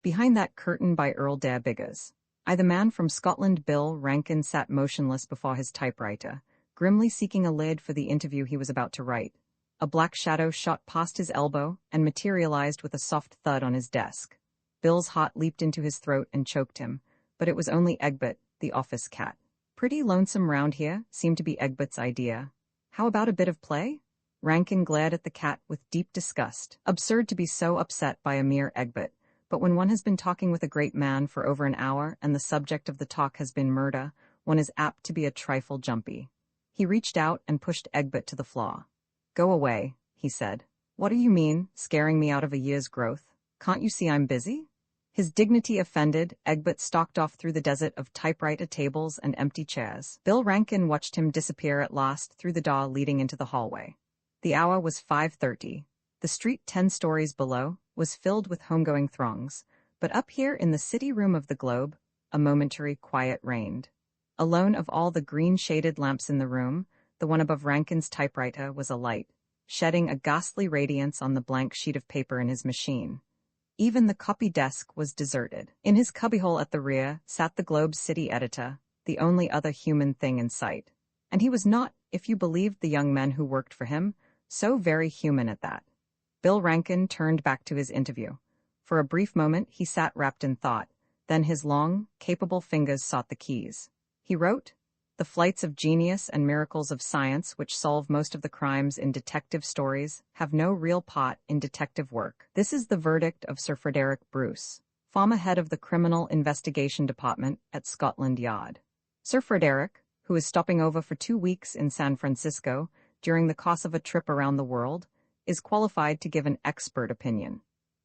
Behind that curtain by Earl Derr. The man from Scotland. Bill Rankin sat motionless before his typewriter, grimly seeking a lid for the interview he was about to write. A black shadow shot past his elbow and materialized with a soft thud on his desk. Bill's heart leaped into his throat and choked him, but it was only Egbert, the office cat. Pretty lonesome round here, seemed to be Egbert's idea. How about a bit of play? Rankin glared at the cat with deep disgust. Absurd to be so upset by a mere Egbert, but when one has been talking with a great man for over an hour and the subject of the talk has been murder, one is apt to be a trifle jumpy. He reached out and pushed Egbert to the floor. "Go away," he said. "What do you mean, scaring me out of a year's growth? Can't you see I'm busy?" His dignity offended, Egbert stalked off through the desert of typewriter tables and empty chairs. Bill Rankin watched him disappear at last through the door leading into the hallway. The hour was 5:30. The street 10 stories below was filled with homegoing throngs, but up here in the city room of the Globe, a momentary quiet reigned. Alone of all the green-shaded lamps in the room, the one above Rankin's typewriter was alight, shedding a ghastly radiance on the blank sheet of paper in his machine. Even the copy desk was deserted. In his cubbyhole at the rear sat the Globe's city editor, the only other human thing in sight. And he was not, if you believed the young men who worked for him, so very human at that. Bill Rankin turned back to his interview. For a brief moment he sat wrapped in thought, then his long, capable fingers sought the keys. He wrote, "The flights of genius and miracles of science which solve most of the crimes in detective stories have no real part in detective work. This is the verdict of Sir Frederick Bruce, former head of the Criminal Investigation Department at Scotland Yard. Sir Frederick, who is stopping over for 2 weeks in San Francisco during the course of a trip around the world, is qualified to give an expert opinion.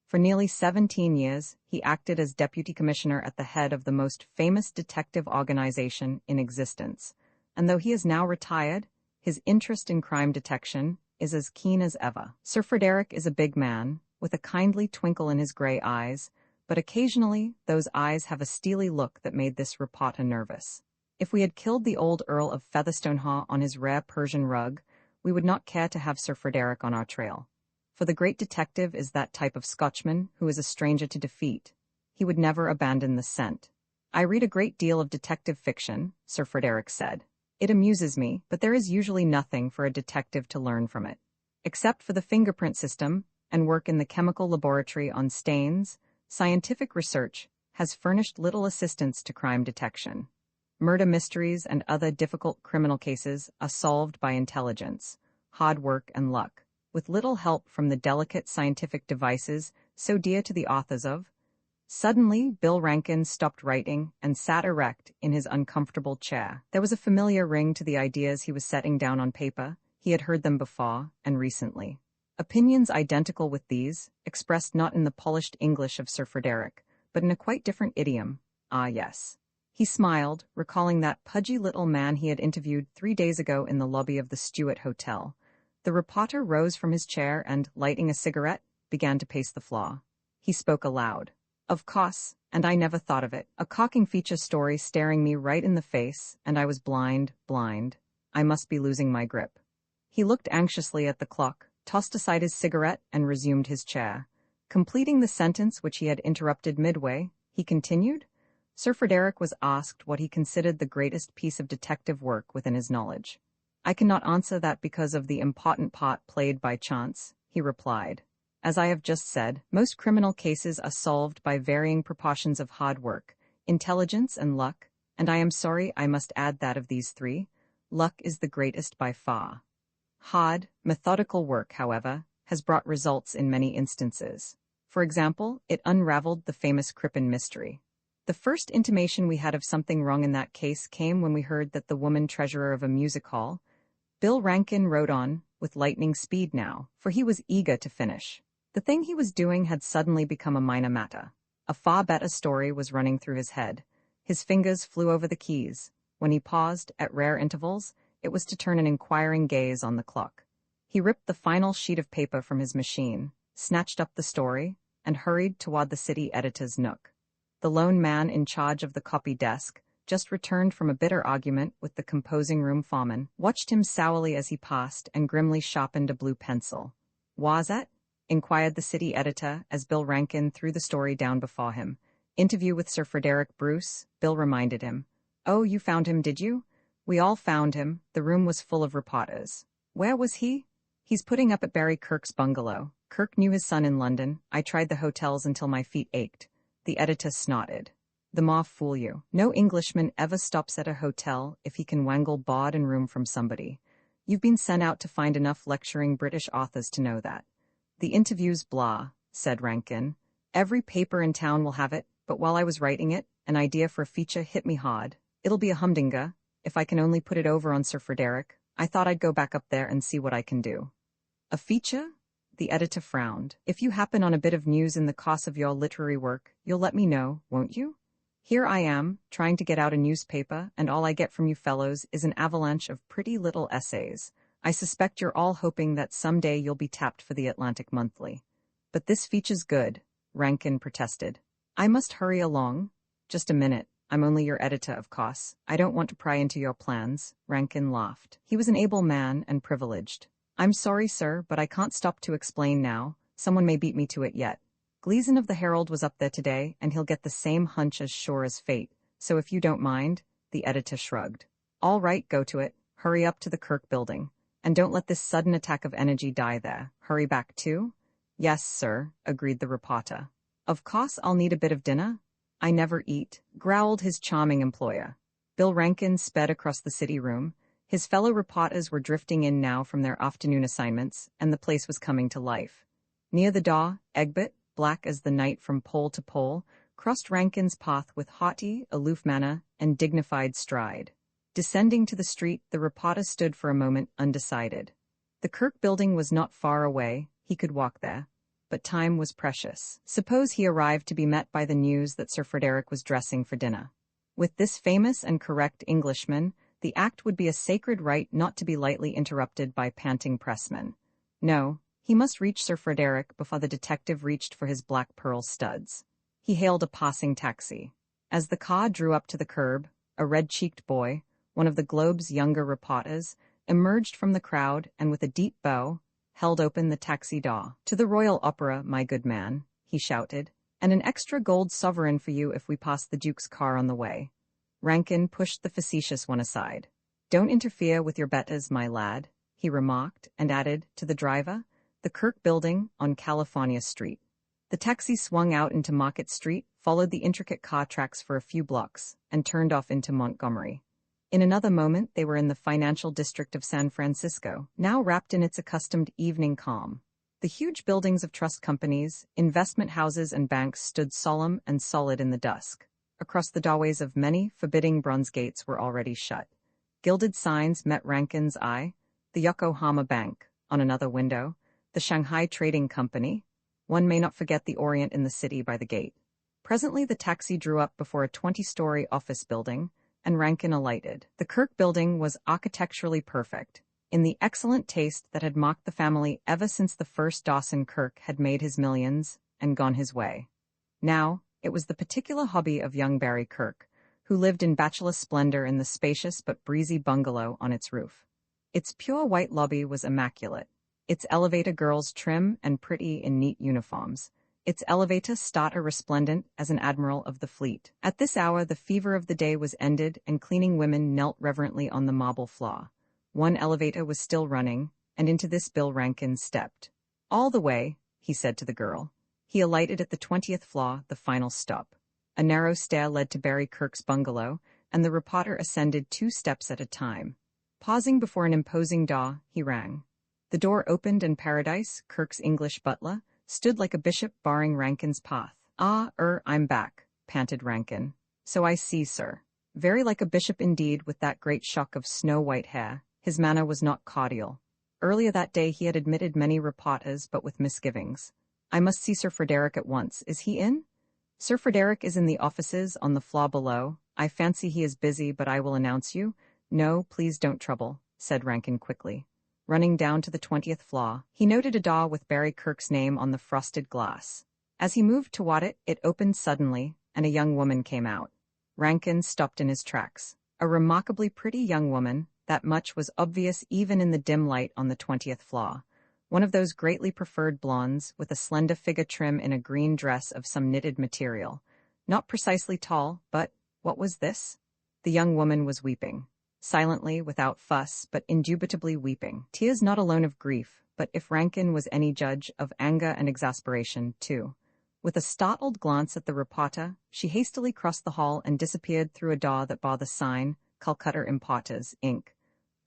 For nearly 17 years, he acted as deputy commissioner at the head of the most famous detective organization in existence, and though he is now retired, his interest in crime detection is as keen as ever. Sir Frederick is a big man, with a kindly twinkle in his gray eyes, but occasionally those eyes have a steely look that made this reporter nervous. If we had killed the old Earl of Featherstone on his rare Persian rug, we would not care to have Sir Frederick on our trail. For the great detective is that type of Scotchman who is a stranger to defeat. He would never abandon the scent. I read a great deal of detective fiction," Sir Frederick said. "It amuses me, but there is usually nothing for a detective to learn from it. Except for the fingerprint system and work in the chemical laboratory on stains, scientific research has furnished little assistance to crime detection. Murder mysteries and other difficult criminal cases are solved by intelligence, hard work, and luck, with little help from the delicate scientific devices so dear to the authors of." Suddenly, Bill Rankin stopped writing and sat erect in his uncomfortable chair. There was a familiar ring to the ideas he was setting down on paper. He had heard them before, and recently. Opinions identical with these, expressed not in the polished English of Sir Frederick, but in a quite different idiom. Ah, yes. He smiled, recalling that pudgy little man he had interviewed 3 days ago in the lobby of the Stewart Hotel. The reporter rose from his chair and, lighting a cigarette, began to pace the floor. He spoke aloud. "Of course, and I never thought of it. A cocking feature story staring me right in the face, and I was blind. I must be losing my grip." He looked anxiously at the clock, tossed aside his cigarette, and resumed his chair. Completing the sentence which he had interrupted midway, he continued, Sir Frederick was asked what he considered the greatest piece of detective work within his knowledge. "I cannot answer that because of the important part played by chance," he replied. "As I have just said, most criminal cases are solved by varying proportions of hard work, intelligence, and luck, and I am sorry I must add that of these three, luck is the greatest by far. Hard, methodical work, however, has brought results in many instances. For example, it unraveled the famous Crippen mystery. The first intimation we had of something wrong in that case came when we heard that the woman treasurer of a music hall." Bill Rankin wrote on, with lightning speed now, for he was eager to finish. The thing he was doing had suddenly become a minor matter. A far better story was running through his head. His fingers flew over the keys. When he paused, at rare intervals, it was to turn an inquiring gaze on the clock. He ripped the final sheet of paper from his machine, snatched up the story, and hurried toward the city editor's nook. The lone man in charge of the copy desk, just returned from a bitter argument with the composing room foreman, watched him sourly as he passed and grimly sharpened a blue pencil. "Was it?" inquired the city editor as Bill Rankin threw the story down before him. Interview with Sir Frederick Bruce, Bill reminded him. Oh, you found him, did you? We all found him. The room was full of reporters. Where was he? He's putting up at Barry Kirk's bungalow. Kirk knew his son in London. I tried the hotels until my feet ached. The editor snorted. The more fool you. No Englishman ever stops at a hotel if he can wangle board and room from somebody. You've been sent out to find enough lecturing British authors to know that. The interview's blah, said Rankin. Every paper in town will have it, but while I was writing it, an idea for a feature hit me hard. It'll be a humdinger, if I can only put it over on Sir Frederick. I thought I'd go back up there and see what I can do. A feature? The editor frowned. If you happen on a bit of news in the course of your literary work, you'll let me know, won't you? Here I am, trying to get out a newspaper, and all I get from you fellows is an avalanche of pretty little essays. I suspect you're all hoping that someday you'll be tapped for the Atlantic Monthly. But this feature's good, Rankin protested. I must hurry along. Just a minute. I'm only your editor, of course. I don't want to pry into your plans, Rankin laughed. He was an able man and privileged. I'm sorry, sir, but I can't stop to explain now. Someone may beat me to it yet. Gleason of the Herald was up there today, and he'll get the same hunch as sure as fate. So if you don't mind, the editor shrugged. All right, go to it. Hurry up to the Kirk building. And don't let this sudden attack of energy die there. Hurry back too? Yes, sir, agreed the reporter. Of course I'll need a bit of dinner. I never eat, growled his charming employer. Bill Rankin sped across the city room. His fellow reporters were drifting in now from their afternoon assignments, and the place was coming to life. Near the door, Egbert, black as the night from pole to pole, crossed Rankin's path with haughty, aloof manner and dignified stride. Descending to the street, the reporter stood for a moment undecided. The Kirk building was not far away. He could walk there. But time was precious. Suppose he arrived to be met by the news that Sir Frederick was dressing for dinner. With this famous and correct Englishman, the act would be a sacred rite not to be lightly interrupted by panting pressmen. No, he must reach Sir Frederick before the detective reached for his black pearl studs. He hailed a passing taxi. As the car drew up to the curb, a red-cheeked boy, one of the Globe's younger reporters, emerged from the crowd and with a deep bow, held open the taxi door. To the Royal Opera, my good man, he shouted, and an extra gold sovereign for you if we pass the Duke's car on the way. Rankin pushed the facetious one aside. Don't interfere with your betters, my lad, he remarked, and added, to the driver, the Kirk building on California Street. The taxi swung out into Market Street, followed the intricate car tracks for a few blocks, and turned off into Montgomery. In another moment, they were in the financial district of San Francisco, now wrapped in its accustomed evening calm. The huge buildings of trust companies, investment houses, and banks stood solemn and solid in the dusk. Across the doorways of many forbidding bronze gates were already shut. Gilded signs met Rankin's eye. The Yokohama Bank, on another window, the Shanghai Trading Company. One may not forget the Orient in the city by the gate. Presently the taxi drew up before a 20-story office building, and Rankin alighted. The Kirk building was architecturally perfect, in the excellent taste that had marked the family ever since the first Dawson Kirk had made his millions and gone his way. Now, it was the particular hobby of young Barry Kirk, who lived in bachelor splendor in the spacious but breezy bungalow on its roof. Its pure white lobby was immaculate, its elevator girls trim and pretty in neat uniforms, its elevator starter resplendent as an admiral of the fleet. At this hour the fever of the day was ended, and cleaning women knelt reverently on the marble floor. One elevator was still running, and into this Bill Rankin stepped. All the way, he said to the girl. He alighted at the 20th floor, the final stop. A narrow stair led to Barry Kirk's bungalow, and the reporter ascended 2 steps at a time. Pausing before an imposing door, he rang. The door opened, and Paradise, Kirk's English butler, stood like a bishop barring Rankin's path. I'm back, panted Rankin. So I see, sir. Very like a bishop indeed, with that great shock of snow-white hair. His manner was not cordial. Earlier that day he had admitted many reporters, but with misgivings. I must see Sir Frederick at once. Is he in? Sir Frederick is in the offices on the floor below. I fancy he is busy, but I will announce you. No, please don't trouble, said Rankin quickly. Running down to the 20th floor, he noted a door with Barry Kirk's name on the frosted glass. As he moved toward it, it opened suddenly, and a young woman came out. Rankin stopped in his tracks. A remarkably pretty young woman, that much was obvious even in the dim light on the 20th floor. one of those greatly preferred blondes with a slender figure trim in a green dress of some knitted material. Not precisely tall, but what was this? The young woman was weeping. Silently, without fuss, but indubitably weeping. Tears not alone of grief, but if Rankin was any judge, of anger and exasperation, too. With a startled glance at the reporter, she hastily crossed the hall and disappeared through a door that bore the sign, Calcutta Importers, Inc.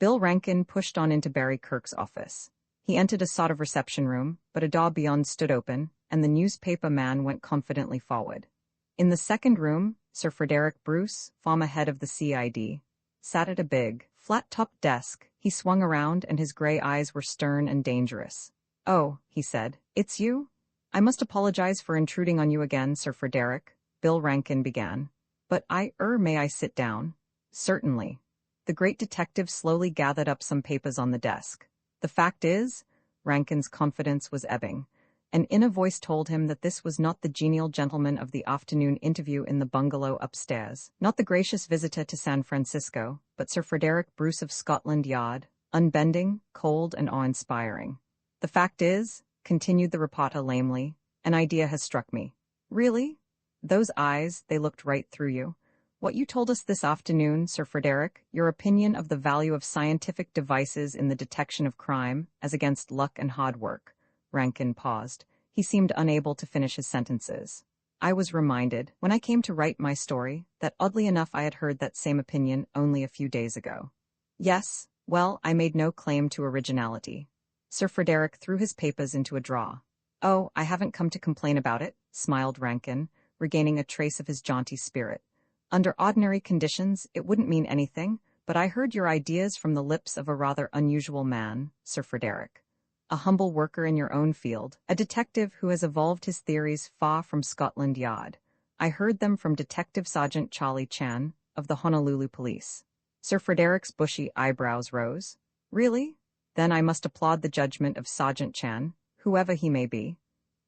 Bill Rankin pushed on into Barry Kirk's office. He entered a sort of reception room, but a door beyond stood open, and the newspaper man went confidently forward. In the second room, Sir Frederick Bruce, former head of the CID, sat at a big, flat-topped desk. He swung around, and his gray eyes were stern and dangerous. "Oh," he said, "it's you? I must apologize for intruding on you again, Sir Frederick," Bill Rankin began. "But may I sit down?" "Certainly." The great detective slowly gathered up some papers on the desk. "The fact is," Rankin's confidence was ebbing. An inner voice told him that this was not the genial gentleman of the afternoon interview in the bungalow upstairs, not the gracious visitor to San Francisco, but Sir Frederick Bruce of Scotland Yard, unbending, cold, and awe-inspiring. "The fact is," continued the reporter lamely, "an idea has struck me." "Really?" "Those eyes, they looked right through you. What you told us this afternoon, Sir Frederick, your opinion of the value of scientific devices in the detection of crime, as against luck and hard work." Rankin paused. He seemed unable to finish his sentences. "I was reminded, when I came to write my story, that oddly enough I had heard that same opinion only a few days ago." "Yes, well, I made no claim to originality." Sir Frederick threw his papers into a drawer. "Oh, I haven't come to complain about it," smiled Rankin, regaining a trace of his jaunty spirit. "Under ordinary conditions, it wouldn't mean anything, but I heard your ideas from the lips of a rather unusual man, Sir Frederick. A humble worker in your own field, a detective who has evolved his theories far from Scotland Yard. I heard them from Detective Sergeant Charlie Chan, of the Honolulu Police." Sir Frederick's bushy eyebrows rose. "Really? Then I must applaud the judgment of Sergeant Chan, whoever he may be.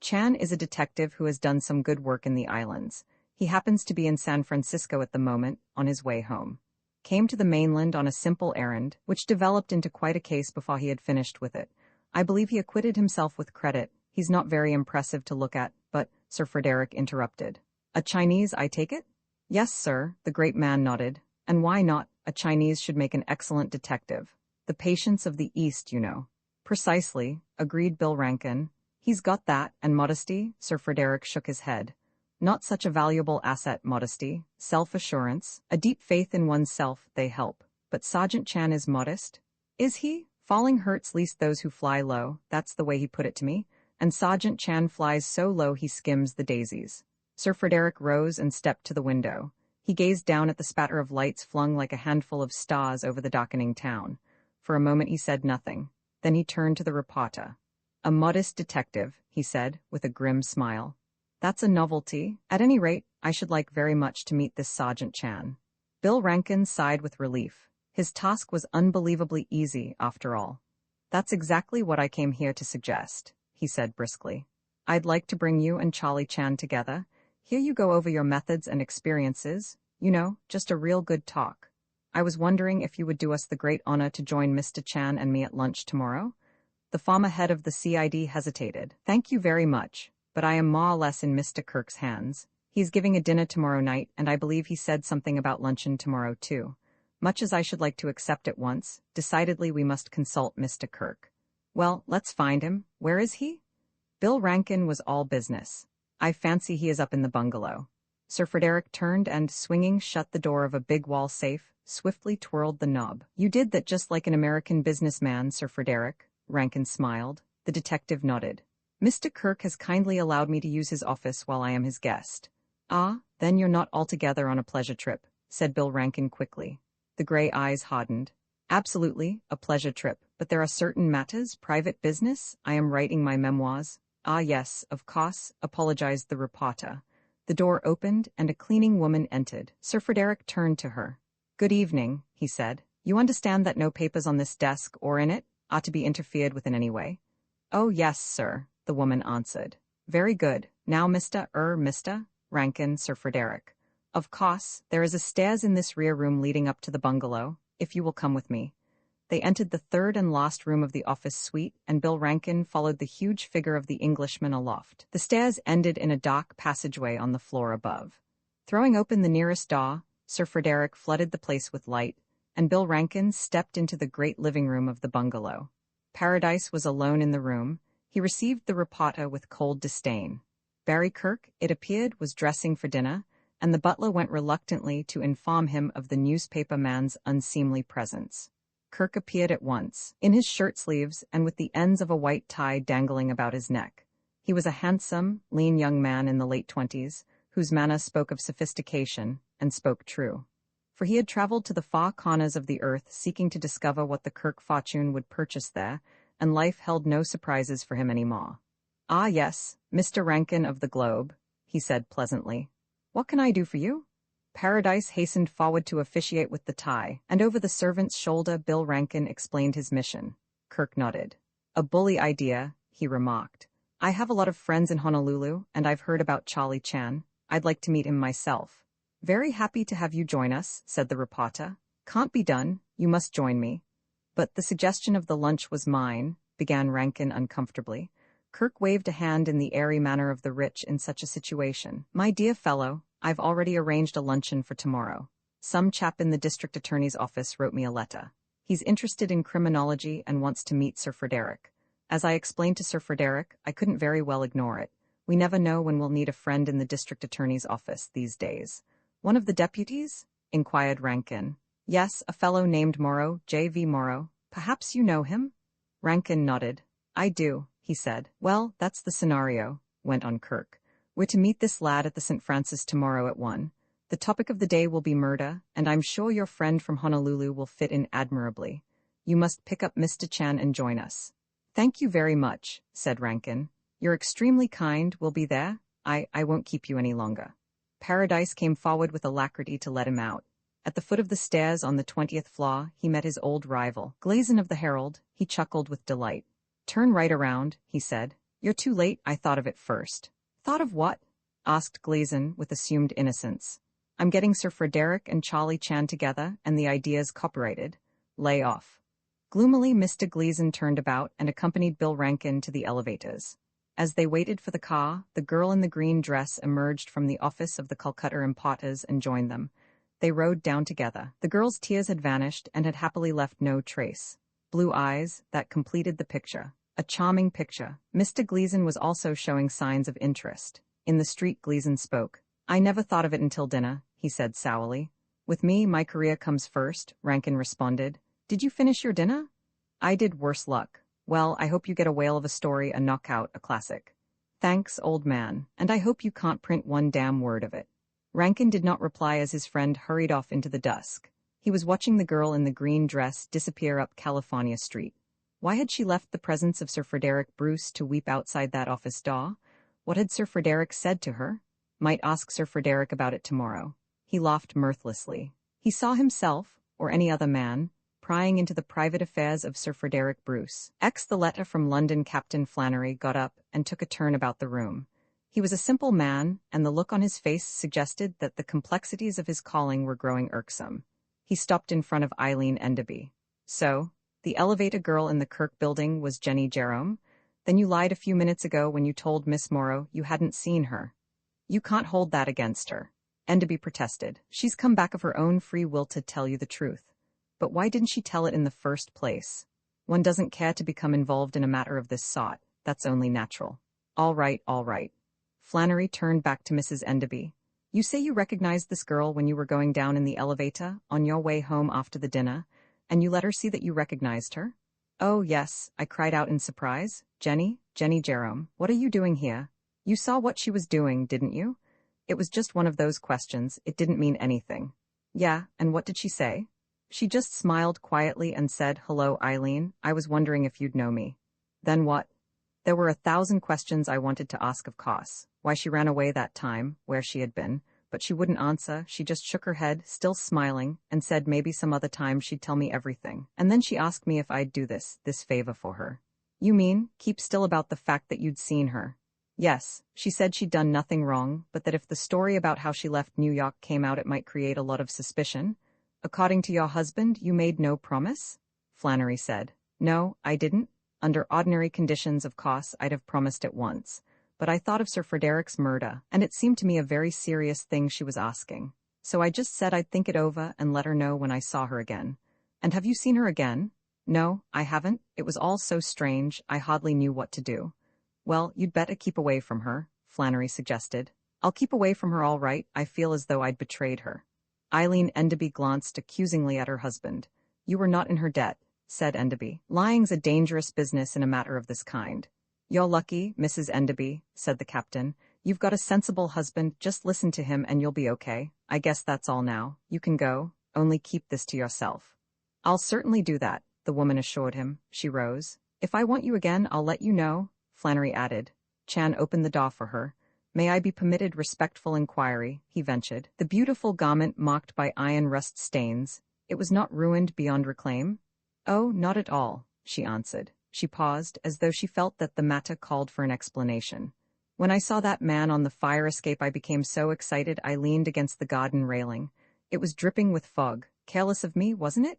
Chan is a detective who has done some good work in the islands. He happens to be in San Francisco at the moment, on his way home. Came to the mainland on a simple errand, which developed into quite a case before he had finished with it. I believe he acquitted himself with credit. He's not very impressive to look at, but," Sir Frederick interrupted. "A Chinese, I take it?" "Yes, sir," the great man nodded. "And why not? A Chinese should make an excellent detective. The patience of the East, you know." "Precisely," agreed Bill Rankin. "He's got that, and modesty." Sir Frederick shook his head. "Not such a valuable asset, modesty. Self-assurance, a deep faith in oneself, they help. But Sergeant Chan is modest?" "Is he? Falling hurts least those who fly low," that's the way he put it to me, "and Sergeant Chan flies so low he skims the daisies." Sir Frederick rose and stepped to the window. He gazed down at the spatter of lights flung like a handful of stars over the darkening town. For a moment he said nothing. Then he turned to the reporter. "A modest detective," he said, with a grim smile. "That's a novelty. At any rate, I should like very much to meet this Sergeant Chan." Bill Rankin sighed with relief. His task was unbelievably easy, after all. "That's exactly what I came here to suggest," he said briskly. "I'd like to bring you and Charlie Chan together. Here you go over your methods and experiences. You know, just a real good talk. I was wondering if you would do us the great honor to join Mr. Chan and me at lunch tomorrow." The former head of the CID hesitated. "Thank you very much, but I am more or less in Mr. Kirk's hands. He's giving a dinner tomorrow night, and I believe he said something about luncheon tomorrow too. Much as I should like to accept at once, decidedly we must consult Mr. Kirk." "Well, let's find him. Where is he?" Bill Rankin was all business. "I fancy he is up in the bungalow." Sir Frederick turned and, swinging shut the door of a big wall safe, swiftly twirled the knob. "You did that just like an American businessman, Sir Frederick," Rankin smiled. The detective nodded. "Mr. Kirk has kindly allowed me to use his office while I am his guest." "Ah, then you're not altogether on a pleasure trip," said Bill Rankin quickly. The gray eyes hardened. "Absolutely, a pleasure trip, but there are certain matters, private business. I am writing my memoirs." "Ah yes, of course," apologized the reporter. The door opened, and a cleaning woman entered. Sir Frederick turned to her. "Good evening," he said. "You understand that no papers on this desk or in it ought to be interfered with in any way?" "Oh yes, sir," the woman answered. "Very good. Now Mr. Rankin, Sir Frederick. Of course, there is a stairs in this rear room leading up to the bungalow, if you will come with me." They entered the third and last room of the office suite, and Bill Rankin followed the huge figure of the Englishman aloft. The stairs ended in a dark passageway on the floor above. Throwing open the nearest door, Sir Frederick flooded the place with light, and Bill Rankin stepped into the great living room of the bungalow. Paradise was alone in the room. He received the reporter with cold disdain. Barry Kirk, it appeared, was dressing for dinner, and the butler went reluctantly to inform him of the newspaper man's unseemly presence. Kirk appeared at once, in his shirt sleeves and with the ends of a white tie dangling about his neck. He was a handsome, lean young man in the late 20s, whose manner spoke of sophistication, and spoke true. For he had traveled to the far corners of the earth seeking to discover what the Kirk fortune would purchase there, and life held no surprises for him any more. "Ah yes, Mr. Rankin of the Globe," he said pleasantly. "What can I do for you?" Paradise hastened forward to officiate with the tie, and over the servant's shoulder Bill Rankin explained his mission. Kirk nodded. "A bully idea," he remarked. "I have a lot of friends in Honolulu, and I've heard about Charlie Chan. I'd like to meet him myself." "Very happy to have you join us," said the reporter. "Can't be done, you must join me." "But the suggestion of the lunch was mine," began Rankin uncomfortably. Kirk waved a hand in the airy manner of the rich in such a situation. "My dear fellow, I've already arranged a luncheon for tomorrow. Some chap in the district attorney's office wrote me a letter. He's interested in criminology and wants to meet Sir Frederick. As I explained to Sir Frederick, I couldn't very well ignore it. We never know when we'll need a friend in the district attorney's office these days." "One of the deputies?" inquired Rankin. "Yes, a fellow named Morrow, J.V. Morrow. Perhaps you know him?" Rankin nodded. "I do," he said. "Well, that's the scenario," went on Kirk. "We're to meet this lad at the St. Francis tomorrow at 1. The topic of the day will be murder, and I'm sure your friend from Honolulu will fit in admirably. You must pick up Mr. Chan and join us." "Thank you very much," said Rankin. "You're extremely kind. We'll be there. I won't keep you any longer." Paradise came forward with alacrity to let him out. At the foot of the stairs on the 20th floor, he met his old rival, Glazon of the Herald. He chuckled with delight. "Turn right around," he said. "You're too late. I thought of it first." "Thought of what?" asked Glazon with assumed innocence. "I'm getting Sir Frederick and Charlie Chan together, and the idea's copyrighted. Lay off." Gloomily, Mr. Glazon turned about and accompanied Bill Rankin to the elevators. As they waited for the car, the girl in the green dress emerged from the office of the Calcutta importers and joined them. They rode down together. The girl's tears had vanished and had happily left no trace. Blue eyes, that completed the picture. A charming picture. Mr. Glazon was also showing signs of interest. In the street, Glazon spoke. "I never thought of it until dinner," he said sourly. "With me, my career comes first," Rankin responded. "Did you finish your dinner?" "I did, worse luck." "Well, I hope you get a whale of a story, a knockout, a classic." "Thanks, old man, and I hope you can't print one damn word of it." Rankin did not reply as his friend hurried off into the dusk. He was watching the girl in the green dress disappear up California Street. Why had she left the presence of Sir Frederick Bruce to weep outside that office door? What had Sir Frederick said to her? Might ask Sir Frederick about it tomorrow. He laughed mirthlessly. He saw himself, or any other man, prying into the private affairs of Sir Frederick Bruce. The letter from London Captain Flannery got up and took a turn about the room. He was a simple man, and the look on his face suggested that the complexities of his calling were growing irksome. He stopped in front of Eileen Enderby. "So, the elevator girl in the Kirk building was Jenny Jerome? Then you lied a few minutes ago when you told Miss Morrow you hadn't seen her." "You can't hold that against her," Enderby protested. "She's come back of her own free will to tell you the truth." "But why didn't she tell it in the first place?" "One doesn't care to become involved in a matter of this sort. That's only natural." All right. Flannery turned back to Mrs. Enderby. "You say you recognized this girl when you were going down in the elevator, on your way home after the dinner, and you let her see that you recognized her?" "Oh, yes," I cried out in surprise. Jenny Jerome, what are you doing here? You saw what she was doing, didn't you?" "It was just one of those questions. It didn't mean anything." "Yeah, and what did she say?" "She just smiled quietly and said, 'Hello, Eileen. I was wondering if you'd know me.'" "Then what?" "There were 1,000 questions I wanted to ask, of course. Why she ran away that time, where she had been, but she wouldn't answer. She just shook her head, still smiling, and said maybe some other time she'd tell me everything. And then she asked me if I'd do this favor for her." "You mean, keep still about the fact that you'd seen her?" "Yes, she said she'd done nothing wrong, but that if the story about how she left New York came out it might create a lot of suspicion." "According to your husband, you made no promise?" Flannery said. No, I didn't. Under ordinary conditions, of course, I'd have promised at once. But I thought of Sir Frederick's murder, and it seemed to me a very serious thing she was asking. So I just said I'd think it over and let her know when I saw her again. And have you seen her again? No, I haven't. It was all so strange, I hardly knew what to do. Well, you'd better keep away from her, Flannery suggested. I'll keep away from her all right. I feel as though I'd betrayed her. Eileen Enderby glanced accusingly at her husband. You were not in her debt, said Enderby. Lying's a dangerous business in a matter of this kind. You're lucky, Mrs. Enderby, said the captain. You've got a sensible husband, just listen to him and you'll be okay. I guess that's all now. You can go, only keep this to yourself. I'll certainly do that, the woman assured him. She rose. If I want you again, I'll let you know, Flannery added. Chan opened the door for her. May I be permitted respectful inquiry, he ventured. The beautiful garment marked by iron rust stains. It was not ruined beyond reclaim? Oh, not at all, she answered. She paused, as though she felt that the matter called for an explanation. When I saw that man on the fire escape, I became so excited I leaned against the garden railing. It was dripping with fog. Careless of me, wasn't it?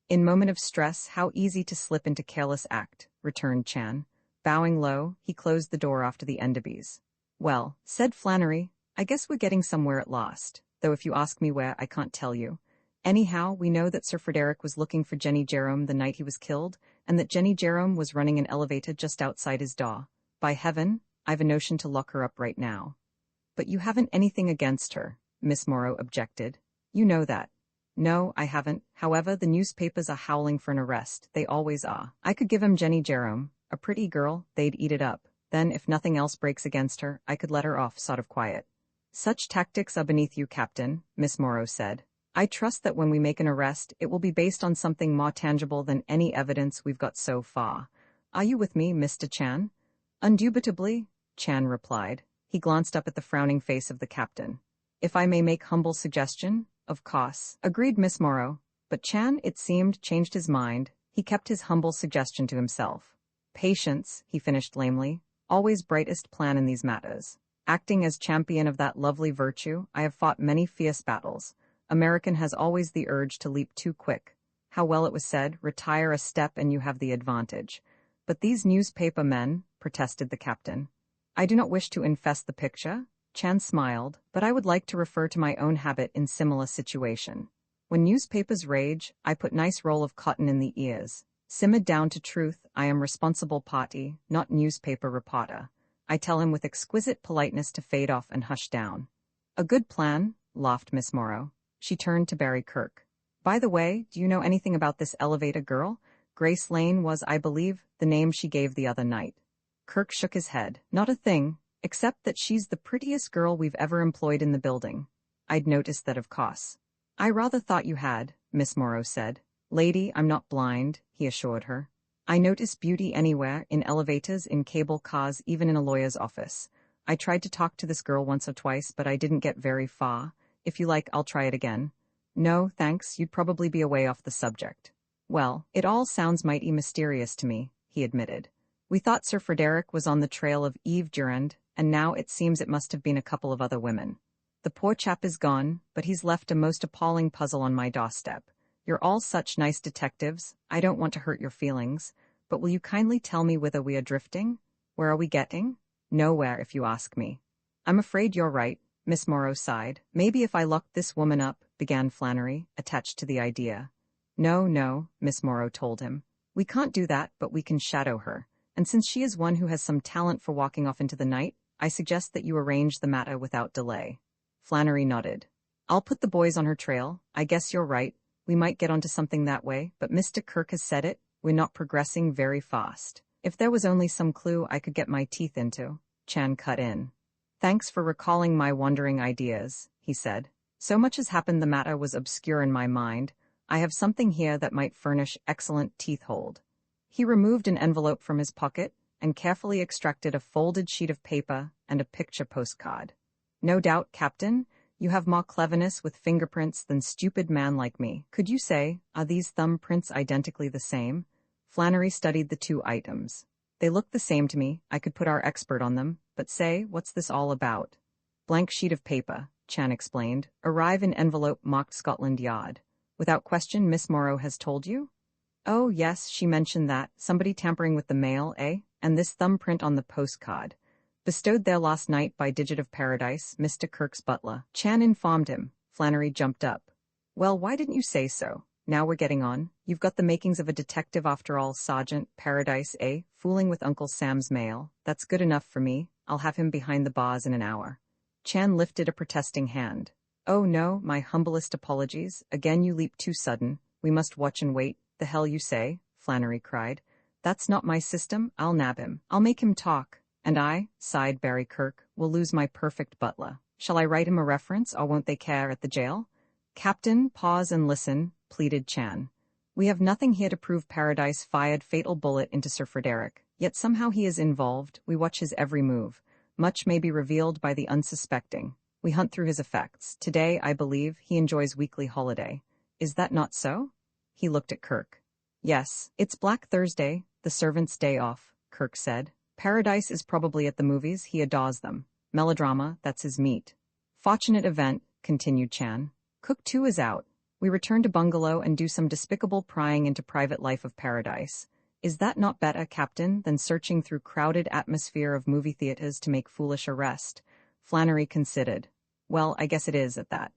In moment of stress, how easy to slip into careless act, returned Chan. Bowing low, he closed the door after the Enderbys. Well, said Flannery, I guess we're getting somewhere at last, though if you ask me where, I can't tell you. Anyhow, we know that Sir Frederick was looking for Jenny Jerome the night he was killed, and that Jenny Jerome was running an elevator just outside his door. By heaven, I've a notion to lock her up right now. But you haven't anything against her, Miss Morrow objected. You know that. No, I haven't. However, the newspapers are howling for an arrest. They always are. I could give 'em Jenny Jerome, a pretty girl, they'd eat it up. Then, if nothing else breaks against her, I could let her off sort of quiet. Such tactics are beneath you, Captain, Miss Morrow said. I trust that when we make an arrest, it will be based on something more tangible than any evidence we've got so far. Are you with me, Mr. Chan? Indubitably, Chan replied. He glanced up at the frowning face of the captain. If I may make humble suggestion? Of course, agreed Miss Morrow. But Chan, it seemed, changed his mind. He kept his humble suggestion to himself. Patience, he finished lamely. Always brightest plan in these matters. Acting as champion of that lovely virtue, I have fought many fierce battles. American has always the urge to leap too quick. How well it was said, retire a step and you have the advantage. But these newspaper men, protested the captain. I do not wish to infest the picture, Chan smiled, but I would like to refer to my own habit in similar situation. When newspapers rage, I put nice roll of cotton in the ears. Simmered down to truth, I am responsible party, not newspaper reporter. I tell him with exquisite politeness to fade off and hush down. A good plan, laughed Miss Morrow. She turned to Barry Kirk. By the way, do you know anything about this elevator girl? Grace Lane was, I believe, the name she gave the other night. Kirk shook his head. Not a thing, except that she's the prettiest girl we've ever employed in the building. I'd noticed that, of course. I rather thought you had, Miss Morrow said. Lady, I'm not blind, he assured her. I notice beauty anywhere, in elevators, in cable cars, even in a lawyer's office. I tried to talk to this girl once or twice, but I didn't get very far. If you like, I'll try it again. No, thanks, you'd probably be away off the subject. Well, it all sounds mighty mysterious to me, he admitted. We thought Sir Frederick was on the trail of Eve Durand, and now it seems it must have been a couple of other women. The poor chap is gone, but he's left a most appalling puzzle on my doorstep. You're all such nice detectives, I don't want to hurt your feelings, but will you kindly tell me whither we are drifting? Where are we getting? Nowhere, if you ask me. I'm afraid you're right, Miss Morrow sighed. Maybe if I locked this woman up, began Flannery, attached to the idea. No, Miss Morrow told him. We can't do that, but we can shadow her. And since she is one who has some talent for walking off into the night, I suggest that you arrange the matter without delay. Flannery nodded. I'll put the boys on her trail. I guess you're right. We might get onto something that way, but Mr. Kirk has said it. We're not progressing very fast. If there was only some clue I could get my teeth into, Chan cut in. Thanks for recalling my wandering ideas, he said. So much has happened the matter was obscure in my mind. I have something here that might furnish excellent teeth hold. He removed an envelope from his pocket and carefully extracted a folded sheet of paper and a picture postcard. No doubt, Captain, you have more cleverness with fingerprints than stupid man like me. Could you say, are these thumbprints identically the same? Flannery studied the two items. They look the same to me. I could put our expert on them, but say, what's this all about? Blank sheet of paper, Chan explained. Arrive in envelope marked Scotland Yard. Without question, Miss Morrow has told you? Oh, yes, she mentioned that. Somebody tampering with the mail, eh? And this thumbprint on the postcard. Bestowed there last night by Digit of Paradise, Mr. Kirk's butler. Chan informed him. Flannery jumped up. Well, why didn't you say so? Now we're getting on. You've got the makings of a detective after all, Sergeant. Paradise, eh? Fooling with Uncle Sam's mail. That's good enough for me. I'll have him behind the bars in an hour. Chan lifted a protesting hand. Oh no, my humblest apologies. Again you leap too sudden. We must watch and wait. The hell you say? Flannery cried. That's not my system. I'll nab him. I'll make him talk. And I, sighed Barry Kirk, will lose my perfect butler. Shall I write him a reference, or won't they care at the jail? Captain, pause and listen, pleaded Chan. We have nothing here to prove Paradise fired fatal bullet into Sir Frederick, yet somehow he is involved. We watch his every move. Much may be revealed by the unsuspecting. We hunt through his effects. Today, I believe, he enjoys weekly holiday. Is that not so? He looked at Kirk. Yes, it's Black Thursday, the servant's day off, Kirk said. Paradise is probably at the movies, he adores them. Melodrama, that's his meat. Fortunate event, continued Chan. Cook too is out. We return to bungalow and do some despicable prying into private life of Paradise. Is that not better, Captain, than searching through crowded atmosphere of movie theaters to make foolish arrest? Flannery considered. Well, I guess it is at that.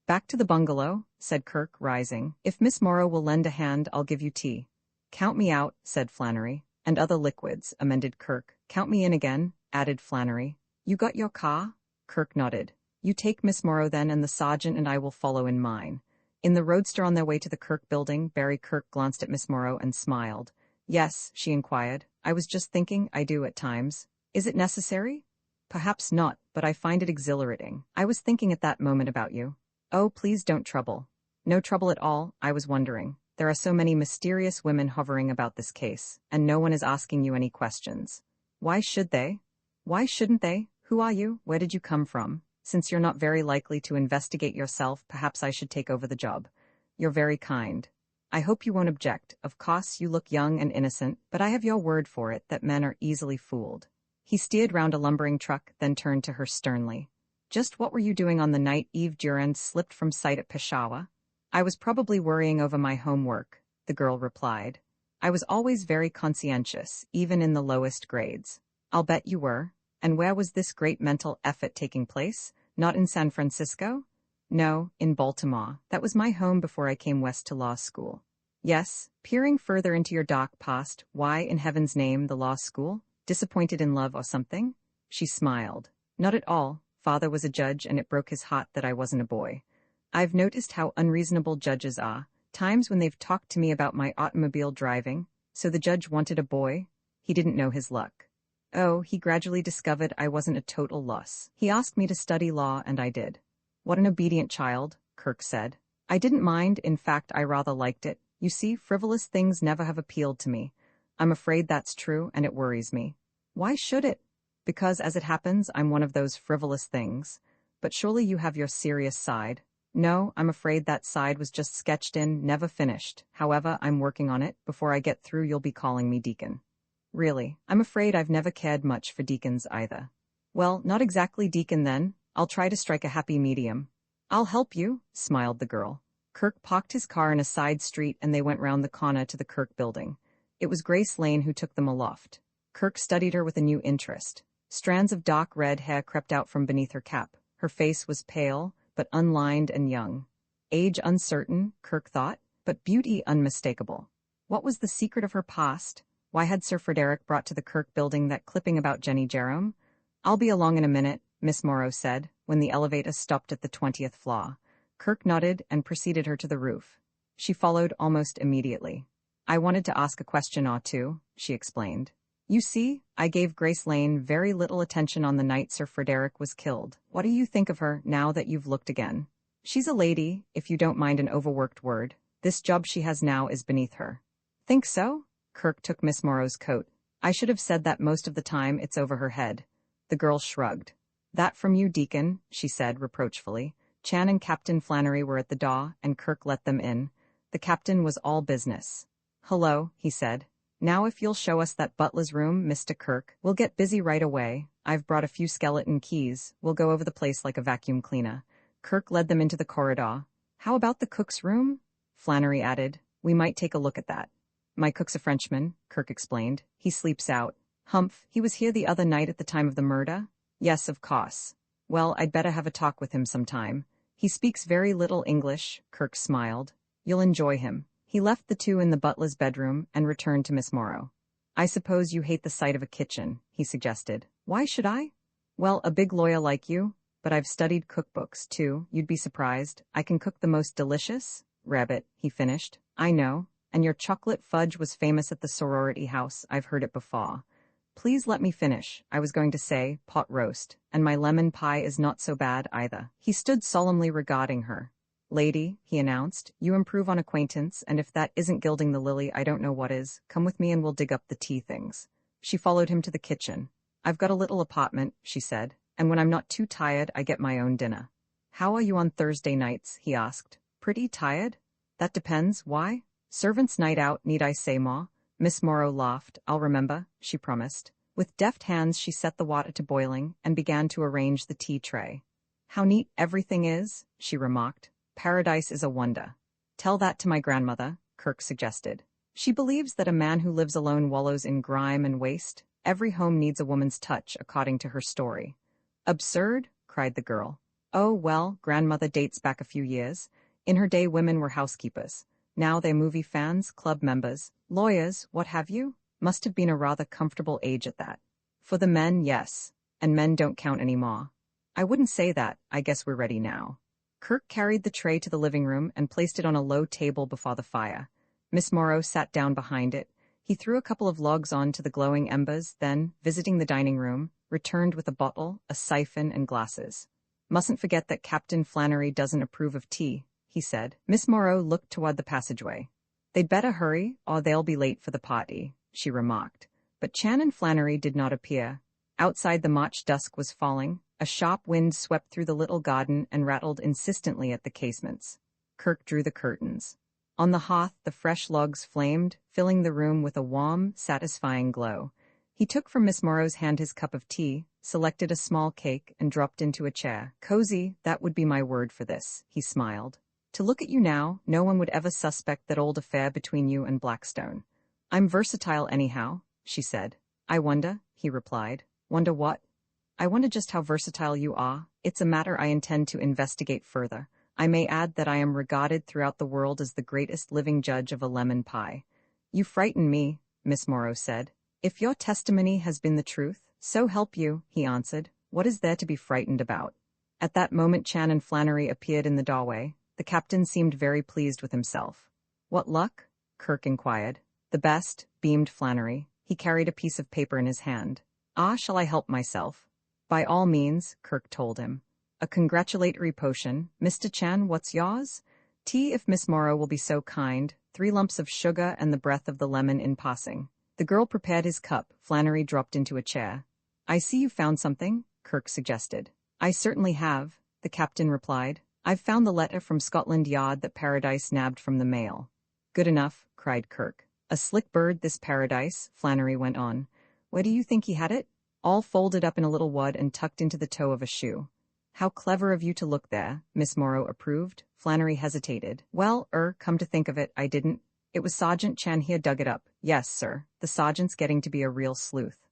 Back to the bungalow, said Kirk, rising. If Miss Morrow will lend a hand, I'll give you tea. Count me out, said Flannery. And other liquids, amended Kirk. Count me in again, added Flannery. You got your car? Kirk nodded. You take Miss Morrow then, and the sergeant and I will follow in mine. In the roadster on their way to the Kirk building, Barry Kirk glanced at Miss Morrow and smiled. Yes, she inquired. I was just thinking, I do at times. Is it necessary? Perhaps not, but I find it exhilarating. I was thinking at that moment about you. Oh, please don't trouble. No trouble at all, I was wondering. There are so many mysterious women hovering about this case, and no one is asking you any questions. Why should they? Why shouldn't they? Who are you? Where did you come from? Since you're not very likely to investigate yourself, perhaps I should take over the job. You're very kind. I hope you won't object. Of course, you look young and innocent, but I have your word for it that men are easily fooled. He steered round a lumbering truck, then turned to her sternly. Just what were you doing on the night Eve Durand slipped from sight at Peshawar? I was probably worrying over my homework, the girl replied. I was always very conscientious, even in the lowest grades. I'll bet you were. And where was this great mental effort taking place? Not in San Francisco? No, in Baltimore. That was my home before I came west to law school. Yes, peering further into your dark past, why in heaven's name the law school? Disappointed in love or something? She smiled. Not at all. Father was a judge and it broke his heart that I wasn't a boy. I've noticed how unreasonable judges are. Times when they've talked to me about my automobile driving. So the judge wanted a boy? He didn't know his luck. Oh, he gradually discovered I wasn't a total loss. He asked me to study law and I did. What an obedient child, Kirk said. I didn't mind, in fact I rather liked it. You see, frivolous things never have appealed to me. I'm afraid that's true and it worries me. Why should it? Because as it happens, I'm one of those frivolous things. But surely you have your serious side. No, I'm afraid that side was just sketched in, never finished. However, I'm working on it. Before I get through, you'll be calling me Deacon. Really, I'm afraid I've never cared much for deacons either. Well, not exactly deacon then. I'll try to strike a happy medium. I'll help you, smiled the girl. Kirk parked his car in a side street and they went round the corner to the Kirk building. It was Grace Lane who took them aloft. Kirk studied her with a new interest. Strands of dark red hair crept out from beneath her cap. Her face was pale, but unlined and young. Age uncertain, Kirk thought, but beauty unmistakable. What was the secret of her past? Why had Sir Frederick brought to the Kirk building that clipping about Jenny Jerome? I'll be along in a minute, Miss Morrow said, when the elevator stopped at the 20th floor. Kirk nodded and preceded her to the roof. She followed almost immediately. I wanted to ask a question or two, she explained. You see, I gave Grace Lane very little attention on the night Sir Frederick was killed. What do you think of her now that you've looked again? She's a lady, if you don't mind an overworked word. This job she has now is beneath her. Think so? Kirk took Miss Morrow's coat. I should have said that most of the time it's over her head. The girl shrugged. That from you, Deacon, she said reproachfully. Chan and Captain Flannery were at the door, and Kirk let them in. The captain was all business. Hello, he said. Now if you'll show us that butler's room, Mr. Kirk, we'll get busy right away. I've brought a few skeleton keys. We'll go over the place like a vacuum cleaner. Kirk led them into the corridor. How about the cook's room? Flannery added. We might take a look at that. My cook's a Frenchman, Kirk explained. He sleeps out. Humph, he was here the other night at the time of the murder? Yes, of course. Well, I'd better have a talk with him sometime. He speaks very little English, Kirk smiled. You'll enjoy him. He left the two in the butler's bedroom and returned to Miss Morrow. I suppose you hate the sight of a kitchen, he suggested. Why should I? Well, a big lawyer like you. But I've studied cookbooks, too. You'd be surprised. I can cook the most delicious rabbit, he finished. I know. And your chocolate fudge was famous at the sorority house. I've heard it before. Please let me finish. I was going to say, pot roast, and my lemon pie is not so bad either. He stood solemnly regarding her. Lady, he announced, you improve on acquaintance, and if that isn't gilding the lily, I don't know what is. Come with me and we'll dig up the tea things. She followed him to the kitchen. I've got a little apartment, she said, and when I'm not too tired, I get my own dinner. How are you on Thursday nights? He asked. Pretty tired? That depends. Why? Servants' night out, need I say more? Miss Morrow laughed. I'll remember, she promised. With deft hands she set the water to boiling and began to arrange the tea tray. How neat everything is, she remarked. Paradise is a wonder. Tell that to my grandmother, Kirk suggested. She believes that a man who lives alone wallows in grime and waste. Every home needs a woman's touch, according to her story. Absurd, cried the girl. Oh, well, grandmother dates back a few years. In her day women were housekeepers. Now they're movie fans, club members, lawyers, what have you? Must have been a rather comfortable age at that. For the men, yes. And men don't count anymore. I wouldn't say that. I guess we're ready now. Kirk carried the tray to the living room and placed it on a low table before the fire. Miss Morrow sat down behind it. He threw a couple of logs on to the glowing embers, then, visiting the dining room, returned with a bottle, a siphon, and glasses. Mustn't forget that Captain Flannery doesn't approve of tea, he said. Miss Morrow looked toward the passageway. They'd better hurry, or they'll be late for the party, she remarked. But Chan and Flannery did not appear. Outside the March dusk was falling. A sharp wind swept through the little garden and rattled insistently at the casements. Kirk drew the curtains. On the hearth, the fresh logs flamed, filling the room with a warm, satisfying glow. He took from Miss Morrow's hand his cup of tea, selected a small cake, and dropped into a chair. Cozy, that would be my word for this, he smiled. To look at you now, no one would ever suspect that old affair between you and Blackstone. I'm versatile anyhow, she said. I wonder, he replied. Wonder what? I wonder just how versatile you are. It's a matter I intend to investigate further. I may add that I am regarded throughout the world as the greatest living judge of a lemon pie. You frighten me, Miss Morrow said. If your testimony has been the truth, so help you, he answered. What is there to be frightened about? At that moment Chan and Flannery appeared in the doorway. The captain seemed very pleased with himself. What luck? Kirk inquired. The best, beamed Flannery. He carried a piece of paper in his hand. Ah, shall I help myself? By all means, Kirk told him. A congratulatory potion. Mr. Chan, what's yours? Tea, if Miss Morrow will be so kind. 3 lumps of sugar and the breath of the lemon in passing. The girl prepared his cup. Flannery dropped into a chair. I see you found something, Kirk suggested. I certainly have, the captain replied. I've found the letter from Scotland Yard that Paradise nabbed from the mail. Good enough, cried Kirk. A slick bird, this Paradise, Flannery went on. Where do you think he had it? All folded up in a little wad and tucked into the toe of a shoe. How clever of you to look there, Miss Morrow approved. Flannery hesitated. Well, come to think of it, I didn't. It was Sergeant Chan here dug it up. Yes, sir. The sergeant's getting to be a real sleuth.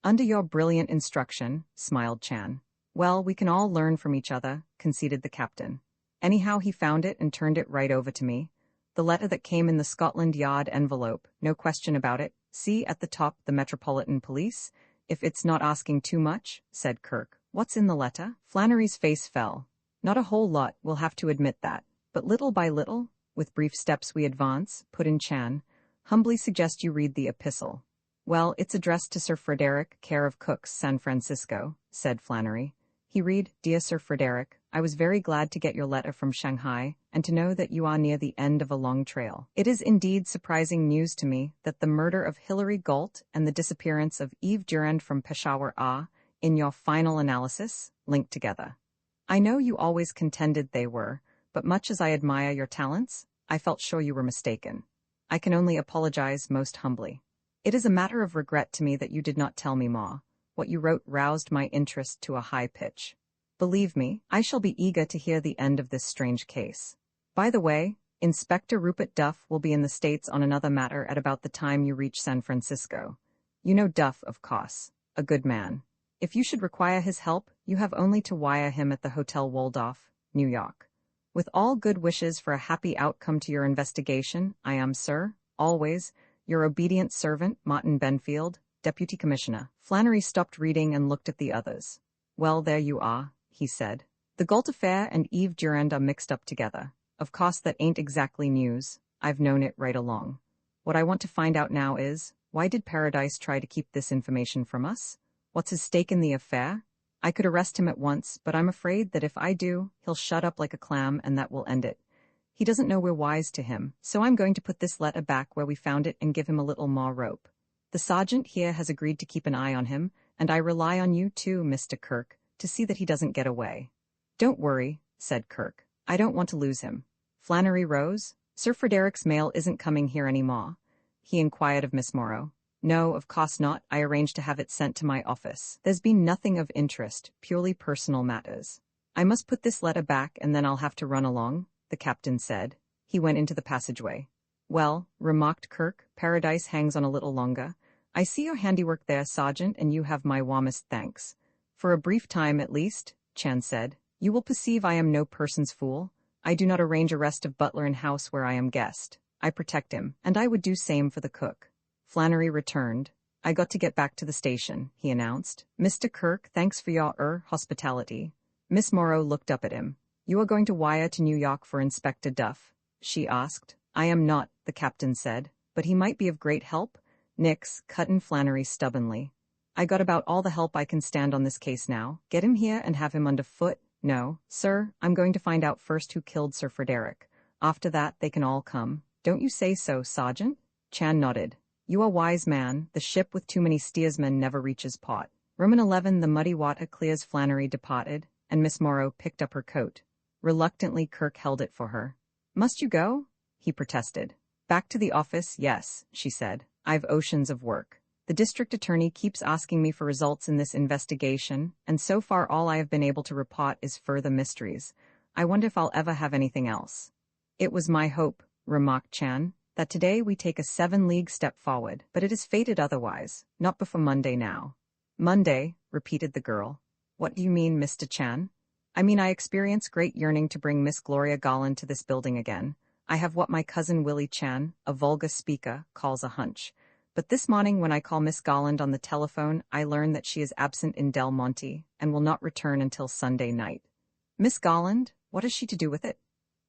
Under your brilliant instruction, smiled Chan. Well, we can all learn from each other, conceded the captain. Anyhow, he found it and turned it right over to me. The letter that came in the Scotland Yard envelope, no question about it. See, at the top, the Metropolitan Police. If it's not asking too much, said Kirk. What's in the letter? Flannery's face fell. Not a whole lot, we'll have to admit that. But little by little, with brief steps we advance, put in Chan. Humbly suggest you read the epistle. Well, it's addressed to Sir Frederick, care of Cooks, San Francisco, said Flannery. He read, Dear Sir Frederick, I was very glad to get your letter from Shanghai and to know that you are near the end of a long trail. It is indeed surprising news to me that the murder of Hilary Galt and the disappearance of Eve Durand from Peshawar are, in your final analysis, linked together. I know you always contended they were, but much as I admire your talents, I felt sure you were mistaken. I can only apologize most humbly. It is a matter of regret to me that you did not tell me more. What you wrote roused my interest to a high pitch. Believe me, I shall be eager to hear the end of this strange case. By the way, Inspector Rupert Duff will be in the States on another matter at about the time you reach San Francisco. You know Duff, of course. A good man. If you should require his help, you have only to wire him at the Hotel Waldorf, New York. With all good wishes for a happy outcome to your investigation, I am, sir, always, your obedient servant, Martin Benfield, Deputy Commissioner. Flannery stopped reading and looked at the others. Well, there you are, he said. The Galt affair and Eve Durand are mixed up together. Of course that ain't exactly news, I've known it right along. What I want to find out now is, why did Paradise try to keep this information from us? What's his stake in the affair? I could arrest him at once, but I'm afraid that if I do, he'll shut up like a clam and that will end it. He doesn't know we're wise to him, so I'm going to put this letter back where we found it and give him a little more rope. The sergeant here has agreed to keep an eye on him, and I rely on you too, Mr. Kirk, to see that he doesn't get away. Don't worry, said Kirk. I don't want to lose him. Flannery rose. Sir Frederick's mail isn't coming here any more, he inquired of Miss Morrow. No, of course not. I arranged to have it sent to my office. There's been nothing of interest, purely personal matters. I must put this letter back and then I'll have to run along, the captain said. He went into the passageway. Well, remarked Kirk, Paradise hangs on a little longer. I see your handiwork there, Sergeant, and you have my warmest thanks. For a brief time at least, Chan said. You will perceive I am no person's fool. I do not arrange arrest of butler in house where I am guest. I protect him, and I would do same for the cook. Flannery returned. I got to get back to the station, he announced. Mr. Kirk, thanks for your, hospitality. Miss Morrow looked up at him. You are going to wire to New York for Inspector Duff? She asked. I am not, the captain said, but he might be of great help. Nix, cut in Flannery stubbornly. I got about all the help I can stand on this case now. Get him here and have him under foot. No, sir, I'm going to find out first who killed Sir Frederick. After that, they can all come. Don't you say so, Sergeant? Chan nodded. You are wise man, the ship with too many steersmen never reaches port. Roman 11 the muddy water clears. Flannery departed, and Miss Morrow picked up her coat. Reluctantly Kirk held it for her. Must you go? He protested. Back to the office, yes, she said. I've oceans of work. The district attorney keeps asking me for results in this investigation, and so far all I have been able to report is further mysteries. I wonder if I'll ever have anything else. It was my hope, remarked Chan, that today we take a 7-league step forward, but it is fated otherwise, not before Monday now. Monday, repeated the girl. What do you mean, Mr. Chan? I mean I experience great yearning to bring Miss Gloria Garland to this building again. I have what my cousin Willie Chan, a vulgar speaker, calls a hunch. But this morning when I call Miss Garland on the telephone, I learn that she is absent in Del Monte and will not return until Sunday night. Miss Garland, what has she to do with it?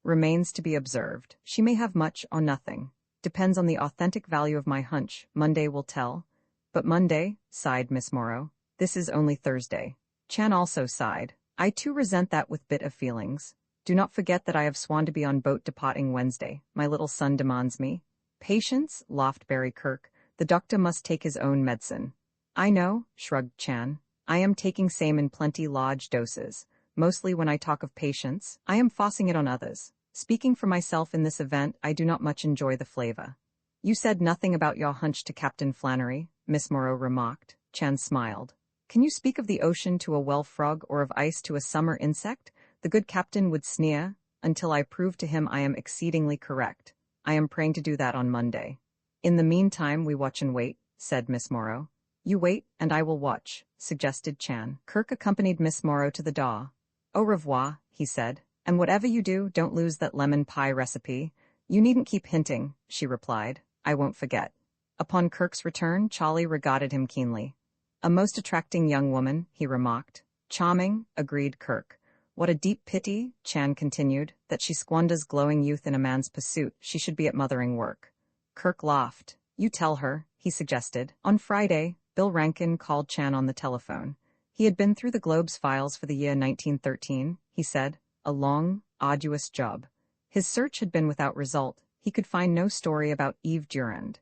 Remains to be observed. She may have much or nothing. Depends on the authentic value of my hunch. Monday will tell. But Monday, sighed Miss Morrow. This is only Thursday. Chan also sighed. I too resent that with bit of feelings. Do not forget that I have sworn to be on boat departing Wednesday. My little son demands me. Patience, laughed Barry Kirk. The doctor must take his own medicine. I know, shrugged Chan. I am taking same in plenty large doses. Mostly when I talk of patience, I am forcing it on others. Speaking for myself in this event, I do not much enjoy the flavor. You said nothing about your hunch to Captain Flannery, Miss Morrow remarked. Chan smiled. Can you speak of the ocean to a well frog or of ice to a summer insect? The good captain would sneer, until I prove to him I am exceedingly correct. I am praying to do that on Monday. In the meantime we watch and wait, said Miss Morrow. You wait, and I will watch, suggested Chan. Kirk accompanied Miss Morrow to the door. Au revoir, he said, and whatever you do, don't lose that lemon pie recipe. You needn't keep hinting, she replied. I won't forget. Upon Kirk's return, Charlie regarded him keenly. A most attracting young woman, he remarked. Charming, agreed Kirk. What a deep pity, Chan continued, that she squanders glowing youth in a man's pursuit. She should be at mothering work. Kirk laughed. You tell her, he suggested. On Friday, Bill Rankin called Chan on the telephone. He had been through the Globe's files for the year 1913, he said. A long, arduous job. His search had been without result. He could find no story about Eve Durand.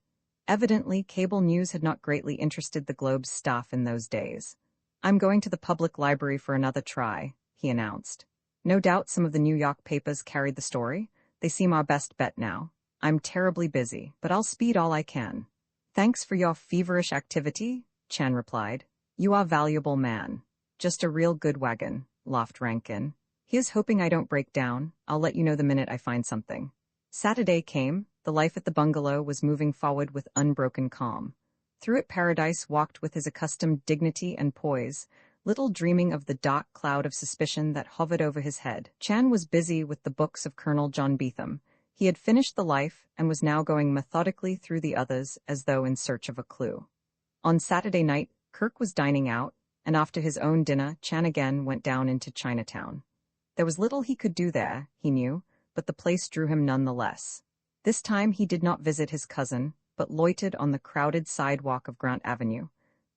Evidently, cable news had not greatly interested the Globe's staff in those days. I'm going to the public library for another try, he announced. No doubt some of the New York papers carried the story. They seem our best bet now. I'm terribly busy, but I'll speed all I can. Thanks for your feverish activity, Chan replied. You are valuable man. Just a real good wagon, laughed Rankin. He is hoping I don't break down. I'll let you know the minute I find something. Saturday came, the life at the bungalow was moving forward with unbroken calm. Through it Paradise walked with his accustomed dignity and poise, little dreaming of the dark cloud of suspicion that hovered over his head. Chan was busy with the books of Colonel John Beetham. He had finished the life and was now going methodically through the others as though in search of a clue. On Saturday night, Kirk was dining out, and after his own dinner, Chan again went down into Chinatown. There was little he could do there, he knew, but the place drew him nonetheless. This time he did not visit his cousin, but loitered on the crowded sidewalk of Grant Avenue.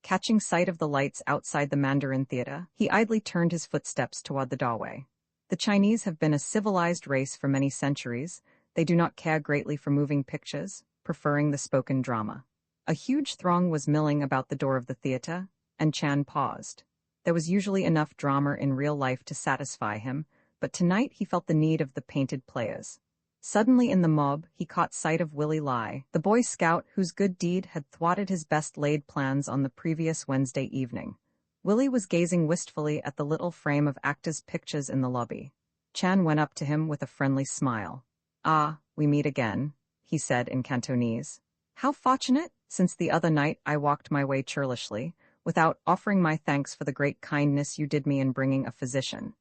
Catching sight of the lights outside the Mandarin Theater, he idly turned his footsteps toward the doorway. The Chinese have been a civilized race for many centuries. They do not care greatly for moving pictures, preferring the spoken drama. A huge throng was milling about the door of the theater, and Chan paused. There was usually enough drama in real life to satisfy him, but tonight he felt the need of the painted players. Suddenly in the mob, he caught sight of Willie Lai, the Boy Scout whose good deed had thwarted his best-laid plans on the previous Wednesday evening. Willie was gazing wistfully at the little frame of actors' pictures in the lobby. Chan went up to him with a friendly smile. "Ah, we meet again," he said in Cantonese. "How fortunate! Since the other night I walked my way churlishly, without offering my thanks for the great kindness you did me in bringing a physician."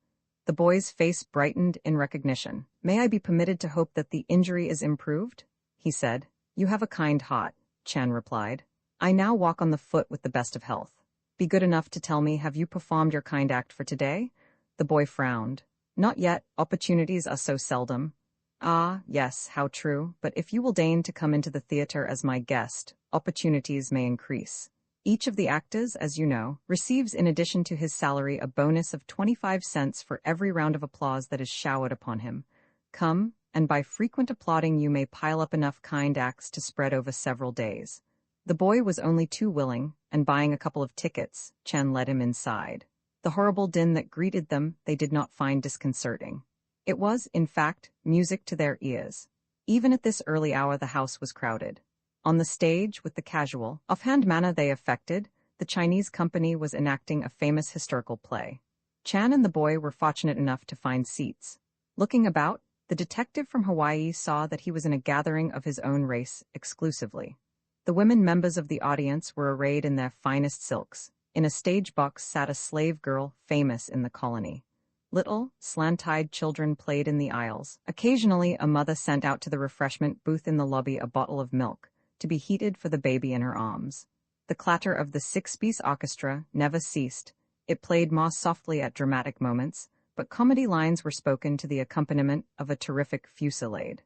The boy's face brightened in recognition. "May I be permitted to hope that the injury is improved?" he said. "You have a kind heart," Chan replied. "I now walk on the foot with the best of health. Be good enough to tell me, have you performed your kind act for today?" The boy frowned. "Not yet, opportunities are so seldom." "Ah, yes, how true, but if you will deign to come into the theater as my guest, opportunities may increase. Each of the actors, as you know, receives in addition to his salary a bonus of 25 cents for every round of applause that is showered upon him. Come, and by frequent applauding you may pile up enough kind acts to spread over several days." The boy was only too willing, and buying a couple of tickets, Chan led him inside. The horrible din that greeted them they did not find disconcerting. It was, in fact, music to their ears. Even at this early hour the house was crowded. On the stage, with the casual, offhand manner they affected, the Chinese company was enacting a famous historical play. Chan and the boy were fortunate enough to find seats. Looking about, the detective from Hawaii saw that he was in a gathering of his own race exclusively. The women members of the audience were arrayed in their finest silks. In a stage box sat a slave girl famous in the colony. Little, slant-eyed children played in the aisles. Occasionally, a mother sent out to the refreshment booth in the lobby a bottle of milk, to be heated for the baby in her arms. The clatter of the six-piece orchestra never ceased. It played more softly at dramatic moments, but comedy lines were spoken to the accompaniment of a terrific fusillade.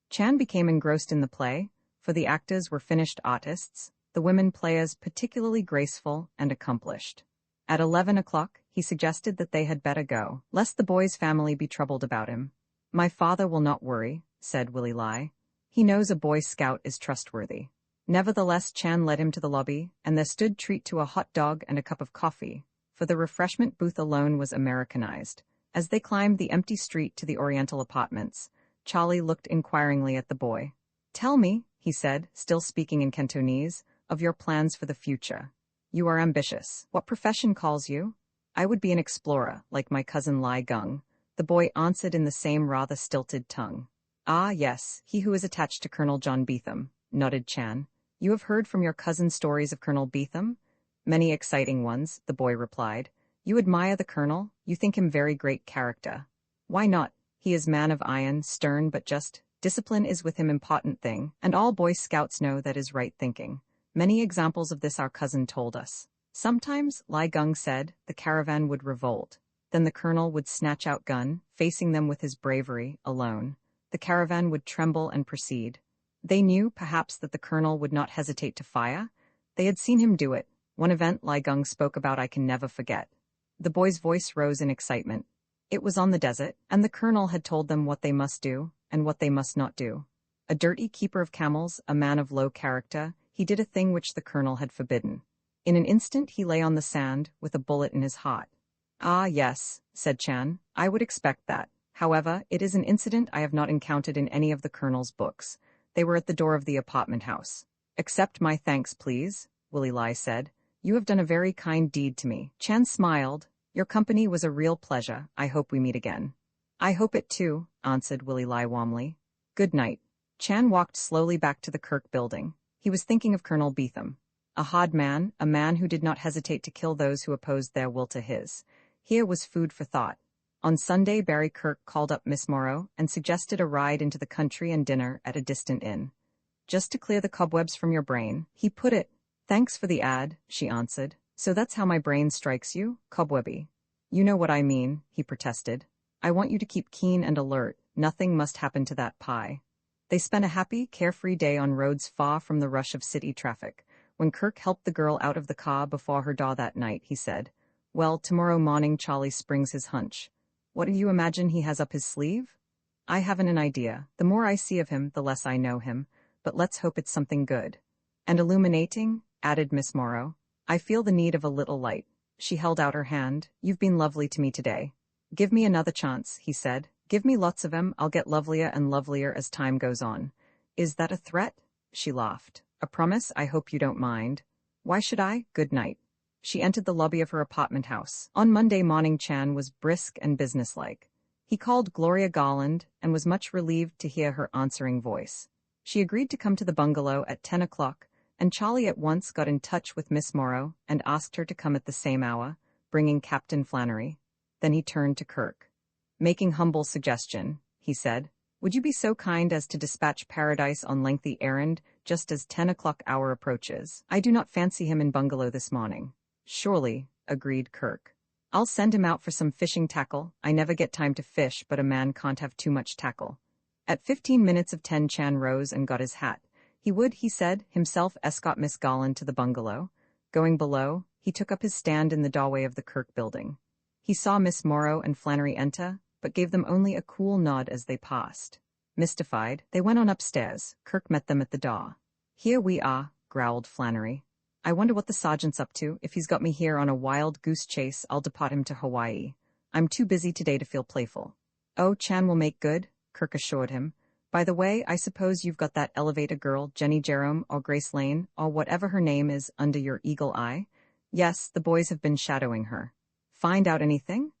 Chan became engrossed in the play, for the actors were finished artists, the women players particularly graceful and accomplished. At 11 o'clock, he suggested that they had better go, lest the boy's family be troubled about him. "My father will not worry," said Willie Lai. "He knows a Boy Scout is trustworthy." Nevertheless, Chan led him to the lobby, and there stood treat to a hot dog and a cup of coffee, for the refreshment booth alone was Americanized. As they climbed the empty street to the Oriental apartments, Charlie looked inquiringly at the boy. "Tell me," he said, still speaking in Cantonese, "of your plans for the future. You are ambitious. What profession calls you?" "I would be an explorer, like my cousin Lai Gung," the boy answered in the same rather stilted tongue. "Ah, yes, he who is attached to Colonel John Beetham," nodded Chan. "You have heard from your cousin stories of Colonel Beetham?" "Many exciting ones," the boy replied. "You admire the colonel? You think him very great character?" "Why not? He is man of iron, stern but just. Discipline is with him important thing, and all Boy Scouts know that is right thinking. Many examples of this our cousin told us. Sometimes, Lai Gung said, the caravan would revolt. Then the colonel would snatch out gun, facing them with his bravery, alone. The caravan would tremble and proceed. They knew, perhaps, that the colonel would not hesitate to fire. They had seen him do it. One event Lai Gung spoke about I can never forget. The boy's voice rose in excitement. It was on the desert, and the colonel had told them what they must do, and what they must not do. A dirty keeper of camels, a man of low character, he did a thing which the colonel had forbidden. In an instant he lay on the sand, with a bullet in his heart. "Ah, yes," said Chan, "I would expect that. However, it is an incident I have not encountered in any of the colonel's books. They were at the door of the apartment house. "Accept my thanks, please," Willie Lai said. "You have done a very kind deed to me." Chan smiled. "Your company was a real pleasure. I hope we meet again." "I hope it too," answered Willie Lai warmly. Good night. Chan walked slowly back to the Kirk building. He was thinking of Colonel Beetham. A hard man, a man who did not hesitate to kill those who opposed their will to his. Here was food for thought. On Sunday, Barry Kirk called up Miss Morrow and suggested a ride into the country and dinner at a distant inn. Just to clear the cobwebs from your brain, he put it. Thanks for the ad, she answered. So that's how my brain strikes you, cobwebby. You know what I mean, he protested. I want you to keep keen and alert. Nothing must happen to that pie. They spent a happy, carefree day on roads far from the rush of city traffic. When Kirk helped the girl out of the car before her door that night, he said, "Well, tomorrow morning Charlie springs his hunch. What do you imagine he has up his sleeve? I haven't an idea. The more I see of him, the less I know him. But let's hope it's something good." "And illuminating," added Miss Morrow. "I feel the need of a little light." She held out her hand. "You've been lovely to me today." "Give me another chance," he said. "Give me lots of 'em. I'll get lovelier and lovelier as time goes on." "Is that a threat?" She laughed. "A promise? I hope you don't mind." "Why should I? Good night." She entered the lobby of her apartment house. On Monday morning, Chan was brisk and businesslike. He called Gloria Garland and was much relieved to hear her answering voice. She agreed to come to the bungalow at 10 o'clock, and Charlie at once got in touch with Miss Morrow and asked her to come at the same hour, bringing Captain Flannery. Then he turned to Kirk. "Making humble suggestion," he said. "Would you be so kind as to dispatch Paradise on lengthy errand just as 10 o'clock hour approaches? I do not fancy him in bungalow this morning." "Surely," agreed Kirk. "I'll send him out for some fishing tackle. I never get time to fish, but a man can't have too much tackle." At 15 minutes of 10, Chan rose and got his hat. He would, he said, himself escort Miss Garland to the bungalow. Going below, he took up his stand in the doorway of the Kirk building. He saw Miss Morrow and Flannery enter, but gave them only a cool nod as they passed. Mystified, they went on upstairs. Kirk met them at the door. "Here we are," growled Flannery. "I wonder what the sergeant's up to. If he's got me here on a wild goose chase, I'll depart him to Hawaii. I'm too busy today to feel playful." "Oh, Chan will make good," Kirk assured him. "By the way, I suppose you've got that elevator girl, Jenny Jerome, or Grace Lane, or whatever her name is, under your eagle eye?" "Yes, the boys have been shadowing her." "Find out anything?"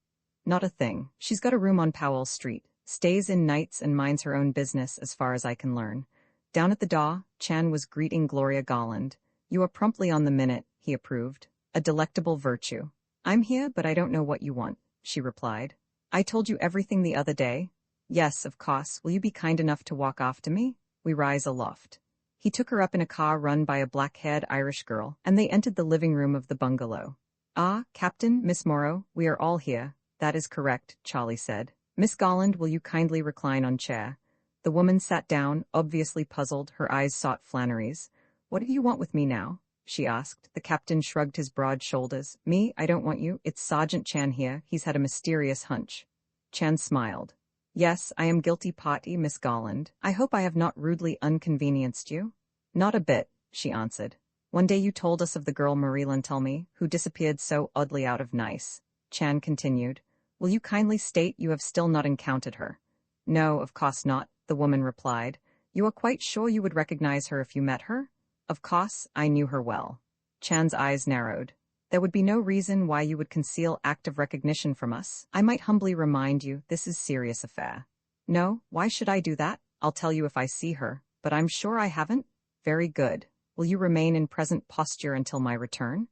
"Not a thing. She's got a room on Powell Street, stays in nights and minds her own business as far as I can learn." Down at the door, Chan was greeting Gloria Garland. "You are promptly on the minute," he approved. "A delectable virtue." "I'm here, but I don't know what you want," she replied. "I told you everything the other day." "Yes, of course. Will you be kind enough to walk after me? We rise aloft." He took her up in a car run by a black-haired Irish girl, and they entered the living room of the bungalow. "Ah, Captain, Miss Morrow, we are all here." "That is correct," Charlie said. "Miss Garland, will you kindly recline on chair?" The woman sat down, obviously puzzled. Her eyes sought Flannery's. "What do you want with me now?" she asked. The captain shrugged his broad shoulders. "Me? I don't want you. It's Sergeant Chan here. He's had a mysterious hunch." Chan smiled. "Yes, I am guilty party, Miss Garland. I hope I have not rudely inconvenienced you." "Not a bit," she answered. "One day you told us of the girl Marie Lantelmy, who disappeared so oddly out of Nice." Chan continued. "Will you kindly state you have still not encountered her?" "No, of course not," the woman replied. "You are quite sure you would recognize her if you met her?" "Of course, I knew her well." Chan's eyes narrowed. "There would be no reason why you would conceal act of recognition from us. I might humbly remind you this is serious affair." "No, why should I do that? I'll tell you if I see her, but I'm sure I haven't." "Very good. Will you remain in present posture until my return?"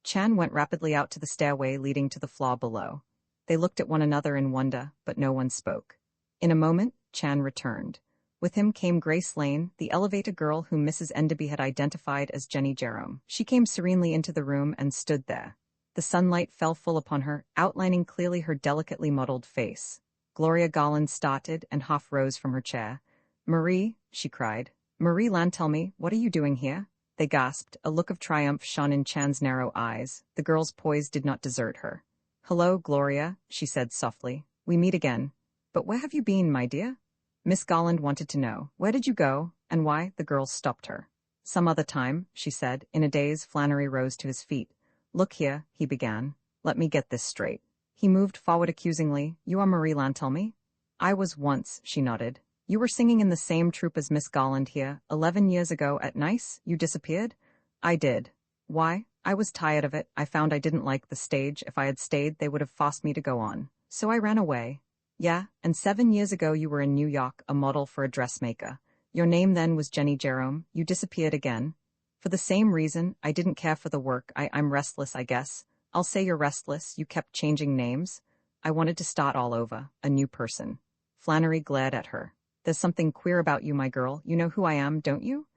Chan went rapidly out to the stairway leading to the floor below. They looked at one another in wonder, but no one spoke. In a moment, Chan returned. With him came Grace Lane, the elevator girl whom Mrs. Enderby had identified as Jenny Jerome. She came serenely into the room and stood there. The sunlight fell full upon her, outlining clearly her delicately modeled face. Gloria Garland started and half rose from her chair. "Marie," she cried. "Marie Lantelmy, what are you doing here?" They gasped. A look of triumph shone in Chan's narrow eyes. The girl's poise did not desert her. "Hello, Gloria," she said softly. "We meet again. But where have you been, my dear?" Miss Garland wanted to know. "Where did you go, and why?" The girl stopped her. "Some other time," she said. In a daze, Flannery rose to his feet. "Look here," he began. "Let me get this straight." He moved forward accusingly. "You are Marie Lantelmy?" "I was once," she nodded. "You were singing in the same troupe as Miss Garland here. 11 years ago at Nice, you disappeared?" "I did." "Why?" "I was tired of it. I found I didn't like the stage. If I had stayed, they would have forced me to go on. So I ran away." Yeah, and 7 years ago you were in New York, a model for a dressmaker. Your name then was Jenny Jerome. You disappeared again. For the same reason, I didn't care for the work. I'm restless, I guess. I'll say you're restless. You kept changing names. I wanted to start all over, a new person. Flannery glared at her. There's something queer about you, my girl. You know who I am, don't you?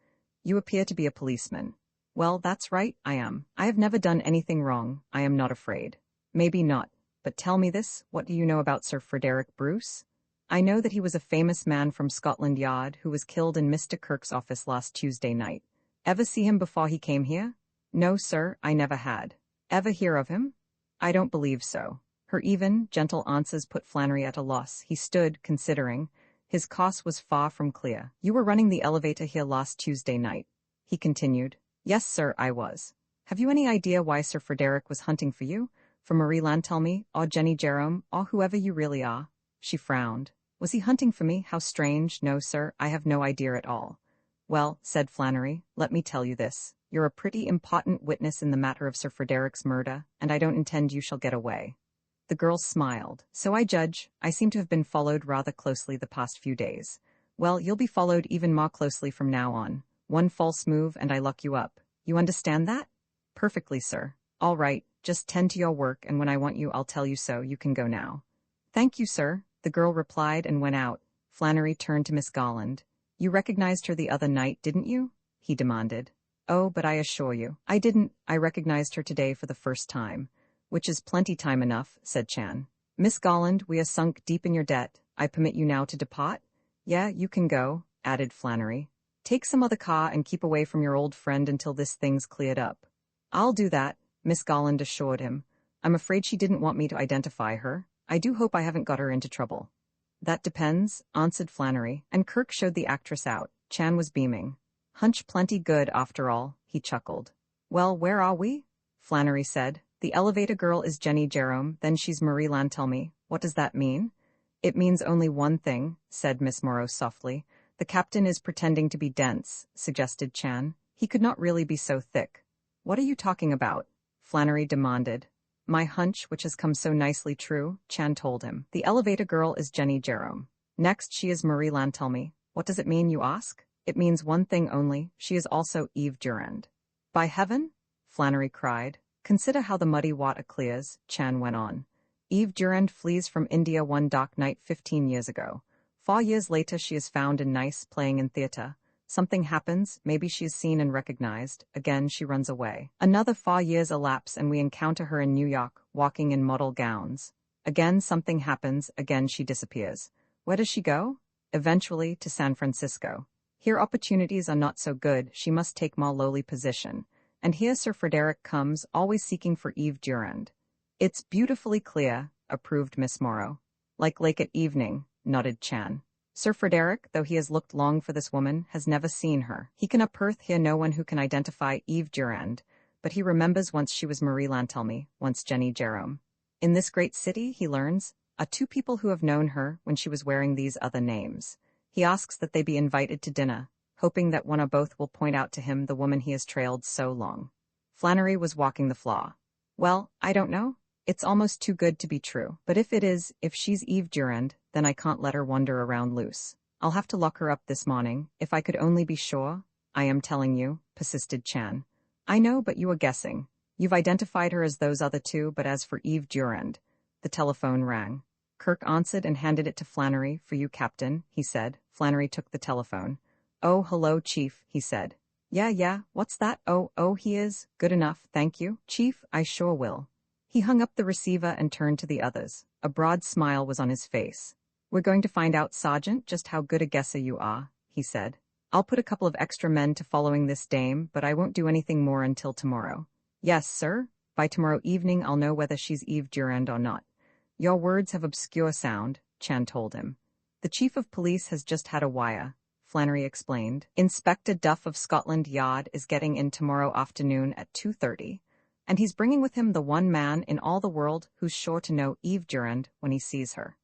You appear to be a policeman. Well, that's right, I am. I have never done anything wrong. I am not afraid. Maybe not, but tell me this, what do you know about Sir Frederick Bruce? I know that he was a famous man from Scotland Yard who was killed in Mr. Kirk's office last Tuesday night. Ever see him before he came here? No, sir, I never had. Ever hear of him? I don't believe so. Her even, gentle answers put Flannery at a loss. He stood, considering. His course was far from clear. You were running the elevator here last Tuesday night. He continued. Yes, sir, I was. Have you any idea why Sir Frederick was hunting for you? For Marie Lantelmy, or Jenny Jerome, or whoever you really are? She frowned. Was he hunting for me? How strange. No, sir, I have no idea at all. Well, said Flannery, let me tell you this. You're a pretty important witness in the matter of Sir Frederick's murder, and I don't intend you shall get away. The girl smiled. So I judge. I seem to have been followed rather closely the past few days. Well, you'll be followed even more closely from now on. One false move and I lock you up. You understand that? Perfectly, sir. All right, just tend to your work, and when I want you I'll tell you so. You can go now. Thank you, sir, the girl replied and went out. Flannery turned to Miss Garland. You recognized her the other night, didn't you? He demanded. Oh, but I assure you, I didn't. I recognized her today for the first time. Which is plenty time enough, said Chan. Miss Garland, we are sunk deep in your debt. I permit you now to depart? Yeah, you can go, added Flannery. Take some other car and keep away from your old friend until this thing's cleared up. I'll do that, Miss Garland assured him. I'm afraid she didn't want me to identify her. I do hope I haven't got her into trouble. That depends, answered Flannery, and Kirk showed the actress out. Chan was beaming. Hunch plenty good, after all, he chuckled. Well, where are we? Flannery said. The elevator girl is Jenny Jerome, then she's Marie Lantelmy. What does that mean? It means only one thing, said Miss Morrow softly. The captain is pretending to be dense, suggested Chan. He could not really be so thick. What are you talking about? Flannery demanded. My hunch, which has come so nicely true, Chan told him. The elevator girl is Jenny Jerome. Next, she is Marie Lantelmy. What does it mean, you ask? It means one thing only. She is also Eve Durand. By heaven? Flannery cried. Consider how the muddy water clears, Chan went on. Eve Durand flees from India one dark night 15 years ago. 4 years later she is found in Nice playing in theatre. Something happens, maybe she is seen and recognized. Again she runs away. Another 4 years elapse and we encounter her in New York, walking in model gowns. Again something happens, again she disappears. Where does she go? Eventually to San Francisco. Here opportunities are not so good, she must take more lowly position. And here Sir Frederick comes, always seeking for Eve Durand. It's beautifully clear, approved Miss Morrow. Like lake at evening, nodded Chan. Sir Frederick, though he has looked long for this woman, has never seen her. He can unearth here no one who can identify Eve Durand, but he remembers once she was Marie Lantelmy, once Jenny Jerome. In this great city, he learns, are 2 people who have known her when she was wearing these other names. He asks that they be invited to dinner, hoping that one or both will point out to him the woman he has trailed so long. Flannery was walking the floor. Well, I don't know. It's almost too good to be true. But if it is, if she's Eve Durand, then I can't let her wander around loose. I'll have to lock her up this morning, if I could only be sure. I am telling you, persisted Chan. I know, but you are guessing. You've identified her as those other 2, but as for Eve Durand. The telephone rang. Kirk answered and handed it to Flannery. For you, Captain, he said. Flannery took the telephone. Oh, hello, Chief, he said. Yeah, what's that? Oh, he is. Good enough, thank you. Chief, I sure will. He hung up the receiver and turned to the others. A broad smile was on his face. We're going to find out, Sergeant, just how good a guesser you are, he said. I'll put a couple of extra men to following this dame, but I won't do anything more until tomorrow. Yes, sir. By tomorrow evening I'll know whether she's Eve Durand or not. Your words have obscure sound, Chan told him. The Chief of Police has just had a wire, Flannery explained. Inspector Duff of Scotland Yard is getting in tomorrow afternoon at 2:30. And he's bringing with him the one man in all the world who's sure to know Eve Durand when he sees her.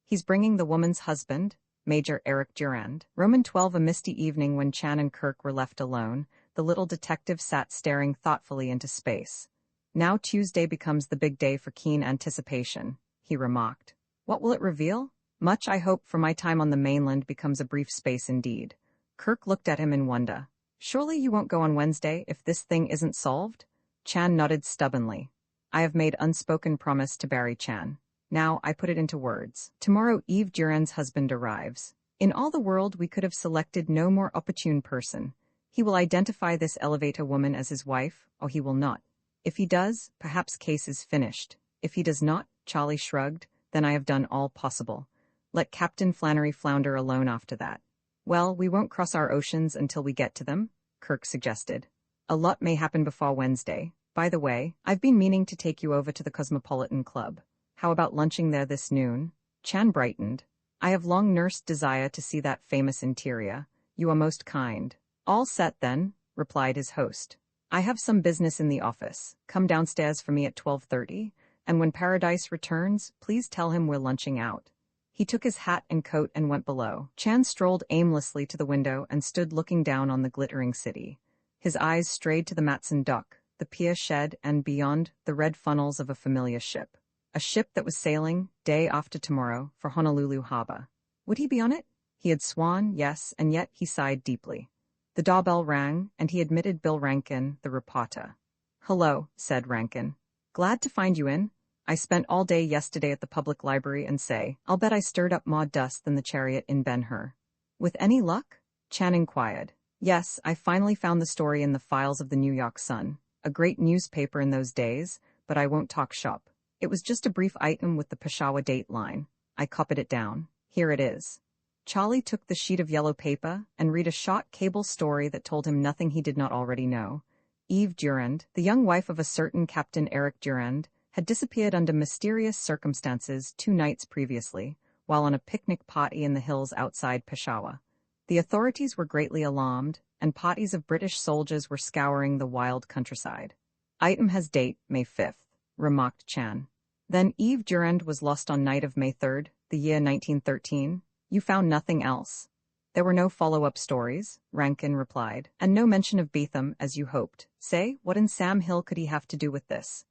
He's bringing the woman's husband, Major Eric Durand. Roman 12. A misty evening when Chan and Kirk were left alone, the little detective sat staring thoughtfully into space. Now Tuesday becomes the big day for keen anticipation, he remarked. What will it reveal? Much I hope for my time on the mainland becomes a brief space indeed. Kirk looked at him in wonder. Surely you won't go on Wednesday if this thing isn't solved? Chan nodded stubbornly. I have made unspoken promise to Barry Chan. Now I put it into words. Tomorrow Eve Duran's husband arrives. In all the world we could have selected no more opportune person. He will identify this elevator woman as his wife, or he will not. If he does, perhaps case is finished. If he does not, Charlie shrugged, then I have done all possible. Let Captain Flannery flounder alone after that. Well, we won't cross our oceans until we get to them, Kirk suggested. A lot may happen before Wednesday. By the way, I've been meaning to take you over to the Cosmopolitan Club. How about lunching there this noon? Chan brightened. I have long nursed desire to see that famous interior. You are most kind. All set then, replied his host. I have some business in the office. Come downstairs for me at 12:30, and when Paradise returns, please tell him we're lunching out. He took his hat and coat and went below. Chan strolled aimlessly to the window and stood looking down on the glittering city. His eyes strayed to the Matson dock, the pier shed, and beyond, the red funnels of a familiar ship. A ship that was sailing, day after tomorrow, for Honolulu Harbor. Would he be on it? He had sworn, yes, and yet he sighed deeply. The doorbell rang, and he admitted Bill Rankin, the reporter. Hello, said Rankin. Glad to find you in. I spent all day yesterday at the public library and I'll bet I stirred up more dust than the chariot in Ben-Hur. With any luck? Chan inquired. Yes, I finally found the story in the files of the New York Sun, a great newspaper in those days, but I won't talk shop. It was just a brief item with the Peshawar date line. I copied it down. Here it is. Charlie took the sheet of yellow paper and read a short cable story that told him nothing he did not already know. Eve Durand, the young wife of a certain Captain Eric Durand, had disappeared under mysterious circumstances 2 nights previously, while on a picnic party in the hills outside Peshawar. The authorities were greatly alarmed, and parties of British soldiers were scouring the wild countryside. Item has date, May 5th, remarked Chan. Then Eve Durand was lost on night of May 3rd, the year 1913. You found nothing else. There were no follow-up stories, Rankin replied, and no mention of Beetham, as you hoped. Say, what in Sam Hill could he have to do with this?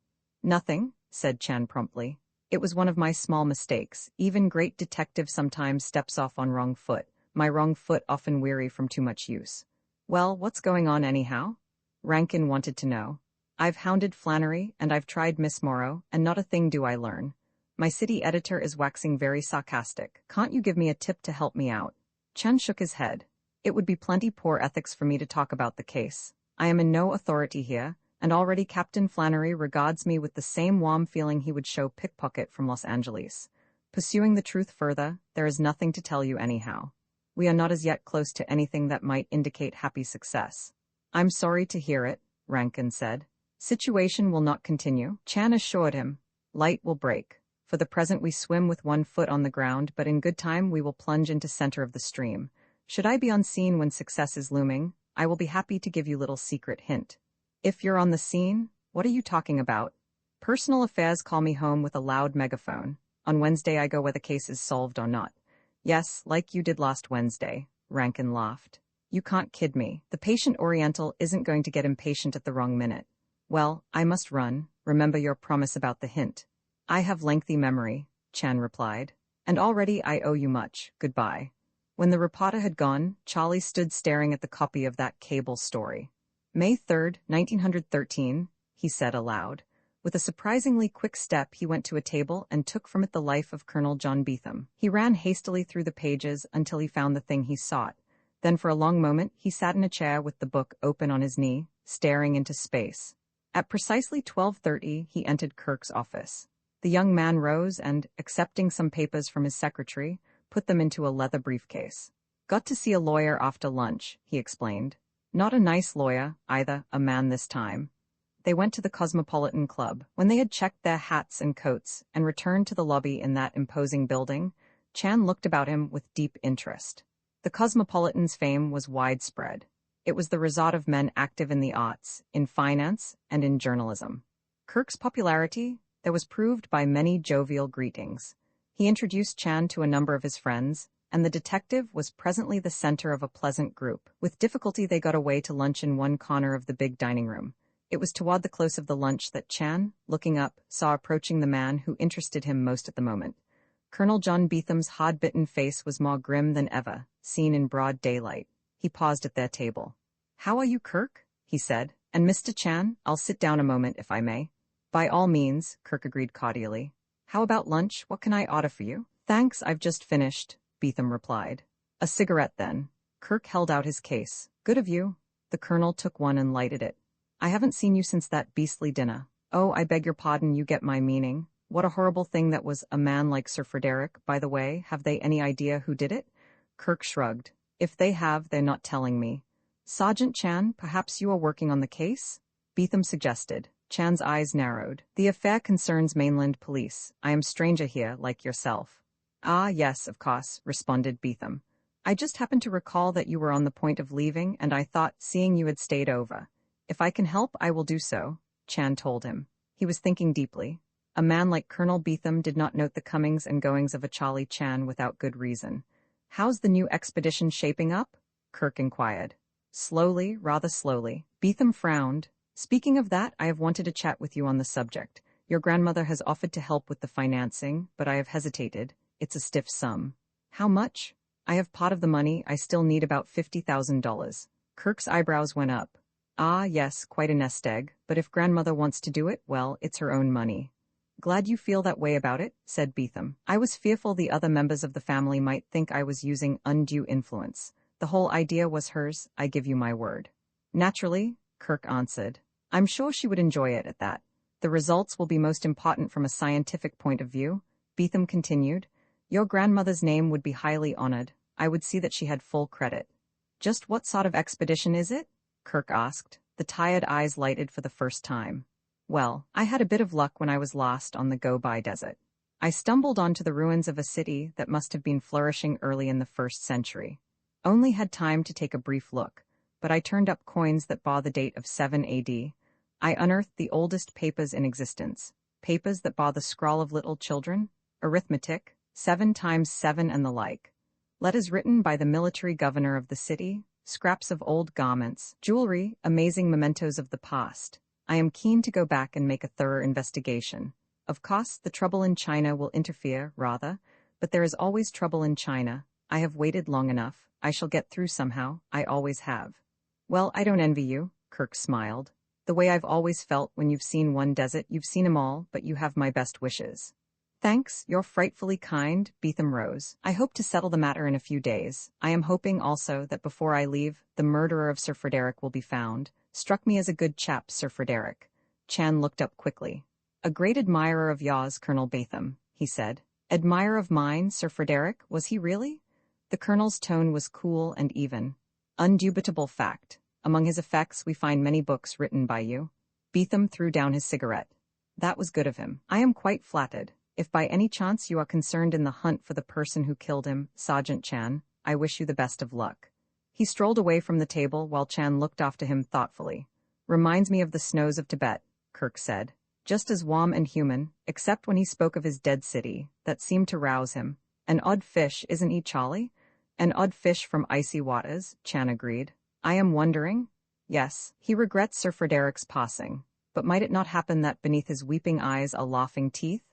Nothing, said Chan promptly. It was one of my small mistakes. Even great detective sometimes steps off on wrong foot. My wrong foot often weary from too much use. Well, what's going on anyhow? Rankin wanted to know. I've hounded Flannery, and I've tried Miss Morrow, and not a thing do I learn. My city editor is waxing very sarcastic. Can't you give me a tip to help me out? Chan shook his head. It would be plenty poor ethics for me to talk about the case. I am in no authority here, and already Captain Flannery regards me with the same warm feeling he would show pickpocket from Los Angeles. Pursuing the truth further, there is nothing to tell you anyhow. We are not as yet close to anything that might indicate happy success. I'm sorry to hear it, Rankin said. Situation will not continue, Chan assured him. Light will break. For the present we swim with 1 foot on the ground, but in good time we will plunge into center of the stream. Should I be on scene when success is looming, I will be happy to give you little secret hint. If you're on the scene, what are you talking about? Personal affairs call me home with a loud megaphone. On Wednesday I go where the case is solved or not. Yes, like you did last Wednesday, Rankin laughed. You can't kid me. The patient Oriental isn't going to get impatient at the wrong minute. Well, I must run. Remember your promise about the hint. I have lengthy memory, Chan replied. And already I owe you much. Goodbye. When the reporter had gone, Charlie stood staring at the copy of that cable story. May 3rd, 1913, he said aloud. With a surprisingly quick step he went to a table and took from it the life of Colonel John Beetham. He ran hastily through the pages until he found the thing he sought. Then for a long moment he sat in a chair with the book open on his knee, staring into space. At precisely 12:30 he entered Kirk's office. The young man rose and, accepting some papers from his secretary, put them into a leather briefcase. Got to see a lawyer after lunch, he explained. Not a nice lawyer, either, a man this time. They went to the Cosmopolitan Club. When they had checked their hats and coats and returned to the lobby in that imposing building, Chan looked about him with deep interest. The Cosmopolitan's fame was widespread. It was the resort of men active in the arts, in finance, and in journalism. Kirk's popularity, there was proved by many jovial greetings. He introduced Chan to a number of his friends, and the detective was presently the center of a pleasant group. With difficulty they got away to lunch in one corner of the big dining room. It was toward the close of the lunch that Chan, looking up, saw approaching the man who interested him most at the moment. Colonel John Beetham's hard-bitten face was more grim than ever, seen in broad daylight. He paused at their table. "How are you, Kirk?" he said. "And Mr. Chan, I'll sit down a moment if I may." "By all means," Kirk agreed cordially. "How about lunch? What can I order for you?" "Thanks, I've just finished," Beetham replied. "A cigarette, then." Kirk held out his case. "Good of you." The colonel took one and lighted it. "I haven't seen you since that beastly dinner." "Oh, I beg your pardon, you get my meaning. What a horrible thing that was. A man like Sir Frederick, by the way. Have they any idea who did it?" Kirk shrugged. "If they have, they're not telling me." "Sergeant Chan, perhaps you are working on the case?" Beetham suggested. Chan's eyes narrowed. "The affair concerns mainland police. I am stranger here, like yourself." "Ah, yes, of course," responded Beetham. "I just happened to recall that you were on the point of leaving, and I thought, seeing you had stayed over. If I can help, I will do so," Chan told him. He was thinking deeply. A man like Colonel Beetham did not note the comings and goings of a Charlie Chan without good reason. "How's the new expedition shaping up?" Kirk inquired. "Slowly, rather slowly." Beetham frowned. "Speaking of that, I have wanted to chat with you on the subject. Your grandmother has offered to help with the financing, but I have hesitated. It's a stiff sum." "How much?" "I have part of the money. I still need about $50,000. Kirk's eyebrows went up. "Ah, yes, quite a nest egg, but if grandmother wants to do it, well, it's her own money." "Glad you feel that way about it," said Beetham. "I was fearful the other members of the family might think I was using undue influence. The whole idea was hers, I give you my word." "Naturally," Kirk answered. "I'm sure she would enjoy it at that. The results will be most important from a scientific point of view," Beetham continued. "Your grandmother's name would be highly honored. I would see that she had full credit." "Just what sort of expedition is it?" Kirk asked. The tired eyes lighted for the first time. "Well, I had a bit of luck when I was lost on the Gobi Desert. I stumbled onto the ruins of a city that must have been flourishing early in the 1st century. Only had time to take a brief look, but I turned up coins that bore the date of 7 AD. I unearthed the oldest papers in existence, papers that bore the scrawl of little children, arithmetic, 7 times 7 and the like. Letters written by the military governor of the city, scraps of old garments, jewelry, amazing mementos of the past. I am keen to go back and make a thorough investigation. Of course, the trouble in China will interfere, rather, but there is always trouble in China. I have waited long enough. I shall get through somehow. I always have." "Well, I don't envy you," Kirk smiled. "The way I've always felt when you've seen one desert, you've seen 'em all, but you have my best wishes." "Thanks, you're frightfully kind," Beetham rose. "I hope to settle the matter in a few days. I am hoping also that before I leave, the murderer of Sir Frederick will be found. Struck me as a good chap, Sir Frederick." Chan looked up quickly. "A great admirer of yours, Colonel Beetham," he said. "Admirer of mine, Sir Frederick, was he really?" The colonel's tone was cool and even. "Undubitable fact. Among his effects we find many books written by you." Beetham threw down his cigarette. That was good of him. "I am quite flattered. If by any chance you are concerned in the hunt for the person who killed him, Sergeant Chan, I wish you the best of luck." He strolled away from the table while Chan looked after him thoughtfully. "Reminds me of the snows of Tibet," Kirk said. "Just as warm and human, except when he spoke of his dead city, that seemed to rouse him. An odd fish, isn't he, Charlie?" "An odd fish from icy waters," Chan agreed. "I am wondering." "Yes, he regrets Sir Frederick's passing. But might it not happen that beneath his weeping eyes are laughing teeth?"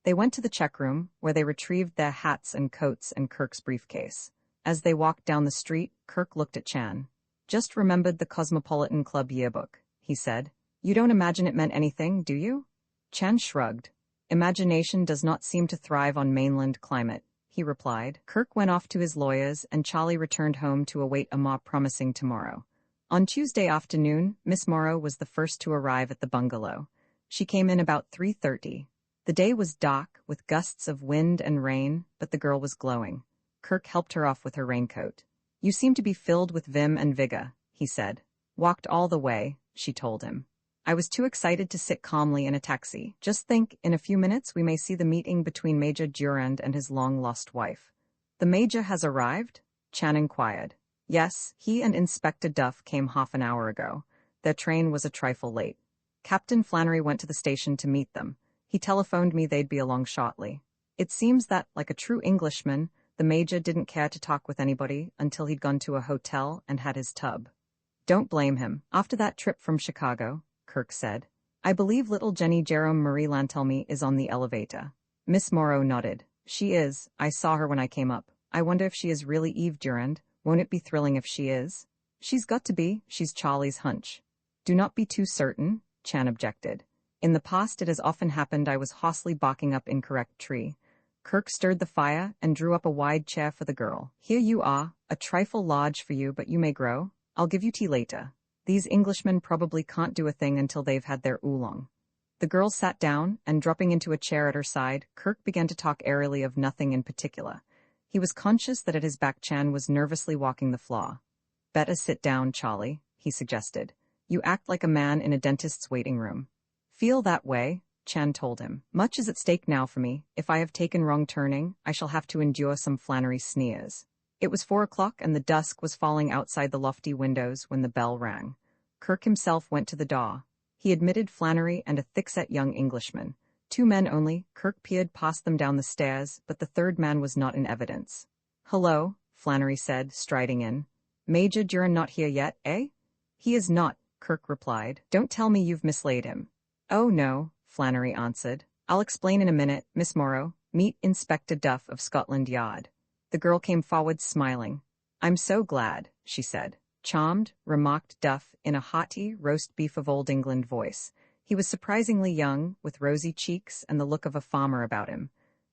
They went to the check room, where they retrieved their hats and coats and Kirk's briefcase. As they walked down the street, Kirk looked at Chan. "Just remembered the Cosmopolitan Club yearbook," he said. "You don't imagine it meant anything, do you?" Chan shrugged. "Imagination does not seem to thrive on mainland climate," he replied. Kirk went off to his lawyers, and Charlie returned home to await a more promising tomorrow. On Tuesday afternoon, Miss Morrow was the first to arrive at the bungalow. She came in about 3:30. The day was dark, with gusts of wind and rain, but the girl was glowing. Kirk helped her off with her raincoat. "You seem to be filled with vim and vigor," he said. "Walked all the way," she told him. "I was too excited to sit calmly in a taxi. Just think, in a few minutes we may see the meeting between Major Durand and his long-lost wife." "The Major has arrived?" Chan inquired. "Yes, he and Inspector Duff came half an hour ago. Their train was a trifle late. Captain Flannery went to the station to meet them. He telephoned me they'd be along shortly. It seems that, like a true Englishman, the Major didn't care to talk with anybody until he'd gone to a hotel and had his tub. Don't blame him. After that trip from Chicago," Kirk said. "I believe little Jenny Jerome Marie Lantelmy is on the elevator." Miss Morrow nodded. She is. I saw her when I came up. I wonder if she is really Eve Durand. Won't it be thrilling if she is? She's got to be. She's Charlie's hunch. Do not be too certain, Chan objected. In the past it has often happened I was hoarsely barking up incorrect tree. Kirk stirred the fire and drew up a wide chair for the girl. Here you are, a trifle large for you, but you may grow. I'll give you tea later. These Englishmen probably can't do a thing until they've had their oolong. The girl sat down, and dropping into a chair at her side, Kirk began to talk airily of nothing in particular. He was conscious that at his back Chan was nervously walking the floor. Better sit down, Charlie, he suggested. You act like a man in a dentist's waiting room. Feel that way, Chan told him. Much is at stake now for me. If I have taken wrong turning, I shall have to endure some Flannery sneers. It was 4 o'clock and the dusk was falling outside the lofty windows when the bell rang. Kirk himself went to the door. He admitted Flannery and a thick-set young Englishman. 2 men only. Kirk peered past them down the stairs, but the third man was not in evidence. Hello, Flannery said, striding in. Major Durand not here yet, eh? He is not, Kirk replied. Don't tell me you've mislaid him. Oh no, Flannery answered. I'll explain in a minute, Miss Morrow. Meet Inspector Duff of Scotland Yard. The girl came forward smiling. I'm so glad, she said. Charmed, remarked Duff in a hearty roast beef of Old England voice. He was surprisingly young, with rosy cheeks and the look of a farmer about him.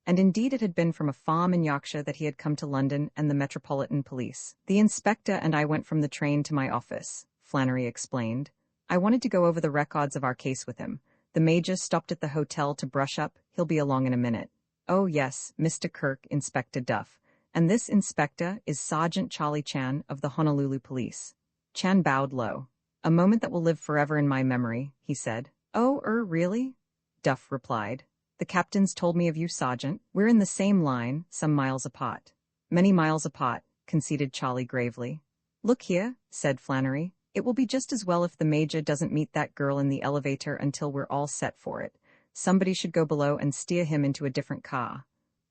And indeed it had been from a farm in Yorkshire that he had come to London and the Metropolitan Police. The inspector and I went from the train to my office, Flannery explained. I wanted to go over the records of our case with him. The major stopped at the hotel to brush up. He'll be along in a minute. Oh yes, Mr. Kirk, Inspector Duff. And this inspector is Sergeant Charlie Chan of the Honolulu Police. Chan bowed low. A moment that will live forever in my memory, he said. Oh, really? Duff replied. The captains told me of you, Sergeant. We're in the same line, some miles apart. Many miles apart, conceded Charlie gravely. Look here, said Flannery. It will be just as well if the major doesn't meet that girl in the elevator until we're all set for it. Somebody should go below and steer him into a different car.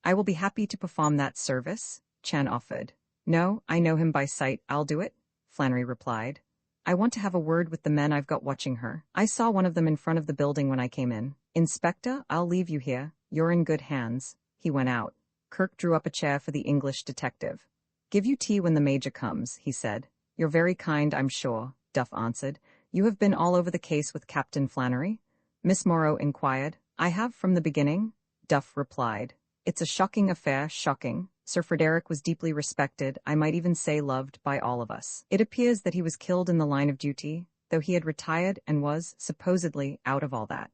I will be happy to perform that service, Chan offered. No, I know him by sight. I'll do it, Flannery replied. I want to have a word with the men I've got watching her. I saw one of them in front of the building when I came in. Inspector, I'll leave you here. You're in good hands. He went out. Kirk drew up a chair for the English detective. Give you tea when the major comes, he said. You're very kind, I'm sure, Duff answered. You have been all over the case with Captain Flannery? Miss Morrow inquired. I have from the beginning, Duff replied. It's a shocking affair, shocking. Sir Frederick was deeply respected, I might even say loved, by all of us. It appears that he was killed in the line of duty, though he had retired and was, supposedly, out of all that.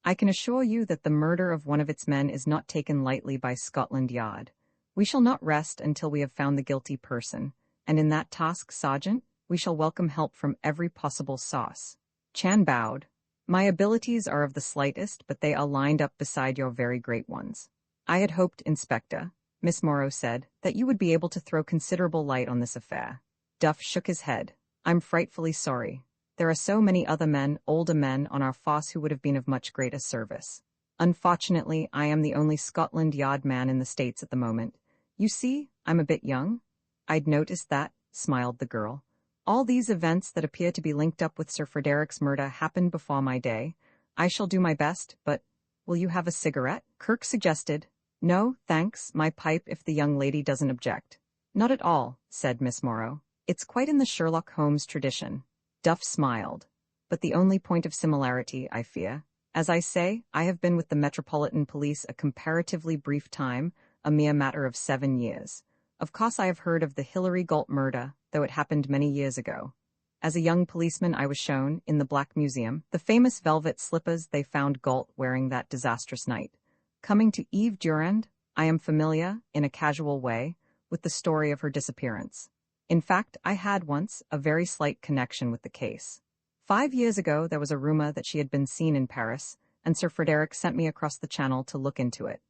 I can assure you that the murder of one of its men is not taken lightly by Scotland Yard. We shall not rest until we have found the guilty person, and in that task, Sergeant, we shall welcome help from every possible source. Chan bowed. My abilities are of the slightest, but they are lined up beside your very great ones. I had hoped, Inspector, Miss Morrow said, that you would be able to throw considerable light on this affair. Duff shook his head. I'm frightfully sorry. There are so many other men, older men, on our force who would have been of much greater service. Unfortunately, I am the only Scotland Yard man in the States at the moment. You see, I'm a bit young. I'd noticed that, smiled the girl. All these events that appear to be linked up with Sir Frederick's murder happened before my day. I shall do my best, but will you have a cigarette? Kirk suggested. No, thanks, my pipe if the young lady doesn't object. Not at all, said Miss Morrow. It's quite in the Sherlock Holmes tradition. Duff smiled. But the only point of similarity, I fear. As I say, I have been with the Metropolitan Police a comparatively brief time, a mere matter of 7 years. Of course I have heard of the Hilary Galt murder, though it happened many years ago. As a young policeman I was shown, in the Black Museum, the famous velvet slippers they found Galt wearing that disastrous night. Coming to Eve Durand, I am familiar, in a casual way, with the story of her disappearance. In fact, I had once a very slight connection with the case. 5 years ago there was a rumor that she had been seen in Paris, and Sir Frederick sent me across the channel to look into it.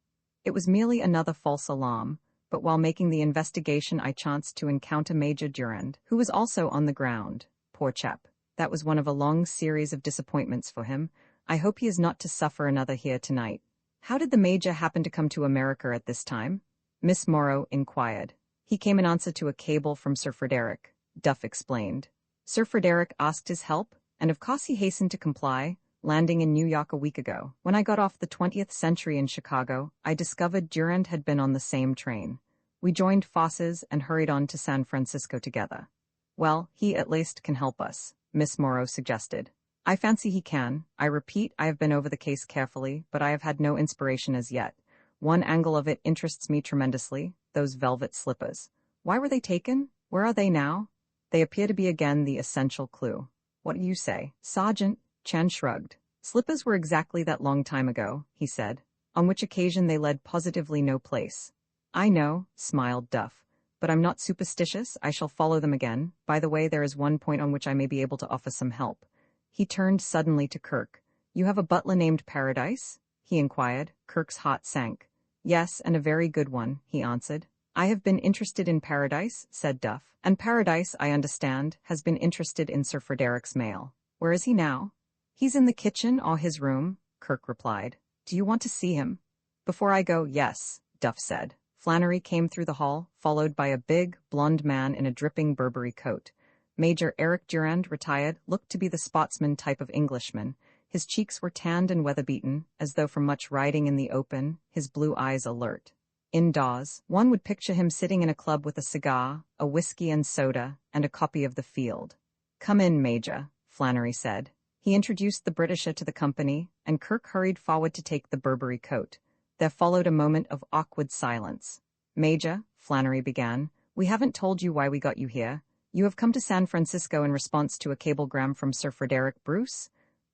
It was merely another false alarm, but while making the investigation I chanced to encounter Major Durand, who was also on the ground. Poor chap. That was one of a long series of disappointments for him. I hope he is not to suffer another here tonight. How did the Major happen to come to America at this time? Miss Morrow inquired. He came in answer to a cable from Sir Frederick, Duff explained. Sir Frederick asked his help, and of course he hastened to comply. landing in New York a week ago. When I got off the 20th Century in Chicago, I discovered Durand had been on the same train. We joined forces and hurried on to San Francisco together. Well, he at least can help us, Miss Morrow suggested. I fancy he can. I repeat, I have been over the case carefully, but I have had no inspiration as yet. One angle of it interests me tremendously, those velvet slippers. Why were they taken? Where are they now? They appear to be again the essential clue. What do you say, Sergeant? Chan shrugged. Slippers were exactly that long time ago, he said, on which occasion they led positively no place. I know, smiled Duff, but I'm not superstitious. I shall follow them again. By the way, there is one point on which I may be able to offer some help. He turned suddenly to Kirk. You have a butler named Paradise? He inquired. Kirk's heart sank. Yes, and a very good one, he answered. I have been interested in Paradise, said Duff, and Paradise, I understand, has been interested in Sir Frederick's mail. Where is he now? He's in the kitchen or his room, Kirk replied. Do you want to see him? Before I go, yes, Duff said. Flannery came through the hall, followed by a big, blond man in a dripping Burberry coat. Major Eric Durand, retired, looked to be the sportsman type of Englishman. His cheeks were tanned and weather-beaten, as though from much riding in the open, his blue eyes alert. Indoors, one would picture him sitting in a club with a cigar, a whiskey and soda, and a copy of The Field. Come in, Major, Flannery said. He introduced the Britisher to the company, and Kirk hurried forward to take the Burberry coat. There followed a moment of awkward silence. Major, Flannery began, we haven't told you why we got you here. You have come to San Francisco in response to a cablegram from Sir Frederick Bruce?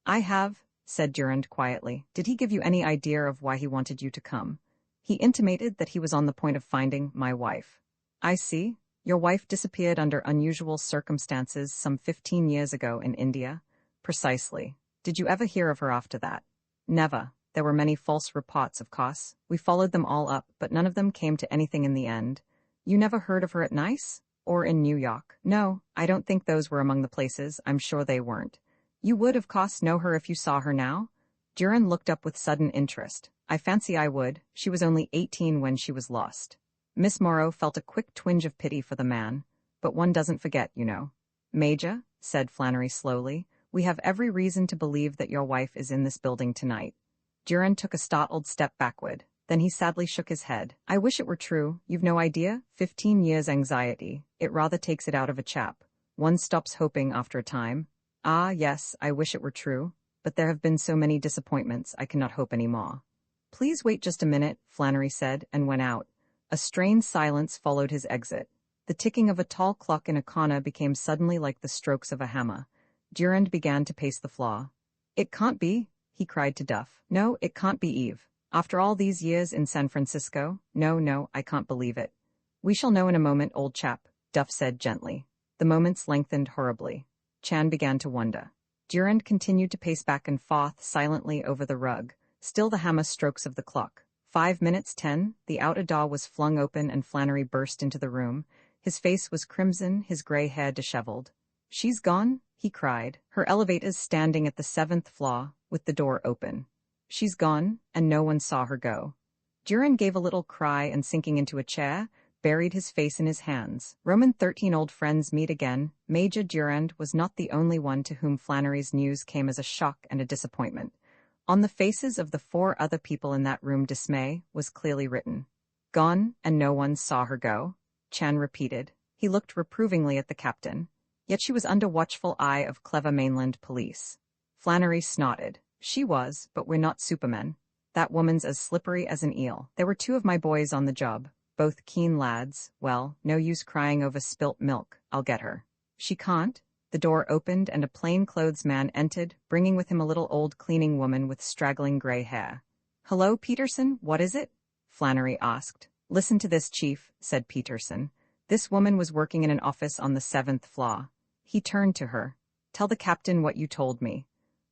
I have, said Durand quietly. Did he give you any idea of why he wanted you to come? He intimated that he was on the point of finding my wife. I see. Your wife disappeared under unusual circumstances some 15 years ago in India. Precisely. Did you ever hear of her after that? Never. There were many false reports, of course. We followed them all up, but none of them came to anything in the end. You never heard of her at Nice? Or in New York? No, I don't think those were among the places. I'm sure they weren't. You would, of course, know her if you saw her now? Durand looked up with sudden interest. I fancy I would. She was only 18 when she was lost. Miss Morrow felt a quick twinge of pity for the man. But one doesn't forget, you know. Major, said Flannery slowly, we have every reason to believe that your wife is in this building tonight. Durand took a startled step backward. Then he sadly shook his head. I wish it were true. You've no idea? 15 years anxiety. It rather takes it out of a chap. One stops hoping after a time. Ah, yes, I wish it were true. But there have been so many disappointments, I cannot hope any more. Please wait just a minute, Flannery said, and went out. A strained silence followed his exit. The ticking of a tall clock in a corner became suddenly like the strokes of a hammer. Durand began to pace the floor. It can't be, he cried to Duff. No, it can't be Eve. After all these years in San Francisco? No, I can't believe it. We shall know in a moment, old chap, Duff said gently. The moments lengthened horribly. Chan began to wonder. Durand continued to pace back and forth silently over the rug, still the hammer strokes of the clock. 5 minutes 10, the outer door was flung open and Flannery burst into the room. His face was crimson, his gray hair disheveled. She's gone, he cried, her elevators standing at the 7th floor, with the door open. She's gone, and no one saw her go. Durand gave a little cry and sinking into a chair, buried his face in his hands. Roman 13 old friends meet again. Major Durand was not the only one to whom Flannery's news came as a shock and a disappointment. On the faces of the 4 other people in that room dismay was clearly written. Gone, and no one saw her go, Chan repeated. He looked reprovingly at the captain. Yet she was under watchful eye of clever mainland police. Flannery snorted. She was, but we're not supermen. That woman's as slippery as an eel. There were 2 of my boys on the job, both keen lads. Well, no use crying over spilt milk. I'll get her. She can't. The door opened and a plain-clothes man entered, bringing with him a little old cleaning woman with straggling gray hair. Hello, Peterson, what is it? Flannery asked. Listen to this, Chief, said Peterson. This woman was working in an office on the 7th floor. He turned to her. Tell the captain what you told me.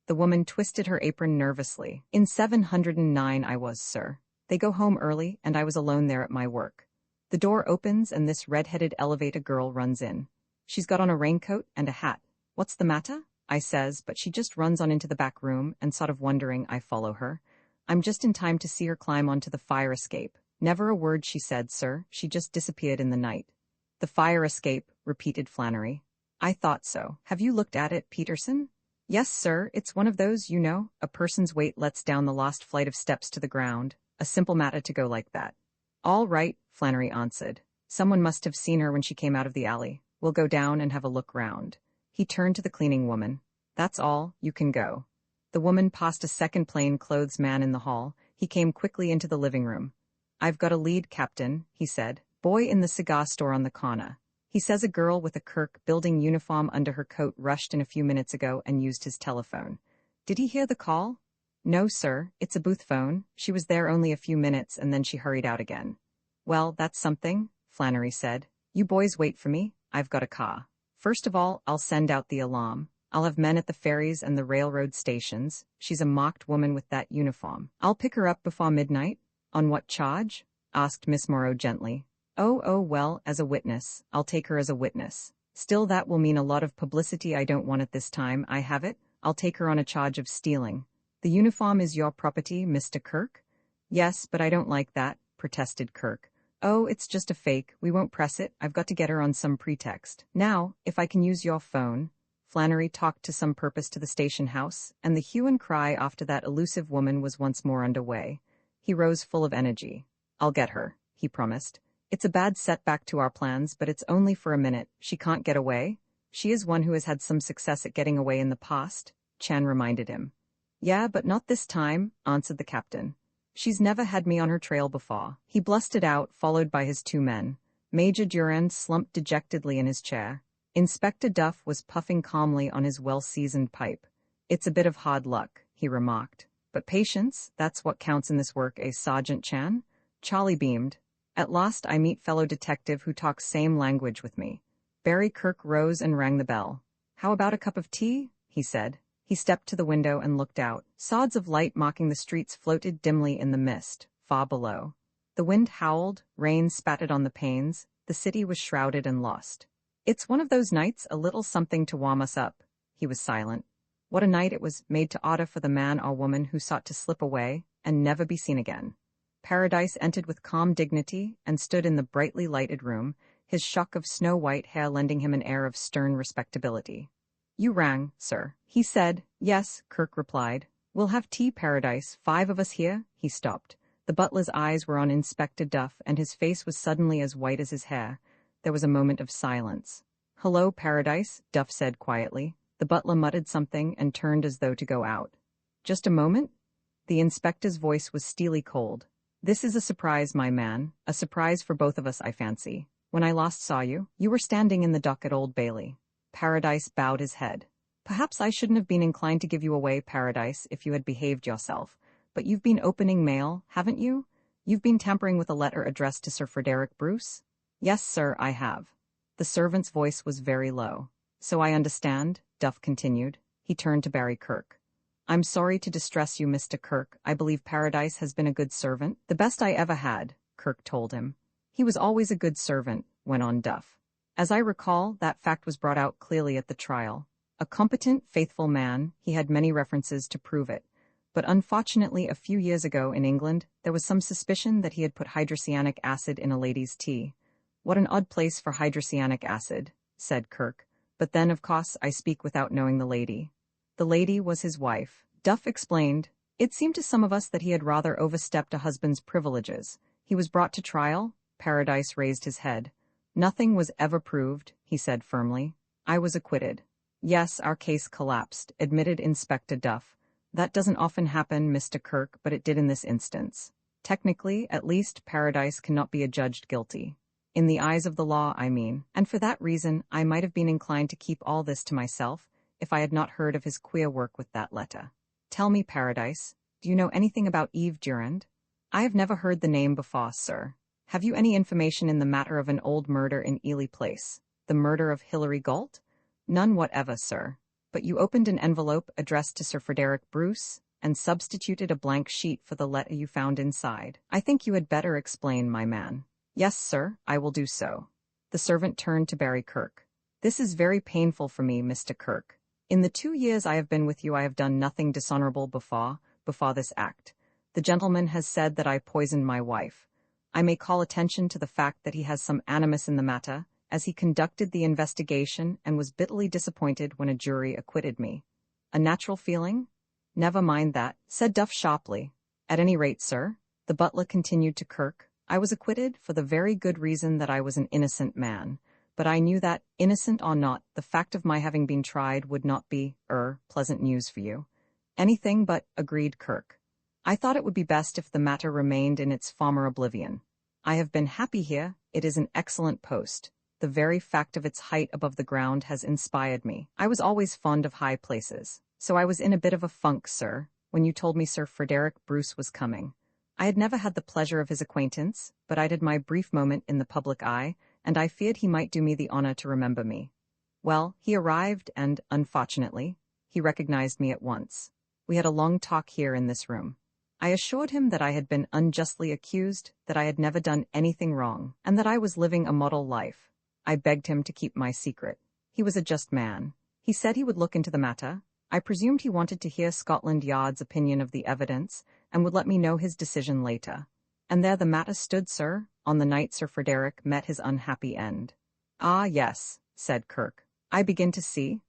The woman twisted her apron nervously. In 709 I was, sir. They go home early, and I was alone there at my work. The door opens and this red-headed elevator girl runs in. She's got on a raincoat and a hat. What's the matter? I says, but she just runs on into the back room and sort of wondering I follow her. I'm just in time to see her climb onto the fire escape. Never a word she said, sir. She just disappeared in the night. The fire escape, repeated Flannery. I thought so. Have you looked at it, Peterson? Yes, sir, it's one of those, a person's weight lets down the last flight of steps to the ground. A simple matter to go like that. All right, Flannery answered. Someone must have seen her when she came out of the alley. We'll go down and have a look round. He turned to the cleaning woman. That's all, you can go. The woman passed a second plain-clothes man in the hall. He came quickly into the living room. I've got a lead, Captain, he said. Boy in the cigar store on the corner. He says a girl with a Kirk building uniform under her coat rushed in a few minutes ago and used his telephone. Did he hear the call? No, sir, it's a booth phone. She was there only a few minutes and then she hurried out again. Well, that's something, Flannery said. You boys wait for me, I've got a car. First of all, I'll send out the alarm. I'll have men at the ferries and the railroad stations. She's a marked woman with that uniform. I'll pick her up before midnight. On what charge? Asked Miss Morrow gently. Oh, well, as a witness. I'll take her as a witness. Still, that will mean a lot of publicity I don't want at this time. I have it. I'll take her on a charge of stealing. The uniform is your property, Mr. Kirk? Yes, but I don't like that, protested Kirk. Oh, it's just a fake. We won't press it. I've got to get her on some pretext. Now, if I can use your phone. Flannery talked to some purpose to the station house, and the hue and cry after that elusive woman was once more underway. He rose full of energy. I'll get her, he promised. It's a bad setback to our plans, but it's only for a minute. She can't get away. She is one who has had some success at getting away in the past, Chan reminded him. Yeah, but not this time, answered the captain. She's never had me on her trail before. He blustered out, followed by his two men. Major Durand slumped dejectedly in his chair. Inspector Duff was puffing calmly on his well-seasoned pipe. It's a bit of hard luck, he remarked. But patience, that's what counts in this work, Sergeant Chan? Charlie beamed. At last I meet fellow detective who talks same language with me. Barry Kirk rose and rang the bell. How about a cup of tea? He said. He stepped to the window and looked out. Sods of light marking the streets floated dimly in the mist, far below. The wind howled, rain spattered on the panes, the city was shrouded and lost. It's one of those nights, a little something to warm us up. He was silent. What a night it was made to order for the man or woman who sought to slip away and never be seen again. Paradise entered with calm dignity and stood in the brightly lighted room, his shock of snow-white hair lending him an air of stern respectability. You rang, sir, he said. Yes, Kirk replied. We'll have tea, Paradise. 5 of us here? He stopped. The butler's eyes were on Inspector Duff, and his face was suddenly as white as his hair. There was a moment of silence. Hello, Paradise, Duff said quietly. The butler muttered something and turned as though to go out. Just a moment? The inspector's voice was steely cold. This is a surprise, my man. A surprise for both of us, I fancy. When I last saw you, you were standing in the dock at Old Bailey. Paradise bowed his head. Perhaps I shouldn't have been inclined to give you away, Paradise, if you had behaved yourself. But you've been opening mail, haven't you? You've been tampering with a letter addressed to Sir Frederick Bruce? Yes, sir, I have. The servant's voice was very low. So I understand, Duff continued. He turned to Barry Kirk. I'm sorry to distress you, Mr. Kirk. I believe Paradise has been a good servant. The best I ever had, Kirk told him. He was always a good servant, went on Duff. As I recall, that fact was brought out clearly at the trial. A competent, faithful man, he had many references to prove it. But unfortunately, a few years ago in England, there was some suspicion that he had put hydrocyanic acid in a lady's tea. What an odd place for hydrocyanic acid, said Kirk. But then, of course, I speak without knowing the lady. The lady was his wife. Duff explained. It seemed to some of us that he had rather overstepped a husband's privileges. He was brought to trial. Paradise raised his head. Nothing was ever proved, he said firmly. I was acquitted. Yes, our case collapsed, admitted Inspector Duff. That doesn't often happen, Mr. Kirk, but it did in this instance. Technically, at least, Paradise cannot be adjudged guilty. In the eyes of the law, I mean. And for that reason, I might have been inclined to keep all this to myself, if I had not heard of his queer work with that letter. Tell me, Paradise, do you know anything about Eve Durand? I have never heard the name before, sir. Have you any information in the matter of an old murder in Ely Place? The murder of Hilary Galt? None whatever, sir. But you opened an envelope addressed to Sir Frederick Bruce, and substituted a blank sheet for the letter you found inside. I think you had better explain, my man. Yes, sir, I will do so. The servant turned to Barry Kirk. This is very painful for me, Mr. Kirk. In the 2 years I have been with you, I have done nothing dishonorable before this act. The gentleman has said that I poisoned my wife. I may call attention to the fact that he has some animus in the matter, as he conducted the investigation and was bitterly disappointed when a jury acquitted me. A natural feeling? Never mind that, said Duff sharply. At any rate, sir, the butler continued to Kirk, I was acquitted for the very good reason that I was an innocent man. But I knew that, innocent or not, the fact of my having been tried would not be, pleasant news for you. Anything but, agreed Kirk. I thought it would be best if the matter remained in its former oblivion. I have been happy here, it is an excellent post. The very fact of its height above the ground has inspired me. I was always fond of high places. So I was in a bit of a funk, sir, when you told me Sir Frederick Bruce was coming. I had never had the pleasure of his acquaintance, but I'd had my brief moment in the public eye, and I feared he might do me the honor to remember me. Well, he arrived, and, unfortunately, he recognized me at once. We had a long talk here in this room. I assured him that I had been unjustly accused, that I had never done anything wrong, and that I was living a model life. I begged him to keep my secret. He was a just man. He said he would look into the matter. I presumed he wanted to hear Scotland Yard's opinion of the evidence, and would let me know his decision later. And there the matter stood, sir, on the night Sir Frederick met his unhappy end. Ah, yes, said Kirk. I begin to see.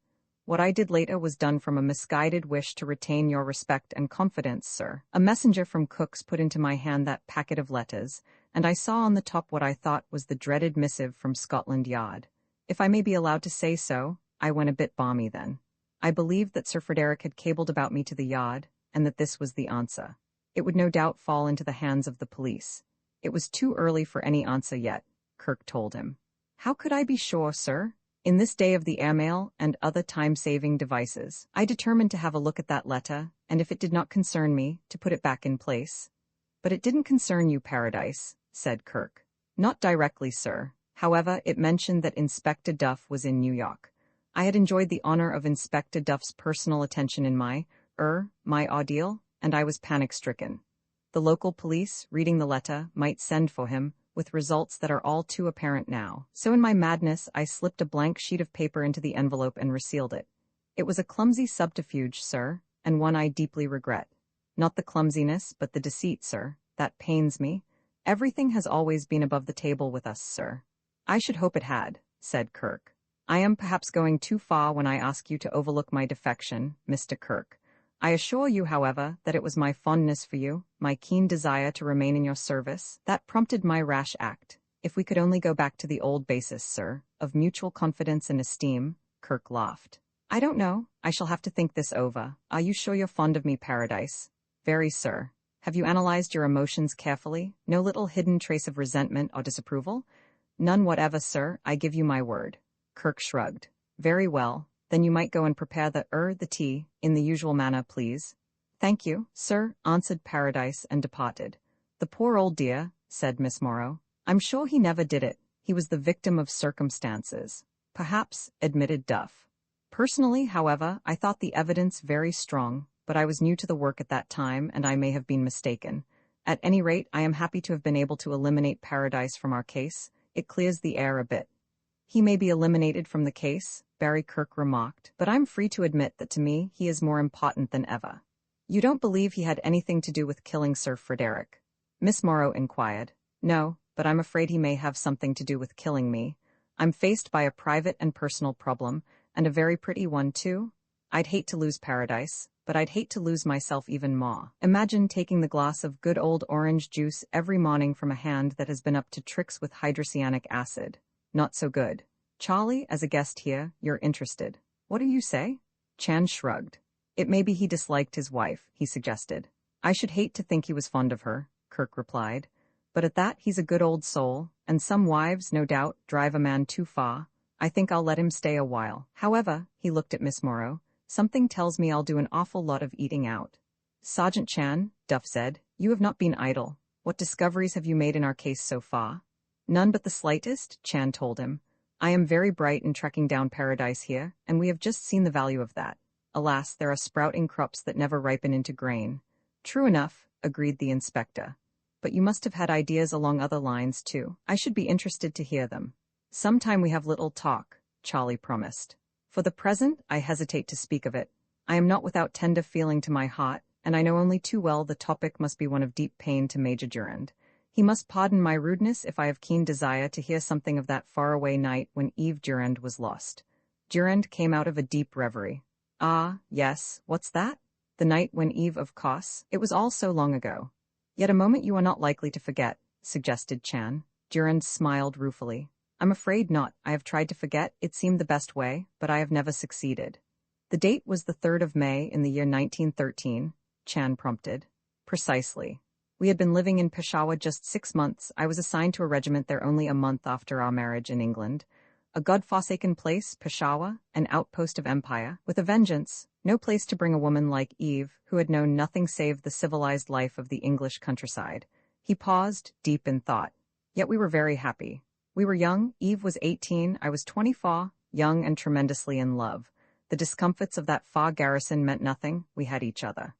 What I did later was done from a misguided wish to retain your respect and confidence, sir. A messenger from Cook's put into my hand that packet of letters, and I saw on the top what I thought was the dreaded missive from Scotland Yard. If I may be allowed to say so, I went a bit balmy then. I believed that Sir Frederick had cabled about me to the Yard, and that this was the answer. It would no doubt fall into the hands of the police. It was too early for any answer yet, Kirk told him. How could I be sure, sir? In this day of the airmail and other time-saving devices, I determined to have a look at that letter, and if it did not concern me, to put it back in place. But it didn't concern you, Paradise, said Kirk. Not directly, sir. However, it mentioned that Inspector Duff was in New York. I had enjoyed the honor of Inspector Duff's personal attention in my ordeal, and I was panic-stricken. The local police, reading the letter, might send for him, with results that are all too apparent now. So in my madness, I slipped a blank sheet of paper into the envelope and resealed it. It was a clumsy subterfuge, sir, and one I deeply regret. Not the clumsiness, but the deceit, sir. That pains me. Everything has always been above the table with us, sir. I should hope it had, said Kirk. I am perhaps going too far when I ask you to overlook my defection, Mr. Kirk. I assure you, however, that it was my fondness for you, my keen desire to remain in your service, that prompted my rash act. If we could only go back to the old basis, sir, of mutual confidence and esteem, Kirk laughed. I don't know. I shall have to think this over. Are you sure you're fond of me, Paradise? Very, sir. Have you analyzed your emotions carefully? No little hidden trace of resentment or disapproval? None whatever, sir, I give you my word. Kirk shrugged. Very well. Then you might go and prepare the tea, in the usual manner, please. Thank you, sir, answered Paradise and departed. The poor old dear, said Miss Morrow. I'm sure he never did it. He was the victim of circumstances. Perhaps, admitted Duff. Personally, however, I thought the evidence very strong, but I was new to the work at that time, and I may have been mistaken. At any rate, I am happy to have been able to eliminate Paradise from our case. It clears the air a bit. He may be eliminated from the case, Barry Kirk remarked, but I'm free to admit that to me he is more important than ever. You don't believe he had anything to do with killing Sir Frederick? Miss Morrow inquired. No, but I'm afraid he may have something to do with killing me. I'm faced by a private and personal problem, and a very pretty one too. I'd hate to lose Paradise, but I'd hate to lose myself even more. Imagine taking the glass of good old orange juice every morning from a hand that has been up to tricks with hydrocyanic acid. Not so good. Charlie, as a guest here, you're interested. What do you say? Chan shrugged. It may be he disliked his wife, he suggested. I should hate to think he was fond of her, Kirk replied. But at that he's a good old soul, and some wives, no doubt, drive a man too far. I think I'll let him stay a while. However, he looked at Miss Morrow, something tells me I'll do an awful lot of eating out. Sergeant Chan, Duff said, you have not been idle. What discoveries have you made in our case so far? None but the slightest, Chan told him. I am very bright in tracking down Paradise here, and we have just seen the value of that. Alas, there are sprouting crops that never ripen into grain. True enough, agreed the inspector. But you must have had ideas along other lines, too. I should be interested to hear them. Sometime we have little talk, Charlie promised. For the present, I hesitate to speak of it. I am not without tender feeling to my heart, and I know only too well the topic must be one of deep pain to Major Durand. He must pardon my rudeness if I have keen desire to hear something of that faraway night when Eve Durand was lost. Durand came out of a deep reverie. Ah, yes, what's that? The night when Eve of Kos, it was all so long ago. Yet a moment you are not likely to forget, suggested Chan. Durand smiled ruefully. I'm afraid not. I have tried to forget, it seemed the best way, but I have never succeeded. The date was the 3rd of May in the year 1913, Chan prompted. Precisely. We had been living in Peshawar just 6 months. I was assigned to a regiment there only a month after our marriage in England. A god-forsaken place, Peshawar, an outpost of empire, with a vengeance, no place to bring a woman like Eve, who had known nothing save the civilized life of the English countryside. He paused, deep in thought. Yet we were very happy. We were young, Eve was 18, I was 24, young and tremendously in love. The discomforts of that far garrison meant nothing, we had each other.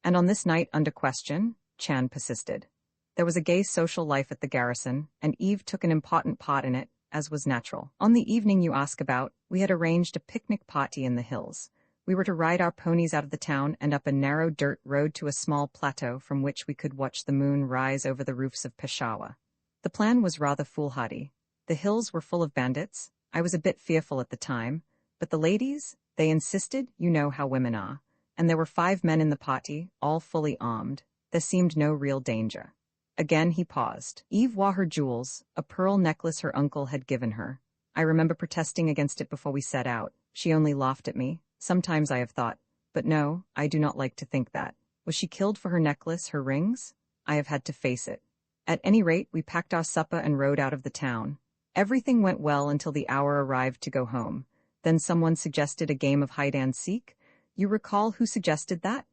And on this night under question, Chan persisted. There was a gay social life at the garrison, and Eve took an important part in it, as was natural. On the evening you ask about, we had arranged a picnic party in the hills. We were to ride our ponies out of the town and up a narrow dirt road to a small plateau from which we could watch the moon rise over the roofs of Peshawar. The plan was rather foolhardy. The hills were full of bandits. I was a bit fearful at the time, but the ladies, they insisted, you know how women are, and there were 5 men in the party, all fully armed. There seemed no real danger. Again he paused. Eve wore her jewels, a pearl necklace her uncle had given her. I remember protesting against it before we set out. She only laughed at me. Sometimes I have thought, but no, I do not like to think that. Was she killed for her necklace, her rings? I have had to face it. At any rate, we packed our supper and rode out of the town. Everything went well until the hour arrived to go home. Then someone suggested a game of hide-and-seek. You recall who suggested that?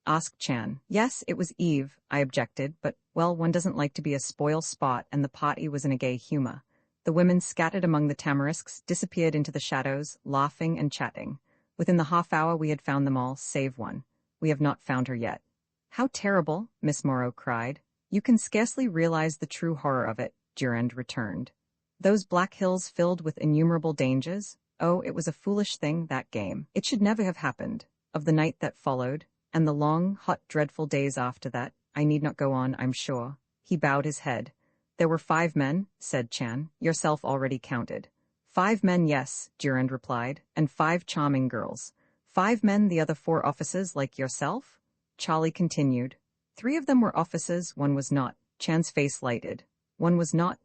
Asked Chan. Yes, it was Eve, I objected, but, well, one doesn't like to be a spoil sport, and the party was in a gay humor. The women scattered among the tamarisks disappeared into the shadows, laughing and chatting. Within the half-hour we had found them all, save one. We have not found her yet. How terrible, Miss Morrow cried. You can scarcely realize the true horror of it, Durand returned. Those black hills filled with innumerable dangers. Oh, it was a foolish thing, that game. It should never have happened. Of the night that followed, and the long, hot, dreadful days after that, I need not go on, I'm sure. He bowed his head. There were 5 men, said Chan, yourself already counted. 5 men, yes, Durand replied, and 5 charming girls. 5 men, the other 4 officers like yourself? Charlie continued. 3 of them were officers, 1 was not. Chan's face lighted. 1 was not?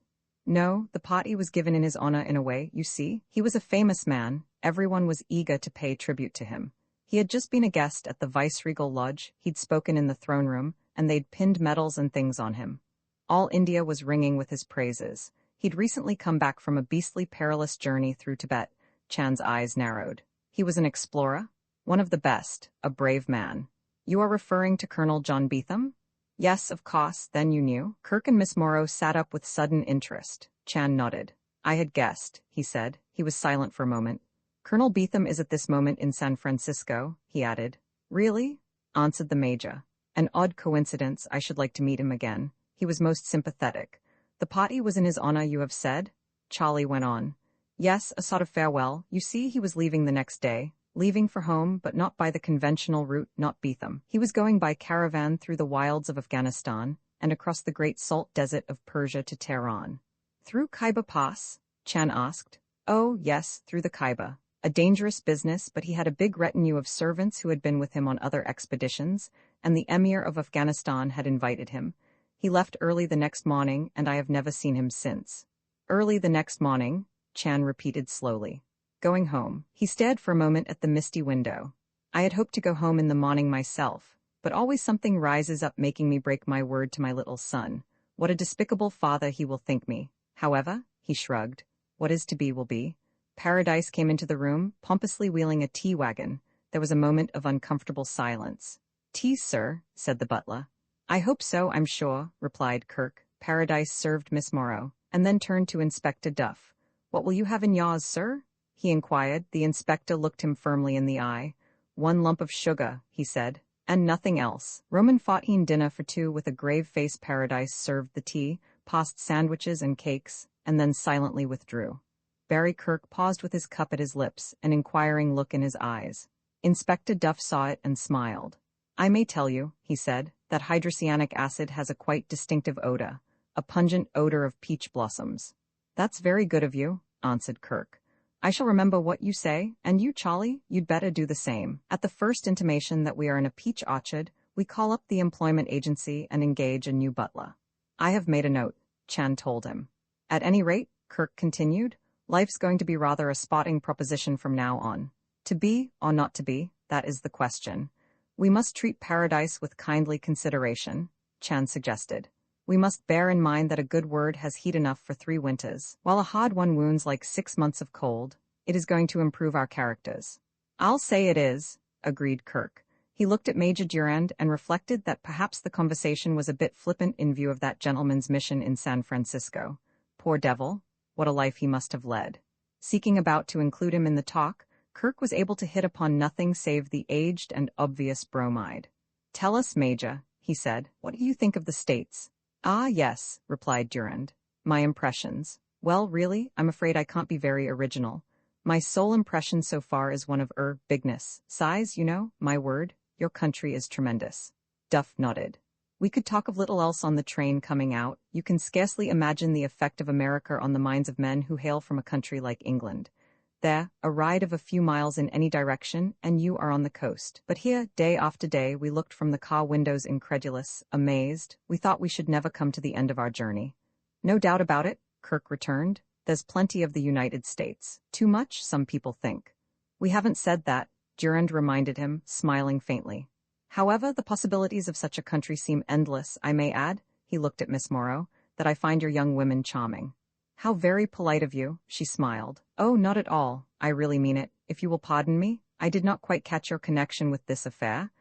No, the party was given in his honor in a way, you see. He was a famous man. Everyone was eager to pay tribute to him. He had just been a guest at the viceregal lodge, he'd spoken in the throne room, and they'd pinned medals and things on him. All India was ringing with his praises. He'd recently come back from a beastly perilous journey through Tibet. Chan's eyes narrowed. He was an explorer? One of the best, a brave man. You are referring to Colonel John Beetham? Yes, of course, then you knew. Kirk and Miss Morrow sat up with sudden interest. Chan nodded. I had guessed, he said. He was silent for a moment. Colonel Beetham is at this moment in San Francisco, he added. Really? Answered the major. An odd coincidence, I should like to meet him again. He was most sympathetic. The party was in his honor, you have said? Charlie went on. Yes, a sort of farewell. You see, he was leaving the next day. Leaving for home, but not by the conventional route, not Beetham. He was going by caravan through the wilds of Afghanistan and across the great salt desert of Persia to Tehran. Through Khyber Pass? Chan asked. Oh, yes, through the Khyber. A dangerous business, but he had a big retinue of servants who had been with him on other expeditions, and the emir of Afghanistan had invited him. He left early the next morning, and I have never seen him since. Early the next morning, Chan repeated slowly. Going home. He stared for a moment at the misty window. I had hoped to go home in the morning myself, but always something rises up making me break my word to my little son. What a despicable father he will think me. However, he shrugged. What is to be will be. Paradise came into the room, pompously wheeling a tea wagon. There was a moment of uncomfortable silence. Tea, sir, said the butler. I hope so, I'm sure, replied Kirk. Paradise served Miss Morrow, and then turned to Inspector Duff. What will you have in yours, sir? He inquired. The inspector looked him firmly in the eye. 1 lump of sugar, he said, and nothing else. Roman 14 dinner for 2 with a grave face. Paradise served the tea, passed sandwiches and cakes, and then silently withdrew. Barry Kirk paused with his cup at his lips, an inquiring look in his eyes. Inspector Duff saw it and smiled. I may tell you, he said, that hydrocyanic acid has a quite distinctive odor, a pungent odor of peach blossoms. That's very good of you, answered Kirk. I shall remember what you say, and you, Charlie, you'd better do the same. At the first intimation that we are in a peach orchard, we call up the employment agency and engage a new butler. I have made a note, Chan told him. At any rate, Kirk continued, life's going to be rather a spotting proposition from now on. To be or not to be, that is the question. We must treat paradise with kindly consideration, Chan suggested. We must bear in mind that a good word has heat enough for 3 winters, while a hard one wounds like 6 months of cold. It is going to improve our characters. I'll say it is, agreed Kirk. He looked at Major Durand and reflected that perhaps the conversation was a bit flippant in view of that gentleman's mission in San Francisco. Poor devil, what a life he must have led. Seeking about to include him in the talk, Kirk was able to hit upon nothing save the aged and obvious bromide. Tell us, Major, he said, what do you think of the States? Ah, yes, replied Durand. My impressions. Well, really, I'm afraid I can't be very original. My sole impression so far is one of bigness. Size, you know, my word, your country is tremendous. Duff nodded. We could talk of little else on the train coming out. You can scarcely imagine the effect of America on the minds of men who hail from a country like England. There, a ride of a few miles in any direction, and you are on the coast. But here, day after day, we looked from the car windows incredulous, amazed. We thought we should never come to the end of our journey. No doubt about it, Kirk returned. There's plenty of the United States. Too much, some people think. We haven't said that, Durand reminded him, smiling faintly. However, the possibilities of such a country seem endless, I may add, he looked at Miss Morrow, that I find your young women charming. How very polite of you, she smiled. Oh, not at all, I really mean it. If you will pardon me, I did not quite catch your connection with this affair.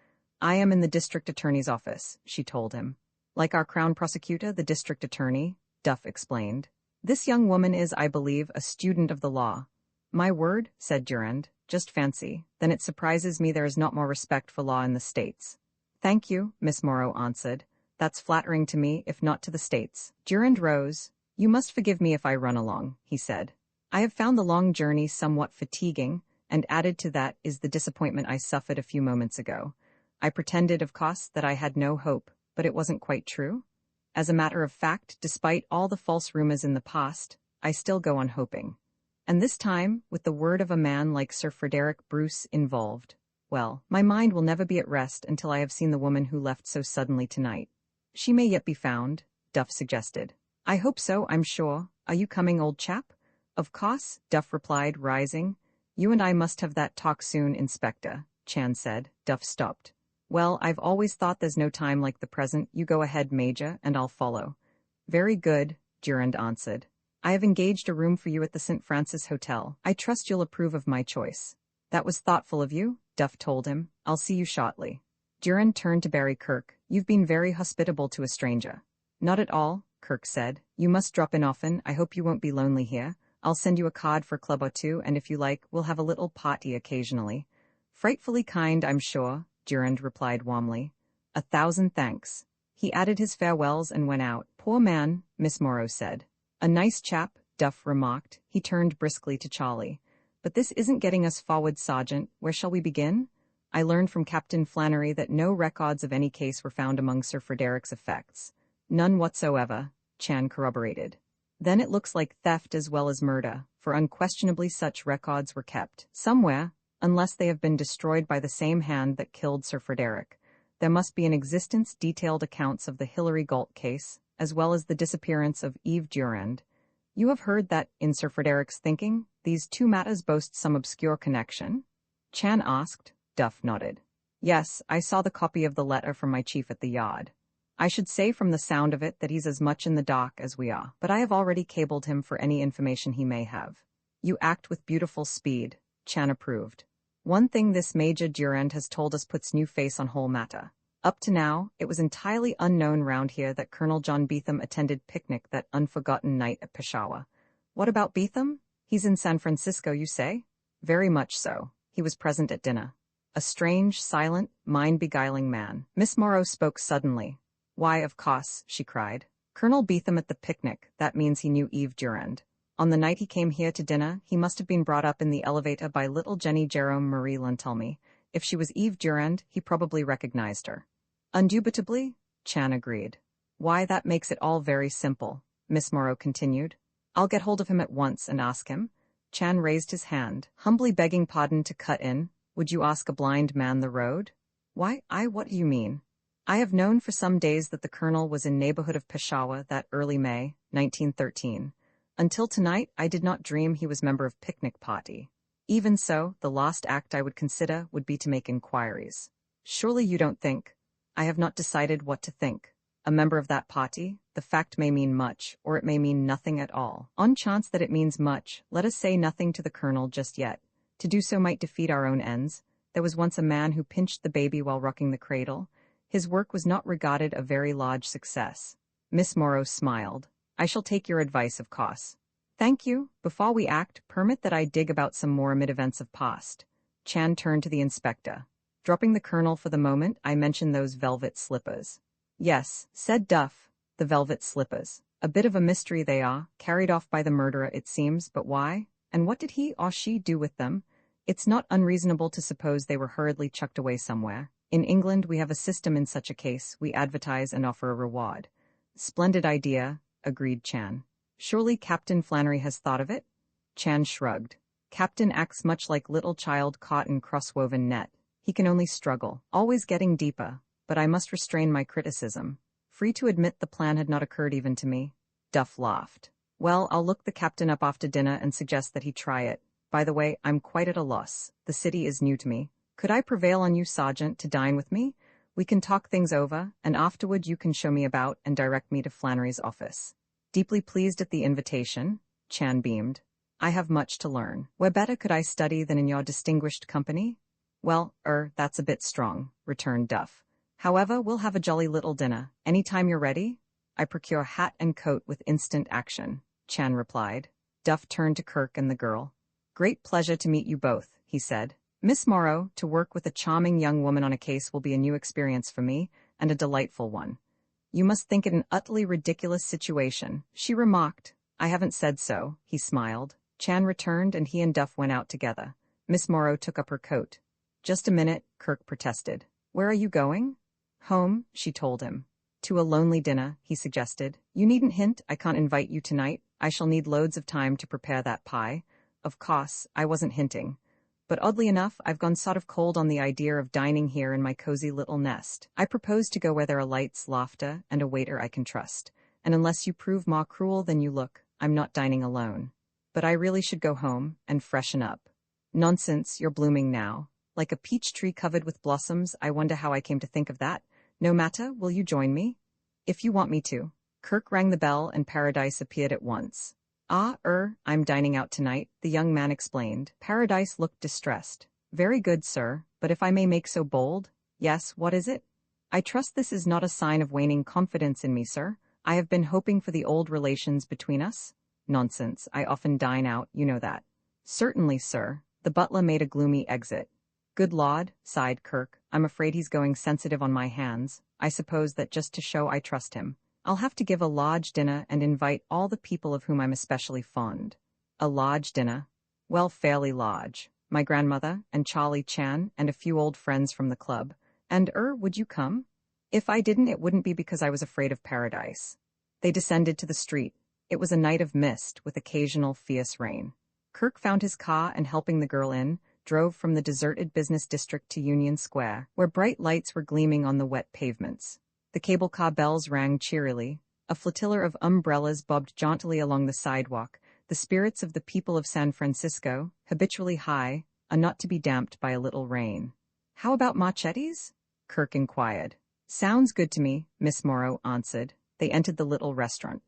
I am in the district attorney's office, she told him. Like our crown prosecutor, the district attorney, Duff explained. This young woman is, I believe, a student of the law. My word, said Durand, just fancy, then it surprises me there is not more respect for law in the States. Thank you, Miss Morrow answered. That's flattering to me, if not to the States. Durand rose. You must forgive me if I run along, he said. I have found the long journey somewhat fatiguing, and added to that is the disappointment I suffered a few moments ago. I pretended, of course, that I had no hope, but it wasn't quite true. As a matter of fact, despite all the false rumors in the past, I still go on hoping. And this time, with the word of a man like Sir Frederick Bruce involved, well, my mind will never be at rest until I have seen the woman who left so suddenly tonight. She may yet be found, Duff suggested. I hope so, I'm sure. Are you coming, old chap? Of course, Duff replied, rising. You and I must have that talk soon, Inspector, Chan said. Duff stopped. Well, I've always thought there's no time like the present. You go ahead, Major, and I'll follow. Very good, Durand answered. I have engaged a room for you at the St. Francis Hotel. I trust you'll approve of my choice. That was thoughtful of you, Duff told him. I'll see you shortly. Durand turned to Barry Kirk. You've been very hospitable to a stranger. Not at all, Kirk said. You must drop in often. I hope you won't be lonely here. I'll send you a card for a club or two, and if you like, we'll have a little party occasionally. Frightfully kind, I'm sure, Durand replied warmly. 1,000 thanks. He added his farewells and went out. Poor man, Miss Morrow said. A nice chap, Duff remarked. He turned briskly to Charlie. But this isn't getting us forward, Sergeant. Where shall we begin? I learned from Captain Flannery that no records of any case were found among Sir Frederick's effects. None whatsoever, Chan corroborated. Then it looks like theft as well as murder, for unquestionably such records were kept. Somewhere, unless they have been destroyed by the same hand that killed Sir Frederick, there must be in existence detailed accounts of the Hilary Galt case, as well as the disappearance of Eve Durand. You have heard that, in Sir Frederick's thinking, these two matters boast some obscure connection? Chan asked. Duff nodded. Yes, I saw the copy of the letter from my chief at the yard. I should say from the sound of it that he's as much in the dark as we are, but I have already cabled him for any information he may have. You act with beautiful speed, Chan approved. One thing this Major Durand has told us puts new face on whole matter. Up to now, it was entirely unknown round here that Colonel John Beetham attended picnic that unforgotten night at Peshawar. What about Beetham? He's in San Francisco, you say? Very much so. He was present at dinner. A strange, silent, mind-beguiling man. Miss Morrow spoke suddenly. Why, of course, she cried. Colonel Beetham at the picnic, that means he knew Eve Durand. On the night he came here to dinner, he must have been brought up in the elevator by little Jenny Jerome Marie Lantelmy. If she was Eve Durand, he probably recognized her. Indubitably, Chan agreed. Why, that makes it all very simple, Miss Morrow continued. I'll get hold of him at once and ask him. Chan raised his hand, humbly begging pardon to cut in. Would you ask a blind man the road? Why, what do you mean? I have known for some days that the colonel was in neighborhood of Peshawar that early May, 1913. Until tonight, I did not dream he was member of picnic party. Even so, the last act I would consider would be to make inquiries. Surely you don't think? I have not decided what to think. A member of that party, the fact may mean much, or it may mean nothing at all. On chance that it means much, let us say nothing to the colonel just yet. To do so might defeat our own ends. There was once a man who pinched the baby while rocking the cradle. His work was not regarded a very large success. Miss Morrow smiled. I shall take your advice, of course. Thank you. Before we act, permit that I dig about some more amid events of past. Chan turned to the inspector. Dropping the colonel for the moment, I mentioned those velvet slippers. Yes, said Duff, the velvet slippers. A bit of a mystery they are, carried off by the murderer it seems, but why? And what did he or she do with them? It's not unreasonable to suppose they were hurriedly chucked away somewhere. In England we have a system in such a case, we advertise and offer a reward. Splendid idea, agreed Chan. Surely Captain Flannery has thought of it? Chan shrugged. Captain acts much like little child caught in cross-woven net. He can only struggle, always getting deeper, but I must restrain my criticism. Free to admit the plan had not occurred even to me. Duff laughed. Well, I'll look the captain up after dinner and suggest that he try it. By the way, I'm quite at a loss. The city is new to me. Could I prevail on you, Sergeant, to dine with me? We can talk things over, and afterward you can show me about and direct me to Flannery's office. Deeply pleased at the invitation, Chan beamed. I have much to learn. Where better could I study than in your distinguished company? Well, that's a bit strong, returned Duff. However, we'll have a jolly little dinner. Any time you're ready? I procure hat and coat with instant action, Chan replied. Duff turned to Kirk and the girl. Great pleasure to meet you both, he said. Miss Morrow, to work with a charming young woman on a case will be a new experience for me, and a delightful one. You must think it an utterly ridiculous situation, she remarked. I haven't said so, he smiled. Chan returned and he and Duff went out together. Miss Morrow took up her coat. Just a minute, Kirk protested. Where are you going? Home, she told him. To a lonely dinner, he suggested. You needn't hint, I can't invite you tonight. I shall need loads of time to prepare that pie. Of course, I wasn't hinting. But oddly enough, I've gone sort of cold on the idea of dining here in my cozy little nest. I propose to go where there are lights, laughter, and a waiter I can trust. And unless you prove more cruel than you look, I'm not dining alone. But I really should go home and freshen up. Nonsense, you're blooming now. Like a peach tree covered with blossoms, I wonder how I came to think of that. No matter, will you join me? If you want me to. Kirk rang the bell and Paradise appeared at once. I'm dining out tonight, the young man explained. Paradise looked distressed. Very good, sir, but if I may make so bold. Yes, what is it? I trust this is not a sign of waning confidence in me, sir. I have been hoping for the old relations between us. Nonsense, I often dine out, you know that. Certainly, sir. The butler made a gloomy exit. Good Lord, sighed Kirk. I'm afraid he's going sensitive on my hands. I suppose that just to show I trust him. I'll have to give a large dinner and invite all the people of whom I'm especially fond. A large dinner? Well, fairly large. My grandmother, and Charlie Chan, and a few old friends from the club. And would you come? If I didn't, it wouldn't be because I was afraid of Paradise. They descended to the street. It was a night of mist, with occasional fierce rain. Kirk found his car and, helping the girl in, drove from the deserted business district to Union Square, where bright lights were gleaming on the wet pavements. The cable car bells rang cheerily. A flotilla of umbrellas bobbed jauntily along the sidewalk. The spirits of the people of San Francisco, habitually high, are not to be damped by a little rain. How about machetes? Kirk inquired. Sounds good to me, Miss Morrow answered. They entered the little restaurant.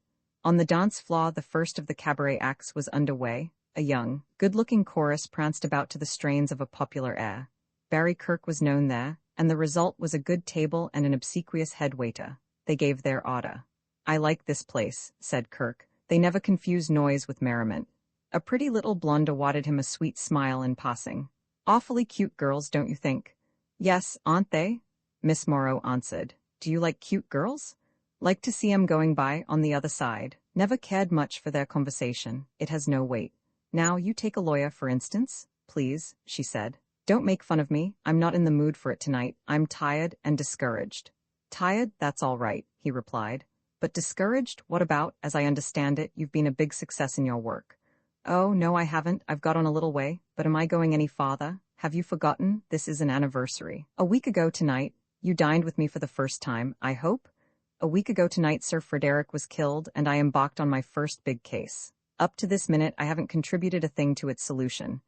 On the dance floor, the first of the cabaret acts was underway. A young, good-looking chorus pranced about to the strains of a popular air. Barry Kirk was known there, and the result was a good table and an obsequious head waiter. They gave their order. I like this place, said Kirk. They never confuse noise with merriment. A pretty little blonde awarded him a sweet smile in passing. Awfully cute girls, don't you think? Yes, aren't they? Miss Morrow answered. Do you like cute girls? Like to see 'em going by on the other side. Never cared much for their conversation. It has no weight. Now, you take a lawyer, for instance, please, she said. Don't make fun of me. I'm not in the mood for it tonight. I'm tired and discouraged. Tired? That's all right, he replied. But discouraged? What about? As I understand it, you've been a big success in your work. Oh, no, I haven't. I've got on a little way, but am I going any farther? Have you forgotten? This is an anniversary. A week ago tonight, you dined with me for the first time, I hope? A week ago tonight, Sir Frederick was killed, and I embarked on my first big case. Up to this minute, I haven't contributed a thing to its solution.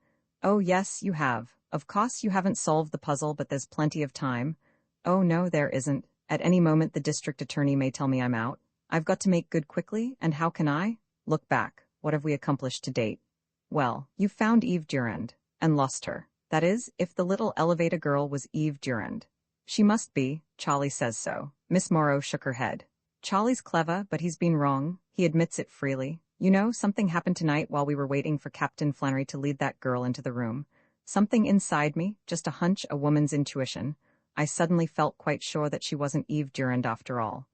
Oh, yes, you have. Of course, you haven't solved the puzzle, but there's plenty of time. Oh, no, there isn't. At any moment, the district attorney may tell me I'm out. I've got to make good quickly, and how can I? Look back. What have we accomplished to date? Well, you've found Eve Durand, and lost her. That is, if the little elevator girl was Eve Durand. She must be, Charlie says so. Miss Morrow shook her head. Charlie's clever, but he's been wrong. He admits it freely. You know, something happened tonight while we were waiting for Captain Flannery to lead that girl into the room. Something inside me, just a hunch, a woman's intuition. I suddenly felt quite sure that she wasn't Eve Durand after all.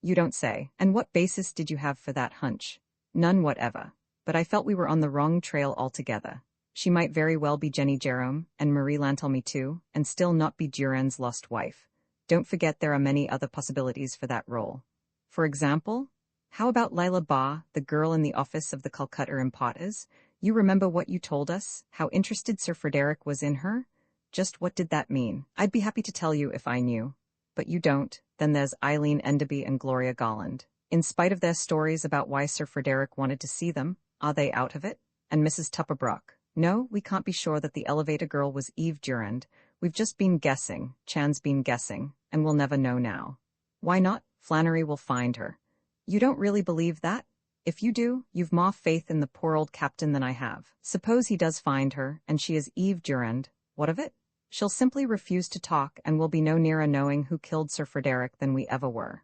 You don't say. And what basis did you have for that hunch? None whatever. But I felt we were on the wrong trail altogether. She might very well be Jenny Jerome, and Marie Lantelmy too, and still not be Durand's lost wife. Don't forget there are many other possibilities for that role. For example, how about Lila Barr, the girl in the office of the Calcutta Importers? You remember what you told us, how interested Sir Frederick was in her? Just what did that mean? I'd be happy to tell you if I knew. But you don't. Then there's Eileen Enderby and Gloria Garland. In spite of their stories about why Sir Frederick wanted to see them, are they out of it? And Mrs. Tupperbrook? No, we can't be sure that the elevator girl was Eve Durand. We've just been guessing, Chan's been guessing, and we'll never know now. Why not? Flannery will find her. You don't really believe that? If you do, you've more faith in the poor old captain than I have. Suppose he does find her, and she is Eve Durand. What of it? She'll simply refuse to talk, and we'll be no nearer knowing who killed Sir Frederick than we ever were.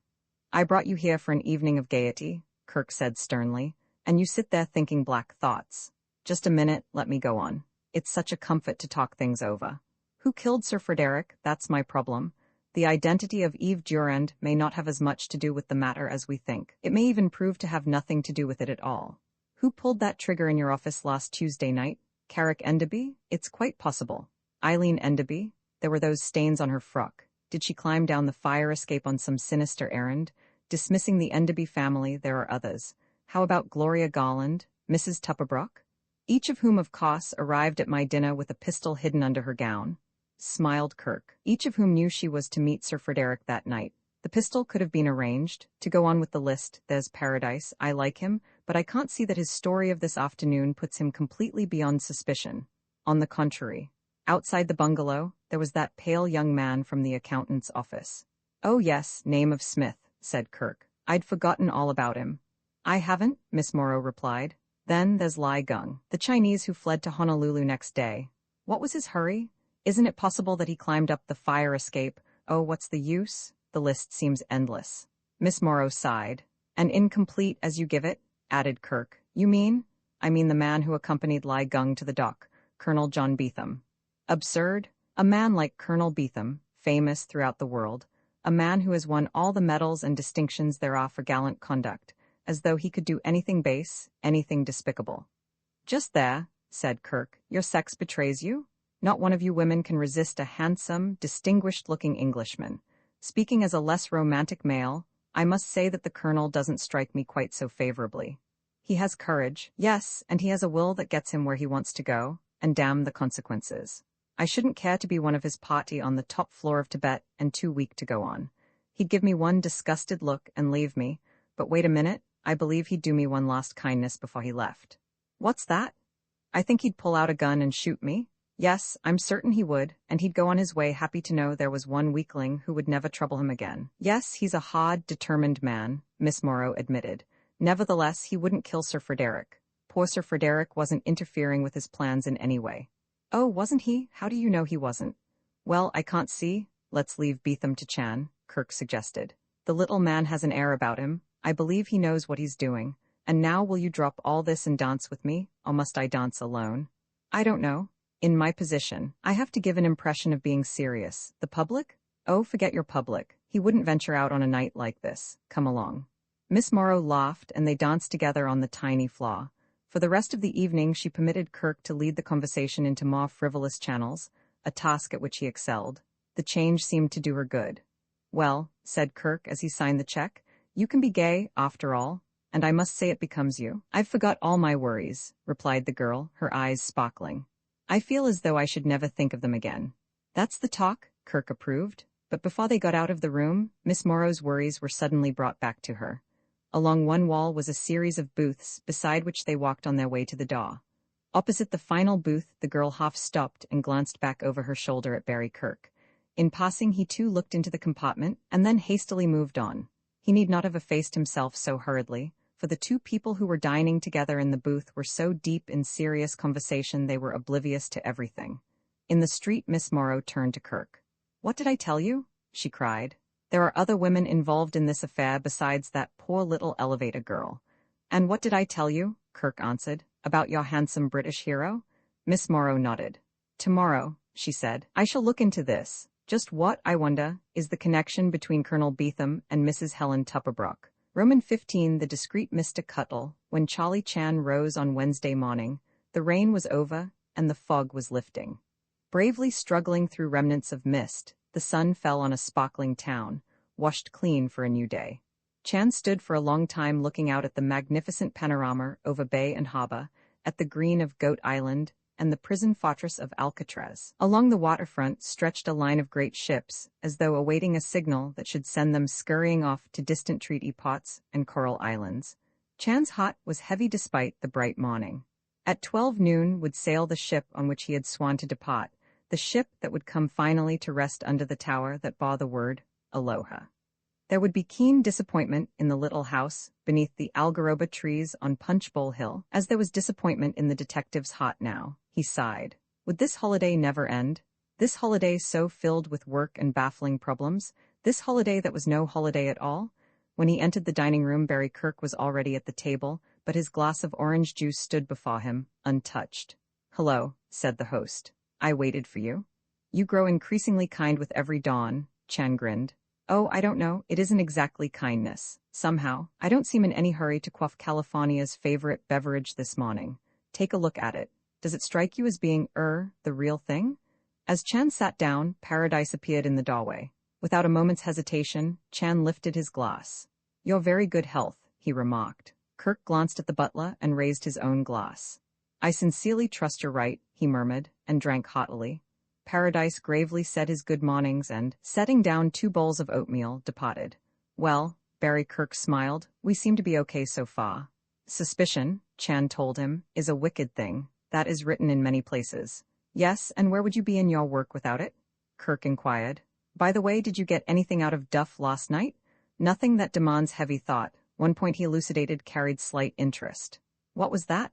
I brought you here for an evening of gaiety, Kirk said sternly, and you sit there thinking black thoughts. Just a minute, let me go on. It's such a comfort to talk things over. Who killed Sir Frederick? That's my problem. The identity of Eve Durand may not have as much to do with the matter as we think. It may even prove to have nothing to do with it at all. Who pulled that trigger in your office last Tuesday night? Carrick Enderby? It's quite possible. Eileen Enderby? There were those stains on her frock. Did she climb down the fire escape on some sinister errand? Dismissing the Enderby family, there are others. How about Gloria Garland, Mrs. Tupperbrook? Each of whom, of course, arrived at my dinner with a pistol hidden under her gown. Smiled Kirk. Each of whom knew she was to meet Sir Frederick that night. The pistol could have been arranged. To go on with the list, there's Paradise. I like him, but I can't see that his story of this afternoon puts him completely beyond suspicion. On the contrary. Outside the bungalow, there was that pale young man from the accountant's office. Oh yes, name of Smith, said Kirk. I'd forgotten all about him. I haven't, Miss Morrow replied. Then there's Lai Gung, the Chinese who fled to Honolulu next day. What was his hurry? Isn't it possible that he climbed up the fire escape? Oh, what's the use? The list seems endless. Miss Morrow sighed. And incomplete as you give it, added Kirk. You mean? I mean the man who accompanied Lai Gung to the dock, Colonel John Beetham. Absurd? A man like Colonel Beetham, famous throughout the world, a man who has won all the medals and distinctions there are for gallant conduct, as though he could do anything base, anything despicable. Just there, said Kirk, your sex betrays you? Not one of you women can resist a handsome, distinguished-looking Englishman. Speaking as a less romantic male, I must say that the Colonel doesn't strike me quite so favorably. He has courage, yes, and he has a will that gets him where he wants to go, and damn the consequences. I shouldn't care to be one of his party on the top floor of Tibet and too weak to go on. He'd give me one disgusted look and leave me, but wait a minute, I believe he'd do me one last kindness before he left. What's that? I think he'd pull out a gun and shoot me. Yes, I'm certain he would, and he'd go on his way happy to know there was one weakling who would never trouble him again. Yes, he's a hard, determined man, Miss Morrow admitted. Nevertheless, he wouldn't kill Sir Frederick. Poor Sir Frederick wasn't interfering with his plans in any way. Oh, wasn't he? How do you know he wasn't? Well, I can't see. Let's leave Beetham to Chan, Kirk suggested. The little man has an air about him. I believe he knows what he's doing. And now will you drop all this and dance with me, or must I dance alone? I don't know. In my position, I have to give an impression of being serious. The public? Oh, forget your public. He wouldn't venture out on a night like this. Come along. Miss Morrow laughed, and they danced together on the tiny floor. For the rest of the evening, she permitted Kirk to lead the conversation into more frivolous channels, a task at which he excelled. The change seemed to do her good. Well, said Kirk as he signed the check, you can be gay, after all. and I must say it becomes you. I've forgot all my worries, replied the girl, her eyes sparkling. I feel as though I should never think of them again. That's the talk, Kirk approved, but before they got out of the room, Miss Morrow's worries were suddenly brought back to her. Along one wall was a series of booths, beside which they walked on their way to the door. Opposite the final booth, the girl half stopped and glanced back over her shoulder at Barry Kirk. In passing, he too looked into the compartment, and then hastily moved on. He need not have effaced himself so hurriedly, for the two people who were dining together in the booth were so deep in serious conversation they were oblivious to everything. In the street, Miss Morrow turned to Kirk. "What did I tell you?" she cried. "There are other women involved in this affair besides that poor little elevator girl." "And what did I tell you?" Kirk answered. "About your handsome British hero?" Miss Morrow nodded. "Tomorrow," she said, "I shall look into this. Just what, I wonder, is the connection between Colonel Beetham and Mrs. Helen Tupperbrook?" Roman 15. The discreet Mr. Cuttle. When Charlie Chan rose on Wednesday morning, the rain was over and the fog was lifting. Bravely struggling through remnants of mist, the sun fell on a sparkling town, washed clean for a new day. Chan stood for a long time looking out at the magnificent panorama over bay and harbor, at the green of Goat Island, and the prison fortress of Alcatraz. Along the waterfront stretched a line of great ships, as though awaiting a signal that should send them scurrying off to distant treaty ports and coral islands. Chan's heart was heavy despite the bright morning. At 12 noon would sail the ship on which he had sworn to depart, the ship that would come finally to rest under the tower that bore the word, Aloha. There would be keen disappointment in the little house beneath the algaroba trees on Punch Bowl Hill, as there was disappointment in the detective's heart now. He sighed. Would this holiday never end? This holiday so filled with work and baffling problems? This holiday that was no holiday at all? When he entered the dining room, Barry Kirk was already at the table, but his glass of orange juice stood before him, untouched. "Hello," said the host. "I waited for you." "You grow increasingly kind with every dawn," Chan grinned. "Oh, I don't know, it isn't exactly kindness. Somehow, I don't seem in any hurry to quaff California's favorite beverage this morning. Take a look at it. Does it strike you as being, the real thing?" As Chan sat down, Paradise appeared in the doorway. Without a moment's hesitation, Chan lifted his glass. "Your very good health," he remarked. Kirk glanced at the butler and raised his own glass. "I sincerely trust you're right," he murmured, and drank heartily. Paradise gravely said his good mornings and, setting down 2 bowls of oatmeal, departed. "Well," Barry Kirk smiled, "we seem to be okay so far." "Suspicion," Chan told him, "is a wicked thing. That is written in many places." "Yes, and where would you be in your work without it?" Kirk inquired. "By the way, did you get anything out of Duff last night?" "Nothing that demands heavy thought." One point he elucidated carried slight interest. "What was that?"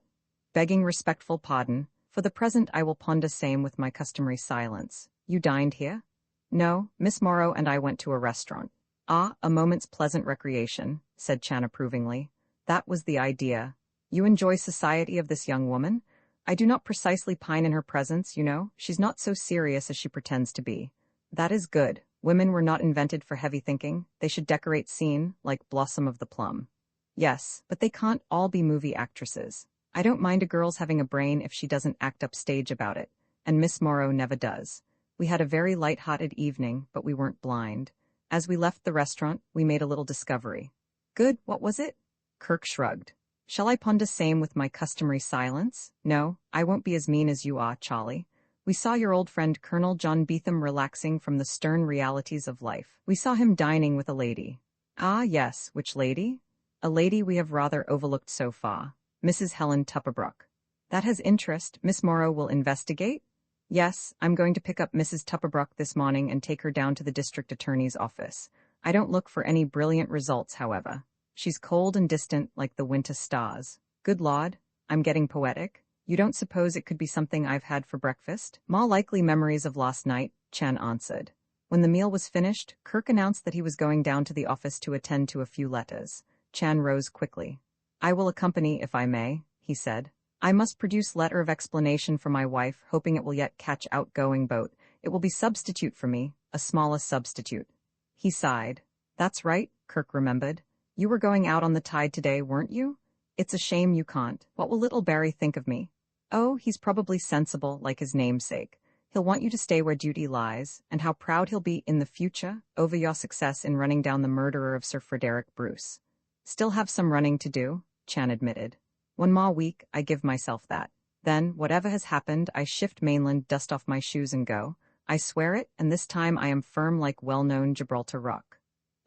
"Begging respectful pardon. For the present I will ponder same with my customary silence. You dined here?" "No, Miss Morrow and I went to a restaurant." "Ah, a moment's pleasant recreation," said Chan approvingly. "That was the idea. You enjoy society of this young woman?" "I do not precisely pine in her presence, you know. She's not so serious as she pretends to be." "That is good. Women were not invented for heavy thinking. They should decorate scene, like Blossom of the Plum." "Yes, but they can't all be movie actresses. I don't mind a girl's having a brain if she doesn't act upstage about it, and Miss Morrow never does. We had a very light-hearted evening, but we weren't blind. As we left the restaurant, we made a little discovery." "Good, what was it?" Kirk shrugged. "Shall I ponder same with my customary silence? No, I won't be as mean as you are, Charlie. We saw your old friend Colonel John Beetham relaxing from the stern realities of life. We saw him dining with a lady." "Ah, yes, which lady?" "A lady we have rather overlooked so far. Mrs. Helen Tupperbrook." "That has interest. Miss Morrow will investigate?" "Yes, I'm going to pick up Mrs. Tupperbrook this morning and take her down to the district attorney's office. I don't look for any brilliant results, however. She's cold and distant like the winter stars. Good Lord, I'm getting poetic. You don't suppose it could be something I've had for breakfast?" "More likely memories of last night," Chan answered. When the meal was finished, Kirk announced that he was going down to the office to attend to a few letters. Chan rose quickly. "I will accompany if I may," he said. "I must produce letter of explanation for my wife, hoping it will yet catch outgoing boat. It will be substitute for me, a smallest substitute." He sighed. "That's right," Kirk remembered. "You were going out on the tide today, weren't you? It's a shame you can't. What will little Barry think of me?" "Oh, he's probably sensible, like his namesake. He'll want you to stay where duty lies, and how proud he'll be in the future over your success in running down the murderer of Sir Frederick Bruce." Still have some running to do, Chan admitted. One more week, I give myself that. Then, whatever has happened, I shift mainland, dust off my shoes and go. I swear it, and this time I am firm like well-known Gibraltar rock.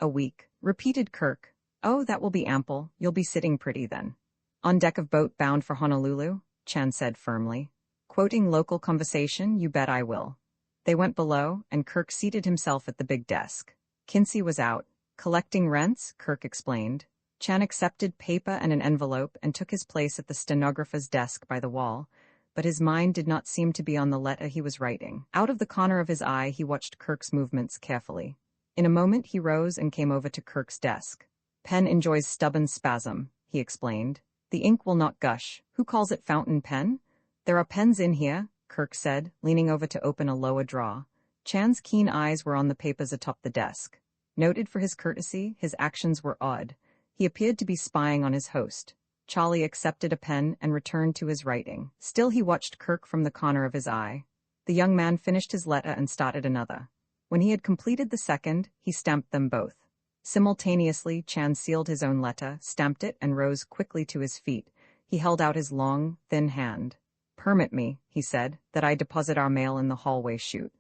A week, repeated Kirk. Oh, that will be ample, you'll be sitting pretty then. On deck of boat bound for Honolulu, Chan said firmly. Quoting local conversation, you bet I will. They went below, and Kirk seated himself at the big desk. Kinsey was out. Collecting rents, Kirk explained. Chan accepted paper and an envelope and took his place at the stenographer's desk by the wall, but his mind did not seem to be on the letter he was writing. Out of the corner of his eye, he watched Kirk's movements carefully. In a moment, he rose and came over to Kirk's desk. Pen enjoys stubborn spasm, he explained. The ink will not gush. Who calls it fountain pen? There are pens in here, Kirk said, leaning over to open a lower drawer. Chan's keen eyes were on the papers atop the desk. Noted for his courtesy, his actions were odd. He appeared to be spying on his host. Charlie accepted a pen and returned to his writing. Still he watched Kirk from the corner of his eye. The young man finished his letter and started another. When he had completed the second, he stamped them both. Simultaneously, Chan sealed his own letter, stamped it, and rose quickly to his feet. He held out his long, thin hand. Permit me, he said, that I deposit our mail in the hallway chute.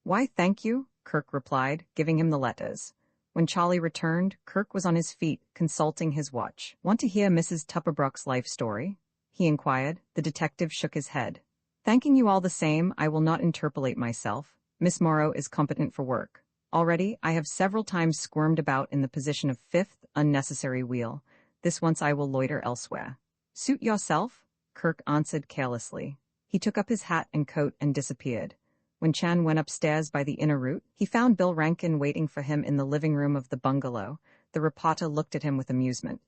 Why, thank you, Kirk replied, giving him the letters. When Charlie returned, Kirk was on his feet, consulting his watch. Want to hear Mrs. Tupperbrook's life story? He inquired. The detective shook his head. Thanking you all the same, I will not interpolate myself. Miss Morrow is competent for work. Already, I have several times squirmed about in the position of fifth, unnecessary wheel. This once I will loiter elsewhere. Suit yourself? Kirk answered carelessly. He took up his hat and coat and disappeared. When Chan went upstairs by the inner route, he found Bill Rankin waiting for him in the living room of the bungalow. The reporter looked at him with amusement.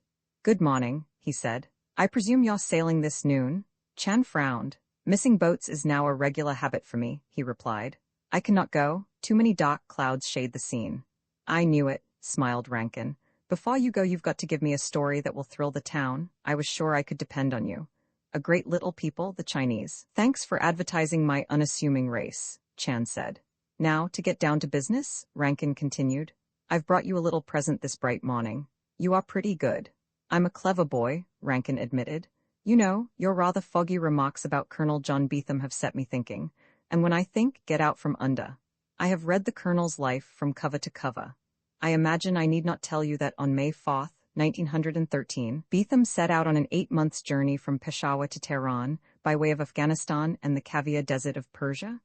Good morning, he said. I presume you're sailing this noon? Chan frowned. Missing boats is now a regular habit for me, he replied. I cannot go. Too many dark clouds shade the scene. I knew it, smiled Rankin. Before you go, you've got to give me a story that will thrill the town. I was sure I could depend on you. A great little people, the Chinese. Thanks for advertising my unassuming race, Chan said. Now, to get down to business, Rankin continued. I've brought you a little present this bright morning. You are pretty good. I'm a clever boy, Rankin admitted. You know, your rather foggy remarks about Colonel John Beetham have set me thinking. And when I think, get out from under. I have read the Colonel's life from cover to cover. I imagine I need not tell you that on May 4th, 1913, Beetham set out on an 8-month journey from Peshawar to Tehran by way of Afghanistan and the Caviar Desert of Persia.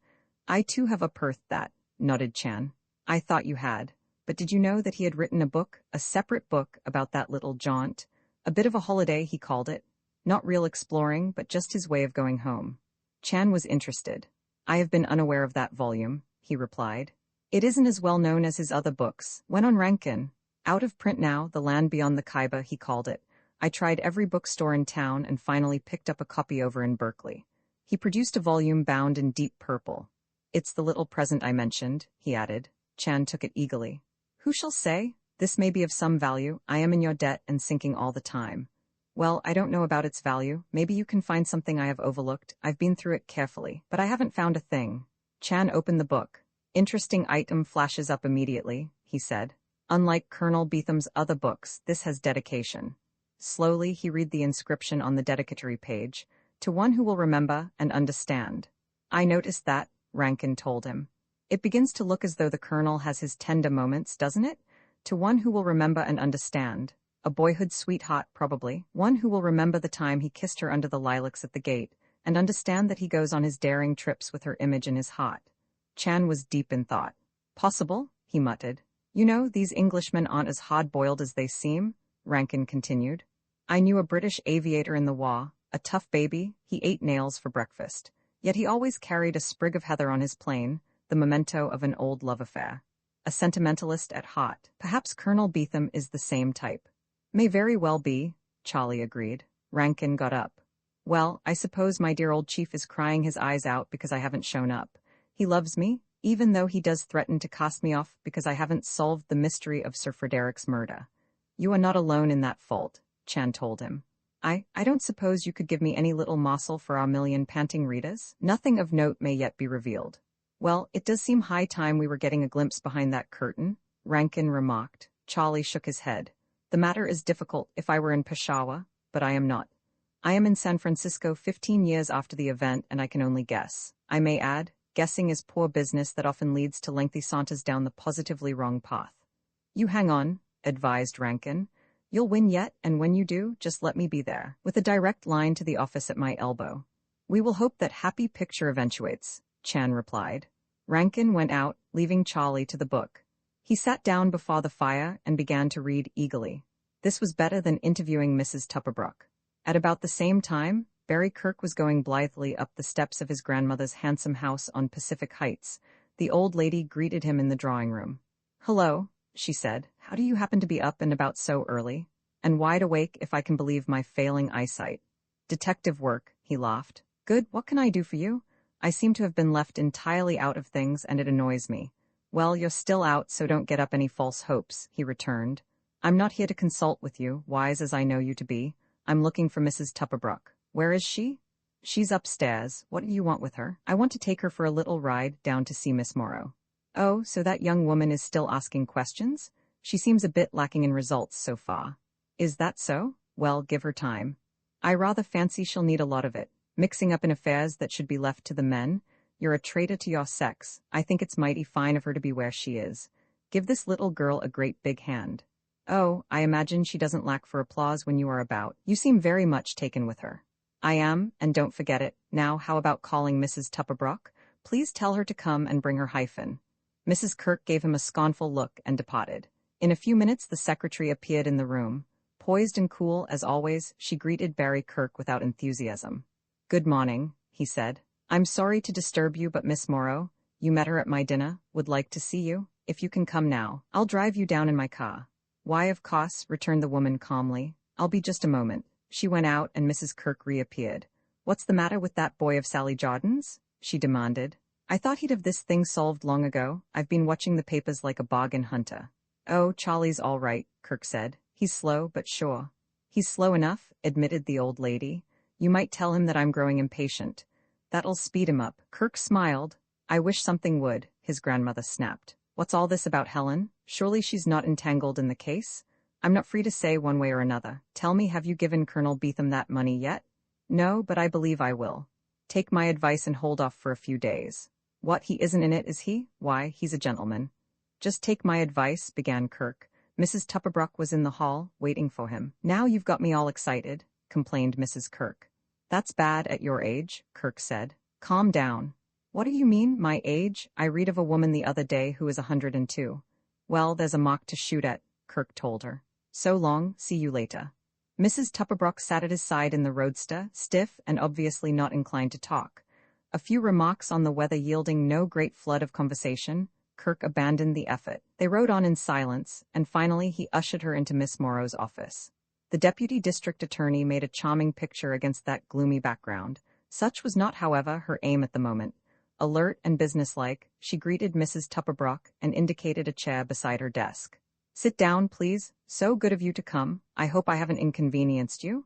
I too have unearthed that, nodded Chan. I thought you had. But did you know that he had written a book, a separate book, about that little jaunt? A bit of a holiday, he called it. Not real exploring, but just his way of going home. Chan was interested. I have been unaware of that volume, he replied. It isn't as well known as his other books. Went on Rankin. Out of print now, The Land Beyond the Khyber, he called it. I tried every bookstore in town and finally picked up a copy over in Berkeley. He produced a volume bound in deep purple. It's the little present I mentioned, he added. Chan took it eagerly. Who shall say? This may be of some value. I am in your debt and sinking all the time. Well, I don't know about its value. Maybe you can find something I have overlooked. I've been through it carefully, but I haven't found a thing. Chan opened the book. Interesting item flashes up immediately, he said. Unlike Colonel Beetham's other books, this has dedication. Slowly, he read the inscription on the dedicatory page. To one who will remember and understand. I noticed that, Rankin told him. It begins to look as though the Colonel has his tender moments, doesn't it? To one who will remember and understand. A boyhood sweetheart, probably. One who will remember the time he kissed her under the lilacs at the gate, and understand that he goes on his daring trips with her image in his heart. Chan was deep in thought. Possible, he muttered. You know, these Englishmen aren't as hard-boiled as they seem, Rankin continued. I knew a British aviator in the war, a tough baby. He ate nails for breakfast. Yet he always carried a sprig of heather on his plane, the memento of an old love affair. A sentimentalist at heart. Perhaps Colonel Beetham is the same type. May very well be, Charlie agreed. Rankin got up. Well, I suppose my dear old chief is crying his eyes out because I haven't shown up. He loves me, even though he does threaten to cast me off because I haven't solved the mystery of Sir Frederick's murder. You are not alone in that fault, Chan told him. I don't suppose you could give me any little morsel for our million panting readers? Nothing of note may yet be revealed. Well, it does seem high time we were getting a glimpse behind that curtain, Rankin remarked. Charlie shook his head. The matter is difficult if I were in Peshawar, but I am not. I am in San Francisco 15 years after the event and I can only guess. I may add, guessing is poor business that often leads to lengthy saunters down the positively wrong path. You hang on, advised Rankin. You'll win yet, and when you do, just let me be there, with a direct line to the office at my elbow. We will hope that happy picture eventuates, Chan replied. Rankin went out, leaving Charlie to the book. He sat down before the fire and began to read eagerly. This was better than interviewing Mrs. Tupperbrook. At about the same time, Barry Kirk was going blithely up the steps of his grandmother's handsome house on Pacific Heights. The old lady greeted him in the drawing room. "Hello," she said. "How do you happen to be up and about so early? And wide awake, if I can believe my failing eyesight." "Detective work," he laughed. "Good, what can I do for you? I seem to have been left entirely out of things and it annoys me." "Well, you're still out, so don't get up any false hopes," he returned. "I'm not here to consult with you, wise as I know you to be. I'm looking for Mrs. Tupperbrook. Where is she?" "She's upstairs. What do you want with her?" "I want to take her for a little ride down to see Miss Morrow." "Oh, so that young woman is still asking questions? She seems a bit lacking in results so far." "Is that so? Well, give her time. I rather fancy she'll need a lot of it. Mixing up in affairs that should be left to the men. You're a traitor to your sex. I think it's mighty fine of her to be where she is. Give this little girl a great big hand." "Oh, I imagine she doesn't lack for applause when you are about. You seem very much taken with her." "I am, and don't forget it. Now, how about calling Mrs. Tupperbrook? Please tell her to come and bring her hyphen." Mrs. Kirk gave him a scornful look and departed. In a few minutes the secretary appeared in the room. Poised and cool as always, she greeted Barry Kirk without enthusiasm. "Good morning," he said. "I'm sorry to disturb you, but Miss Morrow, you met her at my dinner, would like to see you. If you can come now, I'll drive you down in my car." "Why, of course," returned the woman calmly. "I'll be just a moment." She went out and Mrs. Kirk reappeared. "What's the matter with that boy of Sally Jordan's?" she demanded. "I thought he'd have this thing solved long ago. I've been watching the papers like a bargain hunter." "Oh, Charlie's all right," Kirk said. "He's slow, but sure." "He's slow enough," admitted the old lady. "You might tell him that I'm growing impatient. That'll speed him up." Kirk smiled. "I wish something would," his grandmother snapped. "What's all this about Helen? Surely she's not entangled in the case? I'm not free to say one way or another. Tell me, have you given Colonel Beetham that money yet?" "No, but I believe I will. Take my advice and hold off for a few days." "What, he isn't in it, is he? Why, he's a gentleman." "Just take my advice," began Kirk. Mrs. Tupperbrook was in the hall, waiting for him. "Now you've got me all excited," complained Mrs. Kirk. "That's bad at your age," Kirk said. "Calm down." "What do you mean, my age? I read of a woman the other day who is 102. "Well, there's a mark to shoot at," Kirk told her. "So long, see you later." Mrs. Tupperbrook sat at his side in the roadster, stiff and obviously not inclined to talk. A few remarks on the weather yielding no great flood of conversation, Kirk abandoned the effort. They rode on in silence, and finally he ushered her into Miss Morrow's office. The deputy district attorney made a charming picture against that gloomy background. Such was not, however, her aim at the moment. Alert and businesslike, she greeted Mrs. Tupperbrook and indicated a chair beside her desk. "Sit down, please. So good of you to come. I hope I haven't inconvenienced you?"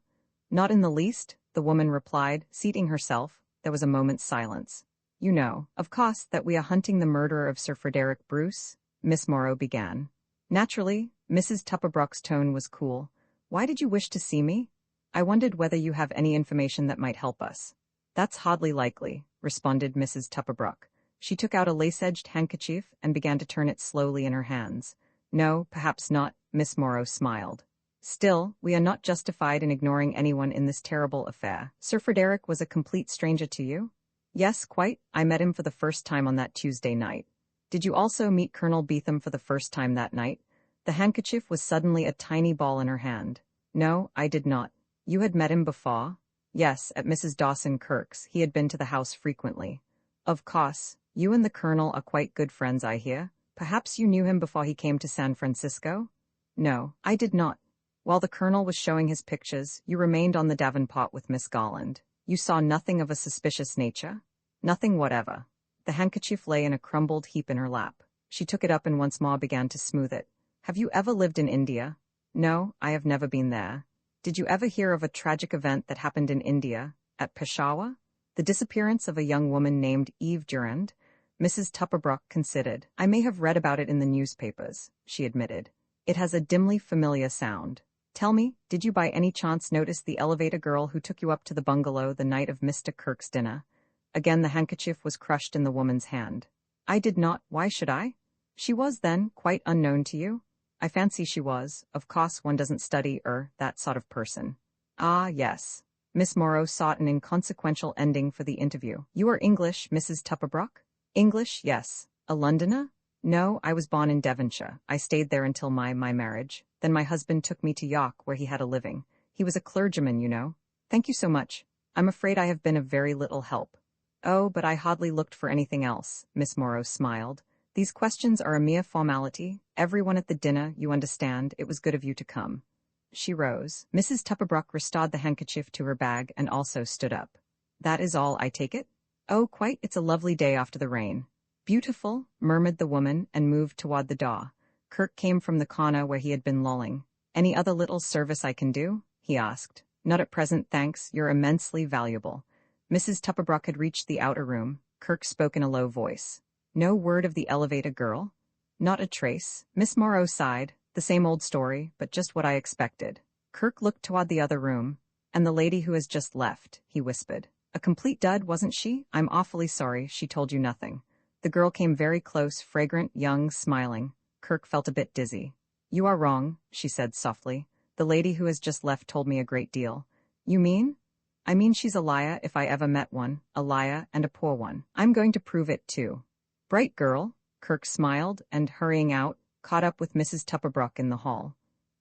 "Not in the least," the woman replied, seating herself. There was a moment's silence. "You know, of course, that we are hunting the murderer of Sir Frederick Bruce," Miss Morrow began. "Naturally," Mrs. Tupperbrook's tone was cool. "Why did you wish to see me?" "I wondered whether you have any information that might help us." "That's hardly likely," responded Mrs. Tupperbrook. She took out a lace-edged handkerchief and began to turn it slowly in her hands. "No, perhaps not," Miss Morrow smiled. "Still, we are not justified in ignoring anyone in this terrible affair. Sir Frederick was a complete stranger to you?" "Yes, quite. I met him for the first time on that Tuesday night." "Did you also meet Colonel Beetham for the first time that night?" The handkerchief was suddenly a tiny ball in her hand. "No, I did not." "You had met him before?" "Yes, at Mrs. Dawson Kirk's. He had been to the house frequently." "Of course. You and the Colonel are quite good friends, I hear. Perhaps you knew him before he came to San Francisco?" "No, I did not." "While the Colonel was showing his pictures, you remained on the Davenport with Miss Garland. You saw nothing of a suspicious nature?" "Nothing whatever." The handkerchief lay in a crumbled heap in her lap. She took it up and once more began to smooth it. "Have you ever lived in India?" "No, I have never been there." "Did you ever hear of a tragic event that happened in India, at Peshawar? The disappearance of a young woman named Eve Durand?" Mrs. Tupperbrook considered. "I may have read about it in the newspapers," she admitted. It has a dimly familiar sound. Tell me, did you by any chance notice the elevator girl who took you up to the bungalow the night of Mr. Kirk's dinner? Again the handkerchief was crushed in the woman's hand. I did not. Why should I? She was, then, quite unknown to you? I fancy she was. Of course one doesn't study, that sort of person. Ah, yes. Miss Morrow sought an inconsequential ending for the interview. You are English, Mrs. Tupperbrook? English, yes. A Londoner? No, I was born in Devonshire. I stayed there until my marriage. Then my husband took me to York, where he had a living. He was a clergyman, you know. Thank you so much. I'm afraid I have been of very little help. Oh, but I hardly looked for anything else, Miss Morrow smiled. These questions are a mere formality. Everyone at the dinner, you understand. It was good of you to come. She rose. Mrs. Tupperbrook restored the handkerchief to her bag and also stood up. That is all, I take it? Oh, quite. It's a lovely day after the rain. Beautiful, murmured the woman and moved toward the door. Kirk came from the corner where he had been lolling. Any other little service I can do? He asked. Not at present, thanks. You're immensely valuable. Mrs. Tupperbrook had reached the outer room. Kirk spoke in a low voice. No word of the elevator girl? Not a trace. Miss Morrow sighed. The same old story, but just what I expected. Kirk looked toward the other room. And the lady who has just left, he whispered. A complete dud, wasn't she? I'm awfully sorry she told you nothing. The girl came very close, fragrant, young, smiling. Kirk felt a bit dizzy. You are wrong, she said softly. The lady who has just left told me a great deal. You mean? I mean she's a liar if I ever met one, a liar and a poor one. I'm going to prove it too. Bright girl, Kirk smiled, and hurrying out, caught up with Mrs. Tupperbrook in the hall.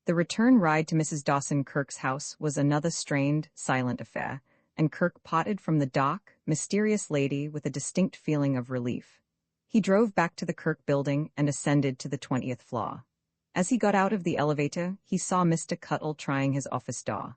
The return ride to Mrs. Dawson Kirk's house was another strained, silent affair, and Kirk parted from the dark, mysterious lady with a distinct feeling of relief. He drove back to the Kirk building and ascended to the 20th floor. As he got out of the elevator, he saw Mr. Cuttle trying his office door.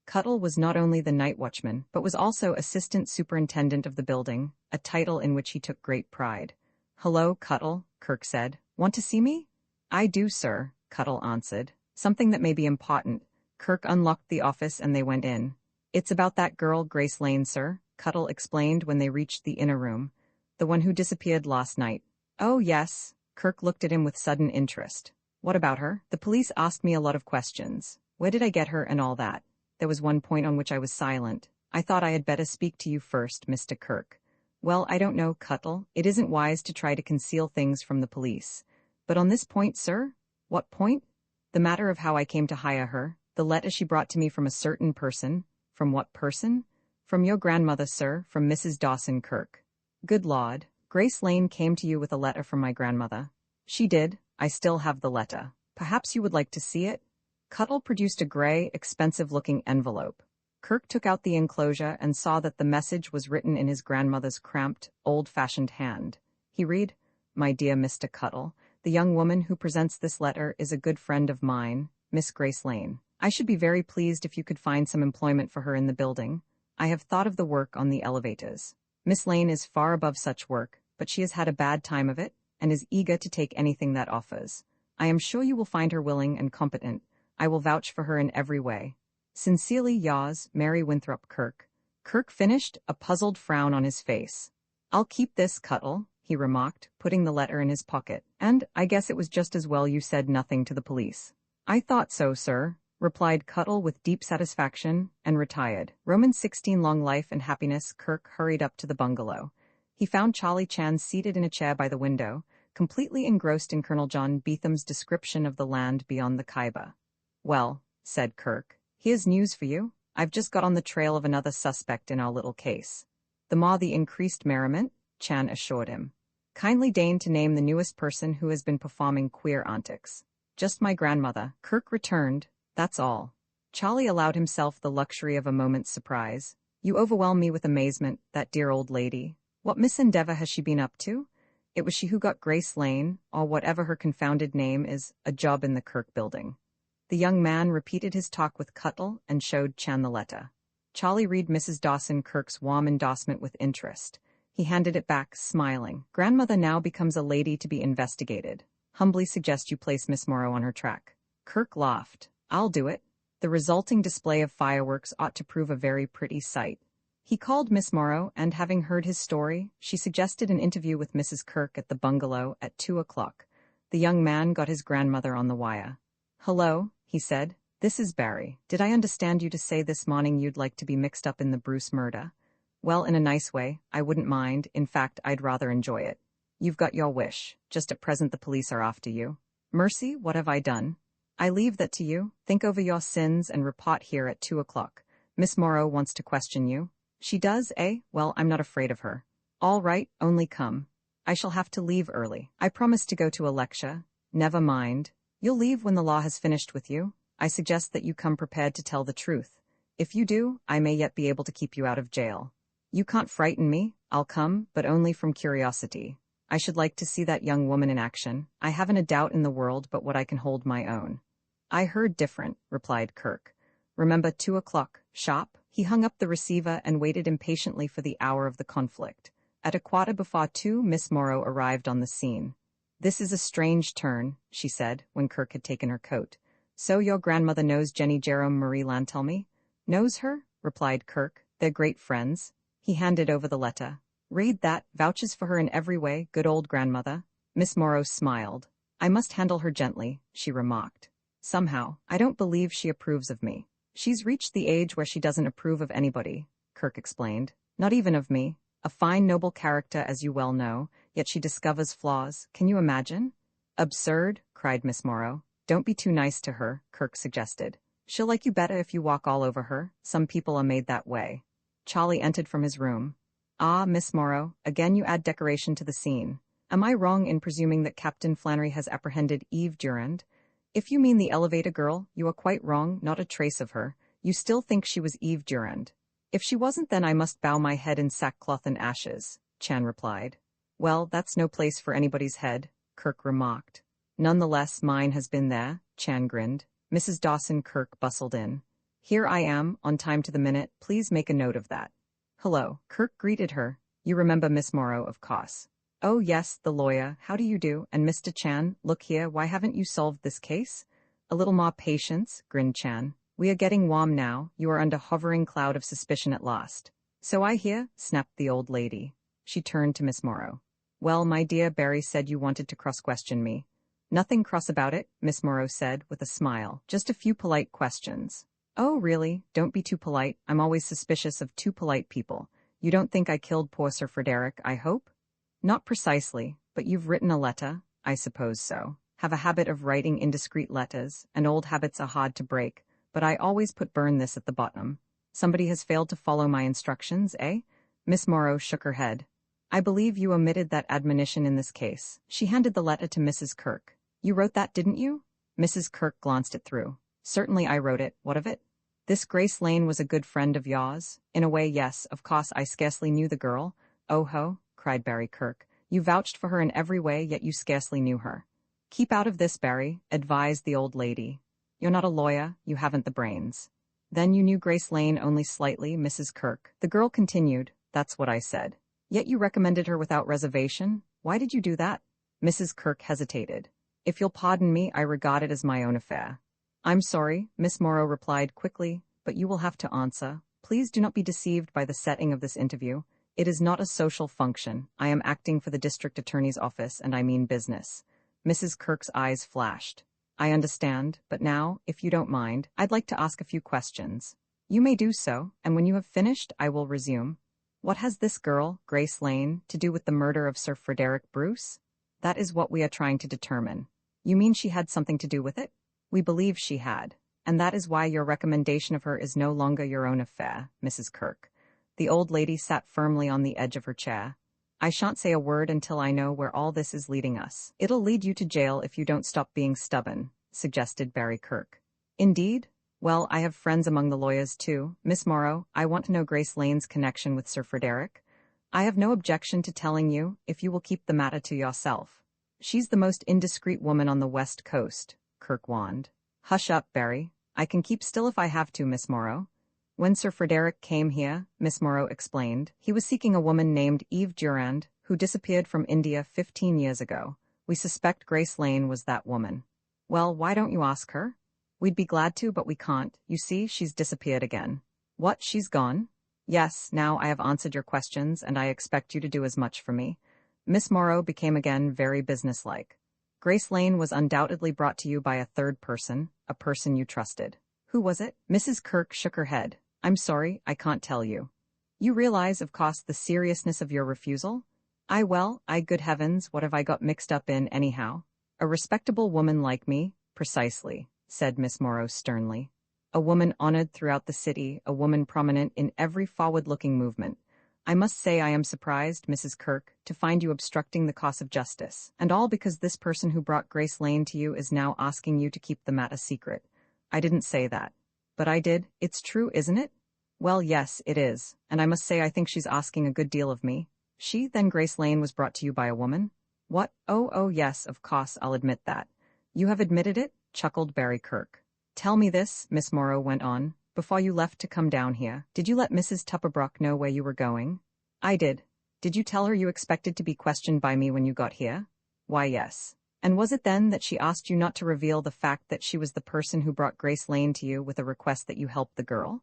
Cuttle was not only the night watchman, but was also assistant superintendent of the building, a title in which he took great pride. Hello, Cuttle, Kirk said. Want to see me? I do, sir, Cuttle answered. Something that may be important. Kirk unlocked the office and they went in. It's about that girl, Grace Lane, sir, Cuttle explained when they reached the inner room. The one who disappeared last night. Oh, yes. Kirk looked at him with sudden interest. What about her? The police asked me a lot of questions. Where did I get her and all that? There was one point on which I was silent. I thought I had better speak to you first, Mr. Kirk. Well, I don't know, Cuttle. It isn't wise to try to conceal things from the police. But on this point, sir? What point? The matter of how I came to hire her, the letter she brought to me from a certain person. From what person? From your grandmother, sir, from Mrs. Dawson Kirk. Good Lord. Grace Lane came to you with a letter from my grandmother. She did. I still have the letter. Perhaps you would like to see it? Cuttle produced a gray, expensive-looking envelope. Kirk took out the enclosure and saw that the message was written in his grandmother's cramped, old-fashioned hand. He read, My dear Mr. Cuttle, the young woman who presents this letter is a good friend of mine, Miss Grace Lane. I should be very pleased if you could find some employment for her in the building. I have thought of the work on the elevators. Miss Lane is far above such work, but she has had a bad time of it, and is eager to take anything that offers. I am sure you will find her willing and competent. I will vouch for her in every way. Sincerely yours, Mary Winthrop Kirk. Kirk finished, a puzzled frown on his face. I'll keep this, Cuttle, he remarked, putting the letter in his pocket. And I guess it was just as well you said nothing to the police. I thought so, sir, replied Cuttle with deep satisfaction, and retired. Roman 16 long life and happiness. Kirk hurried up to the bungalow. He found Charlie Chan seated in a chair by the window, completely engrossed in Colonel John Beetham's description of the land beyond the Khyber. Well, said Kirk, here's news for you. I've just got on the trail of another suspect in our little case. The more the increased merriment, Chan assured him. Kindly deign to name the newest person who has been performing queer antics. Just my grandmother. Kirk returned. That's all. Charlie allowed himself the luxury of a moment's surprise. You overwhelm me with amazement, that dear old lady. What misendeavor has she been up to? It was she who got Grace Lane, or whatever her confounded name is, a job in the Kirk building. The young man repeated his talk with Cuttle and showed Chan the letter. Charlie read Mrs. Dawson Kirk's warm endorsement with interest. He handed it back, smiling. Grandmother now becomes a lady to be investigated. Humbly suggest you place Miss Morrow on her track. Kirk laughed. I'll do it. The resulting display of fireworks ought to prove a very pretty sight. He called Miss Morrow, and having heard his story, she suggested an interview with Mrs. Kirk at the bungalow at 2 o'clock. The young man got his grandmother on the wire. Hello, he said. This is Barry. Did I understand you to say this morning you'd like to be mixed up in the Bruce murder? Well, in a nice way, I wouldn't mind. In fact, I'd rather enjoy it. You've got your wish. Just at present the police are after you. Mercy, what have I done? I leave that to you. Think over your sins and report here at 2 o'clock. Miss Morrow wants to question you. She does, eh? Well, I'm not afraid of her. All right, only come. I shall have to leave early. I promised to go to a lecture. Never mind. You'll leave when the law has finished with you. I suggest that you come prepared to tell the truth. If you do, I may yet be able to keep you out of jail. You can't frighten me. I'll come, but only from curiosity. I should like to see that young woman in action. I haven't a doubt in the world but what I can hold my own. I heard different, replied Kirk. Remember 2 o'clock, sharp? He hung up the receiver and waited impatiently for the hour of the conflict. At 2:15, Miss Morrow arrived on the scene. This is a strange turn, she said, when Kirk had taken her coat. So your grandmother knows Jenny Jerome Marie Lantelmy? Knows her? Replied Kirk. They're great friends. He handed over the letter. Read that, vouches for her in every way, good old grandmother. Miss Morrow smiled. I must handle her gently, she remarked. Somehow, I don't believe she approves of me. She's reached the age where she doesn't approve of anybody, Kirk explained. Not even of me. A fine, noble character, as you well know, yet she discovers flaws. Can you imagine? Absurd, cried Miss Morrow. Don't be too nice to her, Kirk suggested. She'll like you better if you walk all over her. Some people are made that way. Charlie entered from his room. Ah, Miss Morrow, again you add decoration to the scene. Am I wrong in presuming that Captain Flannery has apprehended Eve Durand? If you mean the elevator girl, you are quite wrong, not a trace of her. You still think she was Eve Durand. If she wasn't, then I must bow my head in sackcloth and ashes, Chan replied. Well, that's no place for anybody's head, Kirk remarked. Nonetheless, mine has been there, Chan grinned. Mrs. Dawson Kirk bustled in. Here I am, on time to the minute, please make a note of that. Hello, Kirk greeted her. You remember Miss Morrow, of course. Oh yes, the lawyer, how do you do? And Mr. Chan, look here, why haven't you solved this case? A little more patience, grinned Chan. We are getting warm now, you are under hovering cloud of suspicion at last. So I hear, snapped the old lady. She turned to Miss Morrow. Well, my dear, Barry said you wanted to cross-question me. Nothing cross about it, Miss Morrow said, with a smile. Just a few polite questions. Oh, really? Don't be too polite. I'm always suspicious of too polite people. You don't think I killed poor Sir Frederick, I hope? Not precisely, but you've written a letter. I suppose so. Have a habit of writing indiscreet letters, and old habits are hard to break, but I always put burn this at the bottom. Somebody has failed to follow my instructions, eh? Miss Morrow shook her head. I believe you omitted that admonition in this case. She handed the letter to Mrs. Kirk. You wrote that, didn't you? Mrs. Kirk glanced it through. Certainly I wrote it. What of it? This Grace Lane was a good friend of yours? In a way, yes. Of course, I scarcely knew the girl. Oh ho, cried Barry Kirk. You vouched for her in every way, yet you scarcely knew her. Keep out of this, Barry, advised the old lady. You're not a lawyer, you haven't the brains. Then you knew Grace Lane only slightly, Mrs. Kirk. The girl continued. That's what I said. Yet you recommended her without reservation? Why did you do that? Mrs. Kirk hesitated. If you'll pardon me, I regard it as my own affair. I'm sorry, Miss Morrow replied quickly, but you will have to answer. Please do not be deceived by the setting of this interview. It is not a social function. I am acting for the district attorney's office, and I mean business. Mrs. Kirk's eyes flashed. I understand, but now, if you don't mind, I'd like to ask a few questions. You may do so, and when you have finished, I will resume. What has this girl, Grace Lane, to do with the murder of Sir Frederick Bruce? That is what we are trying to determine. You mean she had something to do with it? We believe she had, and that is why your recommendation of her is no longer your own affair, Mrs. Kirk. The old lady sat firmly on the edge of her chair. I shan't say a word until I know where all this is leading us. It'll lead you to jail if you don't stop being stubborn, suggested Barry Kirk. Indeed? Well, I have friends among the lawyers too. Miss Morrow, I want to know Grace Lane's connection with Sir Frederick. I have no objection to telling you, if you will keep the matter to yourself. She's the most indiscreet woman on the West Coast, Kirk warned. Hush up, Barry. I can keep still if I have to, Miss Morrow. When Sir Frederick came here, Miss Morrow explained, he was seeking a woman named Eve Durand, who disappeared from India 15 years ago. We suspect Grace Lane was that woman. Well, why don't you ask her? We'd be glad to, but we can't. You see, she's disappeared again. What, she's gone? Yes, now I have answered your questions, and I expect you to do as much for me. Miss Morrow became again very businesslike. Grace Lane was undoubtedly brought to you by a third person, a person you trusted. Who was it? Mrs. Kirk shook her head. I'm sorry, I can't tell you. You realize, of course, the seriousness of your refusal? Good heavens, what have I got mixed up in, anyhow? A respectable woman like me? Precisely, said Miss Morrow sternly. A woman honored throughout the city, a woman prominent in every forward-looking movement. I must say I am surprised, Mrs. Kirk, to find you obstructing the cause of justice, and all because this person who brought Grace Lane to you is now asking you to keep the matter secret. I didn't say that. But I did. It's true, isn't it? Well, yes, it is, and I must say I think she's asking a good deal of me. Then Grace Lane was brought to you by a woman? What? Oh, yes, of course, I'll admit that. You have admitted it? Chuckled Barry Kirk. Tell me this, Miss Morrow went on. Before you left to come down here, did you let Mrs. Tupperbrook know where you were going? I did. Did you tell her you expected to be questioned by me when you got here? Why, yes. And was it then that she asked you not to reveal the fact that she was the person who brought Grace Lane to you with a request that you help the girl?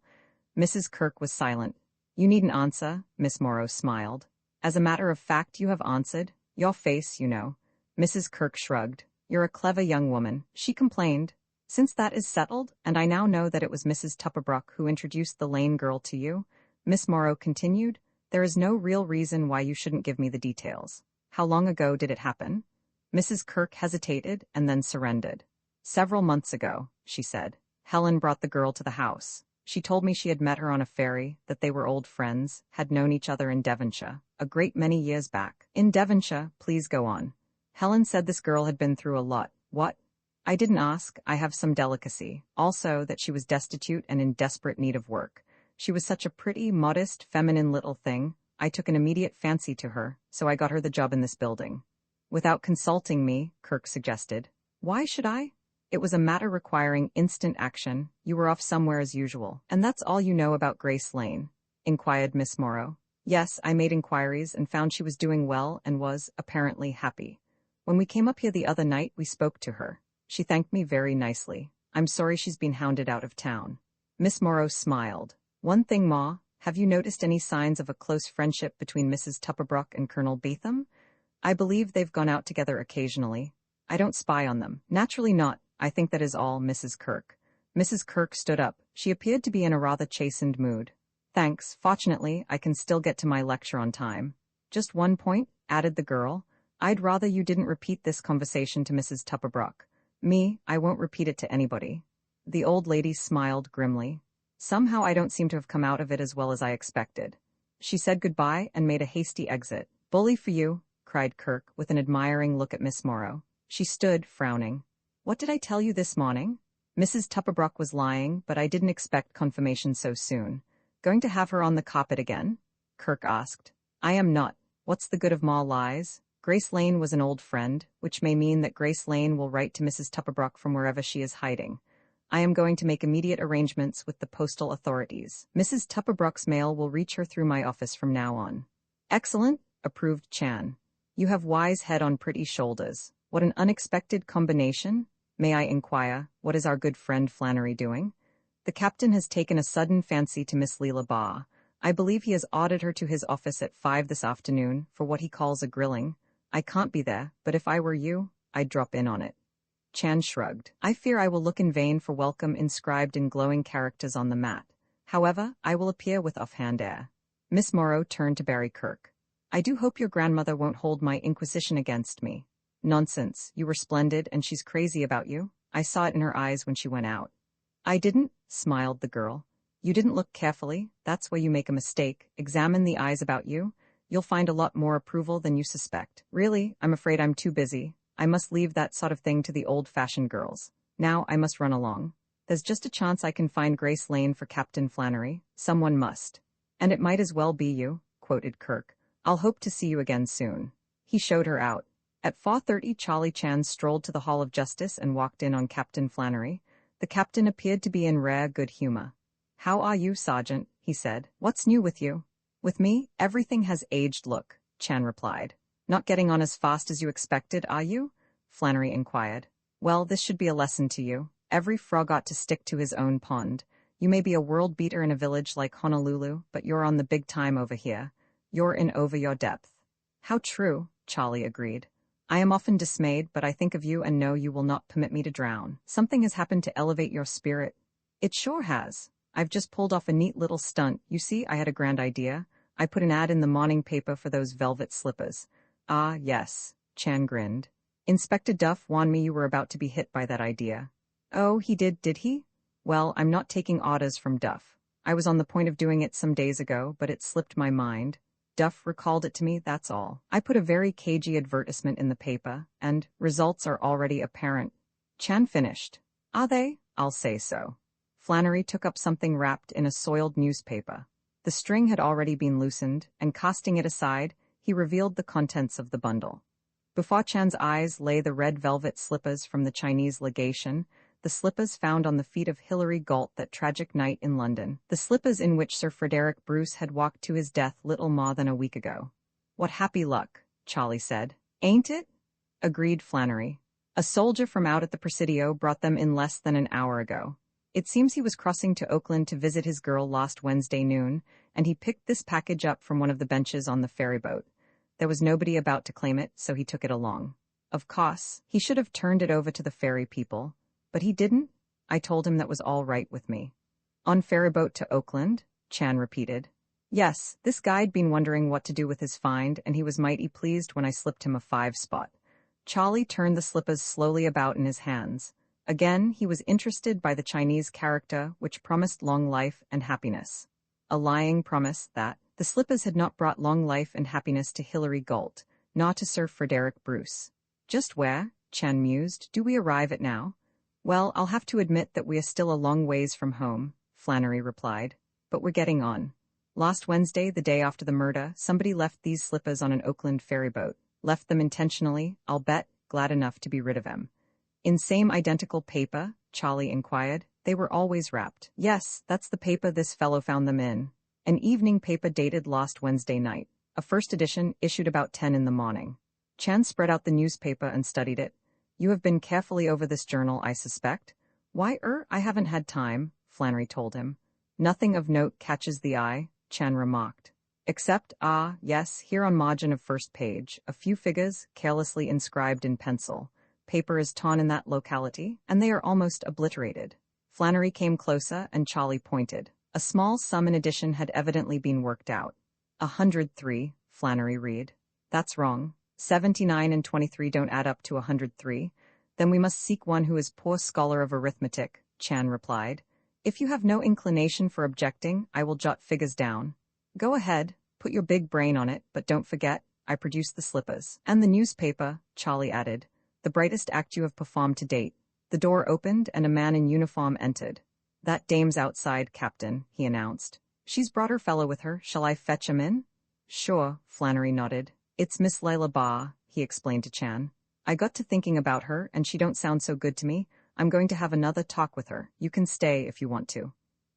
Mrs. Kirk was silent. You needn't answer, Miss Morrow smiled. As a matter of fact, you have answered. Your face, you know. Mrs. Kirk shrugged. You're a clever young woman, she complained. Since that is settled, and I now know that it was Mrs. Tupperbrook who introduced the Lane girl to you, Miss Morrow continued, there is no real reason why you shouldn't give me the details. How long ago did it happen? Mrs. Kirk hesitated and then surrendered. Several months ago, she said. Helen brought the girl to the house. She told me she had met her on a ferry, that they were old friends, had known each other in Devonshire, a great many years back. In Devonshire, please go on. Helen said this girl had been through a lot. What? I didn't ask, I have some delicacy. Also, that she was destitute and in desperate need of work. She was such a pretty, modest, feminine little thing. I took an immediate fancy to her, so I got her the job in this building. Without consulting me, Kirk suggested. Why should I? It was a matter requiring instant action. You were off somewhere as usual. And that's all you know about Grace Lane? Inquired Miss Morrow. Yes, I made inquiries and found she was doing well and was, apparently, happy. When we came up here the other night, we spoke to her. She thanked me very nicely. I'm sorry she's been hounded out of town. Miss Morrow smiled. One thing, Ma, have you noticed any signs of a close friendship between Mrs. Tupperbrook and Colonel Beetham? I believe they've gone out together occasionally. I don't spy on them. Naturally not. I think that is all, Mrs. Kirk. Mrs. Kirk stood up. She appeared to be in a rather chastened mood. Thanks. Fortunately, I can still get to my lecture on time. Just one point, added the girl. I'd rather you didn't repeat this conversation to Mrs. Tupperbrook. Me, I won't repeat it to anybody. The old lady smiled grimly. Somehow I don't seem to have come out of it as well as I expected. She said goodbye and made a hasty exit. Bully for you, cried Kirk with an admiring look at Miss Morrow. She stood, frowning. What did I tell you this morning? Mrs. Tupperbrook was lying, but I didn't expect confirmation so soon. Going to have her on the carpet again? Kirk asked. I am not. What's the good of more lies? Grace Lane was an old friend, which may mean that Grace Lane will write to Mrs. Tupperbrook from wherever she is hiding. I am going to make immediate arrangements with the postal authorities. Mrs. Tupperbrook's mail will reach her through my office from now on. Excellent, approved Chan. You have wise head on pretty shoulders. What an unexpected combination. May I inquire, what is our good friend Flannery doing? The captain has taken a sudden fancy to Miss Leela Barr. I believe he has ordered her to his office at 5 this afternoon for what he calls a grilling. I can't be there, but if I were you, I'd drop in on it. Chan shrugged. I fear I will look in vain for welcome inscribed in glowing characters on the mat. However, I will appear with offhand air. Miss Morrow turned to Barry Kirk. I do hope your grandmother won't hold my inquisition against me. Nonsense, you were splendid and she's crazy about you. I saw it in her eyes when she went out. I didn't, smiled the girl. You didn't look carefully, that's where you make a mistake. Examine the eyes about you. You'll find a lot more approval than you suspect. Really, I'm afraid I'm too busy. I must leave that sort of thing to the old-fashioned girls. Now I must run along. There's just a chance I can find Grace Lane for Captain Flannery. Someone must. And it might as well be you, quoted Kirk. I'll hope to see you again soon. He showed her out. At 4:30 Charlie Chan strolled to the Hall of Justice and walked in on Captain Flannery. The captain appeared to be in rare good humor. How are you, Sergeant? He said. What's new with you? With me, everything has aged look, Chan replied. Not getting on as fast as you expected, are you? Flannery inquired. Well, this should be a lesson to you. Every frog ought to stick to his own pond. You may be a world beater in a village like Honolulu, but you're on the big time over here. You're in over your depth. How true, Charlie agreed. I am often dismayed, but I think of you and know you will not permit me to drown. Something has happened to elevate your spirit. It sure has. I've just pulled off a neat little stunt. You see, I had a grand idea. I put an ad in the morning paper for those velvet slippers. Ah, yes, Chan grinned. Inspector Duff warned me you were about to be hit by that idea. Oh, he did he? Well, I'm not taking orders from Duff. I was on the point of doing it some days ago, but it slipped my mind. Duff recalled it to me, that's all. I put a very cagey advertisement in the paper, and results are already apparent. Chan finished. Are they? I'll say so. Flannery took up something wrapped in a soiled newspaper. The string had already been loosened, and casting it aside, he revealed the contents of the bundle. Before Chan's eyes lay the red velvet slippers from the Chinese legation, the slippers found on the feet of Hilary Galt that tragic night in London, the slippers in which Sir Frederick Bruce had walked to his death little more than a week ago. What happy luck, Charlie said. Ain't it? Agreed Flannery. A soldier from out at the Presidio brought them in less than an hour ago. It seems he was crossing to Oakland to visit his girl last Wednesday noon, and he picked this package up from one of the benches on the ferryboat. There was nobody about to claim it, so he took it along. Of course, he should have turned it over to the ferry people, but he didn't. I told him that was all right with me. On ferryboat to Oakland? Chan repeated. Yes, this guy'd been wondering what to do with his find, and he was mighty pleased when I slipped him a 5-spot. Charlie turned the slippers slowly about in his hands. Again, he was interested by the Chinese character which promised long life and happiness. A lying promise that the slippers had not brought long life and happiness to Hilary Galt, nor to Sir Frederick Bruce. Just where, Chan mused, do we arrive at now? Well, I'll have to admit that we are still a long ways from home, Flannery replied. But we're getting on. Last Wednesday, the day after the murder, somebody left these slippers on an Oakland ferryboat. Left them intentionally, I'll bet, glad enough to be rid of them. In same identical paper? Charlie inquired. They were always wrapped. Yes, that's the paper this fellow found them in. An evening paper dated last Wednesday night. A first edition issued about 10 in the morning. Chan spread out the newspaper and studied it. You have been carefully over this journal, I suspect. Why, I haven't had time, Flannery told him. Nothing of note catches the eye, Chan remarked. Except, yes, here on margin of first page, a few figures, carelessly inscribed in pencil. Paper is torn in that locality, and they are almost obliterated. Flannery came closer, and Charlie pointed. A small sum in addition had evidently been worked out. 103, Flannery read. That's wrong. 79 and 23 don't add up to 103. Then we must seek one who is poor scholar of arithmetic, Chan replied. If you have no inclination for objecting, I will jot figures down. Go ahead, put your big brain on it, but don't forget, I produced the slippers. And the newspaper, Charlie added. The brightest act you have performed to date. The door opened, and a man in uniform entered. That dame's outside, Captain, he announced. She's brought her fellow with her. Shall I fetch him in? Sure, Flannery nodded. It's Miss Lila Ba, he explained to Chan. I got to thinking about her, and she don't sound so good to me. I'm going to have another talk with her. You can stay if you want to.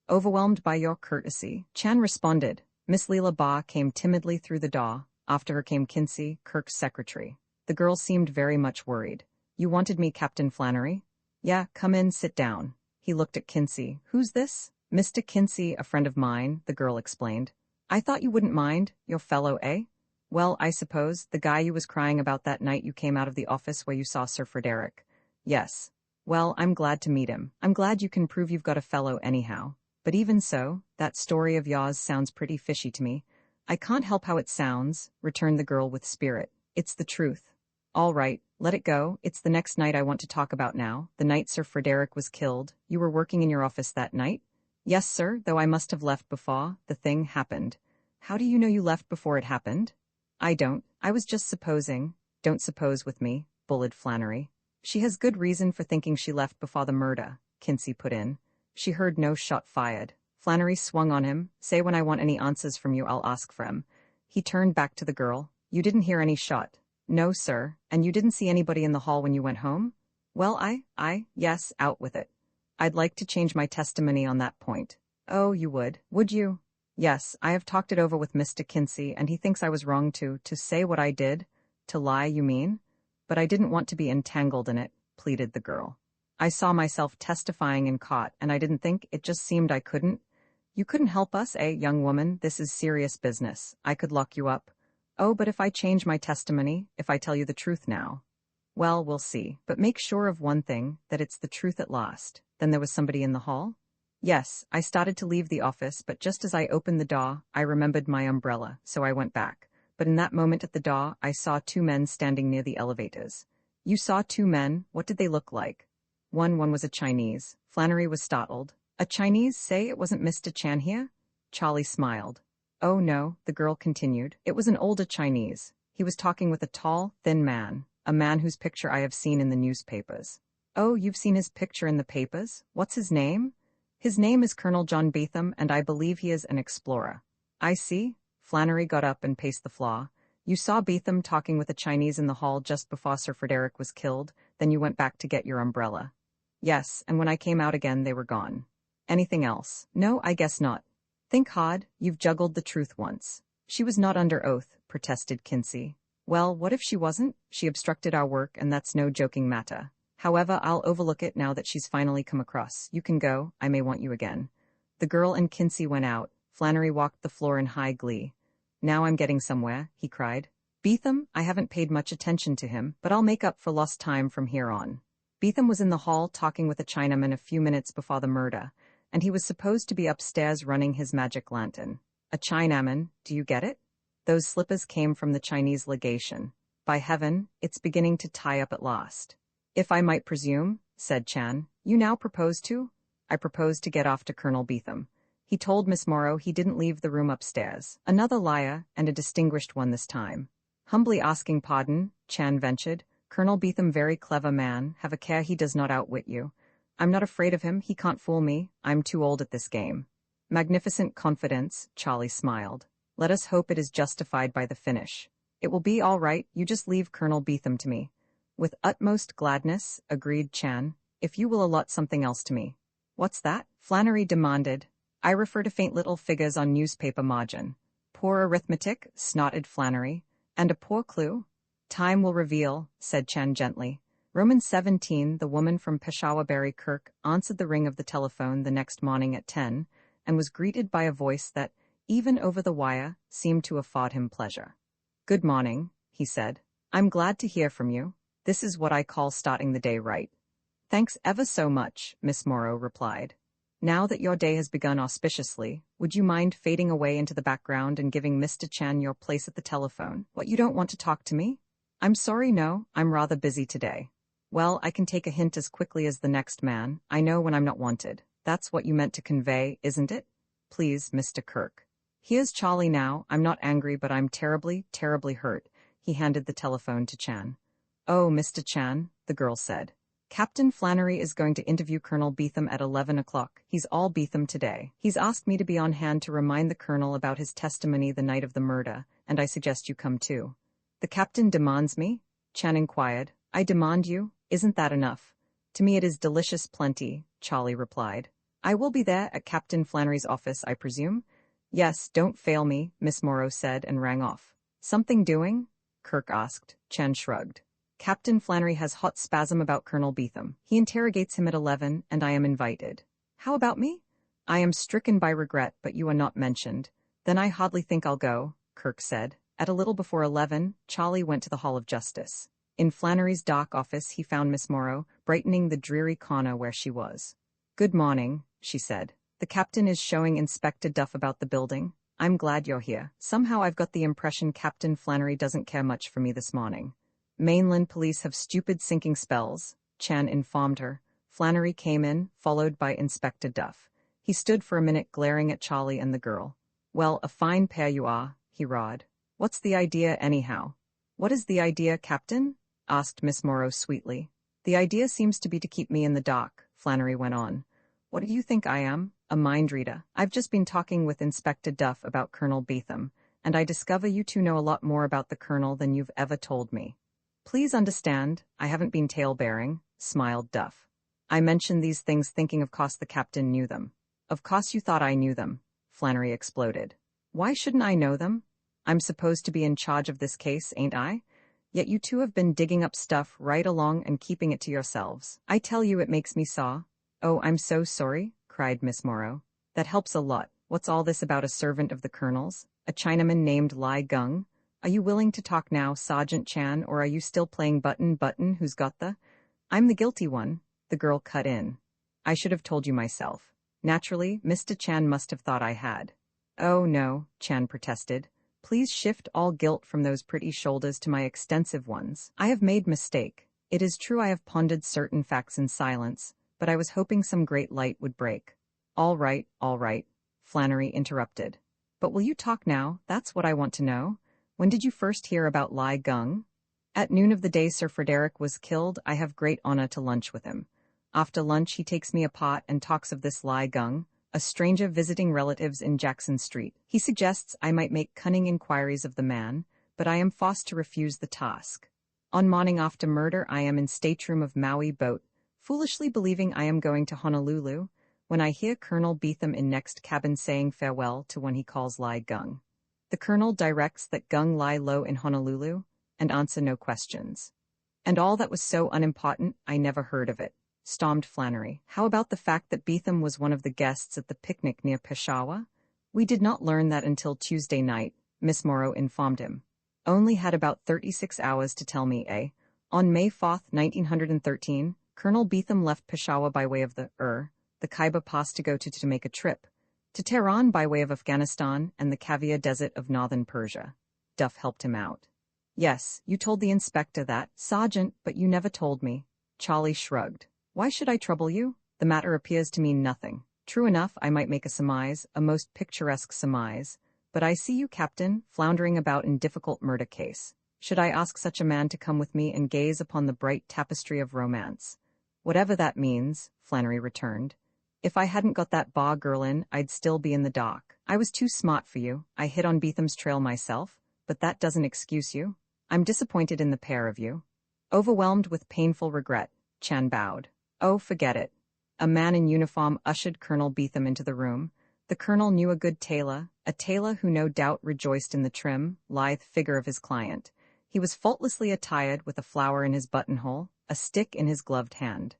Overwhelmed by your courtesy, Chan responded. Miss Lila Ba came timidly through the door. After her came Kinsey, Kirk's secretary. The girl seemed very much worried. You wanted me, Captain Flannery? Yeah, come in, sit down. He looked at Kinsey. Who's this? Mr. Kinsey, a friend of mine, the girl explained. I thought you wouldn't mind. Your fellow, eh? Well, I suppose, the guy you was crying about that night you came out of the office where you saw Sir Frederick. Yes. Well, I'm glad to meet him. I'm glad you can prove you've got a fellow anyhow. But even so, that story of yours sounds pretty fishy to me. I can't help how it sounds, returned the girl with spirit. It's the truth. All right, let it go. It's the next night I want to talk about now. The night Sir Frederick was killed. You were working in your office that night? Yes, sir, though I must have left before the thing happened. How do you know you left before it happened? I don't. I was just supposing. Don't suppose with me, bullied Flannery. She has good reason for thinking she left before the murder, Kinsey put in. She heard no shot fired. Flannery swung on him. Say when I want any answers from you, I'll ask for 'em. He turned back to the girl. You didn't hear any shot? No, sir. And you didn't see anybody in the hall when you went home? Well, yes, out with it. I'd like to change my testimony on that point. Oh, you would you? Yes, I have talked it over with Mr. Kinsey, and he thinks I was wrong to say what I did. To lie, you mean? But I didn't want to be entangled in it, pleaded the girl. I saw myself testifying in court, and I didn't think, it just seemed I couldn't. You couldn't help us, young woman? This is serious business. I could lock you up. Oh, but if I change my testimony, if I tell you the truth now? Well, we'll see. But make sure of one thing, that it's the truth at last. Then there was somebody in the hall? Yes, I started to leave the office, but just as I opened the door, I remembered my umbrella, so I went back. But in that moment at the door, I saw two men standing near the elevators. You saw two men, what did they look like? One was a Chinese. Flannery was startled. A Chinese? Say it wasn't Mr. Chan here? Charlie smiled. Oh no, the girl continued. It was an older Chinese. He was talking with a tall, thin man, a man whose picture I have seen in the newspapers. Oh, you've seen his picture in the papers? What's his name? His name is Colonel John Beetham, and I believe he is an explorer. I see. Flannery got up and paced the floor. You saw Beetham talking with a Chinese in the hall just before Sir Frederick was killed, then you went back to get your umbrella. Yes, and when I came out again they were gone. Anything else? No, I guess not. Think hard, you've juggled the truth once. She was not under oath, protested Kinsey. Well, what if she wasn't? She obstructed our work, and that's no joking matter. However, I'll overlook it now that she's finally come across. You can go, I may want you again. The girl and Kinsey went out. Flannery walked the floor in high glee. Now I'm getting somewhere, he cried. Beetham, I haven't paid much attention to him, but I'll make up for lost time from here on. Beetham was in the hall talking with a Chinaman a few minutes before the murder, and he was supposed to be upstairs running his magic lantern. A Chinaman, do you get it? Those slippers came from the Chinese legation. By heaven, it's beginning to tie up at last. If I might presume, said Chan, you now propose to? I propose to get off to Colonel Beetham. He told Miss Morrow he didn't leave the room upstairs. Another liar, and a distinguished one this time. Humbly asking pardon, Chan ventured. Colonel Beetham very clever man, have a care he does not outwit you. I'm not afraid of him, he can't fool me, I'm too old at this game. Magnificent confidence, Charlie smiled. Let us hope it is justified by the finish. It will be all right, you just leave Colonel Beetham to me. With utmost gladness, agreed Chan, if you will allot something else to me. What's that? Flannery demanded. I refer to faint little figures on newspaper margin. Poor arithmetic, snotted Flannery. And a poor clue? Time will reveal, said Chan gently. Roman 17, the woman from Peshawar Kirk, answered the ring of the telephone the next morning at 10, and was greeted by a voice that, even over the wire, seemed to afford him pleasure. Good morning, he said. I'm glad to hear from you. This is what I call starting the day right. Thanks ever so much, Miss Morrow replied. Now that your day has begun auspiciously, would you mind fading away into the background and giving Mr. Chan your place at the telephone? What, you don't want to talk to me? I'm sorry, no, I'm rather busy today. Well, I can take a hint as quickly as the next man. I know when I'm not wanted. That's what you meant to convey, isn't it? Please, Mr. Kirk. Here's Charlie now. I'm not angry, but I'm terribly, terribly hurt. He handed the telephone to Chan. Oh, Mr. Chan, the girl said. Captain Flannery is going to interview Colonel Beetham at 11 o'clock. He's all Beetham today. He's asked me to be on hand to remind the colonel about his testimony the night of the murder, and I suggest you come too. The captain demands me? Chan inquired. I demand you? Isn't that enough? To me it is delicious plenty, Charlie replied. I will be there at Captain Flannery's office, I presume? Yes, don't fail me, Miss Morrow said and rang off. Something doing? Kirk asked. Chan shrugged. Captain Flannery has hot spasm about Colonel Beetham. He interrogates him at 11, and I am invited. How about me? I am stricken by regret, but you are not mentioned. Then I hardly think I'll go, Kirk said. At a little before 11, Charlie went to the Hall of Justice. In Flannery's dark office he found Miss Morrow, brightening the dreary corner where she was. Good morning, she said. The captain is showing Inspector Duff about the building. I'm glad you're here. Somehow I've got the impression Captain Flannery doesn't care much for me this morning. Mainland police have stupid sinking spells, Chan informed her. Flannery came in, followed by Inspector Duff. He stood for a minute glaring at Charlie and the girl. Well, a fine pair you are, he rawed. What's the idea anyhow? What is the idea, Captain? Asked Miss Morrow sweetly. The idea seems to be to keep me in the dock, Flannery went on. What do you think I am? A mind reader. I've just been talking with Inspector Duff about Colonel Beetham, and I discover you two know a lot more about the colonel than you've ever told me. Please understand, I haven't been tale-bearing, smiled Duff. I mentioned these things thinking of course the captain knew them. Of course you thought I knew them, Flannery exploded. Why shouldn't I know them? I'm supposed to be in charge of this case, ain't I? Yet you two have been digging up stuff right along and keeping it to yourselves. I tell you it makes me saw. Oh, I'm so sorry, cried Miss Morrow. That helps a lot. What's all this about a servant of the colonel's? A Chinaman named Lai Gung? Are you willing to talk now, Sergeant Chan, or are you still playing button who's got the? I'm the guilty one, the girl cut in. I should have told you myself. Naturally, Mr. Chan must have thought I had. Oh no, Chan protested. Please shift all guilt from those pretty shoulders to my extensive ones. I have made mistake. It is true I have pondered certain facts in silence, but I was hoping some great light would break. All right, Flannery interrupted. But will you talk now? That's what I want to know. When did you first hear about Lai Gung? At noon of the day Sir Frederick was killed, I have great honor to lunch with him. After lunch he takes me apart and talks of this Lai Gung, a stranger visiting relatives in Jackson Street. He suggests I might make cunning inquiries of the man, but I am forced to refuse the task. On morning after murder I am in stateroom of Maui boat, foolishly believing I am going to Honolulu, when I hear Colonel Beetham in next cabin saying farewell to one he calls Lai Gung. The colonel directs that Gung lie low in Honolulu, and answer no questions. And all that was so unimportant, I never heard of it, stormed Flannery. How about the fact that Beetham was one of the guests at the picnic near Peshawar? We did not learn that until Tuesday night, Miss Morrow informed him. Only had about 36 hours to tell me, eh? On May 4, 1913, Colonel Beetham left Peshawar by way of the Khyber Pass to go to make a trip to Tehran by way of Afghanistan and the Caviar Desert of northern Persia. Duff helped him out. Yes, you told the inspector that, Sergeant, but you never told me. Charlie shrugged. Why should I trouble you? The matter appears to mean nothing. True enough, I might make a surmise, a most picturesque surmise, but I see you, Captain, floundering about in difficult murder case. Should I ask such a man to come with me and gaze upon the bright tapestry of romance? Whatever that means, Flannery returned. If I hadn't got that bar girl in, I'd still be in the dock. I was too smart for you. I hit on Beetham's trail myself, but that doesn't excuse you. I'm disappointed in the pair of you. Overwhelmed with painful regret, Chan bowed. Oh, forget it. A man in uniform ushered Colonel Beetham into the room. The colonel knew a good tailor, a tailor who no doubt rejoiced in the trim, lithe figure of his client. He was faultlessly attired with a flower in his buttonhole, a stick in his gloved hand.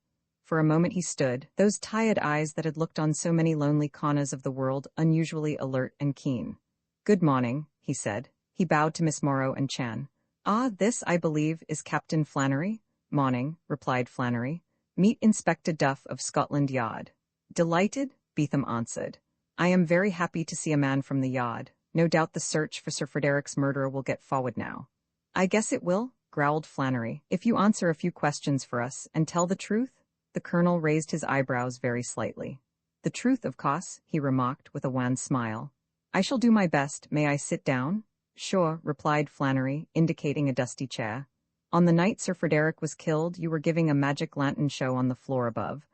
For a moment he stood, those tired eyes that had looked on so many lonely corners of the world unusually alert and keen. Good morning, he said. He bowed to Miss Morrow and Chan. Ah, this, I believe, is Captain Flannery? Morning, replied Flannery. Meet Inspector Duff of Scotland Yard. Delighted, Beetham answered. I am very happy to see a man from the yard. No doubt the search for Sir Frederick's murderer will get forward now. I guess it will, growled Flannery, if you answer a few questions for us and tell the truth. The colonel raised his eyebrows very slightly. The truth, of course, he remarked with a wan smile. I shall do my best. May I sit down? Sure, replied Flannery, indicating a dusty chair. On the night Sir Frederick was killed, you were giving a magic lantern show on the floor above.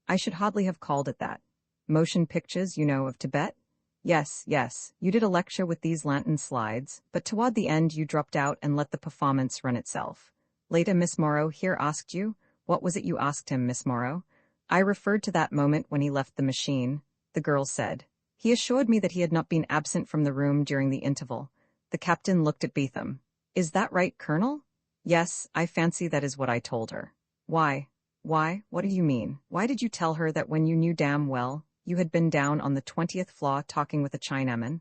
I should hardly have called it that. Motion pictures, you know, of Tibet? Yes, you did a lecture with these lantern slides, but toward the end you dropped out and let the performance run itself. Later Miss Morrow here asked you, what was it you asked him, Miss Morrow? I referred to that moment when he left the machine, the girl said. He assured me that he had not been absent from the room during the interval. The captain looked at Beetham. Is that right, Colonel? Yes, I fancy that is what I told her. Why, what do you mean? Why did you tell her that when you knew damn well you had been down on the 20th floor talking with a Chinaman?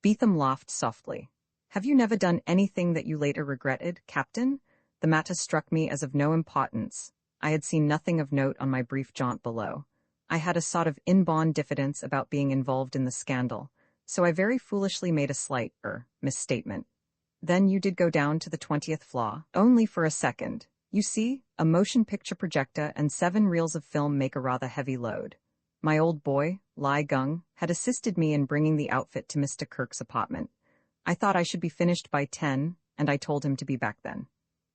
Beetham laughed softly. Have you never done anything that you later regretted, Captain? The matter struck me as of no importance. I had seen nothing of note on my brief jaunt below. I had a sort of inborn diffidence about being involved in the scandal, so I very foolishly made a slight, misstatement. Then you did go down to the 20th floor, only for a second. You see, a motion picture projector and 7 reels of film make a rather heavy load. My old boy, Lai Gung, had assisted me in bringing the outfit to Mr. Kirk's apartment. I thought I should be finished by 10, and I told him to be back then.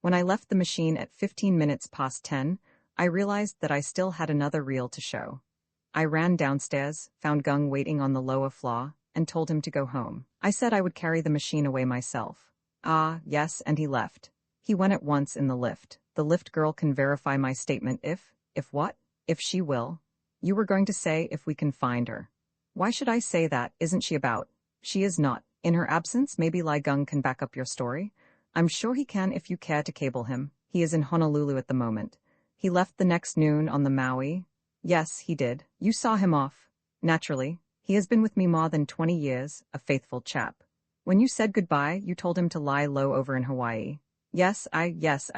When I left the machine at 15 minutes past 10, I realized that I still had another reel to show. I ran downstairs, found Gung waiting on the lower floor, and told him to go home. I said I would carry the machine away myself. Ah, yes, and he left. He went at once in the lift. The lift girl can verify my statement if what? If she will. You were going to say if we can find her. Why should I say that? Isn't she about? She is not. In her absence, maybe Lai Gung can back up your story. I'm sure he can if you care to cable him. He is in Honolulu at the moment. He left the next noon on the Maui. Yes, he did. You saw him off. Naturally. He has been with me more than 20 years, a faithful chap. When you said goodbye, you told him to lie low over in Hawaii. Yes, I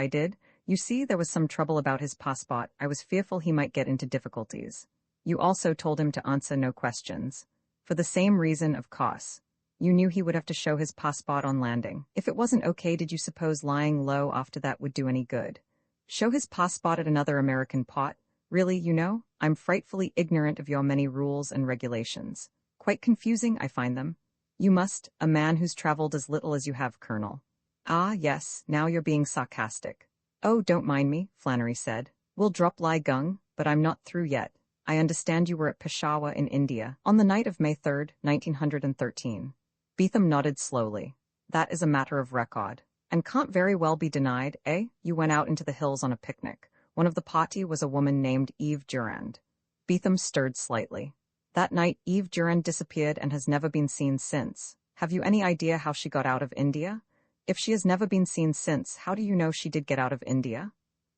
did. You see, there was some trouble about his passport. I was fearful he might get into difficulties. You also told him to answer no questions. For the same reason, of course. You knew he would have to show his passport on landing. If it wasn't okay, did you suppose lying low after that would do any good? Show his passport at another American port? Really, I'm frightfully ignorant of your many rules and regulations. Quite confusing, I find them. You must, a man who's traveled as little as you have, Colonel. Ah, yes, now you're being sarcastic. Oh, don't mind me, Flannery said. We'll drop Lai Gung, but I'm not through yet. I understand you were at Peshawar in India on the night of May 3rd, 1913. Beetham nodded slowly. That is a matter of record, and can't very well be denied, eh? You went out into the hills on a picnic. One of the party was a woman named Eve Durand. Beetham stirred slightly. That night, Eve Durand disappeared and has never been seen since. Have you any idea how she got out of India? If she has never been seen since, how do you know she did get out of India?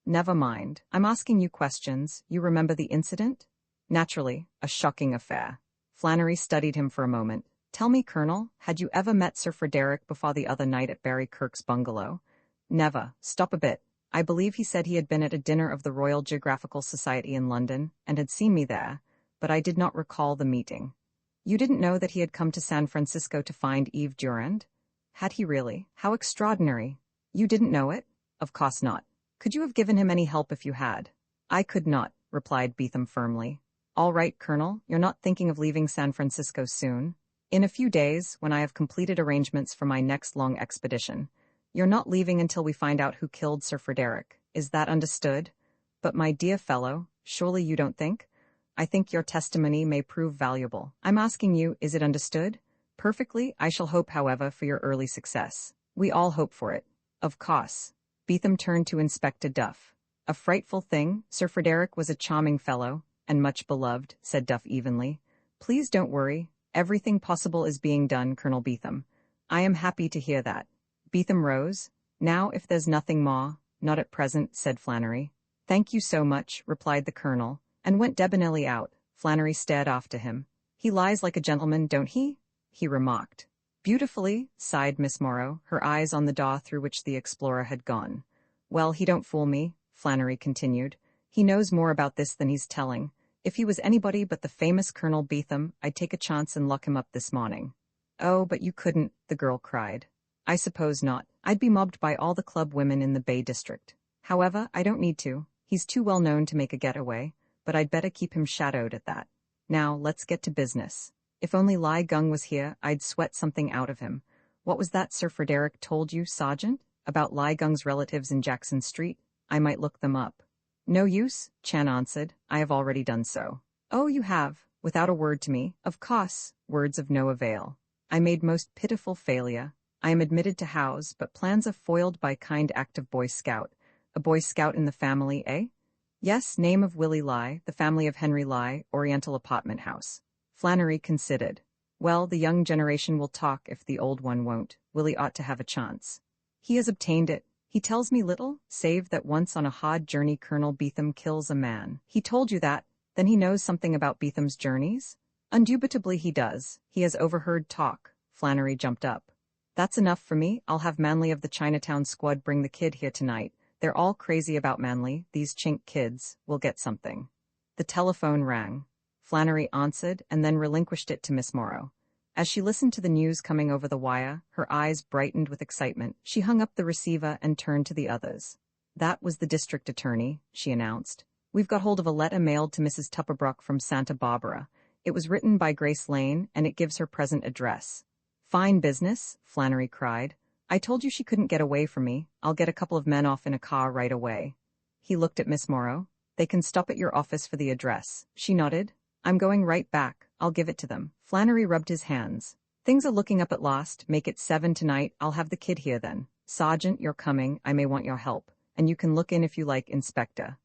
Never mind. I'm asking you questions. You remember the incident? Naturally, a shocking affair. Flannery studied him for a moment. Tell me, Colonel, had you ever met Sir Frederick before the other night at Barry Kirk's bungalow? Never. Stop a bit. I believe he said he had been at a dinner of the Royal Geographical Society in London and had seen me there, but I did not recall the meeting. You didn't know that he had come to San Francisco to find Eve Durand? Had he really? How extraordinary. You didn't know it? Of course not. Could you have given him any help if you had? I could not, replied Beetham firmly. All right, Colonel, you're not thinking of leaving San Francisco soon. In a few days, when I have completed arrangements for my next long expedition. You're not leaving until we find out who killed Sir Frederick. Is that understood? But my dear fellow, surely you don't think? I think your testimony may prove valuable. I'm asking you, is it understood? Perfectly. I shall hope, however, for your early success. We all hope for it. Of course. Beetham turned to Inspector Duff. A frightful thing. Sir Frederick was a charming fellow, and much beloved, said Duff evenly. Please don't worry. Everything possible is being done, Colonel Beetham. I am happy to hear that. Beetham rose. Now, if there's nothing more, not at present, said Flannery. Thank you so much, replied the Colonel, and went debonairly out. Flannery stared after him. He lies like a gentleman, don't he? He remarked. Beautifully, sighed Miss Morrow, her eyes on the door through which the explorer had gone. Well, he don't fool me, Flannery continued. He knows more about this than he's telling. If he was anybody but the famous Colonel Beetham, I'd take a chance and lock him up this morning. Oh, but you couldn't, the girl cried. I suppose not. I'd be mobbed by all the club women in the Bay District. However, I don't need to. He's too well known to make a getaway, but I'd better keep him shadowed at that. Now, let's get to business. If only Lai Gung was here, I'd sweat something out of him. What was that Sir Frederick told you, Sergeant? About Lai Gung's relatives in Jackson Street? I might look them up. No use, Chan answered. I have already done so. Oh, you have, without a word to me. Of course, words of no avail. I made most pitiful failure. I am admitted to house, but plans are foiled by kind act of Boy Scout. A Boy Scout in the family, eh? Yes, name of Willie Lai, the family of Henry Lai, Oriental Apartment House. Flannery considered. Well, the young generation will talk if the old one won't. Willie ought to have a chance. He has obtained it. He tells me little, save that once on a hard journey Colonel Beetham kills a man. He told you that? Then he knows something about Beetham's journeys? Indubitably he does. He has overheard talk. Flannery jumped up. That's enough for me. I'll have Manley of the Chinatown squad bring the kid here tonight. They're all crazy about Manley, these chink kids. We'll get something. The telephone rang. Flannery answered and then relinquished it to Miss Morrow. As she listened to the news coming over the wire, her eyes brightened with excitement. She hung up the receiver and turned to the others. That was the district attorney, she announced. We've got hold of a letter mailed to Mrs. Tupperbrook from Santa Barbara. It was written by Grace Lane, and it gives her present address. Fine business, Flannery cried. I told you she couldn't get away from me. I'll get a couple of men off in a car right away. He looked at Miss Morrow. They can stop at your office for the address. She nodded. I'm going right back. I'll give it to them. Flannery rubbed his hands. Things are looking up at last. Make it 7 tonight. I'll have the kid here then. Sergeant, you're coming. I may want your help. And you can look in if you like, Inspector.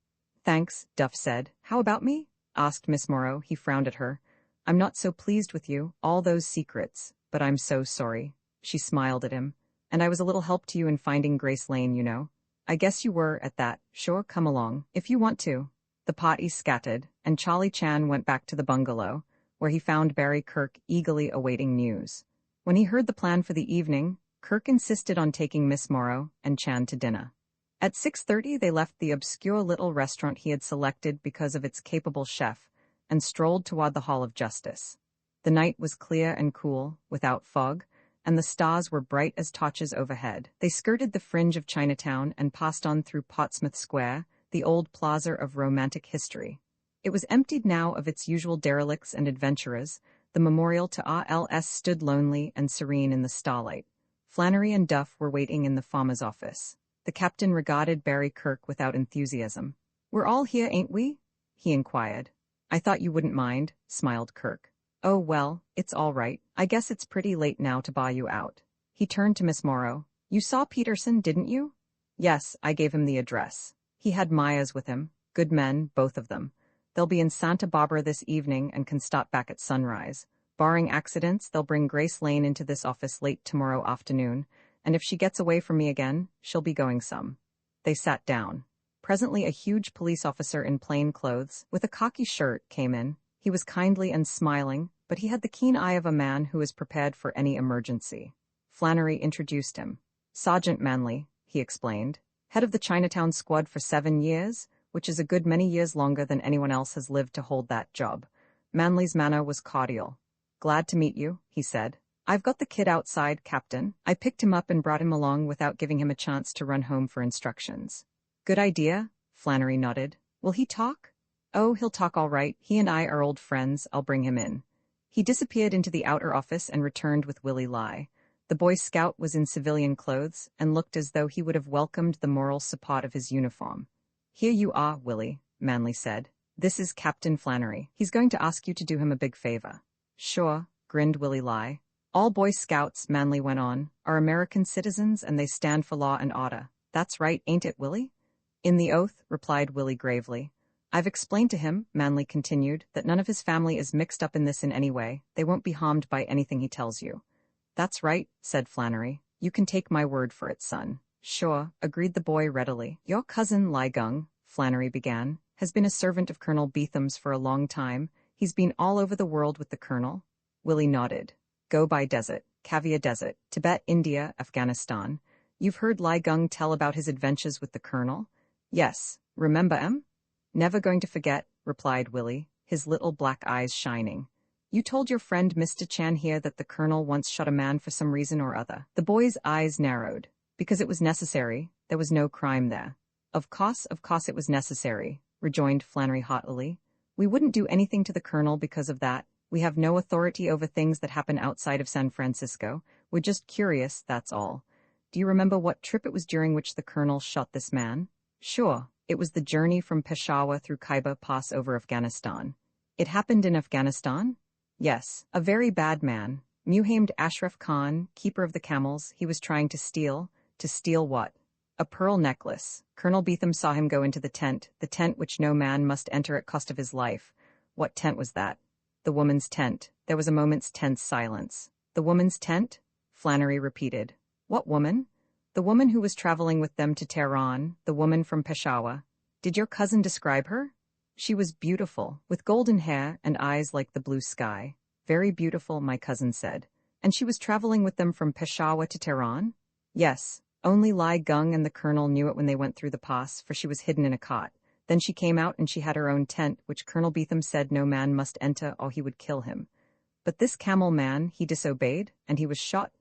Thanks, Duff said. How about me? Asked Miss Morrow. He frowned at her. I'm not so pleased with you. All those secrets. But I'm so sorry. She smiled at him. And I was a little help to you in finding Grace Lane, you know. I guess you were, at that. Sure, come along. If you want to. The party scattered, and Charlie Chan went back to the bungalow, where he found Barry Kirk eagerly awaiting news. When he heard the plan for the evening, Kirk insisted on taking Miss Morrow and Chan to dinner. At 6:30 they left the obscure little restaurant he had selected because of its capable chef, and strolled toward the Hall of Justice. The night was clear and cool, without fog, and the stars were bright as torches overhead. They skirted the fringe of Chinatown and passed on through Portsmouth Square, the old plaza of romantic history. It was emptied now of its usual derelicts and adventurers. The memorial to R.L.S. stood lonely and serene in the starlight. Flannery and Duff were waiting in the farmer's office. The captain regarded Barry Kirk without enthusiasm. "We're all here, ain't we?" he inquired. "I thought you wouldn't mind," smiled Kirk. "Oh well, it's all right. I guess it's pretty late now to buy you out." He turned to Miss Morrow. "You saw Peterson, didn't you?" "Yes, I gave him the address. He had Myers with him. Good men, both of them. They'll be in Santa Barbara this evening and can stop back at sunrise. Barring accidents, they'll bring Grace Lane into this office late tomorrow afternoon, and if she gets away from me again, she'll be going some." They sat down. Presently a huge police officer in plain clothes, with a khaki shirt, came in. He was kindly and smiling, but he had the keen eye of a man who is prepared for any emergency. Flannery introduced him. "Sergeant Manley," he explained. "Head of the Chinatown squad for 7 years, which is a good many years longer than anyone else has lived to hold that job." Manley's manner was cordial. "Glad to meet you," he said. "I've got the kid outside, Captain. I picked him up and brought him along without giving him a chance to run home for instructions." "Good idea," Flannery nodded. "Will he talk?" "Oh, he'll talk all right. He and I are old friends. I'll bring him in." He disappeared into the outer office and returned with Willie Lai. The Boy Scout was in civilian clothes and looked as though he would have welcomed the moral support of his uniform. "Here you are, Willie," Manley said. "This is Captain Flannery. He's going to ask you to do him a big favor." "Sure," grinned Willie Lai. "All Boy Scouts," Manley went on, "are American citizens and they stand for law and order. That's right, ain't it, Willie?" "In the oath," replied Willie gravely. "I've explained to him," Manley continued, "that none of his family is mixed up in this in any way. They won't be harmed by anything he tells you." "That's right," said Flannery. "You can take my word for it, son." "Sure," agreed the boy readily. "Your cousin Lai Gung," Flannery began, "has been a servant of Colonel Beetham's for a long time. He's been all over the world with the colonel." Willie nodded. "Go-by Desert, Caviar Desert, Tibet, India, Afghanistan. You've heard Lai Gung tell about his adventures with the colonel?" "Yes. Remember 'em?" "Never going to forget," replied Willie, his little black eyes shining. "You told your friend Mr. Chan here that the colonel once shot a man for some reason or other." The boy's eyes narrowed. "Because it was necessary. There was no crime there." Of course it was necessary," rejoined Flannery haughtily. "We wouldn't do anything to the colonel because of that. We have no authority over things that happen outside of San Francisco. We're just curious, that's all. Do you remember what trip it was during which the colonel shot this man?" "Sure. It was the journey from Peshawar through Khyber Pass over Afghanistan." "It happened in Afghanistan?" "Yes. A very bad man. Muhammad Ashraf Khan, keeper of the camels, he was trying to steal." "To steal what?" "A pearl necklace. Colonel Beetham saw him go into the tent which no man must enter at cost of his life." "What tent was that?" "The woman's tent." There was a moment's tense silence. "The woman's tent?" Flannery repeated. "What woman?" "The woman who was traveling with them to Tehran, the woman from Peshawar." "Did your cousin describe her?" "She was beautiful, with golden hair and eyes like the blue sky." "Very beautiful," my cousin said. "And she was traveling with them from Peshawar to Tehran?" "Yes. Only Lai Gung and the colonel knew it when they went through the pass, for she was hidden in a cot. Then she came out and she had her own tent, which Colonel Beetham said no man must enter or he would kill him. But this camel man, he disobeyed, and he was shot."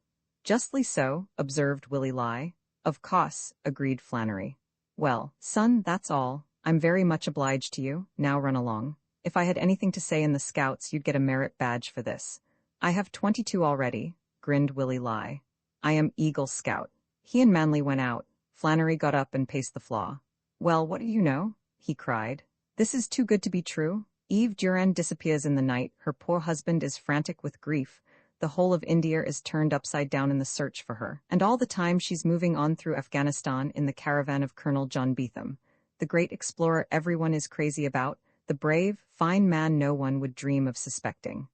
"Justly so," observed Willie Lai. "Of course," agreed Flannery. "Well, son, that's all. I'm very much obliged to you. Now run along. If I had anything to say in the Scouts, you'd get a merit badge for this." "I have 22 already," grinned Willie Lai. "I am Eagle Scout." He and Manley went out. Flannery got up and paced the floor. "Well, what do you know?" he cried. "This is too good to be true. Eve Durand disappears in the night. Her poor husband is frantic with grief. The whole of India is turned upside down in the search for her. And all the time she's moving on through Afghanistan in the caravan of Colonel John Beetham, the great explorer everyone is crazy about, the brave, fine man no one would dream of suspecting."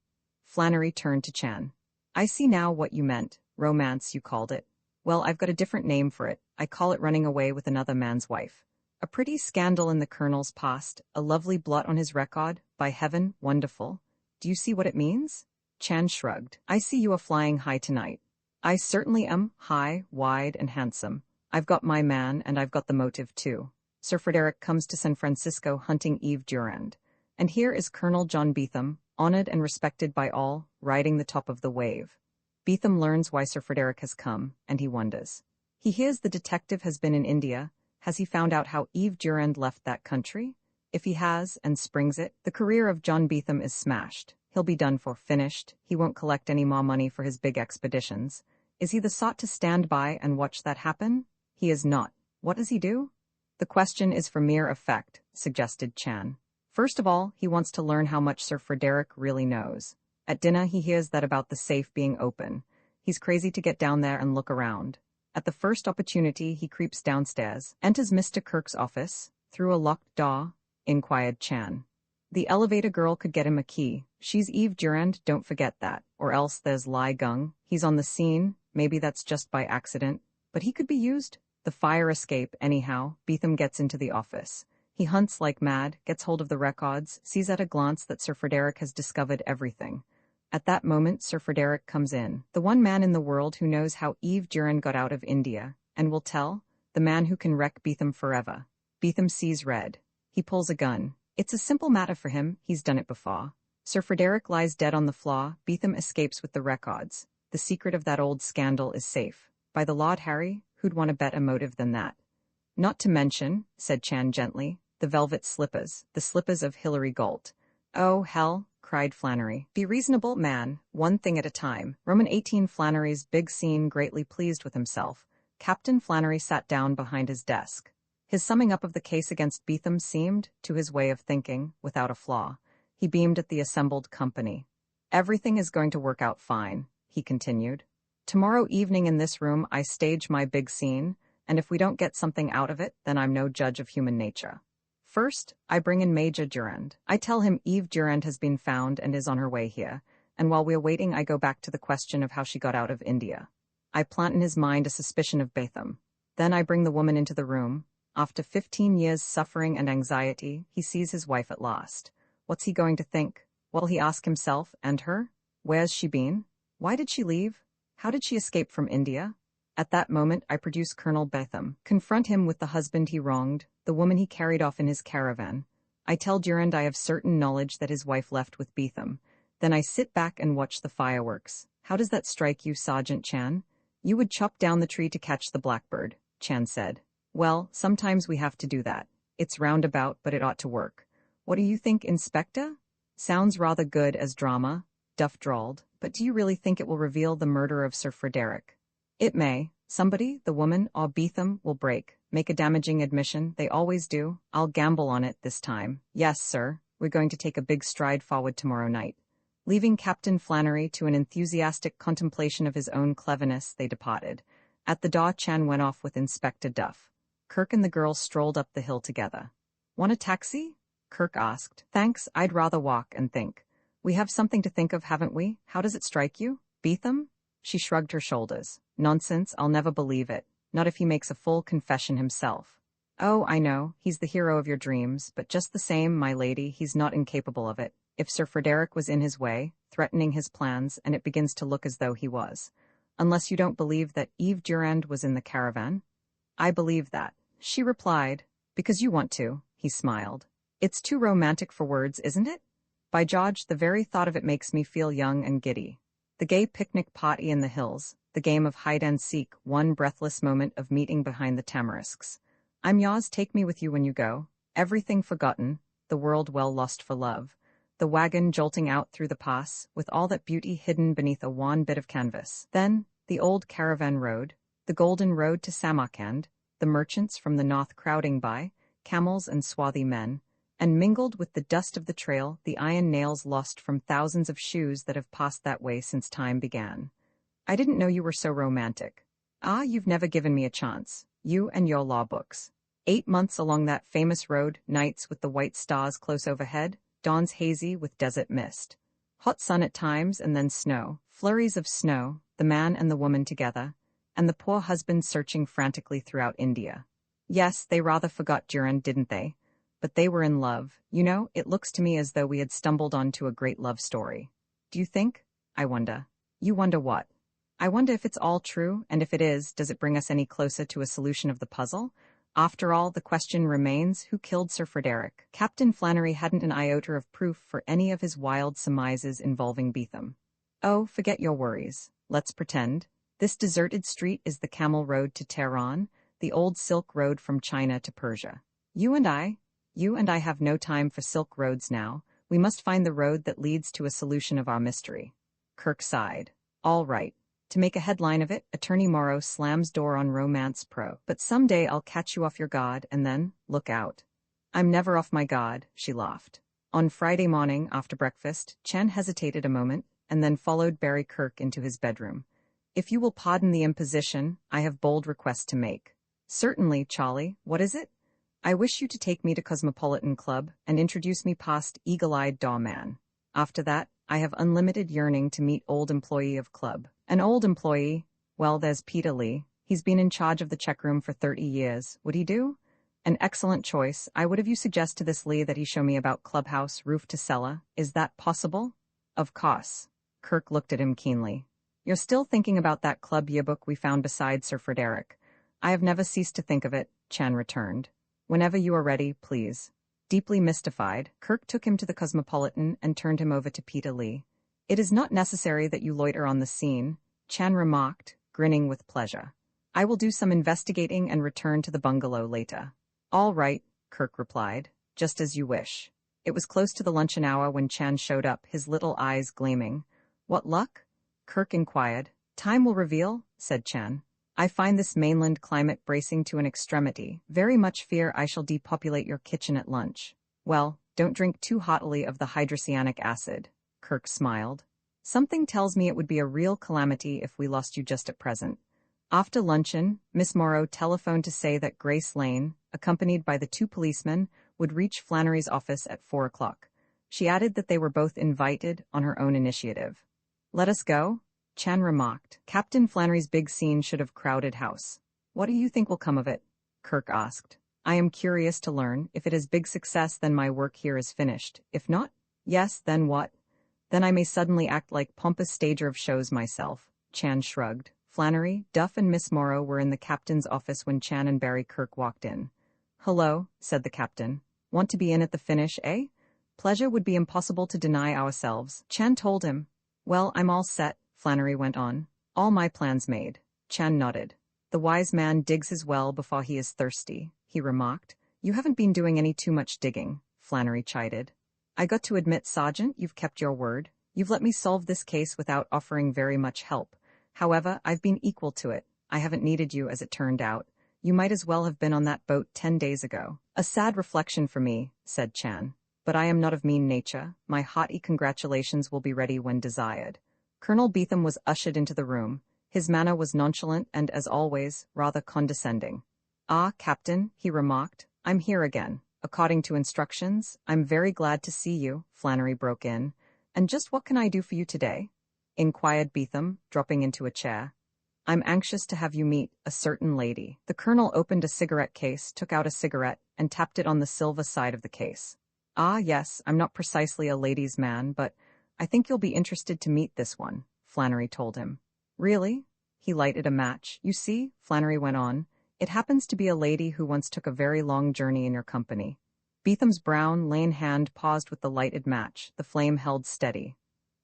Flannery turned to Chan. "I see now what you meant. Romance, you called it. Well, I've got a different name for it. I call it running away with another man's wife. A pretty scandal in the colonel's past, a lovely blot on his record. By heaven, wonderful. Do you see what it means?" Chan shrugged. I see you are flying high tonight. I certainly am, high, wide, and handsome. I've got my man, and I've got the motive too. Sir Frederick comes to San Francisco hunting Eve Durand. And here is Colonel John Beetham, honored and respected by all, riding the top of the wave. Beetham learns why Sir Frederick has come, and he wonders. He hears the detective has been in India. Has he found out how Eve Durand left that country? If he has, and springs it, the career of John Beetham is smashed. He'll be done for, finished. He won't collect any more money for his big expeditions. Is he the sort to stand by and watch that happen? He is not. What does he do? The question is for mere effect, suggested Chan. First of all, he wants to learn how much Sir Frederick really knows. At dinner, he hears that about the safe being open. He's crazy to get down there and look around. At the first opportunity, he creeps downstairs, enters Mr. Kirk's office, through a locked door, inquired Chan. The elevator girl could get him a key. She's Eve Durand, don't forget that. Or else there's Lai Gung. He's on the scene. Maybe that's just by accident. But he could be used. The fire escape, anyhow. Beetham gets into the office. He hunts like mad, gets hold of the records, sees at a glance that Sir Frederick has discovered everything. At that moment, Sir Frederick comes in, the one man in the world who knows how Eve Durand got out of India, and will tell, the man who can wreck Beetham forever. Beetham sees red. He pulls a gun. It's a simple matter for him, he's done it before. Sir Frederick lies dead on the floor, Beetham escapes with the records. The secret of that old scandal is safe. By the Lord Harry, who'd want a better motive than that? Not to mention, said Chan gently, the velvet slippers, the slippers of Hilary Galt. Oh, hell, cried Flannery. Be reasonable, man, one thing at a time. Roman 18 Flannery's big scene greatly pleased with himself. Captain Flannery sat down behind his desk. His summing up of the case against Beetham seemed, to his way of thinking, without a flaw. He beamed at the assembled company. Everything is going to work out fine, he continued. Tomorrow evening in this room I stage my big scene, and if we don't get something out of it, then I'm no judge of human nature. First, I bring in Major Durand. I tell him Eve Durand has been found and is on her way here, and while we're waiting I go back to the question of how she got out of India. I plant in his mind a suspicion of Beetham. Then I bring the woman into the room. After 15 years' suffering and anxiety, he sees his wife at last. What's he going to think? What'll he ask himself and her? Where's she been? Why did she leave? How did she escape from India? At that moment I produce Colonel Beetham, confront him with the husband he wronged, the woman he carried off in his caravan. I tell Durand I have certain knowledge that his wife left with Beetham. Then I sit back and watch the fireworks. How does that strike you, Sergeant Chan? You would chop down the tree to catch the blackbird, Chan said. Well, sometimes we have to do that. It's roundabout, but it ought to work. What do you think, Inspector? Sounds rather good as drama, Duff drawled, but do you really think it will reveal the murder of Sir Frederick? It may. Somebody, the woman, or Beetham, will break, make a damaging admission, they always do. I'll gamble on it this time. Yes, sir, we're going to take a big stride forward tomorrow night. Leaving Captain Flannery to an enthusiastic contemplation of his own cleverness, they departed. At the door Chan went off with Inspector Duff. Kirk and the girl strolled up the hill together. Want a taxi? Kirk asked. Thanks, I'd rather walk and think. We have something to think of, haven't we? How does it strike you? Beetham? She shrugged her shoulders. Nonsense, I'll never believe it. Not if he makes a full confession himself. Oh, I know, he's the hero of your dreams, but just the same, my lady, he's not incapable of it. If Sir Frederick was in his way, threatening his plans, and it begins to look as though he was. Unless you don't believe that Eve Durand was in the caravan? I believe that, she replied. Because you want to, he smiled. It's too romantic for words, isn't it? By George, the very thought of it makes me feel young and giddy. The gay picnic party in the hills, the game of hide-and-seek, one breathless moment of meeting behind the tamarisks. I'm yours, take me with you when you go. Everything forgotten, the world well lost for love. The wagon jolting out through the pass, with all that beauty hidden beneath a wan bit of canvas. Then, the old caravan road, the golden road to Samarkand, the merchants from the north crowding by, camels and swarthy men, and mingled with the dust of the trail the iron nails lost from thousands of shoes that have passed that way since time began. I didn't know you were so romantic. Ah, you've never given me a chance, you and your law books. 8 months along that famous road, nights with the white stars close overhead, dawns hazy with desert mist. Hot sun at times and then snow, flurries of snow, the man and the woman together, and the poor husband searching frantically throughout India. Yes, they rather forgot Durand, didn't they? But they were in love. You know, it looks to me as though we had stumbled onto a great love story. Do you think? I wonder. You wonder what? I wonder if it's all true, and if it is, does it bring us any closer to a solution of the puzzle? After all, the question remains, who killed Sir Frederick? Captain Flannery hadn't an iota of proof for any of his wild surmises involving Beetham. Oh, forget your worries. Let's pretend. This deserted street is the Camel Road to Tehran, the old Silk Road from China to Persia. You and I have no time for Silk Roads now. We must find the road that leads to a solution of our mystery. Kirk sighed. All right. To make a headline of it, Attorney Morrow slams door on Romance Pro. But someday I'll catch you off your guard, and then, look out. I'm never off my guard, she laughed. On Friday morning, after breakfast, Chen hesitated a moment, and then followed Barry Kirk into his bedroom. If you will pardon the imposition, I have bold request to make. Certainly, Charlie. What is it? I wish you to take me to Cosmopolitan Club and introduce me past Eagle-Eyed Doorman. After that, I have unlimited yearning to meet old employee of club. An old employee? Well, there's Peter Lee. He's been in charge of the check room for 30 years. Would he do? An excellent choice. I would have you suggest to this Lee that he show me about clubhouse, roof to cellar. Is that possible? Of course. Kirk looked at him keenly. You're still thinking about that club yearbook we found beside Sir Frederick. I have never ceased to think of it, Chan returned. Whenever you are ready, please. Deeply mystified, Kirk took him to the Cosmopolitan and turned him over to Peter Lee. It is not necessary that you loiter on the scene, Chan remarked, grinning with pleasure. I will do some investigating and return to the bungalow later. All right, Kirk replied, just as you wish. It was close to the luncheon hour when Chan showed up, his little eyes gleaming. What luck? Kirk inquired. Time will reveal, said Chan. I find this mainland climate bracing to an extremity. Very much fear I shall depopulate your kitchen at lunch. Well, don't drink too heartily of the hydrocyanic acid. Kirk smiled. Something tells me it would be a real calamity if we lost you just at present. After luncheon, Miss Morrow telephoned to say that Grace Lane, accompanied by the 2 policemen, would reach Flannery's office at 4 o'clock. She added that they were both invited on her own initiative. Let us go? Chan remarked. Captain Flannery's big scene should have crowded house. What do you think will come of it? Kirk asked. I am curious to learn. If it is big success, then my work here is finished. If not, yes, then what? Then I may suddenly act like pompous stager of shows myself. Chan shrugged. Flannery, Duff and Miss Morrow were in the captain's office when Chan and Barry Kirk walked in. Hello, said the captain. Want to be in at the finish, eh? Pleasure would be impossible to deny ourselves, Chan told him. Well, I'm all set, Flannery went on. All my plans made. Chan nodded. The wise man digs his well before he is thirsty, he remarked. You haven't been doing any too much digging, Flannery chided. I got to admit, Sergeant, you've kept your word. You've let me solve this case without offering very much help. However, I've been equal to it. I haven't needed you, as it turned out. You might as well have been on that boat 10 days ago. A sad reflection for me, said Chan. But I am not of mean nature. My hearty congratulations will be ready when desired. Colonel Beetham was ushered into the room. His manner was nonchalant and, as always, rather condescending. Ah, Captain, he remarked, I'm here again. According to instructions, I'm very glad to see you, Flannery broke in. And just what can I do for you today? Inquired Beetham, dropping into a chair. I'm anxious to have you meet a certain lady. The colonel opened a cigarette case, took out a cigarette, and tapped it on the silver side of the case. Ah, yes, I'm not precisely a ladies' man, but I think you'll be interested to meet this one, Flannery told him. Really? He lighted a match. You see, Flannery went on, it happens to be a lady who once took a very long journey in your company. Beetham's brown, lean hand paused with the lighted match, the flame held steady.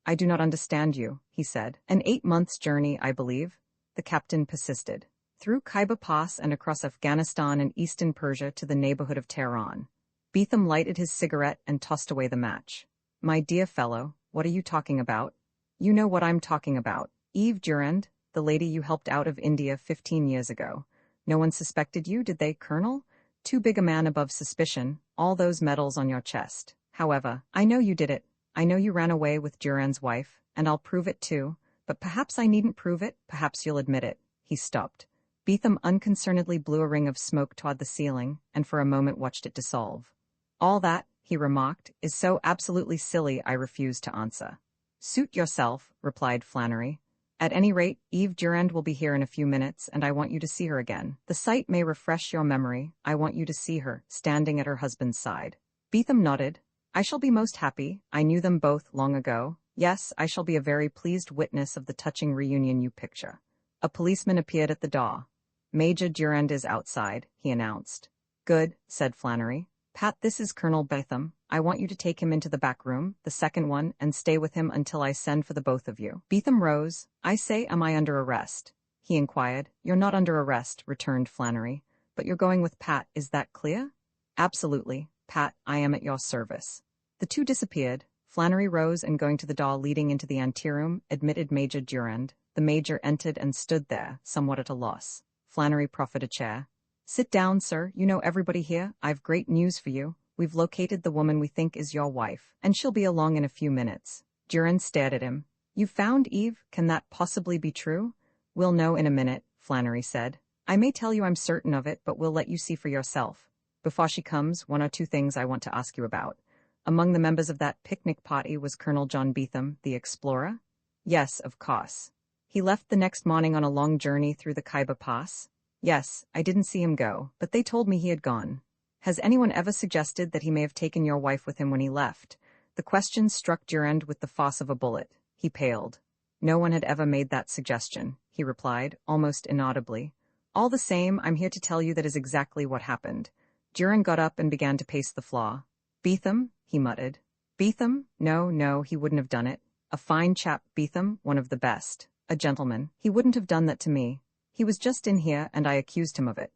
I do not understand you, he said. An 8-month journey, I believe, the captain persisted. Through Khyber Pass and across Afghanistan and eastern Persia to the neighborhood of Tehran. Beetham lighted his cigarette and tossed away the match. My dear fellow, what are you talking about? You know what I'm talking about. Eve Durand, the lady you helped out of India 15 years ago. No one suspected you, did they, Colonel? Too big a man above suspicion, all those medals on your chest. However, I know you did it. I know you ran away with Durand's wife, and I'll prove it too. But perhaps I needn't prove it, perhaps you'll admit it. He stopped. Beetham unconcernedly blew a ring of smoke toward the ceiling, and for a moment watched it dissolve. All that, he remarked, is so absolutely silly I refuse to answer. Suit yourself, replied Flannery. At any rate, Eve Durand will be here in a few minutes, and I want you to see her again. The sight may refresh your memory. I want you to see her, standing at her husband's side. Beetham nodded. I shall be most happy. I knew them both long ago. Yes, I shall be a very pleased witness of the touching reunion you picture. A policeman appeared at the door. Major Durand is outside, he announced. Good, said Flannery. Pat, this is Colonel Betham. I want you to take him into the back room, the second one, and stay with him until I send for the both of you. Betham rose. I say, am I under arrest? He inquired. You're not under arrest, returned Flannery. But you're going with Pat, is that clear? Absolutely. Pat, I am at your service. The two disappeared. Flannery rose and going to the door leading into the anteroom, admitted Major Durand. The major entered and stood there, somewhat at a loss. Flannery proffered a chair. Sit down, sir. You know everybody here. I've great news for you. We've located the woman we think is your wife, and she'll be along in a few minutes. Durand stared at him. You found Eve? Can that possibly be true? We'll know in a minute, Flannery said. I may tell you I'm certain of it, but we'll let you see for yourself. Before she comes, one or two things I want to ask you about. Among the members of that picnic party was Colonel John Betham, the explorer? Yes, of course. He left the next morning on a long journey through the Khyber Pass? Yes, I didn't see him go, but they told me he had gone. Has anyone ever suggested that he may have taken your wife with him when he left? The question struck Durand with the force of a bullet. He paled. No one had ever made that suggestion, he replied, almost inaudibly. All the same, I'm here to tell you that is exactly what happened. Durand got up and began to pace the floor. Betham, he muttered. Betham? No, he wouldn't have done it. A fine chap, Betham, one of the best. A gentleman. He wouldn't have done that to me. He was just in here, and I accused him of it.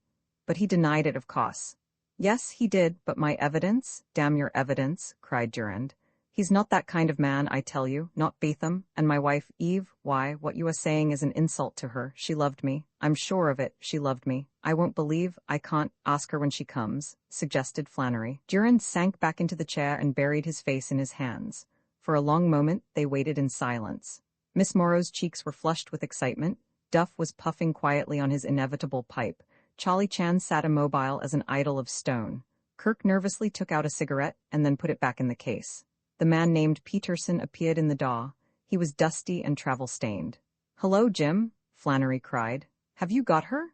But he denied it, of course. Yes, he did, but my evidence? Damn your evidence, cried Durand. He's not that kind of man, I tell you, not Betham, and my wife, Eve, why, what you are saying is an insult to her. She loved me. I'm sure of it, she loved me. I won't believe, I can't, ask her when she comes, suggested Flannery. Durand sank back into the chair and buried his face in his hands. For a long moment, they waited in silence. Miss Morrow's cheeks were flushed with excitement. Duff was puffing quietly on his inevitable pipe. Charlie Chan sat immobile as an idol of stone. Kirk nervously took out a cigarette and then put it back in the case. The man named Peterson appeared in the door. He was dusty and travel-stained. Hello, Jim, Flannery cried. Have you got her?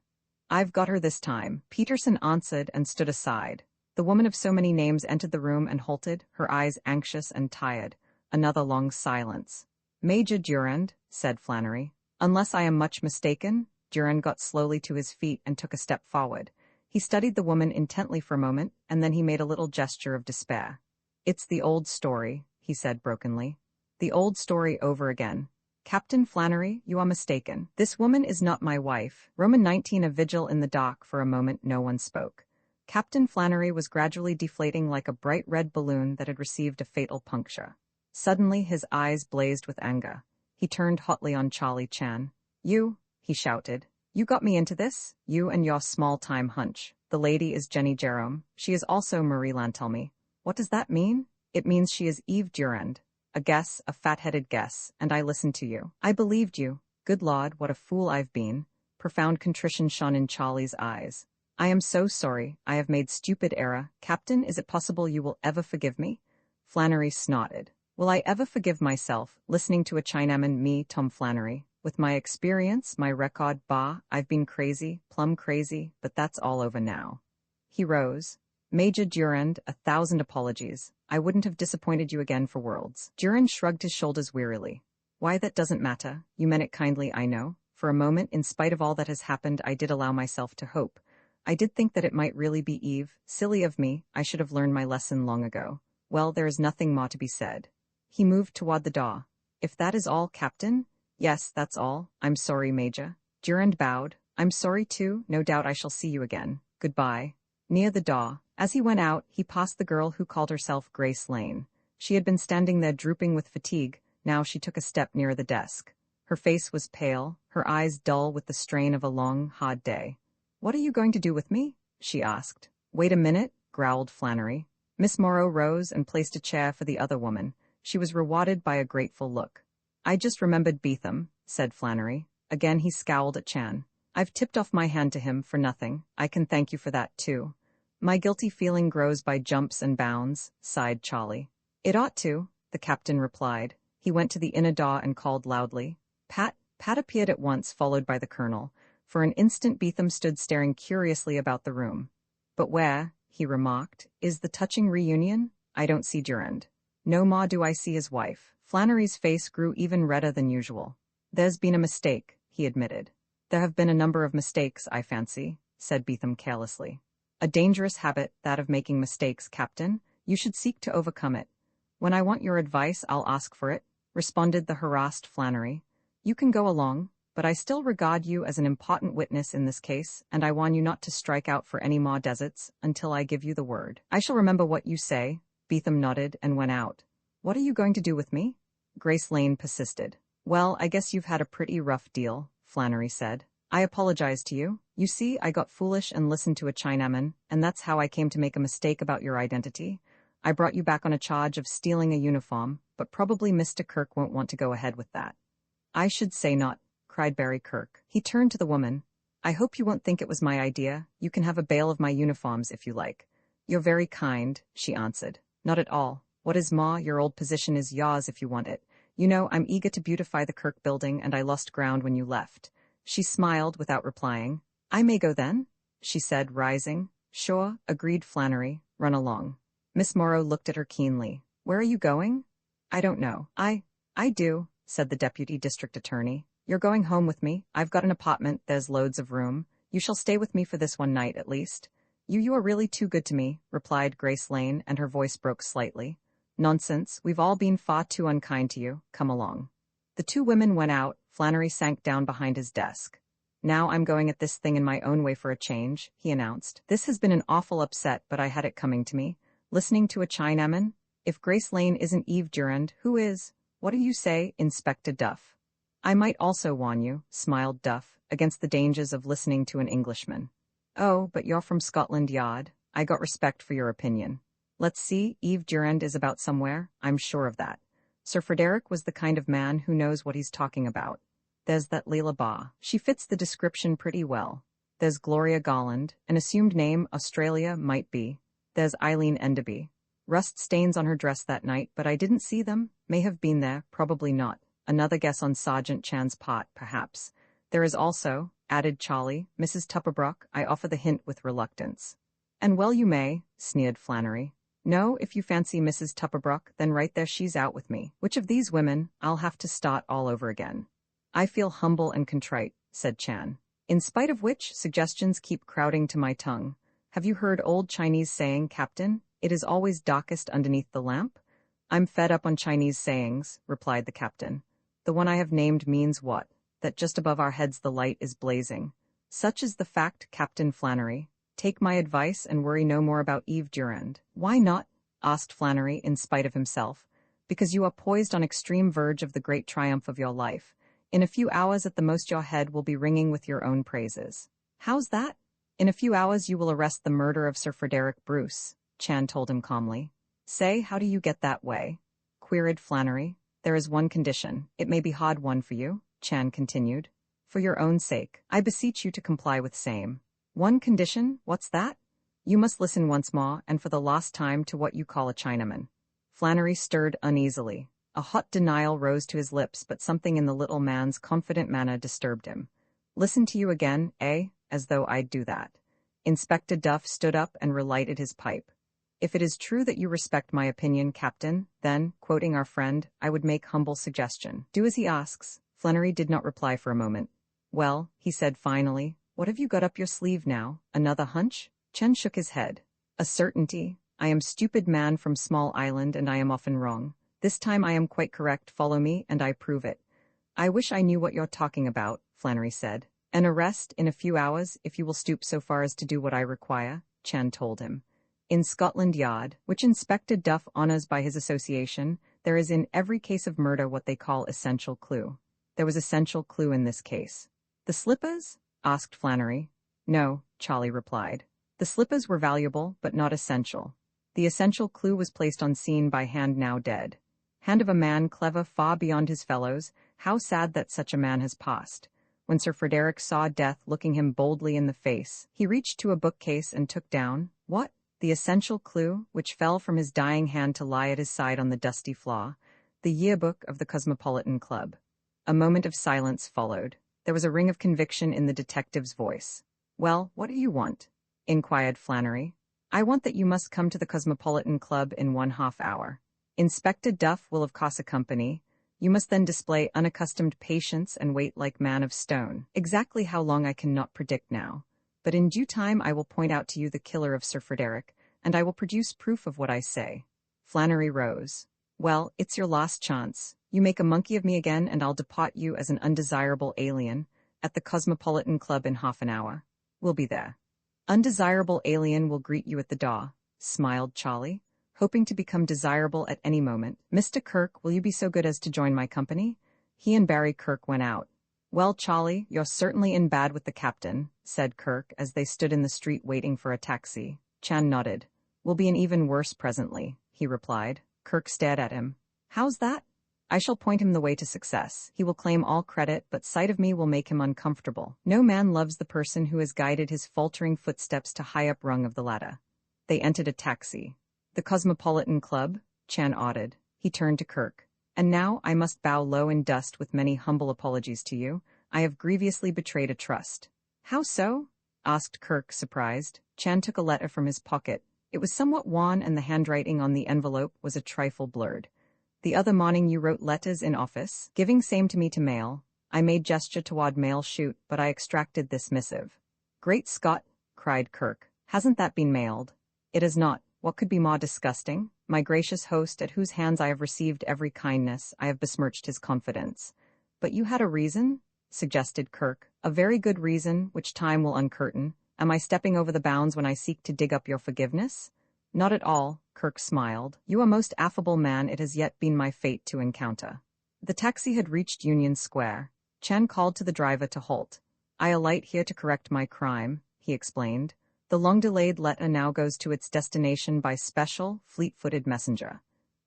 I've got her this time, Peterson answered and stood aside. The woman of so many names entered the room and halted, her eyes anxious and tired. Another long silence. Major Durand, said Flannery. Unless I am much mistaken? Durand got slowly to his feet and took a step forward. He studied the woman intently for a moment, and then he made a little gesture of despair. It's the old story, he said brokenly. The old story over again. Captain Flannery, you are mistaken. This woman is not my wife. Roman 19 a vigil in the dock. For a moment no one spoke. Captain Flannery was gradually deflating like a bright red balloon that had received a fatal puncture. Suddenly his eyes blazed with anger. He turned hotly on Charlie Chan. You, he shouted. You got me into this? You and your small-time hunch. The lady is Jenny Jerome. She is also Marie Lantelmy. What does that mean? It means she is Eve Durand. A guess, a fat-headed guess, and I listened to you. I believed you. Good Lord, what a fool I've been. Profound contrition shone in Charlie's eyes. I am so sorry. I have made stupid error. Captain, is it possible you will ever forgive me? Flannery snorted. Will I ever forgive myself, listening to a Chinaman, me, Tom Flannery? With my experience, my record, I've been crazy, plumb crazy, but that's all over now. He rose. Major Durand, 1,000 apologies. I wouldn't have disappointed you again for worlds. Durand shrugged his shoulders wearily. Why, that doesn't matter. You meant it kindly, I know. For a moment, in spite of all that has happened, I did allow myself to hope. I did think that it might really be Eve. Silly of me. I should have learned my lesson long ago. Well, there is nothing more to be said. He moved toward the door. If that is all, Captain? Yes, that's all. I'm sorry, Major. Durand bowed. I'm sorry too. No doubt I shall see you again. Goodbye. Near the door. As he went out, he passed the girl who called herself Grace Lane. She had been standing there drooping with fatigue. Now she took a step nearer the desk. Her face was pale, her eyes dull with the strain of a long, hard day. What are you going to do with me? She asked. Wait a minute, growled Flannery. Miss Morrow rose and placed a chair for the other woman. She was rewarded by a grateful look. I just remembered Betham, said Flannery. Again he scowled at Chan. I've tipped off my hand to him for nothing. I can thank you for that, too. My guilty feeling grows by jumps and bounds, sighed Charlie. It ought to, the captain replied. He went to the inner door and called loudly. Pat appeared at once, followed by the colonel. For an instant Betham stood staring curiously about the room. But where, he remarked, is the touching reunion? I don't see Durand. No more do I see his wife. Flannery's face grew even redder than usual. There's been a mistake, he admitted. There have been a number of mistakes, I fancy, said Beetham carelessly. A dangerous habit, that of making mistakes, Captain. You should seek to overcome it. When I want your advice, I'll ask for it, responded the harassed Flannery. You can go along, but I still regard you as an important witness in this case, and I warn you not to strike out for any more deserts until I give you the word. I shall remember what you say, Beetham nodded and went out. What are you going to do with me? Grace Lane persisted. Well, I guess you've had a pretty rough deal, Flannery said. I apologize to you. You see, I got foolish and listened to a Chinaman, and that's how I came to make a mistake about your identity. I brought you back on a charge of stealing a uniform, but probably Mr. Kirk won't want to go ahead with that. I should say not, cried Barry Kirk. He turned to the woman. I hope you won't think it was my idea. You can have a bale of my uniforms if you like. You're very kind, she answered. Not at all. What is ma, your old position is yours if you want it. You know, I'm eager to beautify the Kirk building, and I lost ground when you left. She smiled without replying. I may go then? She said, rising. Sure, agreed Flannery. Run along. Miss Morrow looked at her keenly. Where are you going? I don't know. I do, said the deputy district attorney. You're going home with me. I've got an apartment, there's loads of room. You shall stay with me for this one night, at least. You are really too good to me, replied Grace Lane, and her voice broke slightly. Nonsense, we've all been far too unkind to you. Come along. The two women went out. Flannery sank down behind his desk. Now I'm going at this thing in my own way for a change, he announced. This has been an awful upset, but I had it coming to me. Listening to a Chinaman? If Grace Lane isn't Eve Durand, who is? What do you say, Inspector Duff? I might also warn you, smiled Duff, against the dangers of listening to an Englishman. Oh, but you're from Scotland Yard. I got respect for your opinion. Let's see, Eve Durand is about somewhere, I'm sure of that. Sir Frederick was the kind of man who knows what he's talking about. There's that Leila Ba. She fits the description pretty well. There's Gloria Golland, an assumed name, Australia might be. There's Eileen Enderby. Rust stains on her dress that night, but I didn't see them. May have been there, probably not. Another guess on Sergeant Chan's part, perhaps. There is also, added Charlie, Mrs. Tupperbrook. I offer the hint with reluctance. And well you may, sneered Flannery. No, if you fancy Mrs. Tupperbrook, then right there she's out with me. Which of these women? I'll have to start all over again. I feel humble and contrite, said Chan. In spite of which, suggestions keep crowding to my tongue. Have you heard old Chinese saying, Captain? It is always darkest underneath the lamp? I'm fed up on Chinese sayings, replied the captain. The one I have named means what? That just above our heads the light is blazing. Such is the fact, Captain Flannery. Take my advice and worry no more about Eve Durand. Why not? Asked Flannery in spite of himself. Because you are poised on extreme verge of the great triumph of your life. In a few hours at the most your head will be ringing with your own praises. How's that? In a few hours you will arrest the murder of Sir Frederick Bruce, Chan told him calmly. Say, how do you get that way? Queried Flannery. There is one condition. It may be hard one for you, Chan continued. For your own sake, I beseech you to comply with same. One condition? What's that? You must listen once more, and for the last time, to what you call a Chinaman. Flannery stirred uneasily. A hot denial rose to his lips, but something in the little man's confident manner disturbed him. Listen to you again, eh? As though I'd do that. Inspector Duff stood up and relighted his pipe. If it is true that you respect my opinion, Captain, then, quoting our friend, I would make humble suggestion. Do as he asks. Flannery did not reply for a moment. Well, he said finally, what have you got up your sleeve now? Another hunch? Chen shook his head. A certainty. I am stupid man from small island and I am often wrong. This time I am quite correct, follow me, and I prove it. I wish I knew what you're talking about, Flannery said. An arrest in a few hours, if you will stoop so far as to do what I require, Chen told him. In Scotland Yard, which Inspector Duff honors by his association, there is in every case of murder what they call essential clue. There was essential clue in this case. The slippers? Asked Flannery. No, Charlie replied. The slippers were valuable, but not essential. The essential clue was placed on scene by hand now dead. Hand of a man clever far beyond his fellows, how sad that such a man has passed. When Sir Frederick saw death looking him boldly in the face, he reached to a bookcase and took down, what? The essential clue, which fell from his dying hand to lie at his side on the dusty floor, the yearbook of the Cosmopolitan Club. A moment of silence followed. There was a ring of conviction in the detective's voice. Well, what do you want? Inquired Flannery. I want that you must come to the Cosmopolitan Club in 1/2 hour. Inspector Duff will of course accompany. You must then display unaccustomed patience and wait like man of stone. Exactly how long I cannot predict now. But in due time I will point out to you the killer of Sir Frederick, and I will produce proof of what I say. Flannery rose. Well, it's your last chance. You make a monkey of me again and I'll deport you as an undesirable alien at the Cosmopolitan Club in half an hour. We'll be there. Undesirable alien will greet you at the door, smiled Charlie, hoping to become desirable at any moment. Mr. Kirk, will you be so good as to join my company? He and Barry Kirk went out. Well, Charlie, you're certainly in bad with the captain, said Kirk as they stood in the street waiting for a taxi. Chan nodded. We'll be in even worse presently, he replied. Kirk stared at him. How's that? I shall point him the way to success. He will claim all credit, but sight of me will make him uncomfortable. No man loves the person who has guided his faltering footsteps to high up rung of the ladder. They entered a taxi. The Cosmopolitan Club? Chan added. He turned to Kirk. And now I must bow low in dust with many humble apologies to you. I have grievously betrayed a trust. How so? Asked Kirk, surprised. Chan took a letter from his pocket. It was somewhat worn and the handwriting on the envelope was a trifle blurred. The other morning you wrote letters in office, giving same to me to mail. I made gesture toward mail chute, but I extracted this missive. Great Scott, cried Kirk. Hasn't that been mailed? It is not. What could be more disgusting? My gracious host, at whose hands I have received every kindness, I have besmirched his confidence. But you had a reason? Suggested Kirk. A very good reason, which time will uncurtain. Am I stepping over the bounds when I seek to dig up your forgiveness? Not at all, Kirk smiled. You are most affable man it has yet been my fate to encounter. The taxi had reached Union Square. Chen called to the driver to halt. I alight here to correct my crime, he explained. The long-delayed letter now goes to its destination by special, fleet-footed messenger.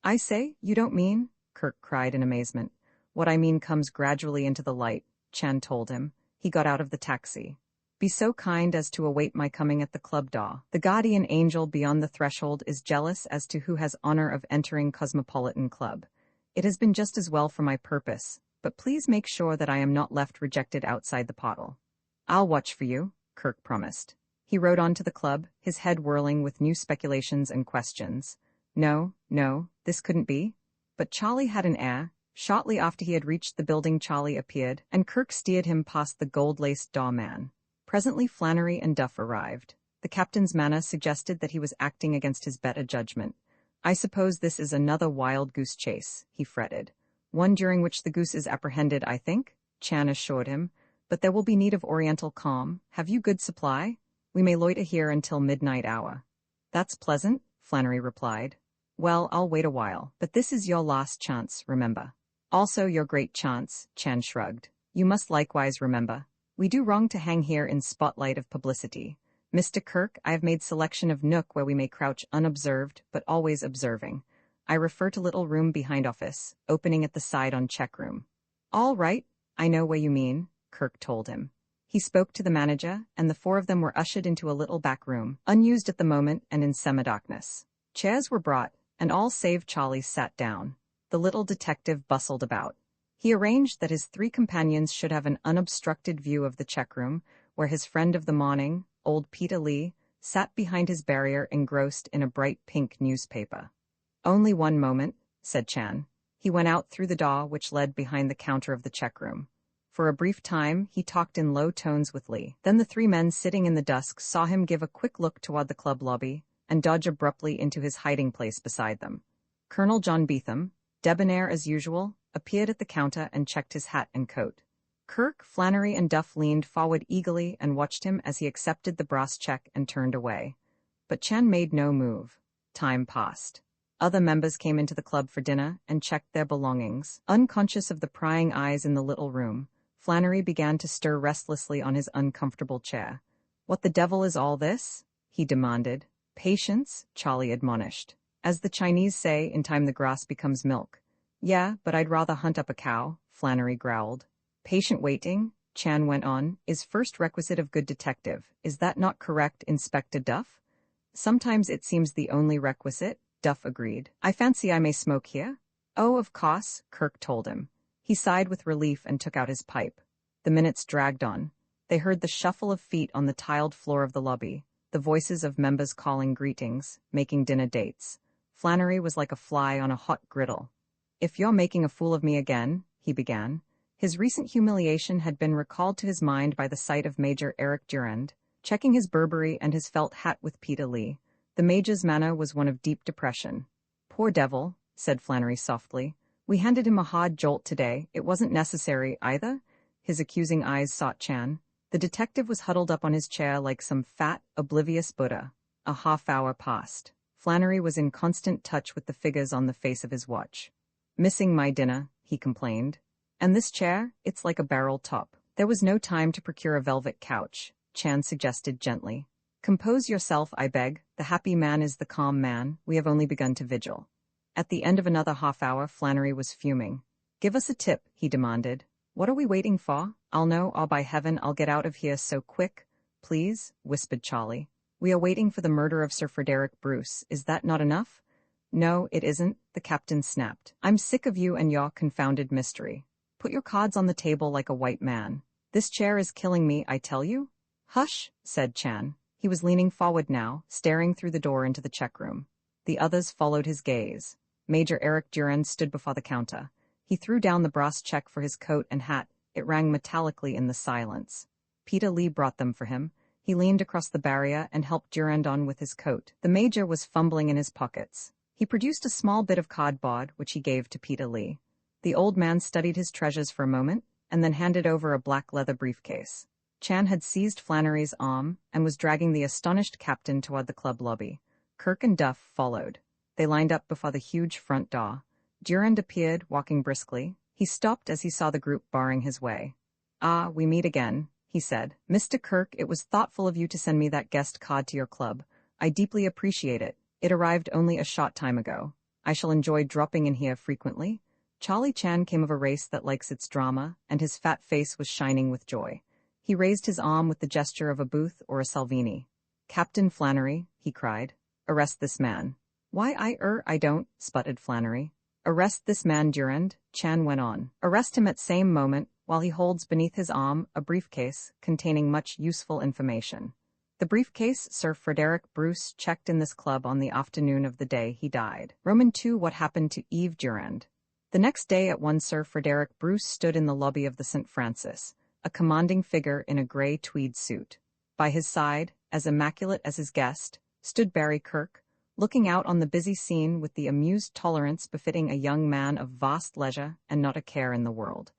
I say, you don't mean? Kirk cried in amazement. What I mean comes gradually into the light, Chen told him. He got out of the taxi. Be so kind as to await my coming at the club door. The guardian angel beyond the threshold is jealous as to who has honor of entering Cosmopolitan Club. It has been just as well for my purpose, but please make sure that I am not left rejected outside the portal. I'll watch for you, Kirk promised. He rode on to the club, his head whirling with new speculations and questions. No, this couldn't be. But Charlie had an air. Shortly after he had reached the building Charlie appeared, and Kirk steered him past the gold-laced doorman. Presently Flannery and Duff arrived. The captain's manner suggested that he was acting against his better judgment. I suppose this is another wild goose chase, he fretted. One during which the goose is apprehended, I think, Chan assured him. But there will be need of oriental calm. Have you good supply? We may loiter here until midnight hour. That's pleasant, Flannery replied. Well, I'll wait a while, but this is your last chance, remember. Also your great chance, Chan shrugged. You must likewise remember. We do wrong to hang here in spotlight of publicity. Mr. Kirk, I have made selection of nook where we may crouch unobserved, but always observing. I refer to little room behind office, opening at the side on check room. All right, I know where you mean, Kirk told him. He spoke to the manager, and the four of them were ushered into a little back room, unused at the moment and in semi-darkness. Chairs were brought, and all save Charlie sat down. The little detective bustled about. He arranged that his three companions should have an unobstructed view of the check room, where his friend of the morning, old Peter Lee, sat behind his barrier engrossed in a bright pink newspaper. Only one moment, said Chan. He went out through the door which led behind the counter of the check room. For a brief time, he talked in low tones with Lee. Then the three men sitting in the dusk saw him give a quick look toward the club lobby and dodge abruptly into his hiding place beside them. Colonel John Beetham, debonair as usual, appeared at the counter and checked his hat and coat. Kirk, Flannery, and Duff leaned forward eagerly and watched him as he accepted the brass check and turned away. But Chen made no move. Time passed. Other members came into the club for dinner and checked their belongings. Unconscious of the prying eyes in the little room, Flannery began to stir restlessly on his uncomfortable chair. What the devil is all this? He demanded. Patience, Charlie admonished. As the Chinese say, in time the grass becomes milk. Yeah, but I'd rather hunt up a cow, Flannery growled. Patient waiting, Chan went on, is first requisite of good detective. Is that not correct, Inspector Duff? Sometimes it seems the only requisite, Duff agreed. I fancy I may smoke here? Oh, of course, Kirk told him. He sighed with relief and took out his pipe. The minutes dragged on. They heard the shuffle of feet on the tiled floor of the lobby, the voices of members calling greetings, making dinner dates. Flannery was like a fly on a hot griddle. "If you're making a fool of me again," he began. His recent humiliation had been recalled to his mind by the sight of Major Eric Durand, checking his Burberry and his felt hat with Peter Lee. The Major's manner was one of deep depression. "Poor devil," said Flannery softly. "We handed him a hard jolt today. It wasn't necessary, either." His accusing eyes sought Chan. The detective was huddled up on his chair like some fat, oblivious Buddha. A half-hour passed. Flannery was in constant touch with the figures on the face of his watch. "Missing my dinner," he complained. "And this chair, it's like a barrel top." "There was no time to procure a velvet couch," Chan suggested gently. "Compose yourself, I beg. The happy man is the calm man. We have only begun to vigil." At the end of another half-hour, Flannery was fuming. "Give us a tip," he demanded. "What are we waiting for? I'll know, or by heaven I'll get out of here so quick." "Please," whispered Charlie. "We are waiting for the murder of Sir Frederick Bruce. Is that not enough?" "No, it isn't," the captain snapped. "I'm sick of you and your confounded mystery. Put your cards on the table like a white man. This chair is killing me, I tell you." "Hush," said Chan. He was leaning forward now, staring through the door into the check room. The others followed his gaze. Major Eric Durand stood before the counter. He threw down the brass check for his coat and hat. It rang metallically in the silence. Peter Lee brought them for him. He leaned across the barrier and helped Durand on with his coat. The major was fumbling in his pockets. He produced a small bit of cardboard, which he gave to Peter Lee. The old man studied his treasures for a moment, and then handed over a black leather briefcase. Chan had seized Flannery's arm and was dragging the astonished captain toward the club lobby. Kirk and Duff followed. They lined up before the huge front door. Durand appeared, walking briskly. He stopped as he saw the group barring his way. "Ah, we meet again," he said. "Mr. Kirk, it was thoughtful of you to send me that guest card to your club. I deeply appreciate it. It arrived only a short time ago. I shall enjoy dropping in here frequently." Charlie Chan came of a race that likes its drama, and his fat face was shining with joy. He raised his arm with the gesture of a Booth or a Salvini. "Captain Flannery," he cried, "arrest this man." "Why, I don't," sputtered Flannery. "Arrest this man Durand," Chan went on. "Arrest him at same moment, while he holds beneath his arm a briefcase containing much useful information. The briefcase Sir Frederick Bruce checked in this club on the afternoon of the day he died. II. What happened to Eve Durand. The next day at 1 Sir Frederick Bruce stood in the lobby of the St. Francis, a commanding figure in a grey tweed suit. By his side, as immaculate as his guest, stood Barry Kirk, looking out on the busy scene with the amused tolerance befitting a young man of vast leisure and not a care in the world.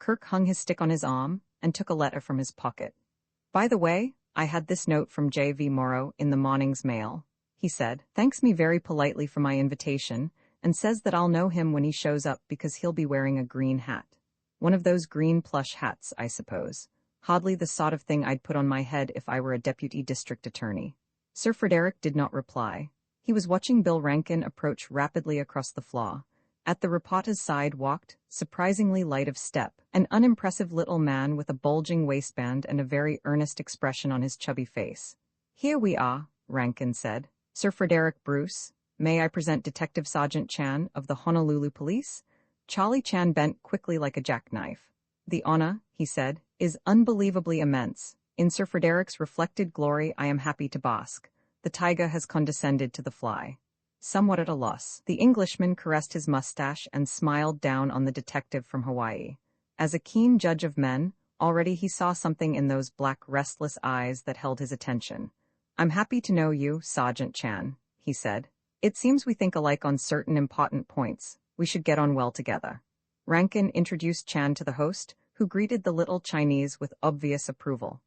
Kirk hung his stick on his arm and took a letter from his pocket. "By the way, I had this note from J.V. Morrow in the morning's mail," he said. "Thanks me very politely for my invitation, and says that I'll know him when he shows up because he'll be wearing a green hat. One of those green plush hats, I suppose. Hardly the sort of thing I'd put on my head if I were a deputy district attorney." Sir Frederick did not reply. He was watching Bill Rankin approach rapidly across the floor. At the reporter's side walked, surprisingly light of step, an unimpressive little man with a bulging waistband and a very earnest expression on his chubby face. "Here we are," Rankin said. "Sir Frederick Bruce. May I present Detective Sergeant Chan of the Honolulu Police?" Charlie Chan bent quickly like a jackknife. "The honor," he said, "is unbelievably immense. In Sir Frederick's reflected glory I am happy to bask. The tiger has condescended to the fly." Somewhat at a loss, the Englishman caressed his mustache and smiled down on the detective from Hawaii. As a keen judge of men, already he saw something in those black restless eyes that held his attention. "I'm happy to know you, Sergeant Chan," he said. "It seems we think alike on certain important points. We should get on well together." Rankin introduced Chan to the host, who greeted the little Chinese with obvious approval.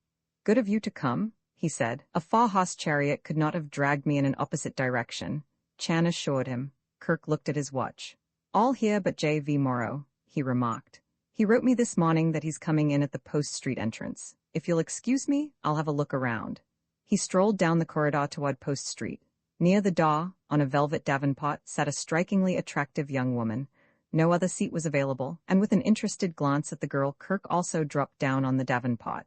"Good of you to come," he said. "A four-horse chariot could not have dragged me in an opposite direction," Chan assured him. Kirk looked at his watch. "All here but J.V. Morrow," he remarked. "He wrote me this morning that he's coming in at the Post Street entrance. If you'll excuse me, I'll have a look around." He strolled down the corridor toward Post Street. Near the door, on a velvet davenport, sat a strikingly attractive young woman. No other seat was available, and with an interested glance at the girl, Kirk also dropped down on the davenport.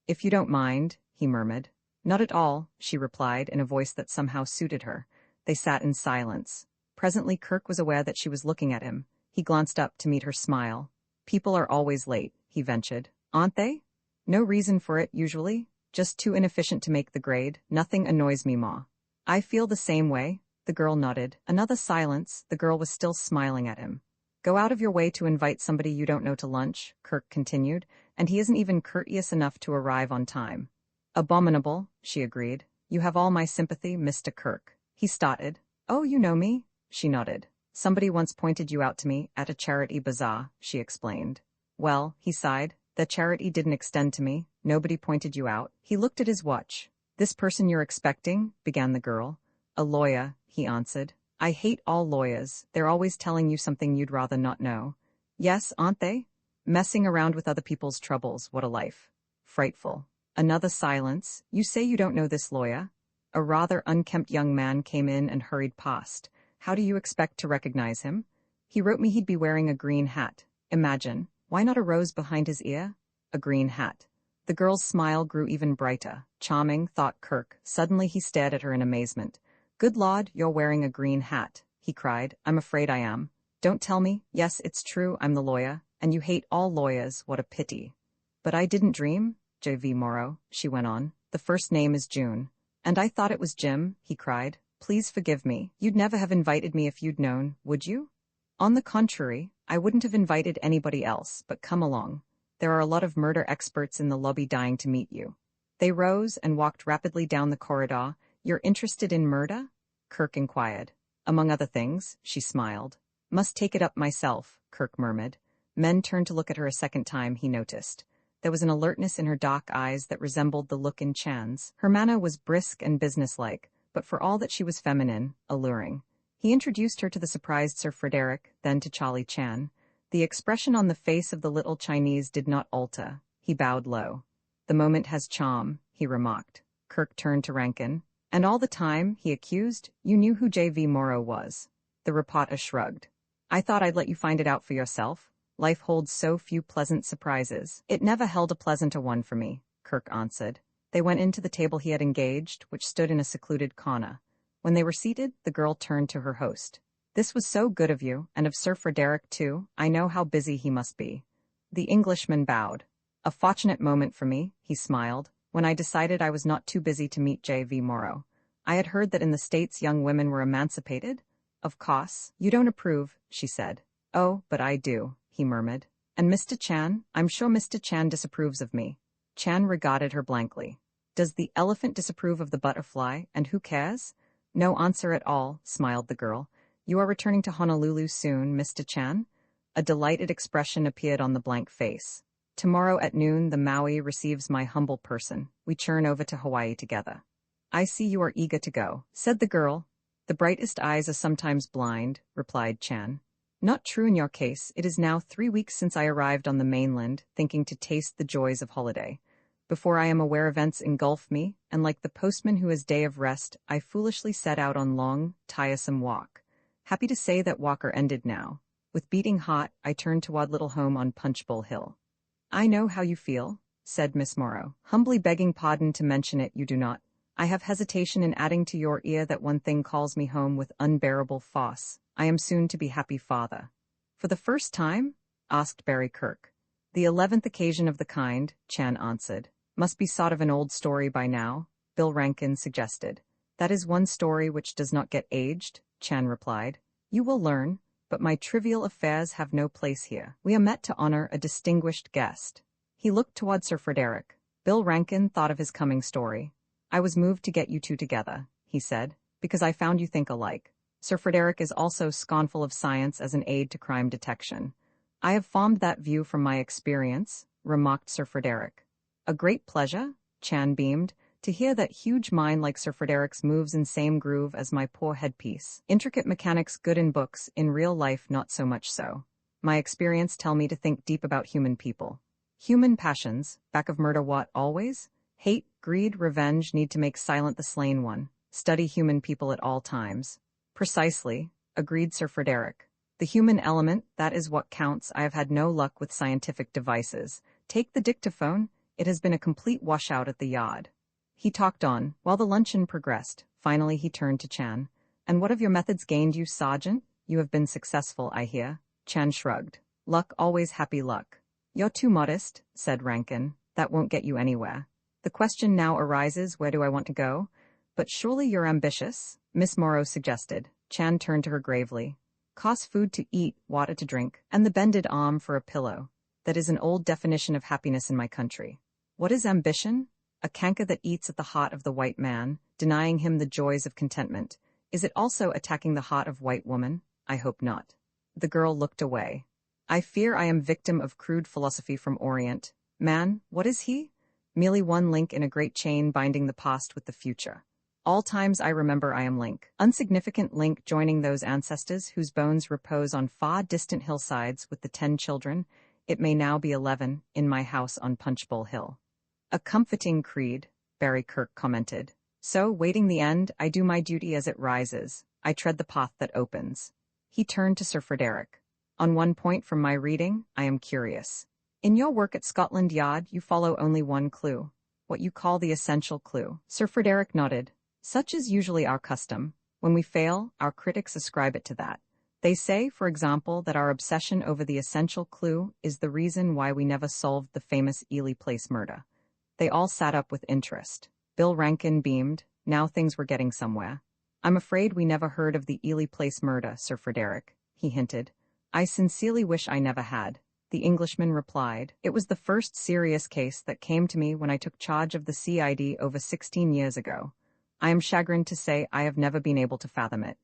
"If you don't mind," he murmured. "Not at all," she replied in a voice that somehow suited her. They sat in silence. Presently Kirk was aware that she was looking at him. He glanced up to meet her smile. "People are always late," he ventured. "Aren't they?" "No reason for it, usually. Just too inefficient to make the grade. Nothing annoys me more." "I feel the same way," The girl nodded. Another silence. The girl was still smiling at him. Go out of your way to invite somebody you don't know to lunch, Kirk continued, and he isn't even courteous enough to arrive on time. Abominable, she agreed. You have all my sympathy, Mr. Kirk. He started. Oh, you know me? She nodded. Somebody once pointed you out to me at a charity bazaar, she explained. Well, he sighed, the charity didn't extend to me. Nobody pointed you out. He looked at his watch. This person you're expecting, began the girl. A lawyer, he answered. I hate all lawyers. They're always telling you something you'd rather not know. Yes, aren't they? Messing around with other people's troubles, what a life. Frightful. Another silence. You say you don't know this lawyer? A rather unkempt young man came in and hurried past. How do you expect to recognize him? He wrote me he'd be wearing a green hat. Imagine. Why not a rose behind his ear? A green hat. The girl's smile grew even brighter. Charming, thought Kirk. Suddenly he stared at her in amazement. Good Lord, you're wearing a green hat, he cried. I'm afraid I am. Don't tell me. Yes, it's true, I'm the lawyer, and you hate all lawyers, what a pity. But I didn't dream, J.V. Morrow, she went on. The first name is June. And I thought it was Jim, he cried. Please forgive me. You'd never have invited me if you'd known, would you? On the contrary, I wouldn't have invited anybody else, but come along. There are a lot of murder experts in the lobby dying to meet you. They rose and walked rapidly down the corridor. You're interested in murder? Kirk inquired. Among other things, she smiled. Must take it up myself, Kirk murmured. Men turned to look at her a second time, he noticed. There was an alertness in her dark eyes that resembled the look in Chan's. Her manner was brisk and businesslike, but for all that she was feminine, alluring. He introduced her to the surprised Sir Frederick, then to Charlie Chan. The expression on the face of the little Chinese did not alter. He bowed low. The moment has charm, he remarked. Kirk turned to Rankin. And all the time, he accused, you knew who J.V. Morrow was. The reporter shrugged. I thought I'd let you find it out for yourself. Life holds so few pleasant surprises. It never held a pleasanter one for me, Kirk answered. They went into the table he had engaged, which stood in a secluded corner. When they were seated, the girl turned to her host. This was so good of you, and of Sir Frederick too. I know how busy he must be. The Englishman bowed. A fortunate moment for me, he smiled, when I decided I was not too busy to meet J.V. Morrow. I had heard that in the States young women were emancipated. Of course, you don't approve, she said. Oh, but I do, he murmured. And Mr. Chan? I'm sure Mr. Chan disapproves of me. Chan regarded her blankly. Does the elephant disapprove of the butterfly, and who cares? No answer at all, smiled the girl. You are returning to Honolulu soon, Mr. Chan? A delighted expression appeared on the blank face. Tomorrow at noon the Maui receives my humble person. We churn over to Hawaii together. I see you are eager to go, said the girl. The brightest eyes are sometimes blind, replied Chan. Not true in your case. It is now 3 weeks since I arrived on the mainland, thinking to taste the joys of holiday. Before I am aware events engulf me, and like the postman who has day of rest, I foolishly set out on long, tiresome walk. Happy to say that walk are ended now. With beating heart, I turned toward little home on Punchbowl Hill. I know how you feel, said Miss Morrow, humbly begging pardon to mention it. You do not. I have hesitation in adding to your ear that one thing calls me home with unbearable force. I am soon to be happy father. For the first time? Asked Barry Kirk. The 11th occasion of the kind, Chan answered. Must be sort of an old story by now, Bill Rankin suggested. That is one story which does not get aged, Chan replied. You will learn, but my trivial affairs have no place here. We are met to honor a distinguished guest. He looked toward Sir Frederick. Bill Rankin thought of his coming story. I was moved to get you two together, he said, because I found you think alike. Sir Frederick is also scornful of science as an aid to crime detection. I have formed that view from my experience, remarked Sir Frederick. A great pleasure, Chan beamed, to hear that huge mind like Sir Frederick's moves in same groove as my poor headpiece. Intricate mechanics good in books, in real life not so much so. My experience tell me to think deep about human people. Human passions, back of murder what always? Hate, greed, revenge need to make silent the slain one. Study human people at all times. Precisely, agreed Sir Frederick. The human element, that is what counts. I have had no luck with scientific devices. Take the dictaphone, it has been a complete washout at the yard. He talked on, while the luncheon progressed. Finally he turned to Chan. And what have your methods gained you, Sergeant? You have been successful, I hear. Chan shrugged. Luck, always happy luck. You're too modest, said Rankin. That won't get you anywhere. The question now arises, where do I want to go? But surely you're ambitious, Miss Morrow suggested. Chan turned to her gravely. Cost food to eat, water to drink, and the bended arm for a pillow. That is an old definition of happiness in my country. What is ambition? A canker that eats at the heart of the white man, denying him the joys of contentment. Is it also attacking the heart of white woman? I hope not. The girl looked away. I fear I am victim of crude philosophy from Orient. Man, what is he? Merely one link in a great chain binding the past with the future. All times I remember I am link. Unsignificant link joining those ancestors whose bones repose on far distant hillsides with the 10 children, it may now be 11, in my house on Punchbowl Hill. A comforting creed, Barry Kirk commented. So, waiting the end, I do my duty as it rises. I tread the path that opens. He turned to Sir Frederick. On one point from my reading, I am curious. In your work at Scotland Yard, you follow only one clue. What you call the essential clue. Sir Frederick nodded. Such is usually our custom. When we fail, our critics ascribe it to that. They say, for example, that our obsession over the essential clue is the reason why we never solved the famous Ely Place murder. They all sat up with interest. Bill Rankin beamed. Now things were getting somewhere. I'm afraid we never heard of the Ely Place murder, Sir Frederick, he hinted. I sincerely wish I never had. The Englishman replied. It was the first serious case that came to me when I took charge of the CID over 16 years ago. I am chagrined to say I have never been able to fathom it.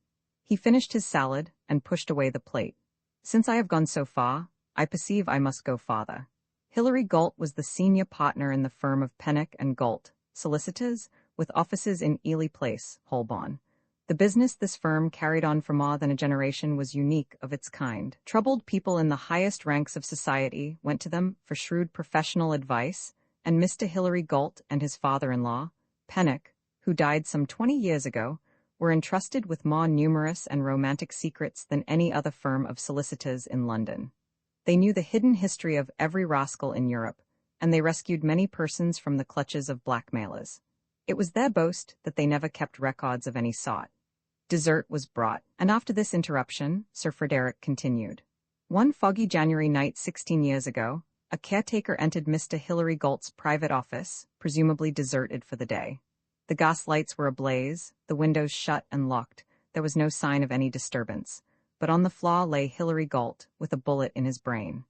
He finished his salad and pushed away the plate. Since I have gone so far, I perceive I must go farther. Hilary Galt was the senior partner in the firm of Pennock and Galt, solicitors, with offices in Ely Place, Holborn. The business this firm carried on for more than a generation was unique of its kind. Troubled people in the highest ranks of society went to them for shrewd professional advice, and Mr. Hilary Galt and his father-in-law, Pennock, who died some 20 years ago, were entrusted with more numerous and romantic secrets than any other firm of solicitors in London. They knew the hidden history of every rascal in Europe, and they rescued many persons from the clutches of blackmailers. It was their boast that they never kept records of any sort. Dessert was brought, and after this interruption, Sir Frederick continued. One foggy January night 16 years ago, a caretaker entered Mr. Hilary Galt's private office, presumably deserted for the day. The gas lights were ablaze, the windows shut and locked. There was no sign of any disturbance. But on the floor lay Hilary Galt, with a bullet in his brain.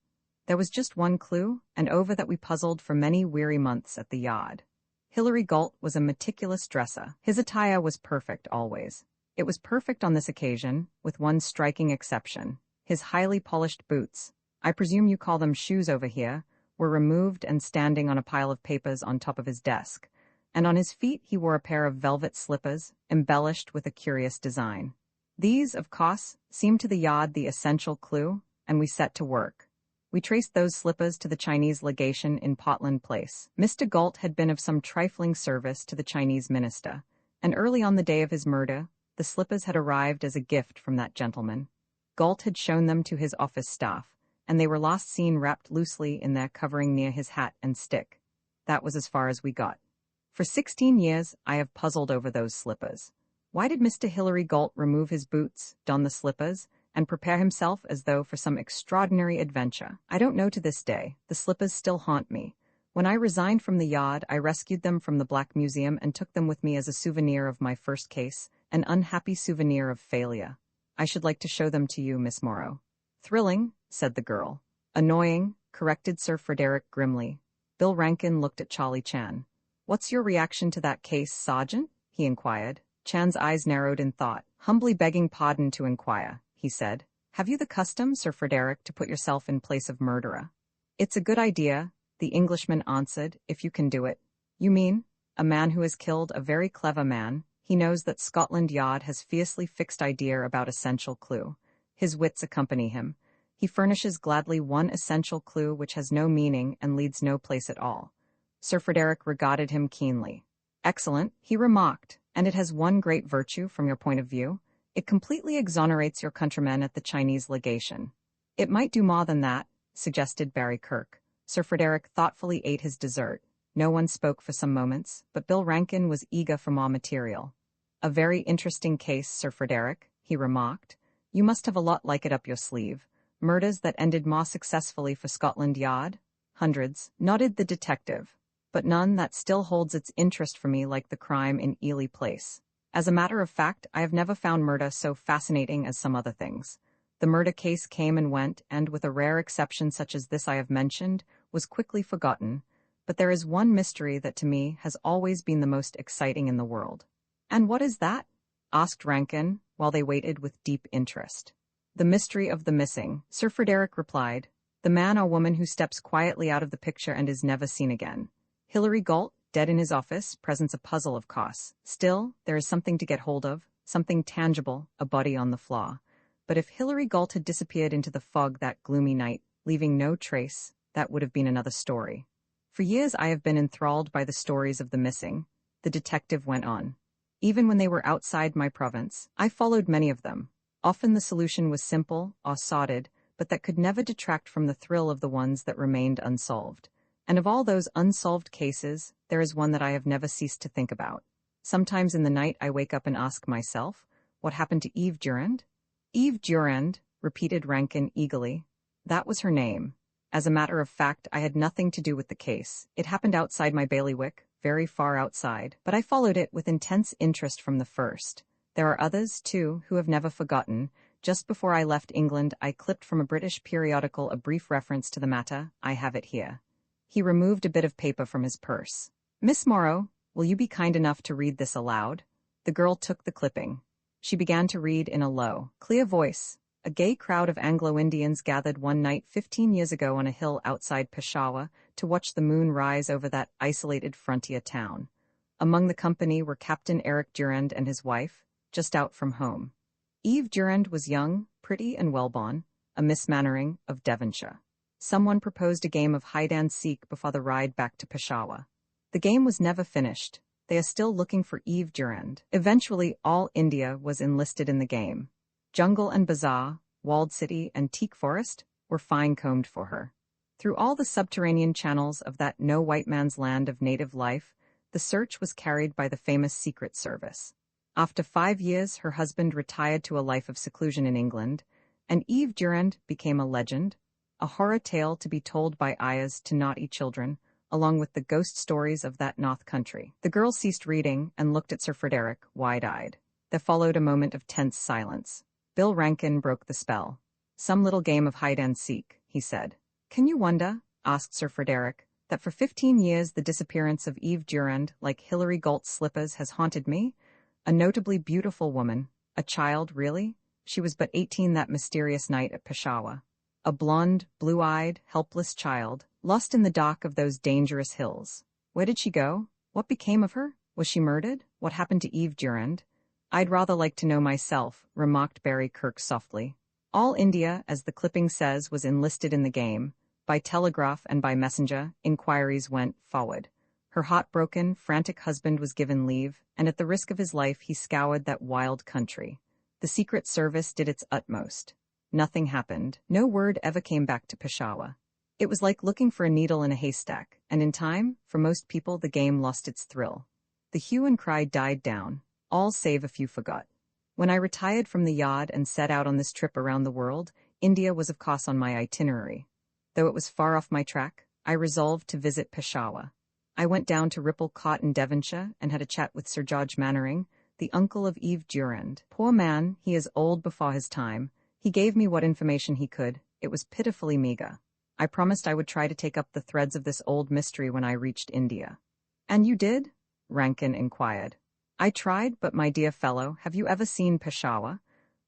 There was just one clue, and over that we puzzled for many weary months at the Yard. Hilary Galt was a meticulous dresser. His attire was perfect always. It was perfect on this occasion, with one striking exception. His highly polished boots, I presume you call them shoes over here, were removed and standing on a pile of papers on top of his desk. And on his feet he wore a pair of velvet slippers, embellished with a curious design. These, of course, seemed to the Yard the essential clue, and we set to work. We traced those slippers to the Chinese legation in Portland Place. Mr. Galt had been of some trifling service to the Chinese minister, and early on the day of his murder, the slippers had arrived as a gift from that gentleman. Galt had shown them to his office staff, and they were last seen wrapped loosely in their covering near his hat and stick. That was as far as we got. For 16 years, I have puzzled over those slippers. Why did Mr. Hilary Galt remove his boots, don the slippers, and prepare himself as though for some extraordinary adventure? I don't know to this day. The slippers still haunt me. When I resigned from the Yard, I rescued them from the Black Museum and took them with me as a souvenir of my first case, an unhappy souvenir of failure. I should like to show them to you, Miss Morrow. Thrilling, said the girl. Annoying, corrected Sir Frederick grimly. Bill Rankin looked at Charlie Chan. What's your reaction to that case, Sergeant? He inquired. Chan's eyes narrowed in thought. Humbly begging pardon to inquire, he said. Have you the custom, Sir Frederick, to put yourself in place of murderer? It's a good idea, the Englishman answered, if you can do it. You mean? A man who has killed a very clever man. He knows that Scotland Yard has fiercely fixed idea about essential clue. His wits accompany him. He furnishes gladly one essential clue which has no meaning and leads no place at all. Sir Frederick regarded him keenly. Excellent, he remarked, and it has one great virtue from your point of view. It completely exonerates your countrymen at the Chinese legation. It might do more than that, suggested Barry Kirk. Sir Frederick thoughtfully ate his dessert. No one spoke for some moments, but Bill Rankin was eager for more material. A very interesting case, Sir Frederick, he remarked. You must have a lot like it up your sleeve. Murders that ended more successfully for Scotland Yard? Hundreds, nodded the detective. but none that still holds its interest for me like the crime in Ely Place. As a matter of fact, I have never found murder so fascinating as some other things. The murder case came and went, and with a rare exception such as this I have mentioned, was quickly forgotten, but there is one mystery that to me has always been the most exciting in the world. And what is that? Asked Rankin, while they waited with deep interest. The mystery of the missing, Sir Frederick replied. The man or woman who steps quietly out of the picture and is never seen again. Hilary Galt, dead in his office, presents a puzzle of course. Still, there is something to get hold of, something tangible, a body on the floor. But if Hilary Galt had disappeared into the fog that gloomy night, leaving no trace, that would have been another story. For years I have been enthralled by the stories of the missing, the detective went on. Even when they were outside my province, I followed many of them. Often the solution was simple or sordid, but that could never detract from the thrill of the ones that remained unsolved. And of all those unsolved cases, there is one that I have never ceased to think about. Sometimes in the night I wake up and ask myself, what happened to Eve Durand? Eve Durand, repeated Rankin eagerly. That was her name. As a matter of fact, I had nothing to do with the case. It happened outside my bailiwick, very far outside, but I followed it with intense interest from the first. There are others, too, who have never forgotten. Just before I left England, I clipped from a British periodical a brief reference to the matter. I have it here. He removed a bit of paper from his purse. Miss Morrow, will you be kind enough to read this aloud? The girl took the clipping. She began to read in a low, clear voice. A gay crowd of Anglo-Indians gathered one night 15 years ago on a hill outside Peshawar to watch the moon rise over that isolated frontier town. Among the company were Captain Eric Durand and his wife, just out from home. Eve Durand was young, pretty and well-born, a Miss Mannering of Devonshire. Someone proposed a game of hide-and-seek before the ride back to Peshawar. The game was never finished. They are still looking for Eve Durand. Eventually, all India was enlisted in the game. Jungle and bazaar, walled city and teak forest were fine-combed for her. Through all the subterranean channels of that no white man's land of native life, the search was carried by the famous Secret Service. After 5 years, her husband retired to a life of seclusion in England, and Eve Durand became a legend, a horror tale to be told by ayahs to naughty children, along with the ghost stories of that north country. The girl ceased reading and looked at Sir Frederick, wide-eyed. There followed a moment of tense silence. Bill Rankin broke the spell. Some little game of hide-and-seek, he said. Can you wonder, asked Sir Frederick, that for 15 years the disappearance of Eve Durand, like Hilary Galt's slippers, has haunted me? A notably beautiful woman. A child, really? She was but 18 that mysterious night at Peshawar. A blonde, blue-eyed, helpless child, lost in the dark of those dangerous hills. Where did she go? What became of her? Was she murdered? What happened to Eve Durand? I'd rather like to know myself, remarked Barry Kirk softly. All India, as the clipping says, was enlisted in the game. By telegraph and by messenger, inquiries went forward. Her heartbroken, frantic husband was given leave, and at the risk of his life he scoured that wild country. The Secret Service did its utmost. Nothing happened. No word ever came back to Peshawar. It was like looking for a needle in a haystack, and in time, for most people, the game lost its thrill. The hue and cry died down. All save a few forgot. When I retired from the yard and set out on this trip around the world, India was of course on my itinerary. Though it was far off my track, I resolved to visit Peshawar. I went down to Ripple Cot in Devonshire and had a chat with Sir George Mannering, the uncle of Eve Durand. Poor man, he is old before his time. He gave me what information he could. It was pitifully meager. I promised I would try to take up the threads of this old mystery when I reached India. And you did? Rankin inquired. I tried, but my dear fellow, have you ever seen Peshawar?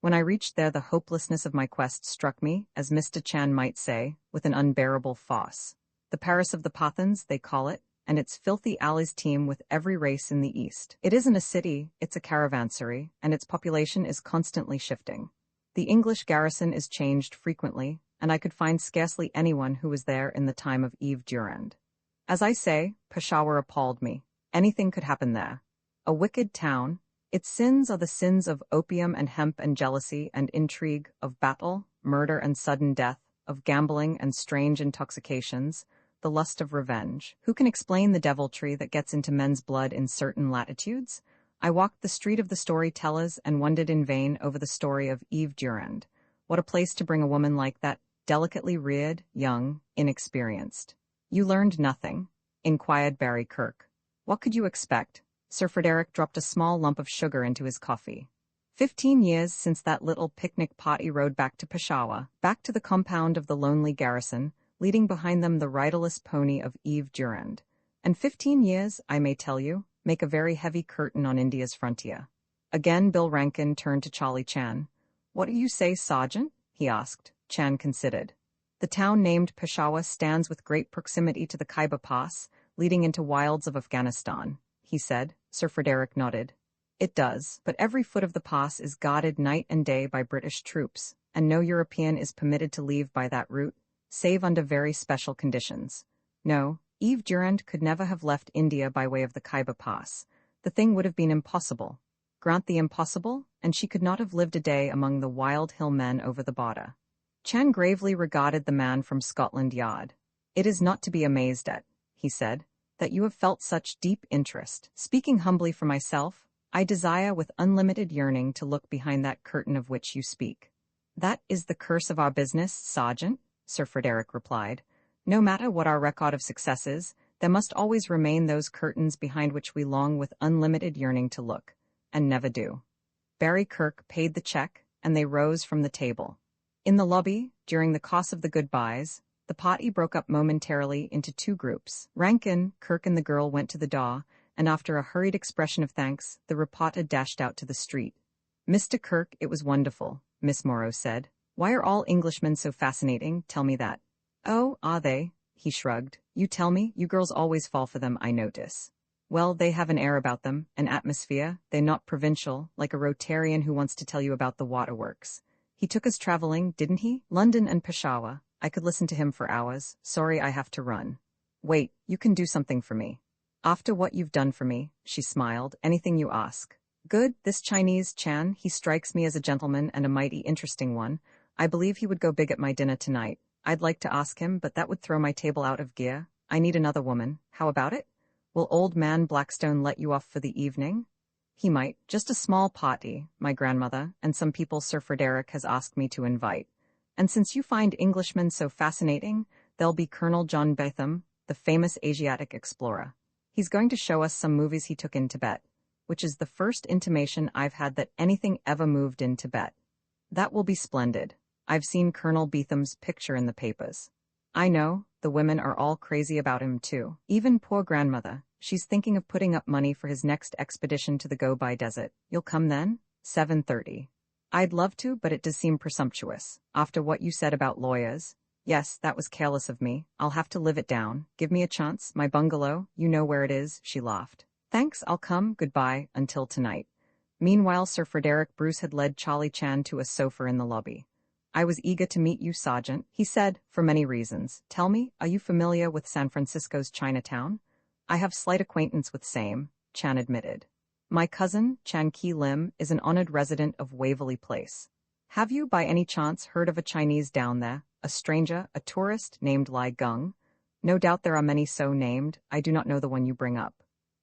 When I reached there, the hopelessness of my quest struck me, as Mr. Chan might say, with an unbearable force. The Paris of the Pathans, they call it, and its filthy alleys teem with every race in the East. It isn't a city, it's a caravansary, and its population is constantly shifting. The English garrison is changed frequently, and I could find scarcely anyone who was there in the time of Eve Durand. As I say, Peshawar appalled me. Anything could happen there. A wicked town. Its sins are the sins of opium and hemp and jealousy and intrigue, of battle, murder and sudden death, of gambling and strange intoxications, the lust of revenge. Who can explain the deviltry that gets into men's blood in certain latitudes? I walked the street of the storytellers and wondered in vain over the story of Eve Durand. What a place to bring a woman like that, delicately reared, young, inexperienced. You learned nothing. inquired Barry Kirk. What could you expect? Sir Frederick dropped a small lump of sugar into his coffee. 15 years since that little picnic party rode back to Peshawar, back to the compound of the lonely garrison, leading behind them the riderless pony of Eve Durand. And 15 years, I may tell you, make a very heavy curtain on India's frontier. Again Bill Rankin turned to Charlie Chan. What do you say, Sergeant? He asked. Chan considered. The town named Peshawar stands with great proximity to the Khyber Pass, leading into wilds of Afghanistan, he said. Sir Frederick nodded. It does, but every foot of the pass is guarded night and day by British troops, and no European is permitted to leave by that route, save under very special conditions. No, Eve Durand could never have left India by way of the Khyber Pass. The thing would have been impossible. Grant the impossible, and she could not have lived a day among the wild hill men over the border. Chan gravely regarded the man from Scotland Yard. It is not to be amazed at, he said, that you have felt such deep interest. Speaking humbly for myself, I desire with unlimited yearning to look behind that curtain of which you speak. That is the curse of our business, Sergeant, Sir Frederick replied. No matter what our record of success is, there must always remain those curtains behind which we long with unlimited yearning to look, and never do. Barry Kirk paid the check, and they rose from the table. In the lobby, during the course of the goodbyes, the party broke up momentarily into two groups. Rankin, Kirk and the girl went to the door, and after a hurried expression of thanks, the reporter dashed out to the street. Mr. Kirk, it was wonderful, Miss Morrow said. Why are all Englishmen so fascinating? Tell me that. Oh, are they? He shrugged. You tell me, you girls always fall for them, I notice. Well, they have an air about them, an atmosphere. They're not provincial, like a Rotarian who wants to tell you about the waterworks. He took us traveling, didn't he? London and Peshawar. I could listen to him for hours. Sorry, I have to run. Wait, you can do something for me. After what you've done for me, she smiled, anything you ask. Good, this Chinese Chan, he strikes me as a gentleman and a mighty interesting one. I believe he would go big at my dinner tonight. I'd like to ask him, but that would throw my table out of gear. I need another woman. How about it? Will old man Blackstone let you off for the evening? He might. Just a small party, my grandmother, and some people Sir Frederick has asked me to invite. And since you find Englishmen so fascinating, there'll be Colonel John Betham, the famous Asiatic explorer. He's going to show us some movies he took in Tibet, which is the first intimation I've had that anything ever moved in Tibet. That will be splendid. I've seen Colonel Betham's picture in the papers. I know, the women are all crazy about him too. Even poor grandmother, she's thinking of putting up money for his next expedition to the Gobi Desert. You'll come then? 7:30. I'd love to, but it does seem presumptuous. After what you said about lawyers. Yes, that was careless of me. I'll have to live it down. Give me a chance. My bungalow, you know where it is, she laughed. Thanks, I'll come. Goodbye, until tonight. Meanwhile, Sir Frederick Bruce had led Charlie Chan to a sofa in the lobby. I was eager to meet you, Sergeant, he said, for many reasons. Tell me, are you familiar with San Francisco's Chinatown? I have slight acquaintance with same, Chan admitted. My cousin, Chan Ki Lim, is an honored resident of Waverly Place. Have you by any chance heard of a Chinese down there, a stranger, a tourist named Lai Gung? No doubt there are many so named. I do not know the one you bring up.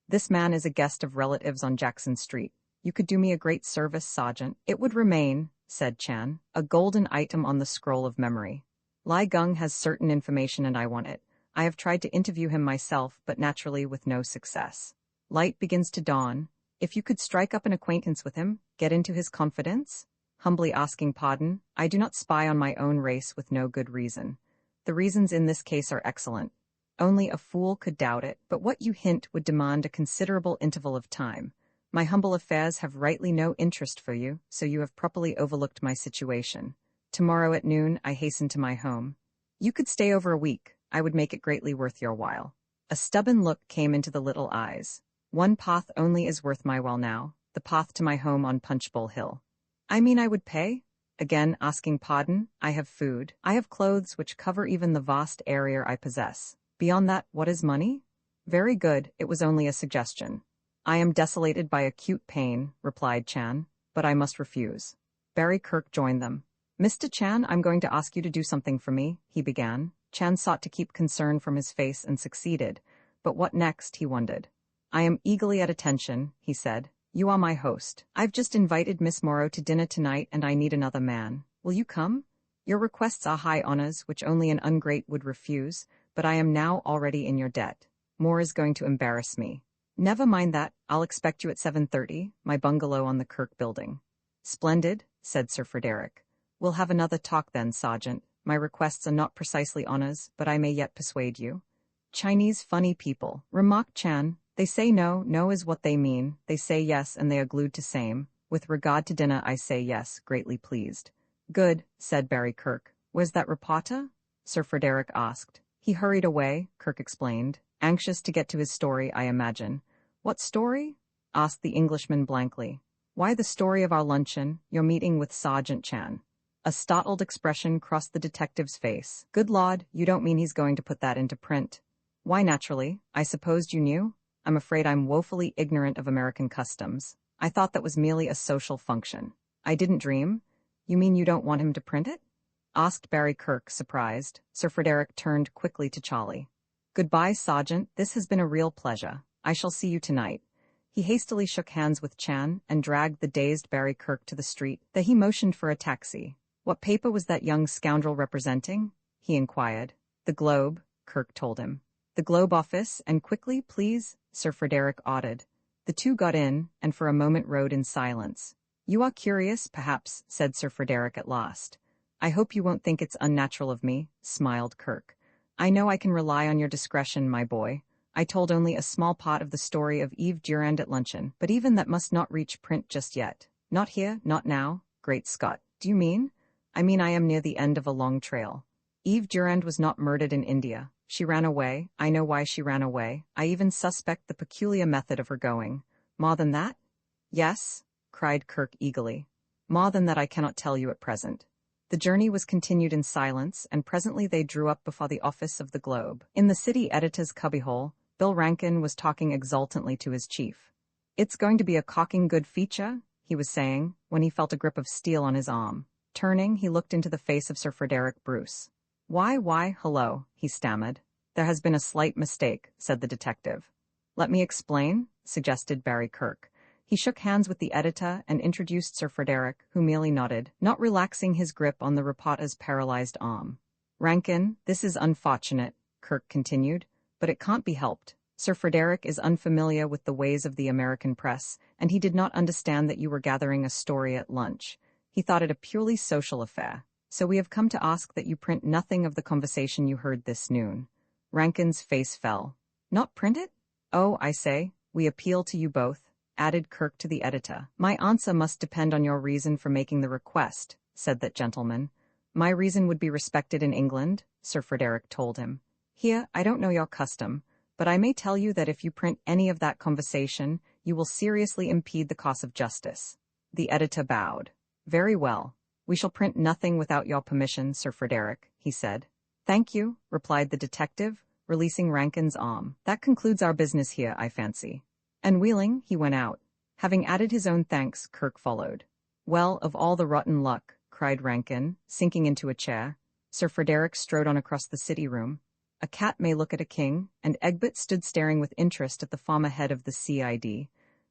This man is a guest of relatives on Jackson Street. You could do me a great service, Sergeant. It would remain, said Chan, a golden item on the scroll of memory. Lai Gung has certain information and I want it. I have tried to interview him myself, but naturally with no success. Light begins to dawn. If you could strike up an acquaintance with him, get into his confidence? Humbly asking pardon, I do not spy on my own race with no good reason. The reasons in this case are excellent. Only a fool could doubt it, but what you hint would demand a considerable interval of time. My humble affairs have rightly no interest for you, so you have properly overlooked my situation. Tomorrow at noon, I hasten to my home. You could stay over a week. I would make it greatly worth your while. A stubborn look came into the little eyes. One path only is worth my while now, the path to my home on Punchbowl Hill. I mean I would pay? Again, asking pardon, I have food. I have clothes which cover even the vast area I possess. Beyond that, what is money? Very good, it was only a suggestion. I am desolated by acute pain, replied Chan, but I must refuse. Barry Kirk joined them. Mr. Chan, I'm going to ask you to do something for me, he began. Chan sought to keep concern from his face and succeeded. But what next, he wondered. I am eagerly at attention, he said. You are my host. I've just invited Miss Morrow to dinner tonight and I need another man. Will you come? Your requests are high honors which only an ungrate would refuse, but I am now already in your debt. More is going to embarrass me. Never mind that, I'll expect you at 7:30, my bungalow on the Kirk building. Splendid, said Sir Frederick. We'll have another talk then, Sergeant. My requests are not precisely honors, but I may yet persuade you. Chinese funny people, remarked Chan. They say no, no is what they mean. They say yes, and they are glued to same. With regard to dinner, I say yes, greatly pleased. Good, said Barry Kirk. Where's that reporter? Sir Frederick asked. He hurried away, Kirk explained, anxious to get to his story, I imagine. What story? Asked the Englishman blankly. Why, the story of our luncheon, your meeting with Sergeant Chan. A startled expression crossed the detective's face. Good Lord, you don't mean he's going to put that into print? Why, naturally. I supposed you knew? I'm afraid I'm woefully ignorant of American customs. I thought that was merely a social function. I didn't dream. You mean you don't want him to print it? Asked Barry Kirk, surprised. Sir Frederick turned quickly to Charlie. Goodbye, Sergeant. This has been a real pleasure. I shall see you tonight. He hastily shook hands with Chan and dragged the dazed Barry Kirk to the street. Then he motioned for a taxi. What paper was that young scoundrel representing? He inquired. The Globe, Kirk told him. The Globe office, and quickly, please, Sir Frederick ordered. The two got in, and for a moment rode in silence. You are curious, perhaps, said Sir Frederick at last. I hope you won't think it's unnatural of me, smiled Kirk. I know I can rely on your discretion, my boy. I told only a small part of the story of Eve Durand at luncheon, but even that must not reach print just yet. Not here, not now. Great Scott, do you mean? I mean I am near the end of a long trail. Eve Durand was not murdered in India. She ran away. I know why she ran away. I even suspect the peculiar method of her going. More than that? Yes, cried Kirk eagerly. More than that I cannot tell you at present. The journey was continued in silence, and presently they drew up before the office of the Globe. In the city editor's cubbyhole, Bill Rankin was talking exultantly to his chief. It's going to be a cocking good feature, he was saying, when he felt a grip of steel on his arm. Turning, he looked into the face of Sir Frederick Bruce. Why, hello, he stammered. There has been a slight mistake, said the detective. Let me explain, suggested Barry Kirk. He shook hands with the editor and introduced Sir Frederick, who merely nodded, not relaxing his grip on the reporter's paralyzed arm. Rankin, this is unfortunate, Kirk continued, but it can't be helped. Sir Frederick is unfamiliar with the ways of the American press, and he did not understand that you were gathering a story at lunch. He thought it a purely social affair. So we have come to ask that you print nothing of the conversation you heard this noon. Rankin's face fell. Not print it? Oh, I say, we appeal to you both, added Kirk to the editor. My answer must depend on your reason for making the request, said that gentleman. My reason would be respected in England, Sir Frederick told him. Here, I don't know your custom, but I may tell you that if you print any of that conversation, you will seriously impede the cause of justice. The editor bowed. Very well. We shall print nothing without your permission, Sir Frederick, he said. Thank you, replied the detective, releasing Rankin's arm. That concludes our business here, I fancy. And wheeling, he went out. Having added his own thanks, Kirk followed. Well, of all the rotten luck, cried Rankin, sinking into a chair. Sir Frederick strode on across the city room. A cat may look at a king, and Egbert stood staring with interest at the former head of the CID.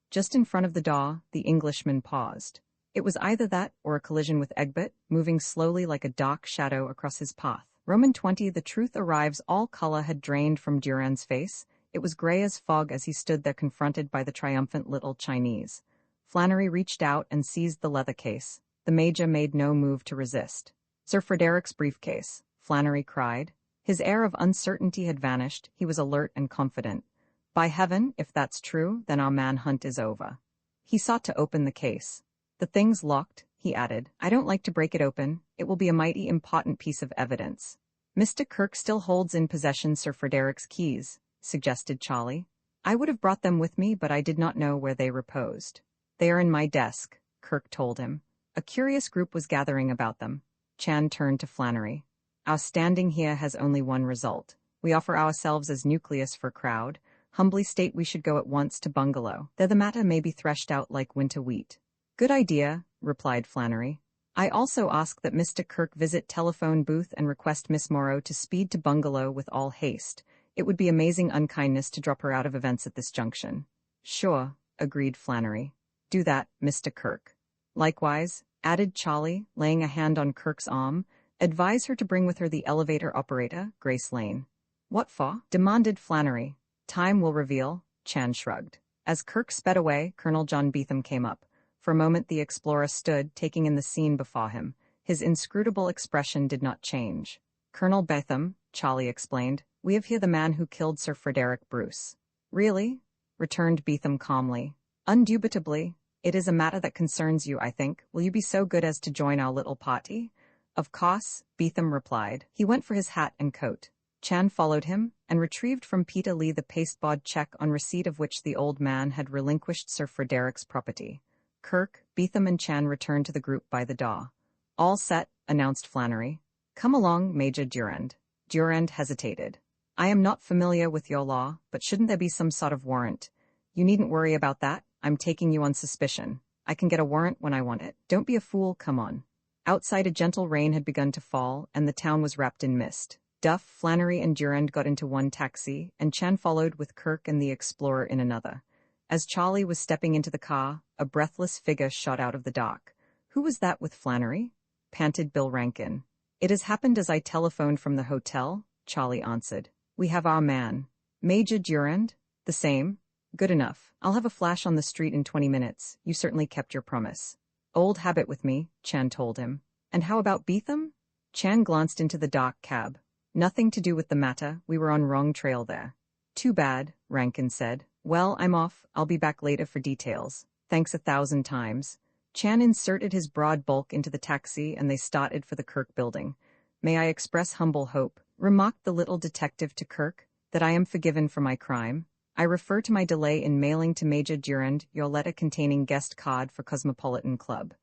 Just in front of the door, the Englishman paused. It was either that or a collision with Egbert, moving slowly like a dark shadow across his path. Roman 20. The truth arrives. All color had drained from Durand's face. It was gray as fog as he stood there confronted by the triumphant little Chinese. Flannery reached out and seized the leather case. The Major made no move to resist. Sir Frederick's briefcase, Flannery cried. His air of uncertainty had vanished. He was alert and confident. By heaven, if that's true, then our manhunt is over. He sought to open the case. The thing's locked, he added. I don't like to break it open. It will be a mighty important piece of evidence. Mr. Kirk still holds in possession Sir Frederick's keys, suggested Charlie. I would have brought them with me, but I did not know where they reposed. They are in my desk, Kirk told him. A curious group was gathering about them. Chan turned to Flannery. Our standing here has only one result. We offer ourselves as nucleus for crowd. Humbly state we should go at once to bungalow. There the matter may be threshed out like winter wheat. Good idea, replied Flannery. I also ask that Mr. Kirk visit telephone booth and request Miss Morrow to speed to bungalow with all haste. It would be amazing unkindness to drop her out of events at this junction. Sure, agreed Flannery. Do that, Mr. Kirk. Likewise, added Charlie, laying a hand on Kirk's arm, advise her to bring with her the elevator operator, Grace Lane. What for? Demanded Flannery. Time will reveal, Chan shrugged. As Kirk sped away, Colonel John Beetham came up. For a moment the explorer stood, taking in the scene before him. His inscrutable expression did not change. Colonel Beetham, Charlie explained, we have here the man who killed Sir Frederick Bruce. Really? Returned Beetham calmly. Undubitably. It is a matter that concerns you, I think. Will you be so good as to join our little party? Of course, Beetham replied. He went for his hat and coat. Chan followed him, and retrieved from Peter Lee the pasteboard check on receipt of which the old man had relinquished Sir Frederick's property. Kirk, Beetham and Chan returned to the group by the door. All set, announced Flannery. Come along, Major Durand. Durand hesitated. I am not familiar with your law, but shouldn't there be some sort of warrant? You needn't worry about that. I'm taking you on suspicion. I can get a warrant when I want it. Don't be a fool, come on. Outside a gentle rain had begun to fall, and the town was wrapped in mist. Duff, Flannery, and Durand got into one taxi, and Chan followed with Kirk and the explorer in another. As Charlie was stepping into the car, a breathless figure shot out of the dark. Who was that with Flannery? Panted Bill Rankin. It has happened as I telephoned from the hotel, Charlie answered. We have our man. Major Durand? The same. Good enough. I'll have a flash on the street in 20 minutes. You certainly kept your promise. Old habit with me, Chan told him. And how about Beetham? Chan glanced into the dark cab. Nothing to do with the matter, we were on wrong trail there. Too bad, Rankin said. Well, I'm off, I'll be back later for details. Thanks 1,000 times. Chan inserted his broad bulk into the taxi and they started for the Kirk building. May I express humble hope, remarked the little detective to Kirk, that I am forgiven for my crime. I refer to my delay in mailing to Major Durand your letter containing guest card for Cosmopolitan Club.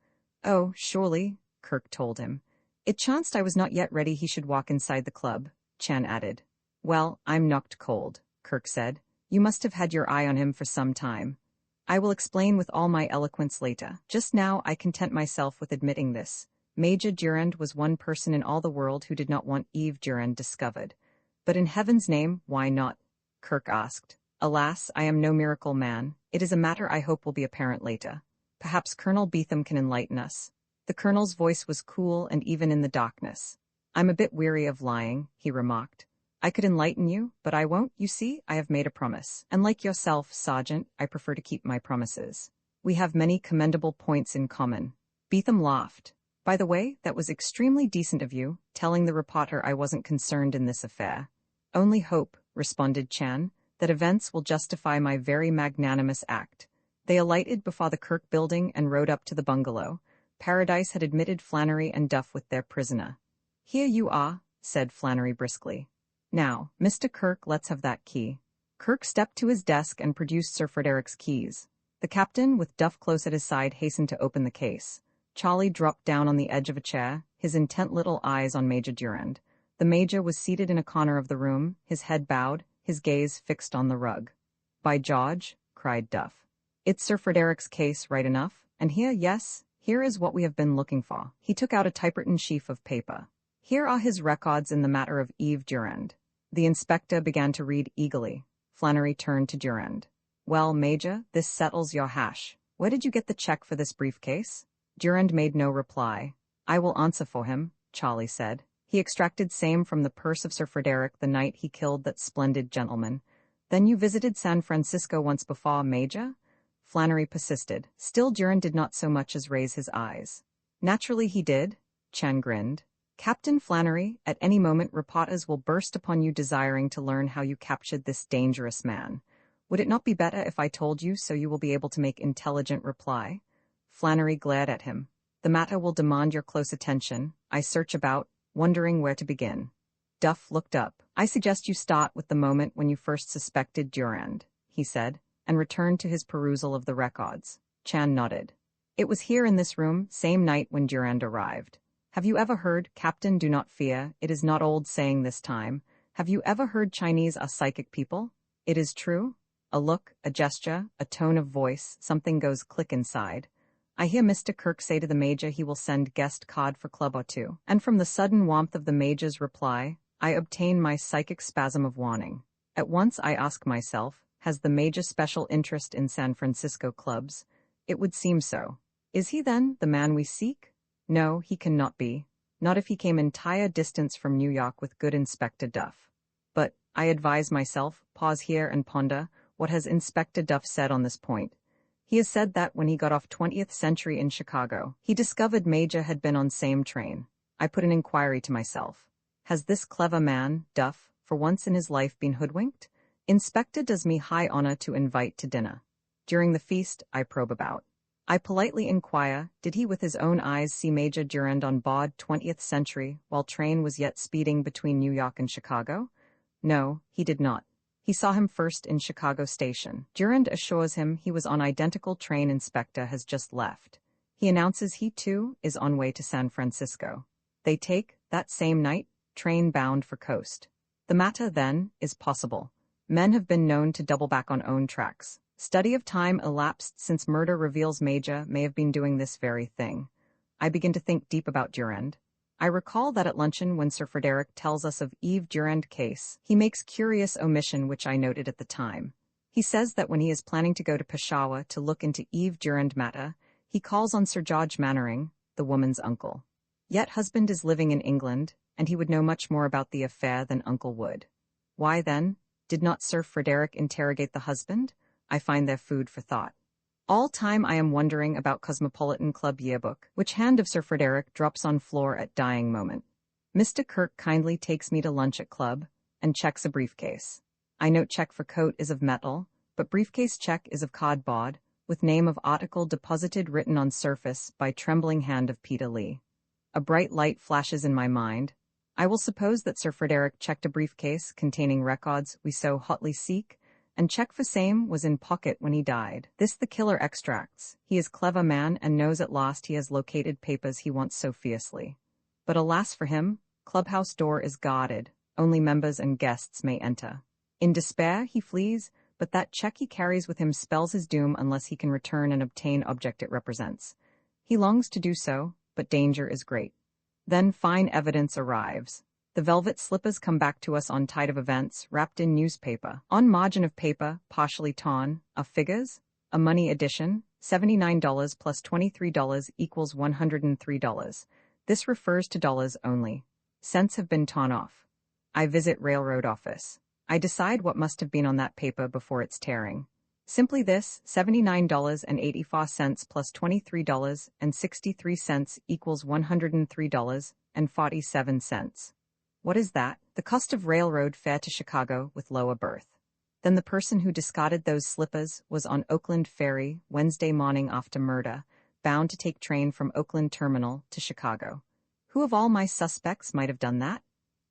Oh, surely, Kirk told him. It chanced I was not yet ready he should walk inside the club, Chan added. Well, I'm knocked cold, Kirk said. You must have had your eye on him for some time. I will explain with all my eloquence later. Just now I content myself with admitting this. Major Durand was one person in all the world who did not want Eve Durand discovered. But in heaven's name, why not? Kirk asked. Alas, I am no miracle man. It is a matter I hope will be apparent later. Perhaps Colonel Beetham can enlighten us. The colonel's voice was cool and even in the darkness. I'm a bit weary of lying, he remarked. I could enlighten you, but I won't, you see, I have made a promise. And like yourself, Sergeant, I prefer to keep my promises. We have many commendable points in common. Beetham laughed. By the way, that was extremely decent of you, telling the reporter I wasn't concerned in this affair. Only hope, responded Chan, that events will justify my very magnanimous act. They alighted before the Kirk building and rode up to the bungalow. Paradise had admitted Flannery and Duff with their prisoner. Here you are, said Flannery briskly. Now, Mr. Kirk, let's have that key. Kirk stepped to his desk and produced Sir Frederick's keys. The captain, with Duff close at his side, hastened to open the case. Charlie dropped down on the edge of a chair, his intent little eyes on Major Durand. The major was seated in a corner of the room, his head bowed, his gaze fixed on the rug. By George, cried Duff. It's Sir Frederick's case, right enough, and here, yes, here is what we have been looking for. He took out a typewritten sheaf of paper. Here are his records in the matter of Eve Durand. The inspector began to read eagerly. Flannery turned to Durand. Well, Major, this settles your hash. Where did you get the check for this briefcase? Durand made no reply. I will answer for him, Charlie said. He extracted same from the purse of Sir Frederick the night he killed that splendid gentleman. Then you visited San Francisco once before, Major? Flannery persisted. Still Durand did not so much as raise his eyes. Naturally he did, Chan grinned. Captain Flannery, at any moment reporters will burst upon you desiring to learn how you captured this dangerous man. Would it not be better if I told you so you will be able to make intelligent reply? Flannery glared at him. The matter will demand your close attention. I search about, wondering where to begin. Duff looked up. I suggest you start with the moment when you first suspected Durand, he said, and returned to his perusal of the records. Chan nodded. It was here in this room, same night when Durand arrived. Have you ever heard, Captain, do not fear, it is not old saying this time. Have you ever heard Chinese are psychic people? It is true. A look, a gesture, a tone of voice, something goes click inside. I hear Mr. Kirk say to the Major he will send guest card for club or two, and from the sudden warmth of the Major's reply, I obtain my psychic spasm of warning. At once I ask myself, has the Major special interest in San Francisco clubs? It would seem so. Is he then the man we seek? No, he cannot be. Not if he came entire distance from New York with good Inspector Duff. But, I advise myself, pause here and ponder, what has Inspector Duff said on this point? He has said that when he got off 20th Century in Chicago, he discovered Major had been on same train. I put an inquiry to myself. Has this clever man, Duff, for once in his life been hoodwinked? Inspector does me high honor to invite to dinner. During the feast, I probe about. I politely inquire, did he with his own eyes see Major Durand on board 20th Century while train was yet speeding between New York and Chicago? No, he did not. He saw him first in Chicago Station. Durand assures him he was on identical train Inspector has just left. He announces he too is on way to San Francisco. They take, that same night, train bound for coast. The matter, then, is possible. Men have been known to double back on own tracks. Study of time elapsed since murder reveals Major may have been doing this very thing. I begin to think deep about Durand. I recall that at luncheon when Sir Frederick tells us of Eve Durand case, he makes curious omission which I noted at the time. He says that when he is planning to go to Peshawar to look into Eve Durand matter, he calls on Sir George Mannering, the woman's uncle. Yet husband is living in England, and he would know much more about the affair than uncle would. Why then, did not Sir Frederick interrogate the husband? I find there food for thought. All time I am wondering about Cosmopolitan Club yearbook, which hand of Sir Frederick drops on floor at dying moment. Mr. Kirk kindly takes me to lunch at club, and checks a briefcase. I note check for coat is of metal, but briefcase check is of cardboard, with name of article deposited written on surface by trembling hand of Peter Lee. A bright light flashes in my mind. I will suppose that Sir Frederick checked a briefcase containing records we so hotly seek, and check for same was in pocket when he died. This the killer extracts. He is clever man and knows at last he has located papers he wants so fiercely. But alas for him, clubhouse door is guarded. Only members and guests may enter. In despair, he flees, but that check he carries with him spells his doom unless he can return and obtain object it represents. He longs to do so, but danger is great. Then fine evidence arrives. The velvet slippers come back to us on tide of events, wrapped in newspaper. On margin of paper, partially torn, are figures, a money edition, $79 plus $23 equals $103. This refers to dollars only. Cents have been torn off. I visit railroad office. I decide what must have been on that paper before its tearing. Simply this, $79.84 plus $23.63 equals $103.47. What is that? The cost of railroad fare to Chicago with lower berth. Then the person who discarded those slippers was on Oakland Ferry Wednesday morning after murder, bound to take train from Oakland Terminal to Chicago. Who of all my suspects might have done that?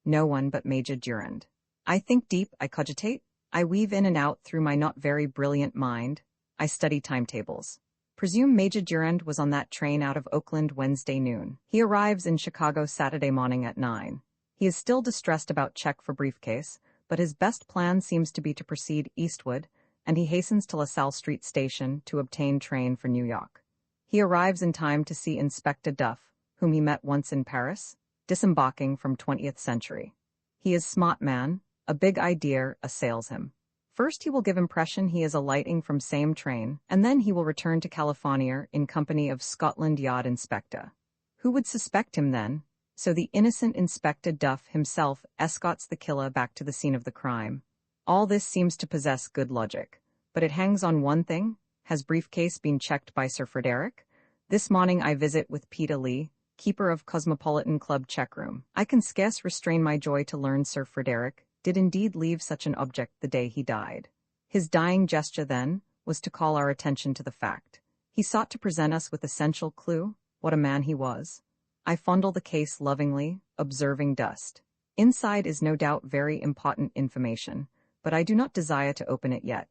No one but Major Durand. I think deep, I cogitate. I weave in and out through my not very brilliant mind. I study timetables. Presume Major Durand was on that train out of Oakland Wednesday noon. He arrives in Chicago Saturday morning at 9. He is still distressed about check for briefcase, but his best plan seems to be to proceed eastward, and he hastens to LaSalle Street Station to obtain train for New York. He arrives in time to see Inspector Duff, whom he met once in Paris, disembarking from 20th Century. He is smart man, a big idea assails him. First he will give impression he is alighting from same train, and then he will return to California in company of Scotland Yard Inspector. Who would suspect him then? So the innocent Inspector Duff himself escorts the killer back to the scene of the crime. All this seems to possess good logic, but it hangs on one thing. Has briefcase been checked by Sir Frederick? This morning I visit with Peter Lee, keeper of Cosmopolitan Club check room. I can scarce restrain my joy to learn Sir Frederick did indeed leave such an object the day he died. His dying gesture, then, was to call our attention to the fact. He sought to present us with essential clue, what a man he was. I fondle the case lovingly, observing dust. Inside is no doubt very important information, but I do not desire to open it yet.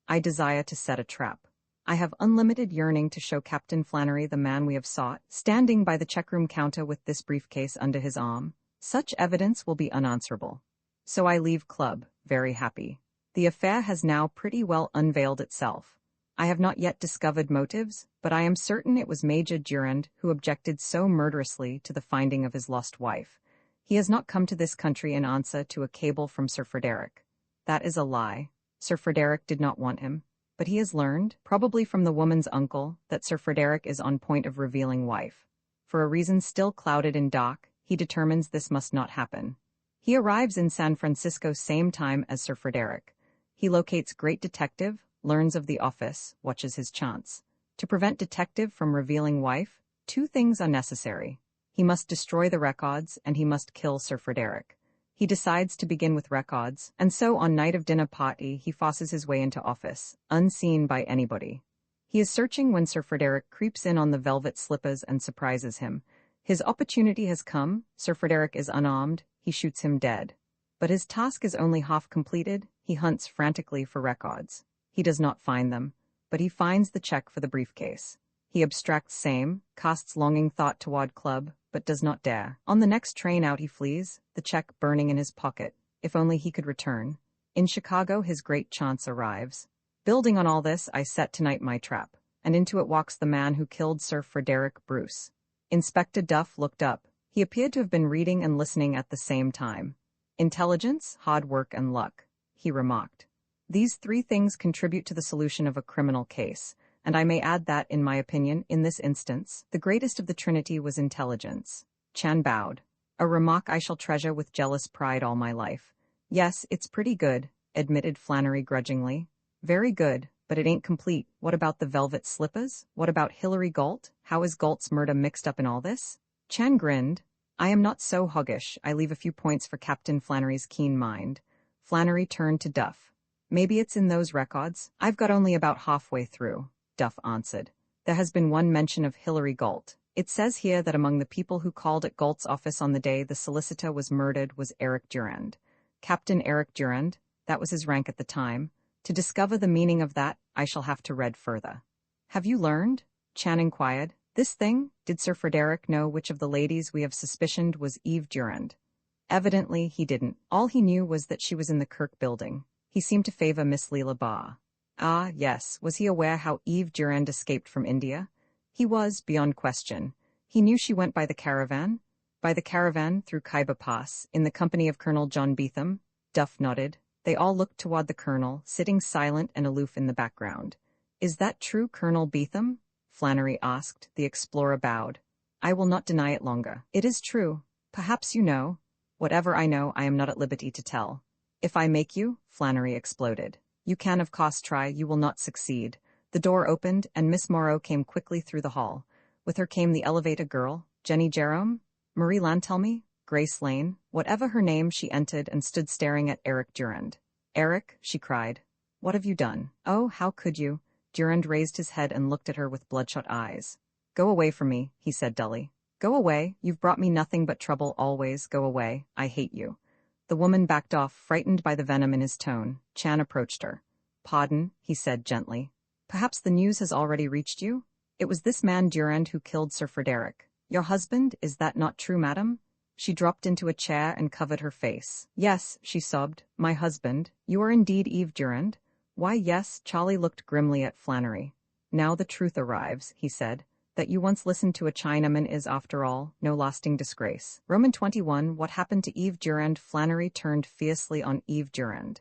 I desire to set a trap. I have unlimited yearning to show Captain Flannery the man we have sought, standing by the checkroom counter with this briefcase under his arm. Such evidence will be unanswerable. So I leave club, very happy. The affair has now pretty well unveiled itself. I have not yet discovered motives, but I am certain it was Major Durand who objected so murderously to the finding of his lost wife. He has not come to this country in answer to a cable from Sir Frederick. That is a lie. Sir Frederick did not want him, but he has learned, probably from the woman's uncle, that Sir Frederick is on point of revealing wife. For a reason still clouded in dark, he determines this must not happen. He arrives in San Francisco same time as Sir Frederick. He locates great detective, learns of the office, watches his chance. To prevent detective from revealing wife, two things are necessary. He must destroy the records and he must kill Sir Frederick. He decides to begin with records, and so on night of dinner party he forces his way into office, unseen by anybody. He is searching when Sir Frederick creeps in on the velvet slippers and surprises him. His opportunity has come, Sir Frederick is unarmed, he shoots him dead. But his task is only half completed, he hunts frantically for records. He does not find them, but he finds the check for the briefcase. He abstracts same, casts longing thought toward club, but does not dare. On the next train out he flees, the check burning in his pocket. If only he could return. In Chicago his great chance arrives. Building on all this, I set tonight my trap, and into it walks the man who killed Sir Frederick Bruce. Inspector Duff looked up. He appeared to have been reading and listening at the same time. Intelligence, hard work, and luck, he remarked. These three things contribute to the solution of a criminal case, and I may add that, in my opinion, in this instance, the greatest of the trinity was intelligence. Chan bowed. A remark I shall treasure with jealous pride all my life. Yes, it's pretty good, admitted Flannery grudgingly. Very good, but it ain't complete. What about the velvet slippers? What about Hilary Galt? How is Galt's murder mixed up in all this? Chan grinned. I am not so hoggish. I leave a few points for Captain Flannery's keen mind. Flannery turned to Duff. Maybe it's in those records. I've got only about halfway through, Duff answered. There has been one mention of Hilary Galt. It says here that among the people who called at Galt's office on the day the solicitor was murdered was Eric Durand. Captain Eric Durand, that was his rank at the time. To discover the meaning of that, I shall have to read further. Have you learned? Chan inquired. This thing? Did Sir Frederick know which of the ladies we have suspicioned was Eve Durand? Evidently, he didn't. All he knew was that she was in the Kirk building. He seemed to favor Miss Leela Barr. Ah, yes. Was he aware how Eve Durand escaped from India? He was, beyond question. He knew she went by the caravan? By the caravan through Khyber Pass, in the company of Colonel John Beetham? Duff nodded. They all looked toward the colonel, sitting silent and aloof in the background. Is that true, Colonel Beetham? Flannery asked. The explorer bowed. I will not deny it longer. It is true. Perhaps you know. Whatever I know, I am not at liberty to tell. If I make you, Flannery exploded. You can of course try, you will not succeed. The door opened, and Miss Morrow came quickly through the hall. With her came the elevator girl, Jenny Jerome, Marie Lantelmy, Grace Lane, whatever her name. She entered and stood staring at Eric Durand. Eric, she cried. What have you done? Oh, how could you? Durand raised his head and looked at her with bloodshot eyes. Go away from me, he said dully. Go away, you've brought me nothing but trouble always. Go away, I hate you. The woman backed off, frightened by the venom in his tone. Chan approached her. Pardon, he said gently. Perhaps the news has already reached you? It was this man Durand who killed Sir Frederick. Your husband, is that not true, madam? She dropped into a chair and covered her face. Yes, she sobbed. My husband. You are indeed Eve Durand? Why, yes. Charlie looked grimly at Flannery. Now the truth arrives, he said. That you once listened to a Chinaman is, after all, no lasting disgrace. Roman 21, what happened to Eve Durand? Flannery turned fiercely on Eve Durand.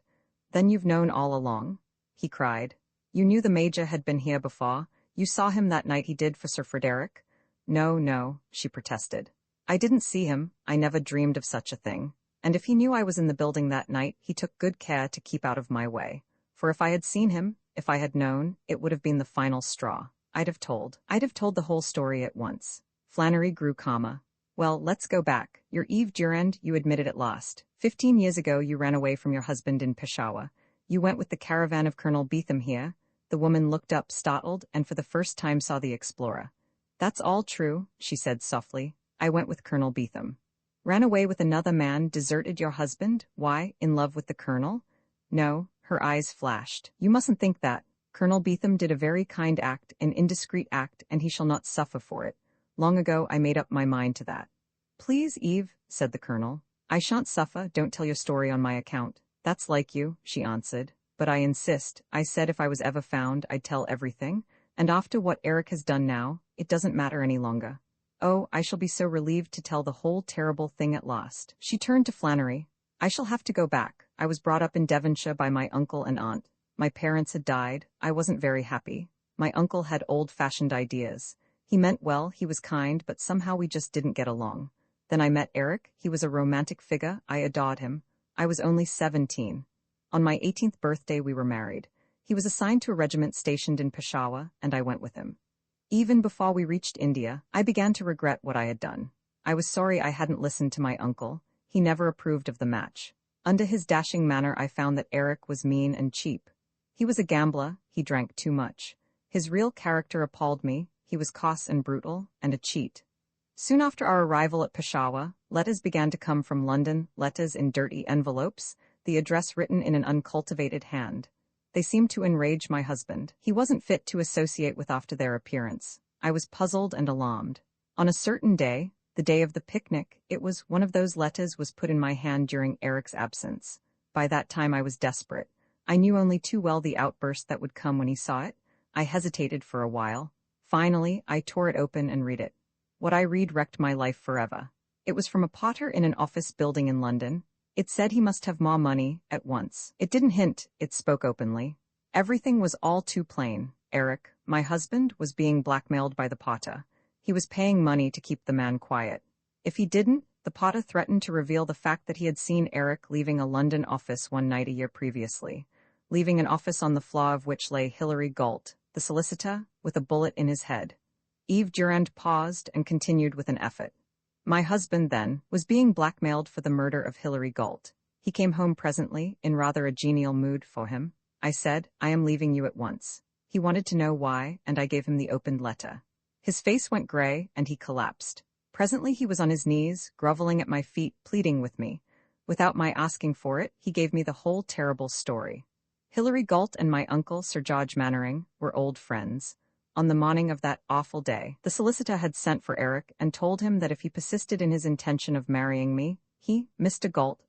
Then you've known all along? He cried. You knew the Major had been here before? You saw him that night he did for Sir Frederick? No, no, she protested. I didn't see him. I never dreamed of such a thing. And if he knew I was in the building that night, he took good care to keep out of my way. For if I had seen him, if I had known, it would have been the final straw. I'd have told the whole story at once. Flannery grew calmer. Well, let's go back. You're Eve Durand, you admitted at last. 15 years ago you ran away from your husband in Peshawar. You went with the caravan of Colonel Beetham here. The woman looked up, startled, and for the first time saw the explorer. That's all true, she said softly. I went with Colonel Beetham. Ran away with another man, deserted your husband? Why, in love with the colonel? No, her eyes flashed. You mustn't think that. Colonel Beetham did a very kind act, an indiscreet act, and he shall not suffer for it. Long ago I made up my mind to that. Please, Eve, said the colonel. I shan't suffer, don't tell your story on my account. That's like you, she answered. But I insist. I said if I was ever found, I'd tell everything, and after what Eric has done now, it doesn't matter any longer. Oh, I shall be so relieved to tell the whole terrible thing at last. She turned to Flannery. I shall have to go back. I was brought up in Devonshire by my uncle and aunt. My parents had died. I wasn't very happy. My uncle had old-fashioned ideas. He meant well, he was kind, but somehow we just didn't get along. Then I met Eric. He was a romantic figure. I adored him. I was only 17. On my 18th birthday we were married. He was assigned to a regiment stationed in Peshawar, and I went with him. Even before we reached India, I began to regret what I had done. I was sorry I hadn't listened to my uncle. He never approved of the match. Under his dashing manner I found that Eric was mean and cheap. He was a gambler. He drank too much. His real character appalled me. He was coarse and brutal, and a cheat. Soon after our arrival at Peshawar, letters began to come from London, letters in dirty envelopes, the address written in an uncultivated hand. They seemed to enrage my husband. He wasn't fit to associate with after their appearance. I was puzzled and alarmed. On a certain day, the day of the picnic, one of those letters was put in my hand during Eric's absence. By that time I was desperate. I knew only too well the outburst that would come when he saw it. I hesitated for a while. Finally, I tore it open and read it. What I read wrecked my life forever. It was from a potter in an office building in London. It said he must have more money, at once. It didn't hint, it spoke openly. Everything was all too plain. Eric, my husband, was being blackmailed by the potter. He was paying money to keep the man quiet. If he didn't, the potter threatened to reveal the fact that he had seen Eric leaving a London office one night a year previously, leaving an office on the floor of which lay Hilary Galt, the solicitor, with a bullet in his head. Eve Durand paused and continued with an effort. My husband, then, was being blackmailed for the murder of Hilary Galt. He came home presently, in rather a genial mood for him. I said, I am leaving you at once. He wanted to know why, and I gave him the opened letter. His face went gray, and he collapsed. Presently he was on his knees, groveling at my feet, pleading with me. Without my asking for it, he gave me the whole terrible story. Hilary Galt and my uncle, Sir George Mannering, were old friends. On the morning of that awful day, the solicitor had sent for Eric and told him that if he persisted in his intention of marrying me, he, Mr. Galt,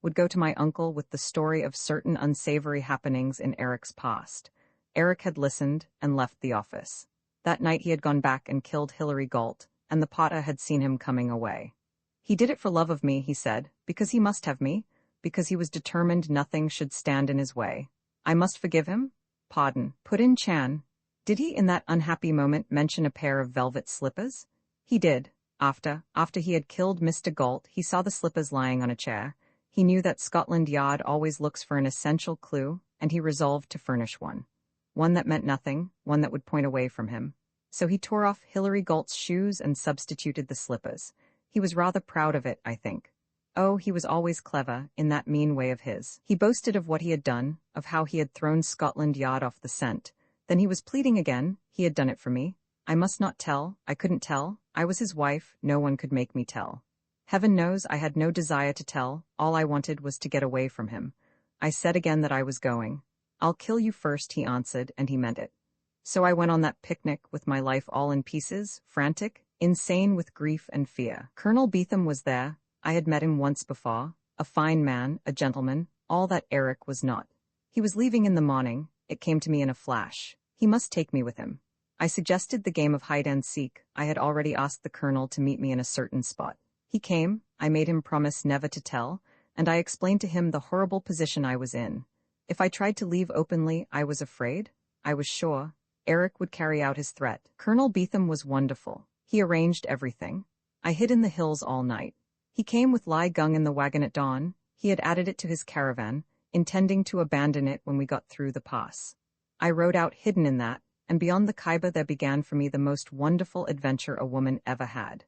would go to my uncle with the story of certain unsavory happenings in Eric's past. Eric had listened and left the office. That night he had gone back and killed Hilary Galt, and the potter had seen him coming away. He did it for love of me, he said, because he must have me, because he was determined nothing should stand in his way. I must forgive him? Pardon, put in Chan. Did he in that unhappy moment mention a pair of velvet slippers? He did. After he had killed Mr. Galt, he saw the slippers lying on a chair. He knew that Scotland Yard always looks for an essential clue, and he resolved to furnish one. One that meant nothing, one that would point away from him. So he tore off Hilary Galt's shoes and substituted the slippers. He was rather proud of it, I think. Oh, he was always clever, in that mean way of his. He boasted of what he had done, of how he had thrown Scotland Yard off the scent. Then he was pleading again. He had done it for me. I must not tell. I couldn't tell. I was his wife. No one could make me tell. Heaven knows I had no desire to tell. All I wanted was to get away from him. I said again that I was going. I'll kill you first, he answered, and he meant it. So I went on that picnic with my life all in pieces, frantic, insane with grief and fear. Colonel Beetham was there. I had met him once before. A fine man, a gentleman, all that Eric was not. He was leaving in the morning. It came to me in a flash. He must take me with him. I suggested the game of hide-and-seek. I had already asked the colonel to meet me in a certain spot. He came, I made him promise never to tell, and I explained to him the horrible position I was in. If I tried to leave openly, I was afraid. I was sure Eric would carry out his threat. Colonel Beetham was wonderful. He arranged everything. I hid in the hills all night. He came with Lai Gung in the wagon at dawn. He had added it to his caravan, intending to abandon it when we got through the pass. I rode out hidden in that, and beyond the Khyber there began for me the most wonderful adventure a woman ever had.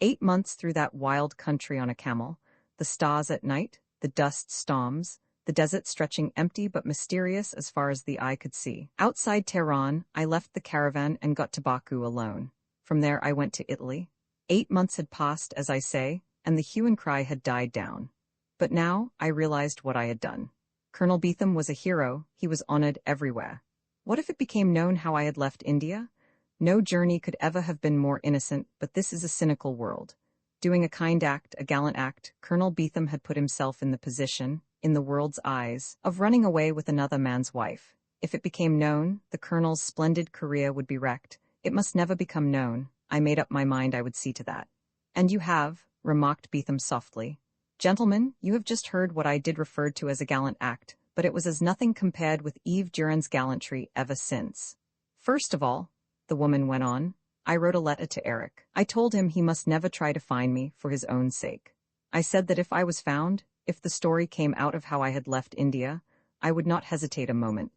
8 months through that wild country on a camel, the stars at night, the dust storms, the desert stretching empty but mysterious as far as the eye could see. Outside Tehran, I left the caravan and got to Baku alone. From there I went to Italy. 8 months had passed, as I say, and the hue and cry had died down. But now I realized what I had done. Colonel Beetham was a hero. He was honored everywhere. What if it became known how I had left India? No journey could ever have been more innocent, but this is a cynical world. Doing a kind act, a gallant act, Colonel Beetham had put himself in the position, in the world's eyes, of running away with another man's wife. If it became known, the colonel's splendid career would be wrecked. It must never become known. I made up my mind I would see to that. And you have, remarked Beetham softly. Gentlemen, you have just heard what I did referred to as a gallant act, but it was as nothing compared with Eve Durand's gallantry ever since. First of all, the woman went on, I wrote a letter to Eric. I told him he must never try to find me for his own sake. I said that if I was found, if the story came out of how I had left India, I would not hesitate a moment.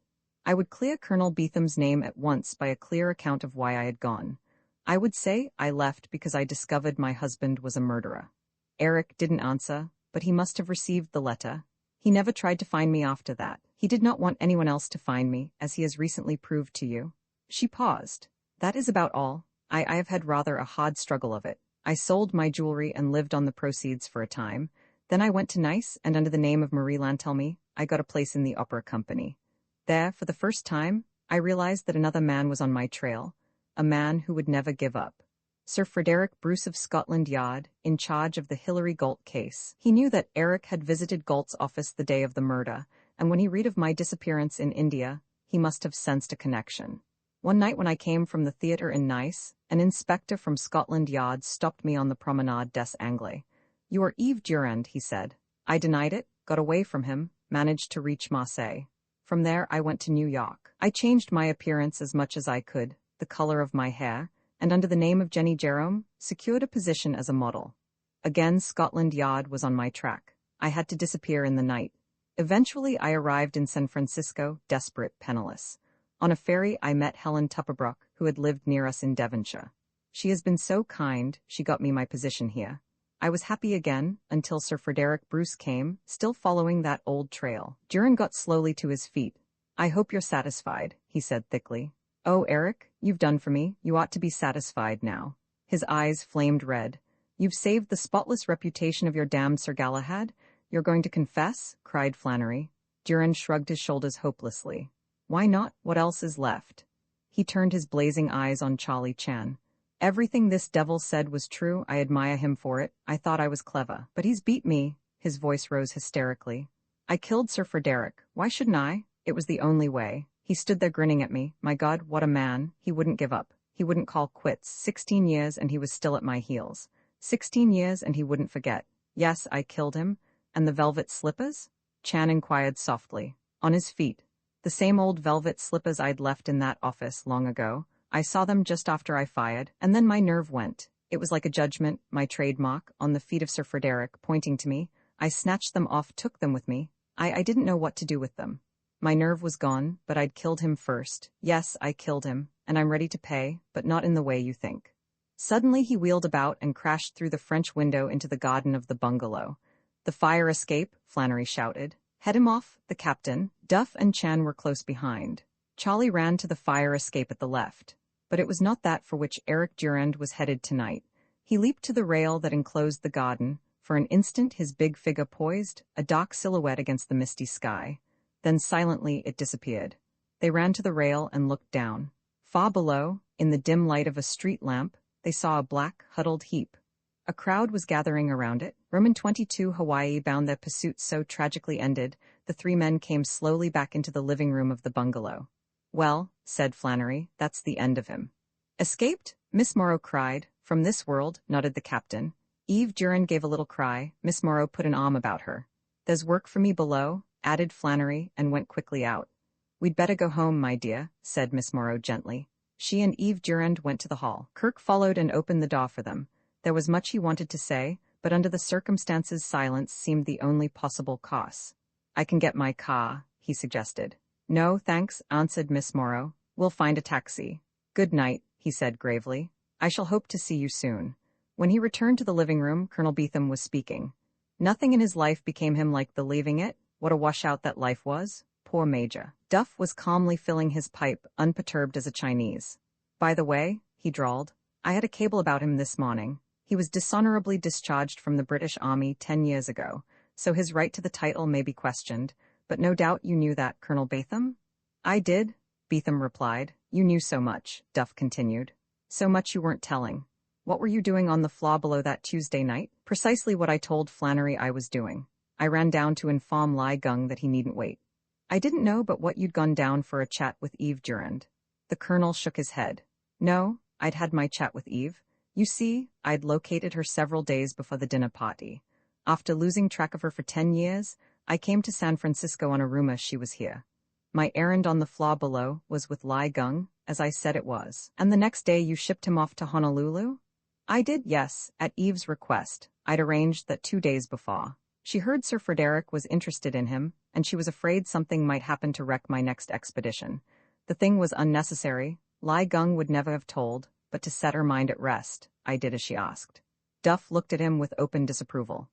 I would clear Colonel Beetham's name at once by a clear account of why I had gone. I would say I left because I discovered my husband was a murderer. Eric didn't answer, but he must have received the letter. He never tried to find me after that. He did not want anyone else to find me, as he has recently proved to you. She paused. That is about all. I have had rather a hard struggle of it. I sold my jewelry and lived on the proceeds for a time. Then I went to Nice, and under the name of Marie Lantelmy, I got a place in the opera company. There, for the first time, I realized that another man was on my trail, a man who would never give up. Sir Frederick Bruce of Scotland Yard, in charge of the Hilary Galt case. He knew that Eric had visited Galt's office the day of the murder, and when he read of my disappearance in India, he must have sensed a connection. One night when I came from the theatre in Nice, an inspector from Scotland Yard stopped me on the Promenade des Anglais. You are Yves Durand, he said. I denied it, got away from him, managed to reach Marseille. From there I went to New York. I changed my appearance as much as I could, the color of my hair, and under the name of Jenny Jerome, secured a position as a model. Again Scotland Yard was on my track. I had to disappear in the night. Eventually I arrived in San Francisco, desperate, penniless. On a ferry I met Helen Tupperbrook, who had lived near us in Devonshire. She has been so kind, she got me my position here. I was happy again, until Sir Frederick Bruce came, still following that old trail. Durand got slowly to his feet. I hope you're satisfied, he said thickly. Oh, Eric, you've done for me, you ought to be satisfied now. His eyes flamed red. You've saved the spotless reputation of your damned Sir Galahad? You're going to confess? Cried Flannery. Durand shrugged his shoulders hopelessly. Why not? What else is left? He turned his blazing eyes on Charlie Chan. Everything this devil said was true. I admire him for it. I thought I was clever. But he's beat me. His voice rose hysterically. I killed Sir Frederick. Why shouldn't I? It was the only way. He stood there grinning at me. My God, what a man. He wouldn't give up. He wouldn't call quits. 16 years and he was still at my heels. 16 years and he wouldn't forget. Yes, I killed him. And the velvet slippers? Chan inquired softly. On his feet. The same old velvet slippers I'd left in that office long ago. I saw them just after I fired, and then my nerve went. It was like a judgment, my trademark, on the feet of Sir Frederick, pointing to me. I snatched them off, took them with me. I didn't know what to do with them. My nerve was gone, but I'd killed him first. Yes, I killed him, and I'm ready to pay, but not in the way you think. Suddenly he wheeled about and crashed through the French window into the garden of the bungalow. The fire escape, Flannery shouted. Head him off, the captain. Duff and Chan were close behind. Charlie ran to the fire escape at the left. But it was not that for which Eric Durand was headed tonight. He leaped to the rail that enclosed the garden. For an instant his big figure poised, a dark silhouette against the misty sky. Then silently it disappeared. They ran to the rail and looked down. Far below, in the dim light of a street lamp, they saw a black, huddled heap. A crowd was gathering around it. Roman 22 Hawaii bound their pursuit so tragically ended, the three men came slowly back into the living room of the bungalow. Well, said Flannery, that's the end of him. Escaped? Miss Morrow cried. From this world, nodded the captain. Yves Durand gave a little cry. Miss Morrow put an arm about her. There's work for me below, added Flannery, and went quickly out. We'd better go home, my dear, said Miss Morrow gently. She and Yves Durand went to the hall. Kirk followed and opened the door for them. There was much he wanted to say, but under the circumstances silence seemed the only possible course. I can get my car, he suggested. No, thanks, answered Miss Morrow. We'll find a taxi. Good night, he said gravely. I shall hope to see you soon. When he returned to the living room, Colonel Beetham was speaking. Nothing in his life became him like believing it. What a washout that life was. Poor Major. Duff was calmly filling his pipe, unperturbed as a Chinese. By the way, he drawled, I had a cable about him this morning. He was dishonorably discharged from the British Army 10 years ago, so his right to the title may be questioned, but no doubt you knew that, Colonel Beetham? I did, Beetham replied. You knew so much, Duff continued. So much you weren't telling. What were you doing on the floor below that Tuesday night? Precisely what I told Flannery I was doing. I ran down to inform Lai Gung that he needn't wait. I didn't know but what you'd gone down for a chat with Yves Durand. The colonel shook his head. No, I'd had my chat with Yves. You see, I'd located her several days before the dinner party. After losing track of her for 10 years, I came to San Francisco on a rumor she was here. My errand on the floor below was with Lai Gung, as I said it was. And the next day you shipped him off to Honolulu? I did, yes, at Eve's request. I'd arranged that 2 days before. She heard Sir Frederick was interested in him, and she was afraid something might happen to wreck my next expedition. The thing was unnecessary. Lai Gung would never have told, but to set her mind at rest, I did as she asked. Duff looked at him with open disapproval.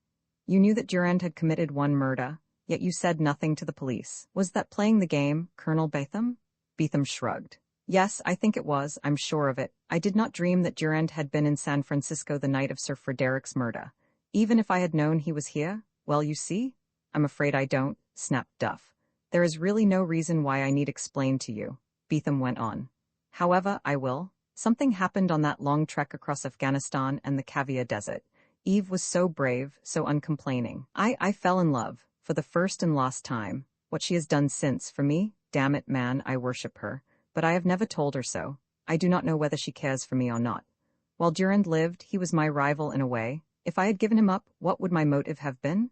You knew that Durand had committed one murder, yet you said nothing to the police. Was that playing the game, Colonel Betham? Betham shrugged. Yes, I think it was, I'm sure of it. I did not dream that Durand had been in San Francisco the night of Sir Frederick's murder. Even if I had known he was here, well, you see? I'm afraid I don't, snapped Duff. There is really no reason why I need explain to you, Betham went on. However, I will. Something happened on that long trek across Afghanistan and the Caviar Desert. Eve was so brave, so uncomplaining. I fell in love, for the first and last time. What she has done since, for me, damn it, man, I worship her. But I have never told her so. I do not know whether she cares for me or not. While Durand lived, he was my rival in a way. If I had given him up, what would my motive have been?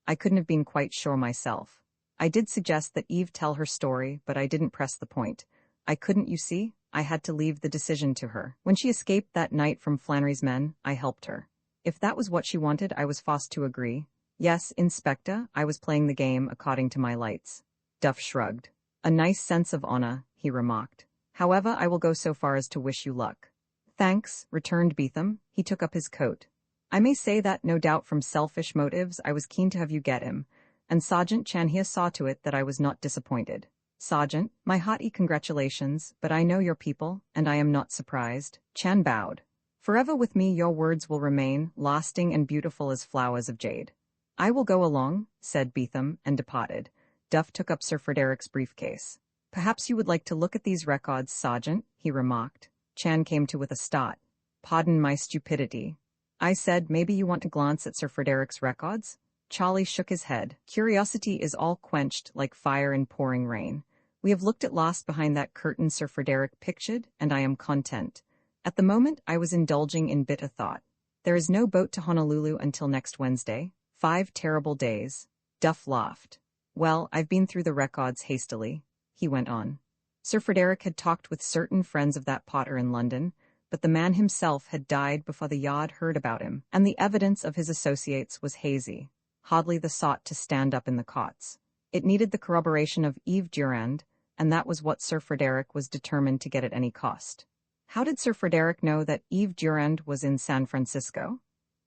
I couldn't have been quite sure myself. I did suggest that Eve tell her story, but I didn't press the point. I couldn't, you see? I had to leave the decision to her. When she escaped that night from Flannery's men, I helped her. If that was what she wanted, I was forced to agree. Yes, Inspector, I was playing the game according to my lights. Duff shrugged. A nice sense of honor, he remarked. However, I will go so far as to wish you luck. Thanks, returned Betham. He took up his coat. I may say that, no doubt from selfish motives, I was keen to have you get him, and Sergeant Chan here saw to it that I was not disappointed. Sergeant, my hearty congratulations, but I know your people, and I am not surprised. Chan bowed. Forever with me your words will remain, lasting and beautiful as flowers of jade. I will go along, said Betham, and departed. Duff took up Sir Frederick's briefcase. Perhaps you would like to look at these records, Sergeant, he remarked. Chan came to with a start. Pardon my stupidity. I said, maybe you want to glance at Sir Frederick's records? Charlie shook his head. Curiosity is all quenched like fire in pouring rain. We have looked at last behind that curtain Sir Frederick pictured, and I am content. At the moment, I was indulging in bitter thought. There is no boat to Honolulu until next Wednesday. 5 terrible days. Duff laughed. Well, I've been through the records hastily, he went on. Sir Frederick had talked with certain friends of that Potter in London, but the man himself had died before the Yard heard about him, and the evidence of his associates was hazy, hardly the sort to stand up in the courts. It needed the corroboration of Eve Durand, and that was what Sir Frederick was determined to get at any cost. How did Sir Frederick know that Eve Durand was in San Francisco?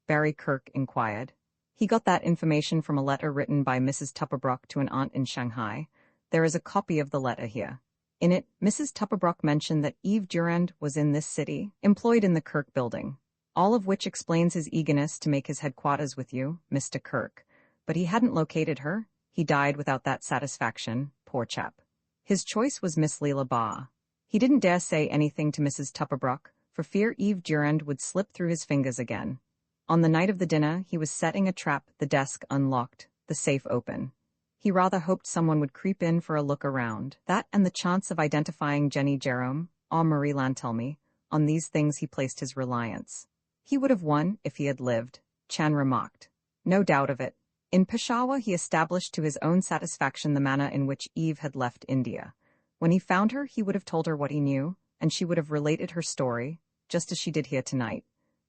Barry Kirk inquired. He got that information from a letter written by Mrs. Tupperbrook to an aunt in Shanghai. There is a copy of the letter here. In it, Mrs. Tupperbrook mentioned that Eve Durand was in this city, employed in the Kirk building. All of which explains his eagerness to make his headquarters with you, Mr. Kirk. But he hadn't located her. He died without that satisfaction, poor chap. His choice was Miss Leela Barr. He didn't dare say anything to Mrs. Tupperbrook, for fear Eve Durand would slip through his fingers again. On the night of the dinner, he was setting a trap, the desk unlocked, the safe open. He rather hoped someone would creep in for a look around. That and the chance of identifying Jenny Jerome, or Marie Lantelmy, on these things he placed his reliance. He would have won if he had lived, Chan remarked. No doubt of it. In Peshawar he established to his own satisfaction the manner in which Eve had left India. When he found her, he would have told her what he knew, and she would have related her story, just as she did here tonight.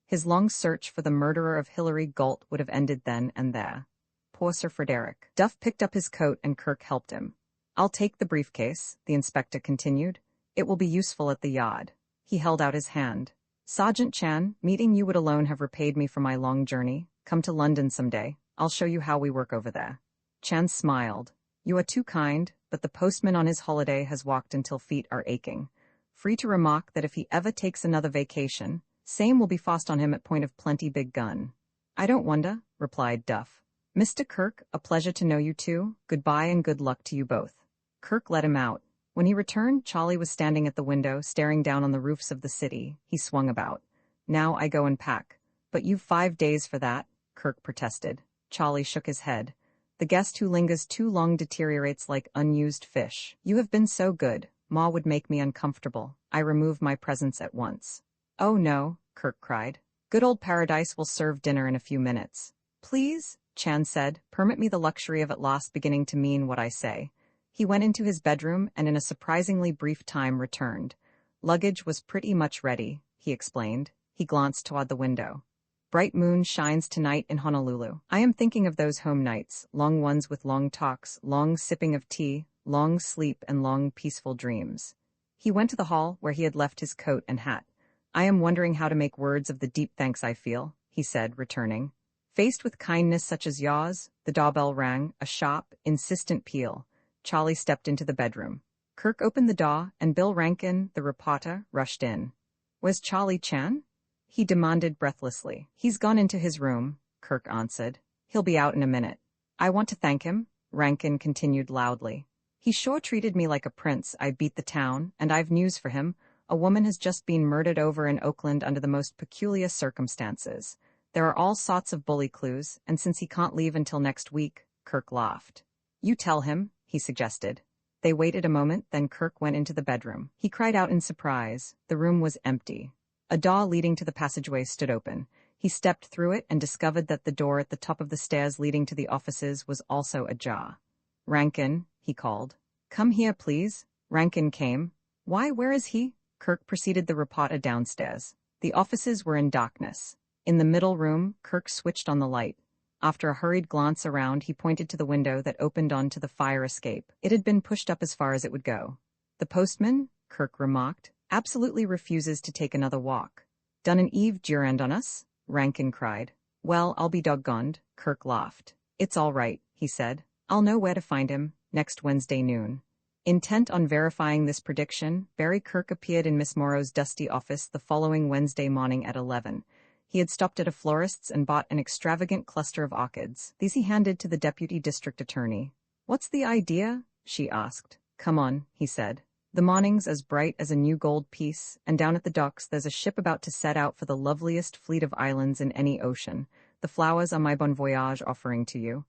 His long search for the murderer of Hilary Galt would have ended then and there. Poor Sir Frederick. Duff picked up his coat and Kirk helped him. I'll take the briefcase, the inspector continued. It will be useful at the Yard. He held out his hand. Sergeant Chan, meeting you would alone have repaid me for my long journey. Come to London someday. I'll show you how we work over there. Chan smiled. You are too kind, but the postman on his holiday has walked until feet are aching. Free to remark that if he ever takes another vacation, same will be forced on him at point of plenty big gun. I don't wonder, replied Duff. Mr. Kirk, a pleasure to know you too. Goodbye and good luck to you both. Kirk let him out. When he returned, Charlie was standing at the window, staring down on the roofs of the city. He swung about. Now I go and pack. But you've 5 days for that, Kirk protested. Charlie shook his head. The guest who lingers too long deteriorates like unused fish. You have been so good. Ma would make me uncomfortable. I remove my presence at once. Oh no, Kirk cried. Good old Paradise will serve dinner in a few minutes. Please, Chan said, permit me the luxury of at last beginning to mean what I say. He went into his bedroom and in a surprisingly brief time returned. Luggage was pretty much ready, he explained. He glanced toward the window. Bright moon shines tonight in Honolulu. I am thinking of those home nights, long ones with long talks, long sipping of tea, long sleep and long peaceful dreams. He went to the hall where he had left his coat and hat. I am wondering how to make words of the deep thanks I feel, he said, returning. Faced with kindness such as yours, the doorbell rang, a sharp, insistent peal. Charlie stepped into the bedroom. Kirk opened the door, and Bill Rankin, the reporter, rushed in. "Where's Charlie Chan?" he demanded breathlessly. "He's gone into his room," Kirk answered. "He'll be out in a minute." "I want to thank him," Rankin continued loudly. "He sure treated me like a prince. I beat the town, and I've news for him. A woman has just been murdered over in Oakland under the most peculiar circumstances. There are all sorts of bully clues, and since he can't leave until next week," Kirk laughed. "You tell him," he suggested. They waited a moment, then Kirk went into the bedroom. He cried out in surprise. The room was empty. A door leading to the passageway stood open. He stepped through it and discovered that the door at the top of the stairs leading to the offices was also ajar. "Rankin," he called. "Come here, please." Rankin came. "Why, where is he?" Kirk preceded the reporter downstairs. The offices were in darkness. In the middle room, Kirk switched on the light. After a hurried glance around, he pointed to the window that opened onto the fire escape. It had been pushed up as far as it would go. "The postman," Kirk remarked, "absolutely refuses to take another walk." "Done an Eve Durand on us?" Rankin cried. "Well, I'll be doggoned," Kirk laughed. "It's all right," he said. "I'll know where to find him, next Wednesday noon." Intent on verifying this prediction, Barry Kirk appeared in Miss Morrow's dusty office the following Wednesday morning at 11. He had stopped at a florist's and bought an extravagant cluster of orchids. These he handed to the deputy district attorney. "What's the idea?" she asked. "Come on," he said. "The morning's as bright as a new gold piece, and down at the docks there's a ship about to set out for the loveliest fleet of islands in any ocean. The flowers are my bon voyage offering to you."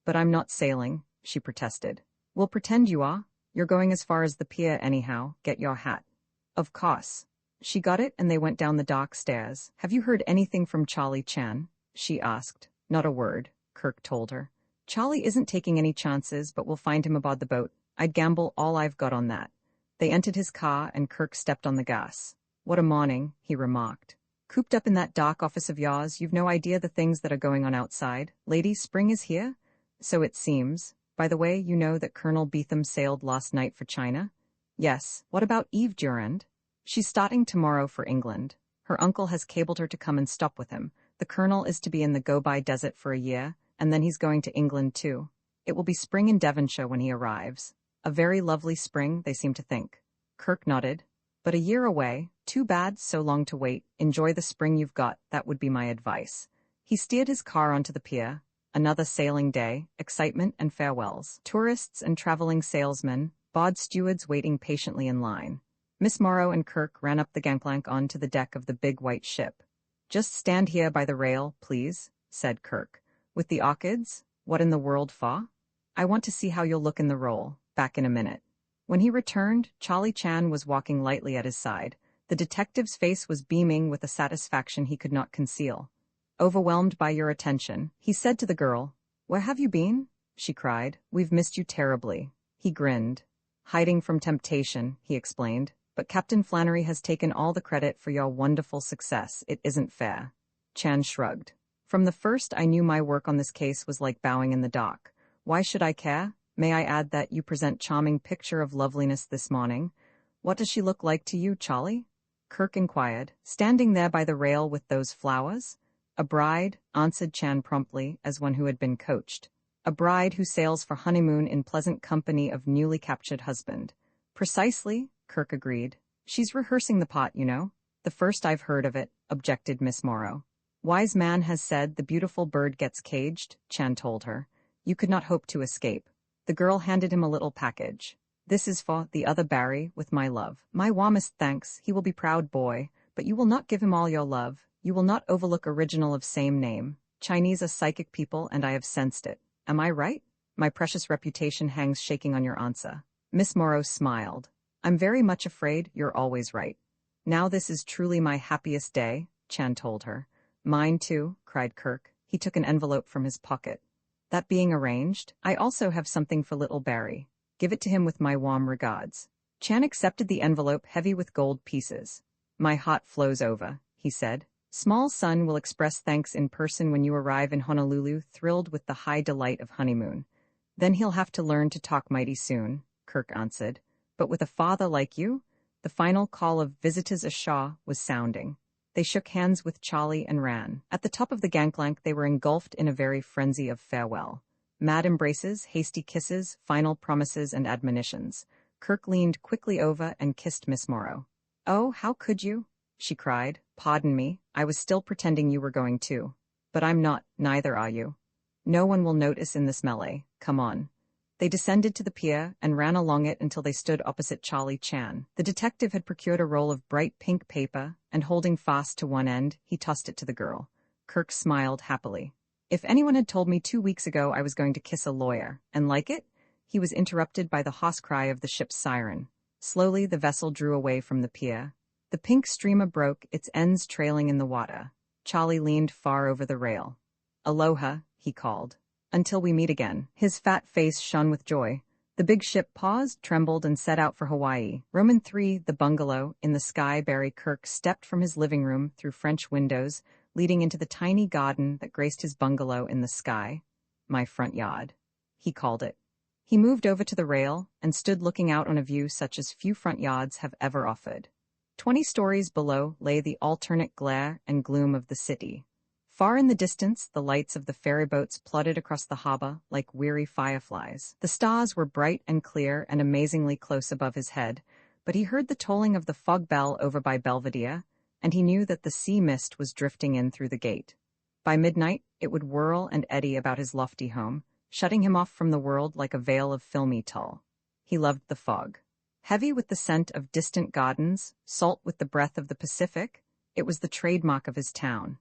"But I'm not sailing," she protested. "We'll pretend you are. You're going as far as the pier anyhow. Get your hat." "Of course." She got it, and they went down the dock stairs. "Have you heard anything from Charlie Chan?" she asked. "Not a word," Kirk told her. "Charlie isn't taking any chances, but we'll find him aboard the boat. I'd gamble all I've got on that." They entered his car, and Kirk stepped on the gas. "What a morning," he remarked. "Cooped up in that dark office of yours, you've no idea the things that are going on outside. Lady, spring is here?" "So it seems. By the way, you know that Colonel Beetham sailed last night for China?" "Yes. What about Eve Durand?" "She's starting tomorrow for England. Her uncle has cabled her to come and stop with him. The colonel is to be in the Gobi Desert for a year, and then he's going to England too. It will be spring in Devonshire when he arrives. A very lovely spring, they seem to think." Kirk nodded. "But a year away. Too bad, so long to wait. Enjoy the spring you've got, that would be my advice." He steered his car onto the pier. Another sailing day, excitement and farewells. Tourists and traveling salesmen, bored stewards waiting patiently in line. Miss Morrow and Kirk ran up the gangplank onto the deck of the big white ship. "Just stand here by the rail, please," said Kirk. "With the orchids? What in the world for?" "I want to see how you'll look in the role. Back in a minute." When he returned, Charlie Chan was walking lightly at his side. The detective's face was beaming with a satisfaction he could not conceal. "Overwhelmed by your attention," he said to the girl. "Where have you been?" she cried. "We've missed you terribly." He grinned. "Hiding from temptation," he explained. "But Captain Flannery has taken all the credit for your wonderful success. It isn't fair." Chan shrugged. "From the first I knew my work on this case was like bowing in the dock. Why should I care? May I add that you present charming picture of loveliness this morning. What does she look like to you, Charlie?" Kirk inquired, standing there by the rail with those flowers. "A bride," answered Chan promptly, as one who had been coached. "A bride who sails for honeymoon in pleasant company of newly captured husband." "Precisely," Kirk agreed. "She's rehearsing the part, you know." "The first I've heard of it," objected Miss Morrow. "Wise man has said the beautiful bird gets caged," Chan told her. "You could not hope to escape." The girl handed him a little package. "This is for the other Barry, with my love. My warmest thanks. He will be proud boy, but you will not give him all your love. You will not overlook original of same name. Chinese are psychic people, and I have sensed it. Am I right? My precious reputation hangs shaking on your answer." Miss Morrow smiled. "I'm very much afraid you're always right." "Now this is truly my happiest day," Chan told her. "Mine too," cried Kirk. He took an envelope from his pocket. "That being arranged, I also have something for little Barry. Give it to him with my warm regards." Chan accepted the envelope heavy with gold pieces. My heart flows over, he said. Small son will express thanks in person when you arrive in Honolulu, thrilled with the high delight of honeymoon. Then he'll have to learn to talk mighty soon, Kirk answered. But with a father like you? The final call of visitors ashore was sounding. They shook hands with Charlie and ran. At the top of the gangplank they were engulfed in a very frenzy of farewell. Mad embraces, hasty kisses, final promises and admonitions. Kirk leaned quickly over and kissed Miss Morrow. "Oh, how could you?" she cried. "Pardon me, I was still pretending you were going too. But I'm not, neither are you. No one will notice in this melee. Come on." They descended to the pier and ran along it until they stood opposite Charlie Chan. The detective had procured a roll of bright pink paper, and holding fast to one end, he tossed it to the girl. Kirk smiled happily. If anyone had told me 2 weeks ago I was going to kiss a lawyer, and like it, he was interrupted by the hoarse cry of the ship's siren. Slowly the vessel drew away from the pier. The pink streamer broke, its ends trailing in the water. Charlie leaned far over the rail. "Aloha," he called. "Until we meet again." His fat face shone with joy. The big ship paused, trembled, and set out for Hawaii. Roman 3, the bungalow, in the sky. Barry Kirk stepped from his living room through French windows, leading into the tiny garden that graced his bungalow in the sky. "My front yard," he called it. He moved over to the rail and stood looking out on a view such as few front yards have ever offered. 20 stories below lay the alternate glare and gloom of the city. Far in the distance, the lights of the ferryboats plodded across the harbor like weary fireflies. The stars were bright and clear and amazingly close above his head, but he heard the tolling of the fog bell over by Belvedere, and he knew that the sea mist was drifting in through the gate. By midnight, it would whirl and eddy about his lofty home, shutting him off from the world like a veil of filmy tulle. He loved the fog. Heavy with the scent of distant gardens, salt with the breath of the Pacific, it was the trademark of his town.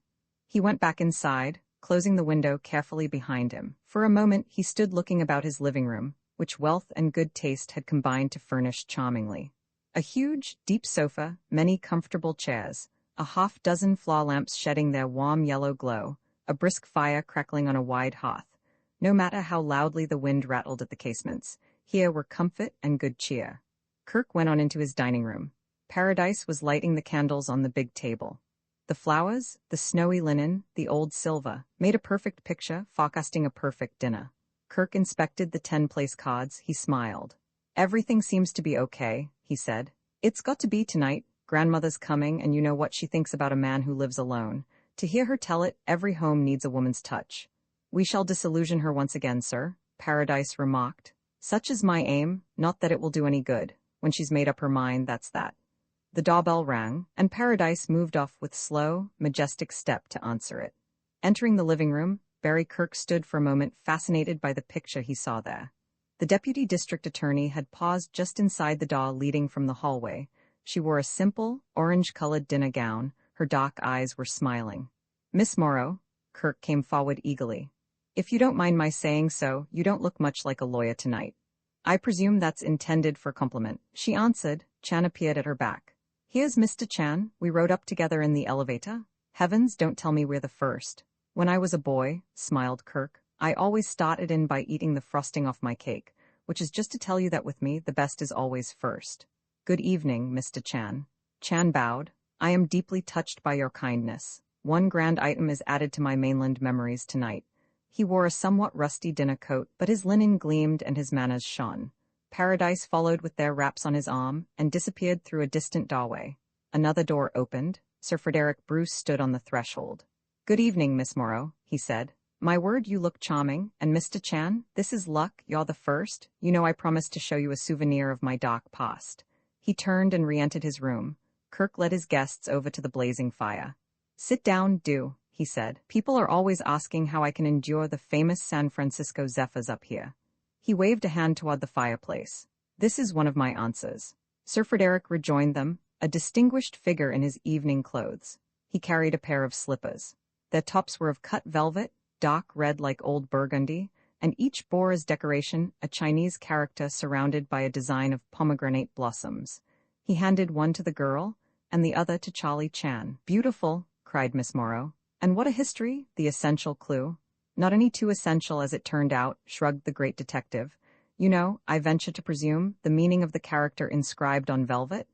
He went back inside, closing the window carefully behind him. For a moment he stood looking about his living room, which wealth and good taste had combined to furnish charmingly. A huge, deep sofa, many comfortable chairs, a half-dozen floor lamps shedding their warm yellow glow, a brisk fire crackling on a wide hearth. No matter how loudly the wind rattled at the casements, here were comfort and good cheer. Kirk went on into his dining room. Paradise was lighting the candles on the big table. The flowers, the snowy linen, the old silver, made a perfect picture, forecasting a perfect dinner. Kirk inspected the 10-place cards. He smiled. "Everything seems to be okay," he said. "It's got to be tonight. Grandmother's coming, and you know what she thinks about a man who lives alone. To hear her tell it, every home needs a woman's touch." "We shall disillusion her once again, sir," Paradise remarked. "Such is my aim, not that it will do any good. When she's made up her mind, that's that." The doorbell rang, and Paradise moved off with slow, majestic step to answer it. Entering the living room, Barry Kirk stood for a moment fascinated by the picture he saw there. The deputy district attorney had paused just inside the door leading from the hallway. She wore a simple, orange-colored dinner gown. Her dark eyes were smiling. "Miss Morrow," Kirk came forward eagerly. "If you don't mind my saying so, you don't look much like a lawyer tonight." "I presume that's intended for compliment," she answered. Chan appeared at her back. "Here's Mr. Chan. We rode up together in the elevator. Heavens, don't tell me we're the first." "When I was a boy," smiled Kirk, "I always started in by eating the frosting off my cake, which is just to tell you that with me, the best is always first." "Good evening, Mr. Chan." Chan bowed. "I am deeply touched by your kindness. One grand item is added to my mainland memories tonight." He wore a somewhat rusty dinner coat, but his linen gleamed and his manners shone. Paradise followed with their wraps on his arm and disappeared through a distant doorway. Another door opened. Sir Frederick Bruce stood on the threshold. "Good evening, Miss Morrow," he said. "My word, you look charming, and Mr. Chan, this is luck, you're the first. You know I promised to show you a souvenir of my dark past." He turned and re-entered his room. Kirk led his guests over to the blazing fire. "Sit down, do," he said. "People are always asking how I can endure the famous San Francisco zephyrs up here." He waved a hand toward the fireplace. "This is one of my answers." Sir Frederick rejoined them, a distinguished figure in his evening clothes. He carried a pair of slippers. Their tops were of cut velvet, dark red like old burgundy, and each bore as decoration a Chinese character surrounded by a design of pomegranate blossoms. He handed one to the girl, and the other to Charlie Chan. "Beautiful," cried Miss Morrow. "And what a history, the essential clue." "Not any too essential as it turned out," shrugged the great detective. You know, I venture to presume, the meaning of the character inscribed on velvet?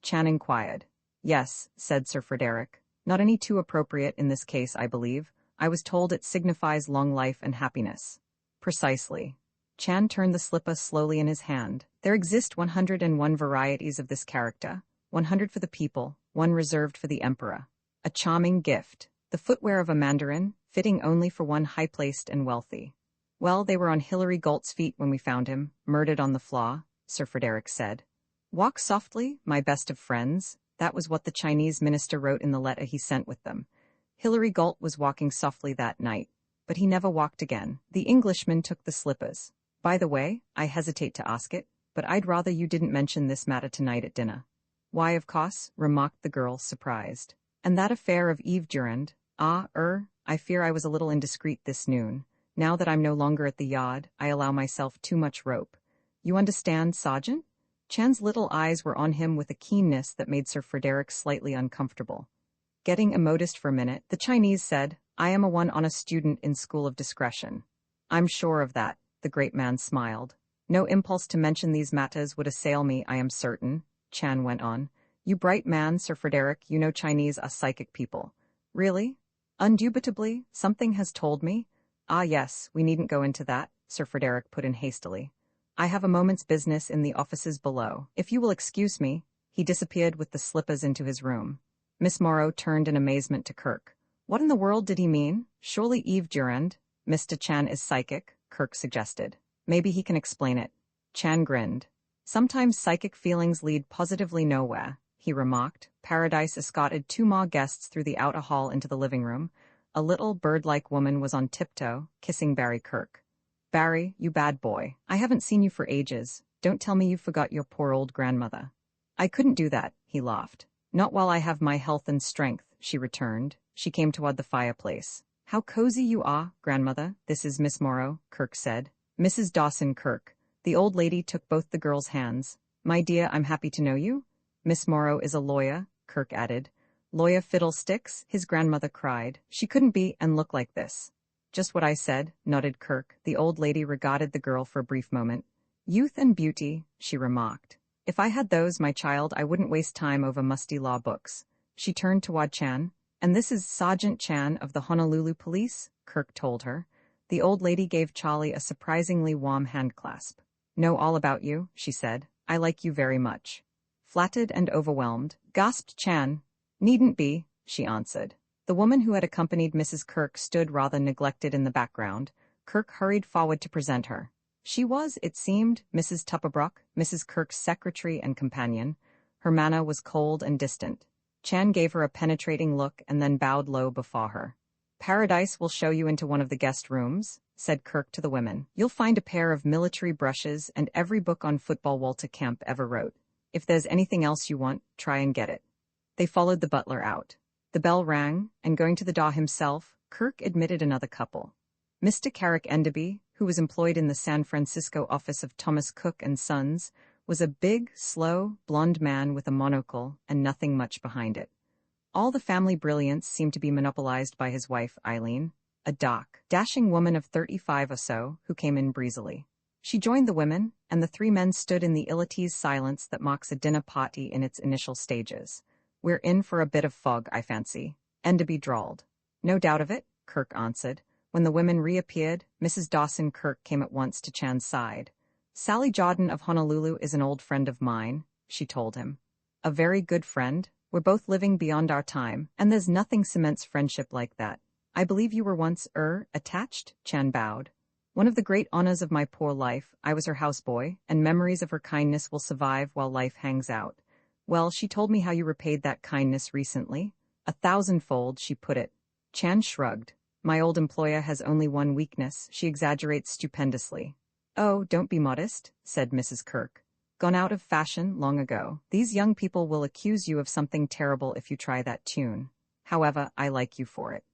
Chan inquired. Yes, said Sir Frederick. Not any too appropriate in this case, I believe. I was told it signifies long life and happiness. Precisely. Chan turned the slipper slowly in his hand. There exist 101 varieties of this character, 100 for the people, one reserved for the emperor. A charming gift. The footwear of a mandarin, fitting only for one high-placed and wealthy. Well, they were on Hilary Galt's feet when we found him, murdered on the floor, Sir Frederick said. Walk softly, my best of friends. That was what the Chinese minister wrote in the letter he sent with them. Hilary Galt was walking softly that night, but he never walked again. The Englishman took the slippers. By the way, I hesitate to ask it, but I'd rather you didn't mention this matter tonight at dinner. Why, of course, remarked the girl, surprised. And that affair of Eve Durand? I fear I was a little indiscreet this noon. Now that I'm no longer at the yard, I allow myself too much rope. You understand, Sergeant? Chan's little eyes were on him with a keenness that made Sir Frederick slightly uncomfortable. Getting immodest for a minute, the Chinese said, I am a student in School of Discretion. I'm sure of that, the great man smiled. No impulse to mention these matters would assail me, I am certain, Chan went on. You bright man, Sir Frederick, you know Chinese are psychic people. Really? Indubitably, something has told me. Ah yes, we needn't go into that, Sir Frederick put in hastily. I have a moment's business in the offices below. If you will excuse me. He disappeared with the slippers into his room. Miss Morrow turned in amazement to Kirk. What in the world did he mean? Surely Eve Durand. Mr. Chan is psychic, Kirk suggested. Maybe he can explain it. Chan grinned. Sometimes psychic feelings lead positively nowhere, he remarked. Paradise escorted 2 more guests through the outer hall into the living room. A little bird-like woman was on tiptoe, kissing Barry Kirk. Barry, you bad boy. I haven't seen you for ages. Don't tell me you forgot your poor old grandmother. I couldn't do that, he laughed. Not while I have my health and strength, she returned. She came toward the fireplace. How cozy you are, grandmother. This is Miss Morrow, Kirk said. Mrs. Dawson Kirk. The old lady took both the girls' hands. My dear, I'm happy to know you. Miss Morrow is a lawyer, Kirk added. Lawyer fiddlesticks, his grandmother cried. She couldn't be and look like this. Just what I said, nodded Kirk. The old lady regarded the girl for a brief moment. Youth and beauty, she remarked. If I had those, my child, I wouldn't waste time over musty law books. She turned toward Chan. And this is Sergeant Chan of the Honolulu Police, Kirk told her. The old lady gave Charlie a surprisingly warm handclasp. Know all about you, she said. I like you very much. Flattered and overwhelmed, gasped Chan. Needn't be, she answered. The woman who had accompanied Mrs. Kirk stood rather neglected in the background. Kirk hurried forward to present her. She was, it seemed, Mrs. Tupperbrook, Mrs. Kirk's secretary and companion. Her manner was cold and distant. Chan gave her a penetrating look and then bowed low before her. Paradise will show you into one of the guest rooms, said Kirk to the women. You'll find a pair of military brushes and every book on football Walter Camp ever wrote. If there's anything else you want, try and get it. They followed the butler out. The bell rang, and going to the door himself, Kirk admitted another couple. Mr. Carrick Enderby, who was employed in the San Francisco office of Thomas Cook and Sons, was a big, slow, blond man with a monocle and nothing much behind it. All the family brilliance seemed to be monopolized by his wife, Eileen, a dark, dashing woman of 35 or so, who came in breezily. She joined the women, and the 3 men stood in the ill-at-ease silence that marks a dinner party in its initial stages. We're in for a bit of fog, I fancy, Enderby drawled. No doubt of it, Kirk answered. When the women reappeared, Mrs. Dawson Kirk came at once to Chan's side. Sally Jordan of Honolulu is an old friend of mine, she told him. A very good friend. We're both living beyond our time, and there's nothing cements friendship like that. I believe you were once, attached? Chan bowed. One of the great honors of my poor life, I was her houseboy, and memories of her kindness will survive while life hangs out. Well, she told me how you repaid that kindness recently. 1,000-fold, she put it. Chan shrugged. My old employer has only one weakness, she exaggerates stupendously. Oh, don't be modest, said Mrs. Kirk. Gone out of fashion long ago. These young people will accuse you of something terrible if you try that tune. However, I like you for it.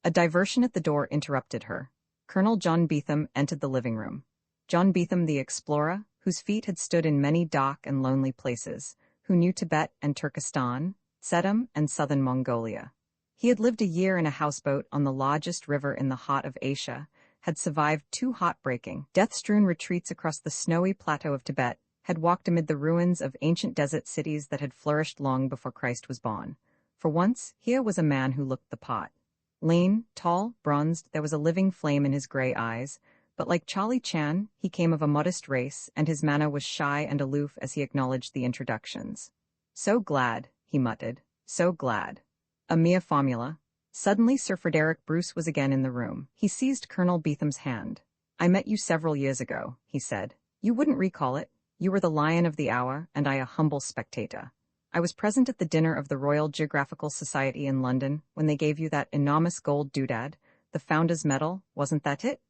A diversion at the door interrupted her. Colonel John Beetham entered the living room. John Beetham the explorer, whose feet had stood in many dark and lonely places, who knew Tibet and Turkestan, Sedum and southern Mongolia. He had lived a year in a houseboat on the largest river in the heart of Asia, had survived 2 heartbreaking, death-strewn retreats across the snowy plateau of Tibet, had walked amid the ruins of ancient desert cities that had flourished long before Christ was born. For once, here was a man who looked the part. Lean, tall, bronzed, there was a living flame in his gray eyes, but like Charlie Chan, he came of a modest race, and his manner was shy and aloof as he acknowledged the introductions. "So glad," he muttered. "So glad." A mere formula. Suddenly Sir Frederick Bruce was again in the room. He seized Colonel Beetham's hand. "I met you several years ago," he said. "You wouldn't recall it. You were the lion of the hour, and I a humble spectator. I was present at the dinner of the Royal Geographical Society in London when they gave you that enormous gold doodad, the Founder's Medal, wasn't that it?"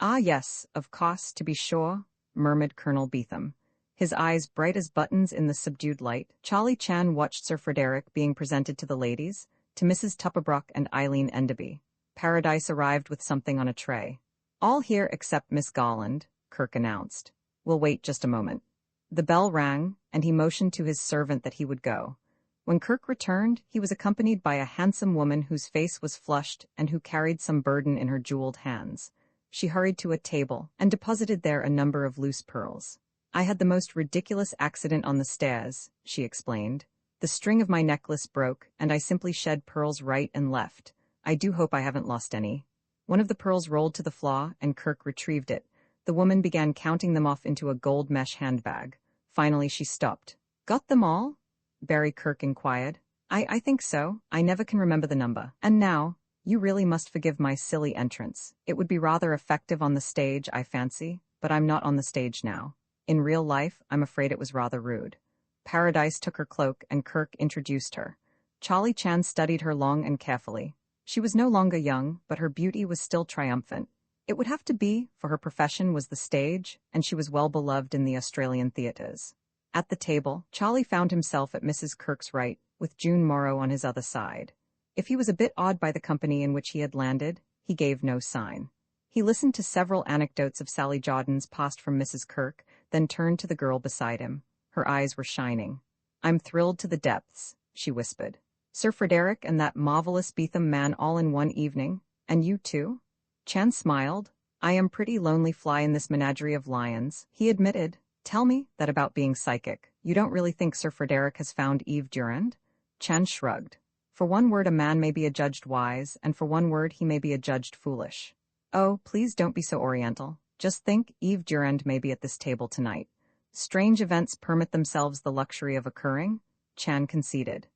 "Ah, yes, of course, to be sure," murmured Colonel Beetham, his eyes bright as buttons in the subdued light. Charlie Chan watched Sir Frederick being presented to the ladies, to Mrs. Tupperbrook and Eileen Enderby. Paradise arrived with something on a tray. "All here except Miss Garland," Kirk announced. "We'll wait just a moment." The bell rang, and he motioned to his servant that he would go. When Kirk returned, he was accompanied by a handsome woman whose face was flushed and who carried some burden in her jeweled hands. She hurried to a table and deposited there a number of loose pearls. "I had the most ridiculous accident on the stairs," she explained. "The string of my necklace broke, and I simply shed pearls right and left. I do hope I haven't lost any." One of the pearls rolled to the floor, and Kirk retrieved it. The woman began counting them off into a gold mesh handbag. Finally she stopped. "Got them all?" Barry Kirk inquired. I think so. I never can remember the number. And now, you really must forgive my silly entrance. It would be rather effective on the stage, I fancy, but I'm not on the stage now. In real life, I'm afraid it was rather rude." Paradise took her cloak, and Kirk introduced her. Charlie Chan studied her long and carefully. She was no longer young, but her beauty was still triumphant. It would have to be, for her profession was the stage, and she was well beloved in the Australian theatres. At the table, Charlie found himself at Mrs. Kirk's right, with June Morrow on his other side. If he was a bit awed by the company in which he had landed, he gave no sign. He listened to several anecdotes of Sally Jordan's past from Mrs. Kirk, then turned to the girl beside him. Her eyes were shining. "I'm thrilled to the depths," she whispered. "Sir Frederick and that marvelous Beetham man all in one evening, and you too?" Chan smiled. "I am pretty lonely fly in this menagerie of lions," he admitted. "Tell me that about being psychic. You don't really think Sir Frederick has found Eve Durand?" Chan shrugged. "For one word a man may be adjudged wise, and for one word he may be adjudged foolish." "Oh, please don't be so oriental. Just think, Eve Durand may be at this table tonight. Strange events permit themselves the luxury of occurring," Chan conceded.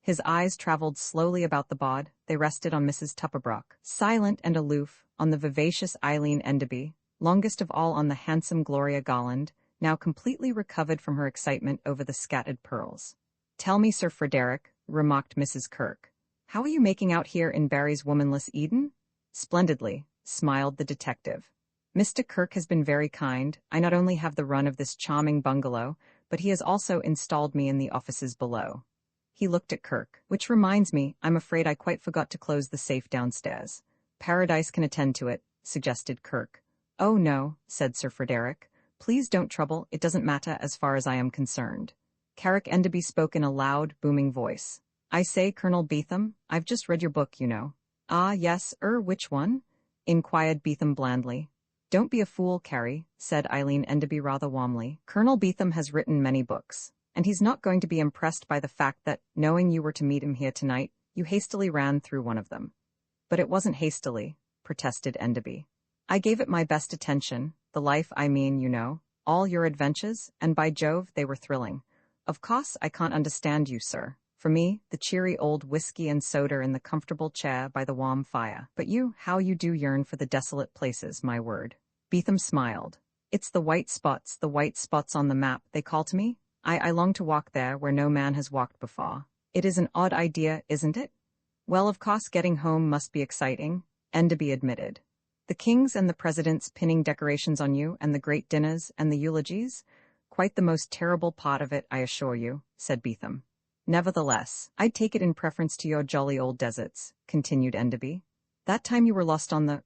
His eyes traveled slowly about the bod. They rested on Mrs. Tupperbrook, silent and aloof, on the vivacious Eileen Enderby, longest of all on the handsome Gloria Garland, now completely recovered from her excitement over the scattered pearls. "Tell me, Sir Frederick," remarked Mrs. Kirk, "how are you making out here in Barry's womanless Eden?" "Splendidly," smiled the detective. "Mr. Kirk has been very kind. I not only have the run of this charming bungalow, but he has also installed me in the offices below." He looked at Kirk. "Which reminds me, I'm afraid I quite forgot to close the safe downstairs." "Paradise can attend to it," suggested Kirk. "Oh no," said Sir Frederick. "Please don't trouble, it doesn't matter as far as I am concerned." Carrick Enderby spoke in a loud, booming voice. "I say, Colonel Beetham, I've just read your book, you know." "Ah, yes, which one?" inquired Beetham blandly. "Don't be a fool, Carrie," said Eileen Enderby rather warmly. "Colonel Beetham has written many books, and he's not going to be impressed by the fact that, knowing you were to meet him here tonight, you hastily ran through one of them." "But it wasn't hastily," protested Enderby. "I gave it my best attention, the life I mean, you know, all your adventures, and by Jove, they were thrilling. Of course, I can't understand you, sir. For me, the cheery old whiskey and soda in the comfortable chair by the warm fire. But you, how you do yearn for the desolate places, my word." Beetham smiled. "It's the white spots on the map, they call to me. I long to walk there where no man has walked before. It is an odd idea, isn't it?" "Well, of course getting home must be exciting," Enderby admitted. "The kings and the presidents pinning decorations on you, and the great dinners, and the eulogies? Quite the most terrible part of it, I assure you," said Beetham. "Nevertheless, I'd take it in preference to your jolly old deserts," continued Enderby. "That time you were lost on the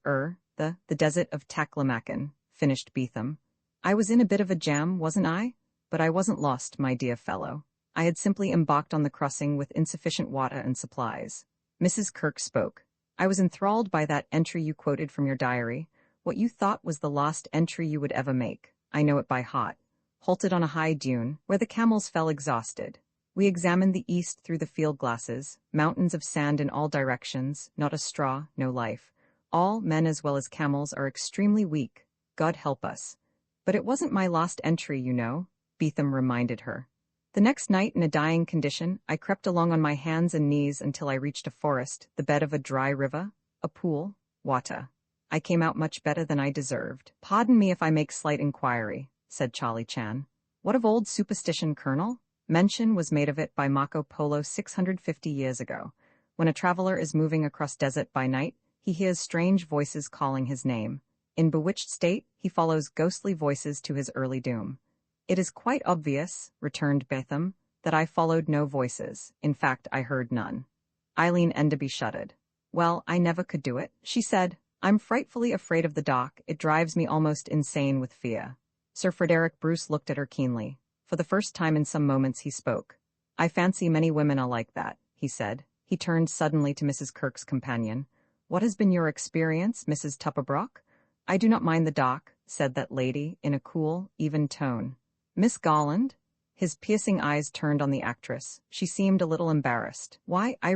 desert of Taklamakan," finished Beetham. "I was in a bit of a jam, wasn't I? But I wasn't lost, my dear fellow. I had simply embarked on the crossing with insufficient water and supplies." Mrs. Kirk spoke. "I was enthralled by that entry you quoted from your diary. What you thought was the last entry you would ever make, I know it by heart, halted on a high dune, where the camels fell exhausted. We examined the east through the field glasses, mountains of sand in all directions, not a straw, no life. All, men as well as camels, are extremely weak. God help us. But it wasn't my last entry, you know, Beetham reminded her. The next night, in a dying condition, I crept along on my hands and knees until I reached a forest, the bed of a dry river, a pool, water. I came out much better than I deserved. Pardon me if I make slight inquiry, said Charlie Chan. What of old superstition, Colonel? Mention was made of it by Marco Polo 650 years ago. When a traveler is moving across desert by night, he hears strange voices calling his name. In bewitched state, he follows ghostly voices to his early doom. It is quite obvious, returned Beetham, that I followed no voices. In fact, I heard none. Eileen Enderby shuddered. Well, I never could do it, she said. I'm frightfully afraid of the dark. It drives me almost insane with fear. Sir Frederick Bruce looked at her keenly. For the first time in some moments he spoke. I fancy many women are like that, he said. He turned suddenly to Mrs. Kirk's companion. What has been your experience, Mrs. Tupperbrook? I do not mind the dark, said that lady, in a cool, even tone. Miss Garland? His piercing eyes turned on the actress. She seemed a little embarrassed. Why, I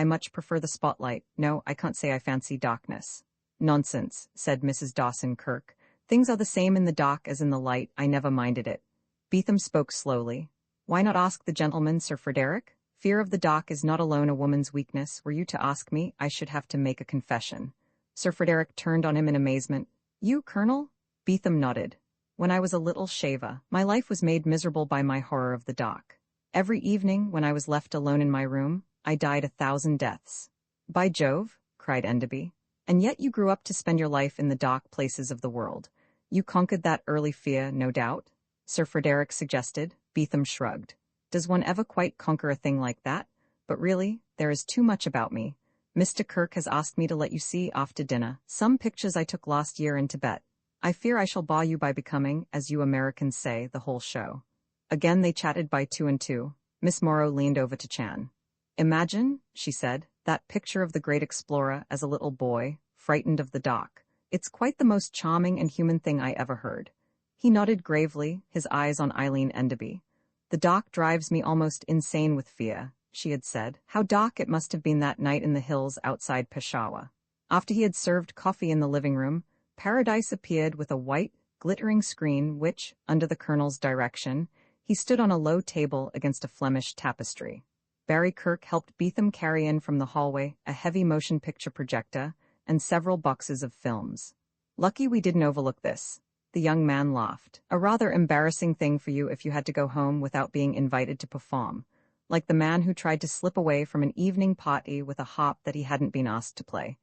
much prefer the spotlight. No, I can't say I fancy darkness. Nonsense, said Mrs. Dawson Kirk. Things are the same in the dark as in the light. I never minded it. Beetham spoke slowly. Why not ask the gentleman, Sir Frederick? Fear of the dark is not alone a woman's weakness. Were you to ask me, I should have to make a confession. Sir Frederick turned on him in amazement. You, Colonel? Beetham nodded. When I was a little shaver, my life was made miserable by my horror of the dark. Every evening, when I was left alone in my room, I died 1,000 deaths. By Jove, cried Enderby. And yet you grew up to spend your life in the dark places of the world. You conquered that early fear, no doubt? Sir Frederick suggested. Beetham shrugged. Does one ever quite conquer a thing like that? But really, there is too much about me. Mr. Kirk has asked me to let you see, after dinner, some pictures I took last year in Tibet. I fear I shall bore you by becoming, as you Americans say, the whole show. Again they chatted by two and two. Miss Morrow leaned over to Chan. Imagine, she said, that picture of the great explorer as a little boy, frightened of the dark. It's quite the most charming and human thing I ever heard. He nodded gravely, his eyes on Eileen Enderby. The dark drives me almost insane with fear, she had said. How dark it must have been that night in the hills outside Peshawar. After he had served coffee in the living room, Paradise appeared with a white, glittering screen which, under the Colonel's direction, he stood on a low table against a Flemish tapestry. Barry Kirk helped Beetham carry in from the hallway a heavy motion picture projector and several boxes of films. Lucky we didn't overlook this. The young man laughed. A rather embarrassing thing for you if you had to go home without being invited to perform, like the man who tried to slip away from an evening party with a harp that he hadn't been asked to play.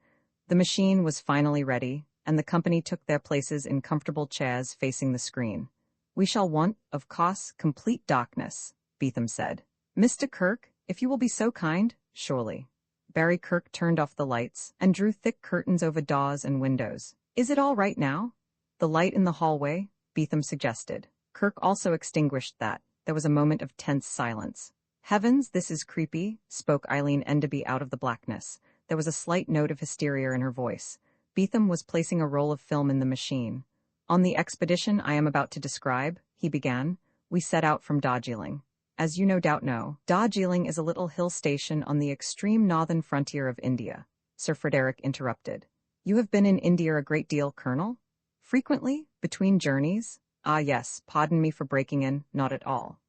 The machine was finally ready, and the company took their places in comfortable chairs facing the screen. We shall want, of course, complete darkness, Beetham said. Mr. Kirk, if you will be so kind, surely. Barry Kirk turned off the lights and drew thick curtains over doors and windows. Is it all right now? The light in the hallway, Beetham suggested. Kirk also extinguished that. There was a moment of tense silence. Heavens, this is creepy, spoke Eileen Enderby out of the blackness. There was a slight note of hysteria in her voice. Beetham was placing a roll of film in the machine. On the expedition I am about to describe, he began, we set out from Darjeeling. As you no doubt know, Darjeeling is a little hill station on the extreme northern frontier of India. Sir Frederick interrupted. You have been in India a great deal, Colonel? Frequently, between journeys? Ah yes, pardon me for breaking in, not at all.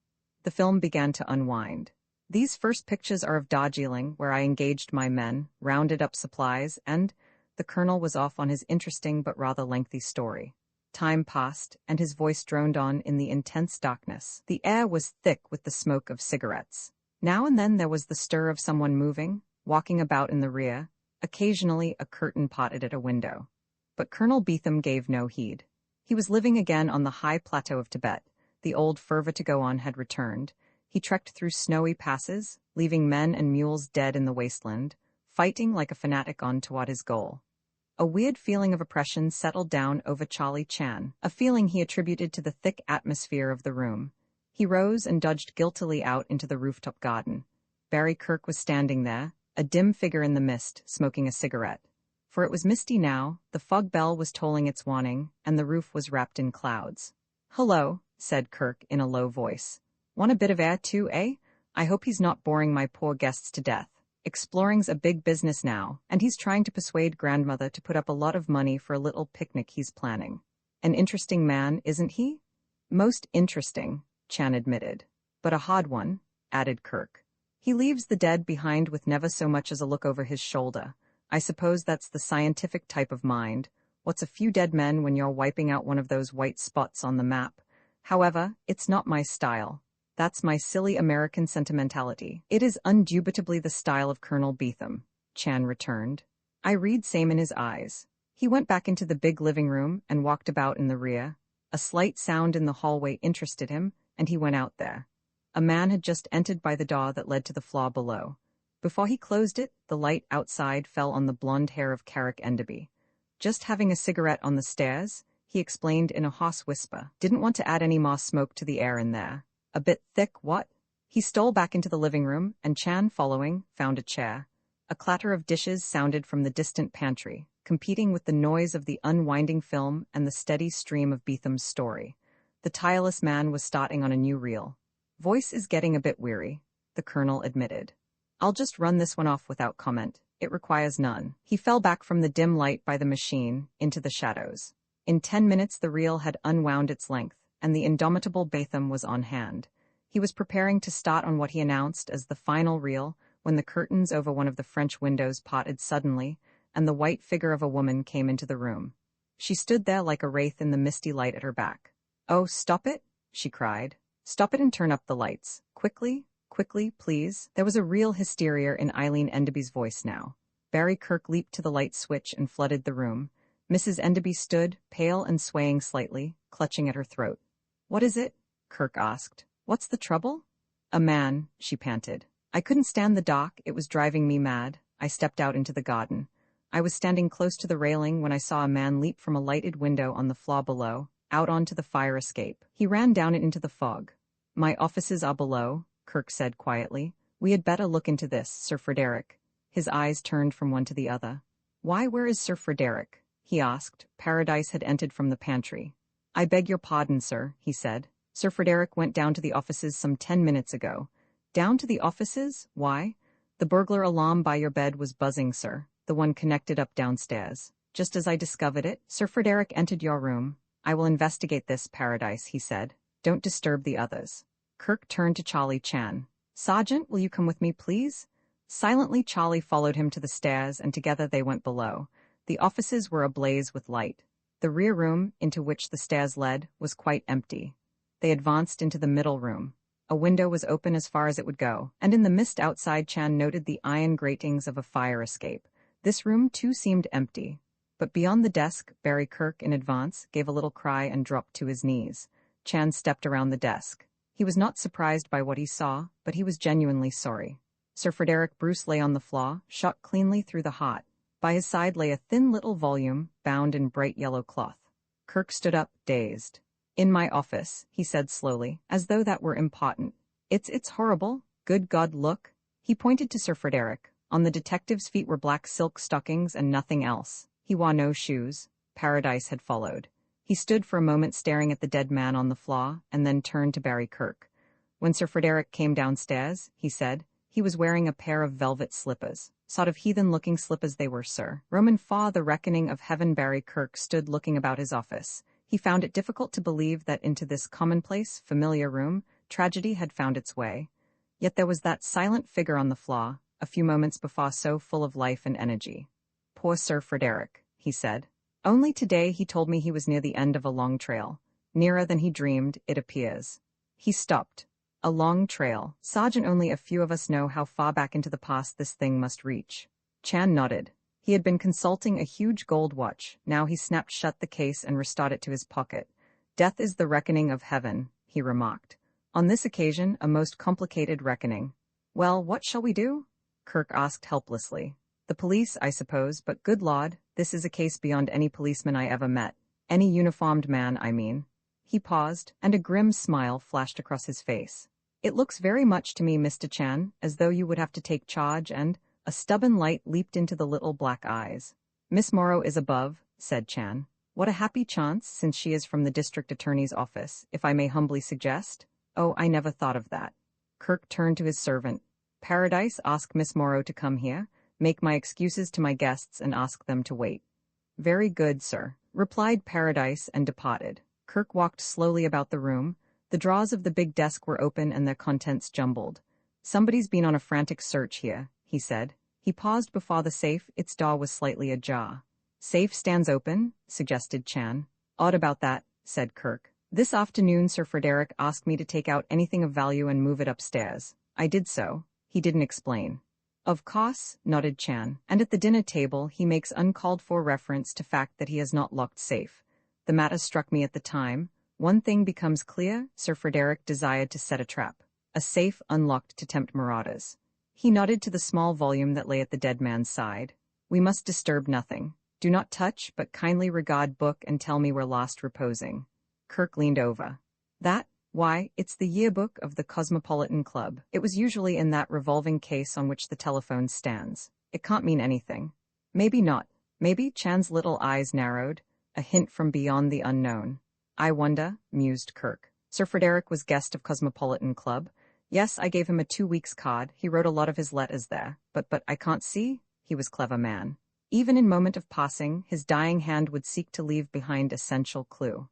The film began to unwind. These first pictures are of Darjeeling, where I engaged my men, rounded up supplies, and the Colonel was off on his interesting but rather lengthy story. Time passed, and his voice droned on in the intense darkness. The air was thick with the smoke of cigarettes. Now and then there was the stir of someone moving, walking about in the rear. Occasionally a curtain parted at a window. But Colonel Beetham gave no heed. He was living again on the high plateau of Tibet. The old fervor to go on had returned. He trekked through snowy passes, leaving men and mules dead in the wasteland, fighting like a fanatic on toward his goal. A weird feeling of oppression settled down over Charlie Chan, a feeling he attributed to the thick atmosphere of the room. He rose and dodged guiltily out into the rooftop garden. Barry Kirk was standing there, a dim figure in the mist, smoking a cigarette. For it was misty now, the fog bell was tolling its warning, and the roof was wrapped in clouds. "Hello," said Kirk in a low voice. "Want a bit of air too, eh? I hope he's not boring my poor guests to death. Exploring's a big business now, and he's trying to persuade grandmother to put up a lot of money for a little picnic he's planning. An interesting man, isn't he?" "Most interesting," Chan admitted. "But a hard one," added Kirk. "He leaves the dead behind with never so much as a look over his shoulder. I suppose that's the scientific type of mind. What's a few dead men when you're wiping out one of those white spots on the map? However, it's not my style. That's my silly American sentimentality." "It is indubitably the style of Colonel Beetham," Chan returned. "I read same in his eyes." He went back into the big living room and walked about in the rear. A slight sound in the hallway interested him, and he went out there. A man had just entered by the door that led to the floor below. Before he closed it, the light outside fell on the blonde hair of Carrick Enderby. "Just having a cigarette on the stairs," he explained in a hoarse whisper. "Didn't want to add any more smoke to the air in there. A bit thick, what?" He stole back into the living room, and Chan, following, found a chair. A clatter of dishes sounded from the distant pantry, competing with the noise of the unwinding film and the steady stream of Beetham's story. The tireless man was starting on a new reel. "Voice is getting a bit weary," the colonel admitted. "I'll just run this one off without comment. It requires none." He fell back from the dim light by the machine, into the shadows. In 10 minutes the reel had unwound its length, and the indomitable Beetham was on hand. He was preparing to start on what he announced as the final reel, when the curtains over one of the French windows parted suddenly, and the white figure of a woman came into the room. She stood there like a wraith in the misty light at her back. "Oh, stop it," she cried. "Stop it and turn up the lights. Quickly, quickly, please." There was a real hysteria in Eileen Enderby's voice now. Barry Kirk leaped to the light switch and flooded the room. Mrs. Enderby stood, pale and swaying slightly, clutching at her throat. "What is it?" Kirk asked. "What's the trouble?" "A man," she panted. "I couldn't stand the dark, it was driving me mad. I stepped out into the garden. I was standing close to the railing when I saw a man leap from a lighted window on the floor below, out onto the fire escape. He ran down it into the fog." "My offices are below," Kirk said quietly. "We had better look into this, Sir Frederick." His eyes turned from one to the other. "Why, where is Sir Frederick?" he asked. Paradise had entered from the pantry. "I beg your pardon, sir," he said. "Sir Frederick went down to the offices some 10 minutes ago." "Down to the offices? Why?" "The burglar alarm by your bed was buzzing, sir. The one connected up downstairs. Just as I discovered it, Sir Frederick entered your room. I will investigate this, Paradise," he said. "Don't disturb the others." Kirk turned to Charlie Chan. "Sergeant, will you come with me, please?" Silently, Charlie followed him to the stairs, and together they went below. The offices were ablaze with light. The rear room, into which the stairs led, was quite empty. They advanced into the middle room. A window was open as far as it would go, and in the mist outside Chan noted the iron gratings of a fire escape. This room too seemed empty. But beyond the desk, Barry Kirk, in advance, gave a little cry and dropped to his knees. Chan stepped around the desk. He was not surprised by what he saw, but he was genuinely sorry. Sir Frederick Bruce lay on the floor, shot cleanly through the heart. By his side lay a thin little volume, bound in bright yellow cloth. Kirk stood up, dazed. "In my office," he said slowly, as though that were important. It's horrible. Good God, look." He pointed to Sir Frederick. On the detective's feet were black silk stockings and nothing else. He wore no shoes. Paradise had followed. He stood for a moment staring at the dead man on the floor, and then turned to Barry Kirk. "When Sir Frederick came downstairs," he said, "he was wearing a pair of velvet slippers. Sort of heathen-looking slippers they were, sir." Roman Fa, the reckoning of heaven. Barry Kirk stood looking about his office. He found it difficult to believe that into this commonplace, familiar room, tragedy had found its way. Yet there was that silent figure on the floor, a few moments before so full of life and energy. "Poor Sir Frederick," he said. "Only today he told me he was near the end of a long trail. Nearer than he dreamed, it appears." He stopped. "A long trail. Sergeant, only a few of us know how far back into the past this thing must reach." Chan nodded. He had been consulting a huge gold watch. Now he snapped shut the case and restored it to his pocket. "Death is the reckoning of heaven," he remarked. "On this occasion, a most complicated reckoning." "Well, what shall we do?" Kirk asked helplessly. "The police, I suppose, but good Lord, this is a case beyond any policeman I ever met. Any uniformed man, I mean." He paused, and a grim smile flashed across his face. "It looks very much to me, Mr. Chan, as though you would have to take charge and—" A stubborn light leaped into the little black eyes. Miss Morrow is above, said Chan. What a happy chance, since she is from the district attorney's office, if I may humbly suggest. Oh, I never thought of that. Kirk turned to his servant. Paradise, ask Miss Morrow to come here, make my excuses to my guests and ask them to wait. Very good, sir, replied Paradise and departed. Kirk walked slowly about the room. The drawers of the big desk were open and their contents jumbled. Somebody's been on a frantic search here, he said. He paused before the safe, its door was slightly ajar. Safe stands open, suggested Chan. Odd about that, said Kirk. This afternoon Sir Frederick asked me to take out anything of value and move it upstairs. I did so. He didn't explain. Of course, nodded Chan, and at the dinner table he makes uncalled-for reference to fact that he has not locked safe. The matter struck me at the time. One thing becomes clear, Sir Frederick desired to set a trap. A safe unlocked to tempt marauders. He nodded to the small volume that lay at the dead man's side. We must disturb nothing. Do not touch, but kindly regard book and tell me where last reposing. Kirk leaned over. That? Why, it's the yearbook of the Cosmopolitan Club. It was usually in that revolving case on which the telephone stands. It can't mean anything. Maybe not. Maybe. Chan's little eyes narrowed. A hint from beyond the unknown. I wonder, mused Kirk. Sir Frederick was guest of Cosmopolitan Club. Yes, I gave him a 2 weeks card. He wrote a lot of his letters there. But I can't see. He was clever man. Even in moment of passing, his dying hand would seek to leave behind essential clue.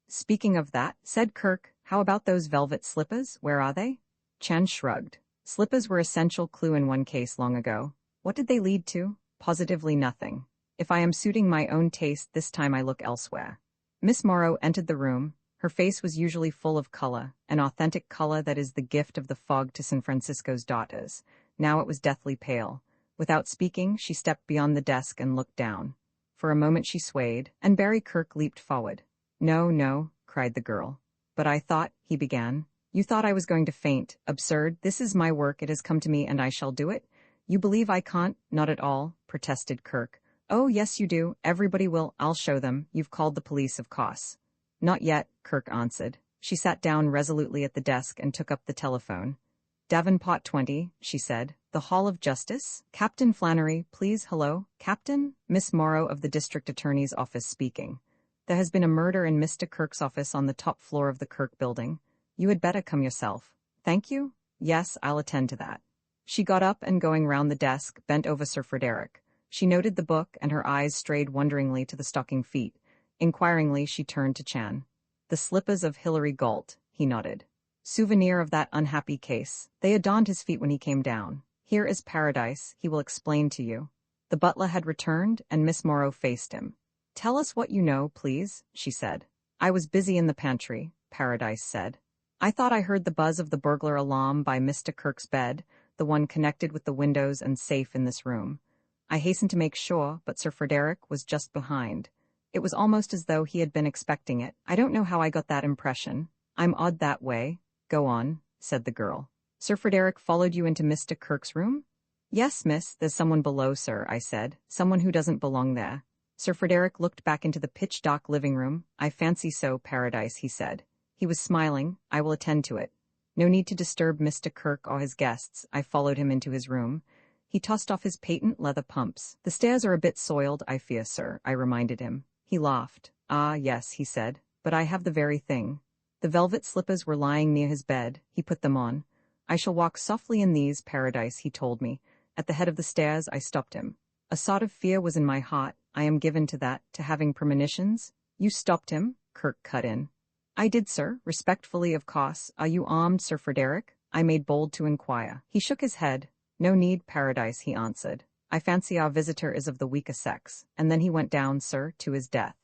Speaking of that, said Kirk, how about those velvet slippers? Where are they? Chan shrugged. Slippers were essential clue in one case long ago. What did they lead to? Positively nothing. If I am suiting my own taste, this time I look elsewhere. Miss Morrow entered the room. Her face was usually full of color, an authentic color that is the gift of the fog to San Francisco's daughters. Now it was deathly pale. Without speaking, she stepped beyond the desk and looked down. For a moment she swayed, and Barry Kirk leaped forward. No, no, cried the girl. But I thought, he began. You thought I was going to faint. Absurd. This is my work. It has come to me and I shall do it. You believe I can't? Not at all, protested Kirk. Oh, yes you do. Everybody will. I'll show them. You've called the police, of course. Not yet, Kirk answered. She sat down resolutely at the desk and took up the telephone. Davenport 20, she said. The Hall of Justice? Captain Flannery, please. Hello, Captain? Miss Morrow of the District Attorney's office speaking. There has been a murder in Mr. Kirk's office on the top floor of the Kirk building. You had better come yourself. Thank you? Yes, I'll attend to that. She got up and going round the desk, bent over Sir Frederick. She noted the book and her eyes strayed wonderingly to the stocking feet. Inquiringly, she turned to Chan. The slippers of Hilary Galt, he nodded. Souvenir of that unhappy case. They adorned his feet when he came down. Here is Paradise, he will explain to you. The butler had returned, and Miss Morrow faced him. Tell us what you know, please, she said. I was busy in the pantry, Paradise said. I thought I heard the buzz of the burglar alarm by Mr. Kirk's bed, the one connected with the windows and safe in this room. I hastened to make sure, but Sir Frederick was just behind. It was almost as though he had been expecting it. I don't know how I got that impression. I'm odd that way. Go on, said the girl. Sir Frederick followed you into Mr. Kirk's room? Yes, miss, there's someone below, sir, I said. Someone who doesn't belong there. Sir Frederick looked back into the pitch-dark living room. I fancy so, Paradise, he said. He was smiling. I will attend to it. No need to disturb Mr. Kirk or his guests. I followed him into his room. He tossed off his patent leather pumps. The stairs are a bit soiled, I fear, sir, I reminded him. He laughed. Ah, yes, he said, but I have the very thing. The velvet slippers were lying near his bed. He put them on. I shall walk softly in these, Paradise, he told me. At the head of the stairs, I stopped him. A sort of fear was in my heart. I am given to that, to having premonitions. You stopped him, Kirk cut in. I did, sir, respectfully, of course. Are you armed, Sir Frederick? I made bold to inquire. He shook his head. No need, Paradise, he answered. I fancy our visitor is of the weaker sex. And then he went down, sir, to his death.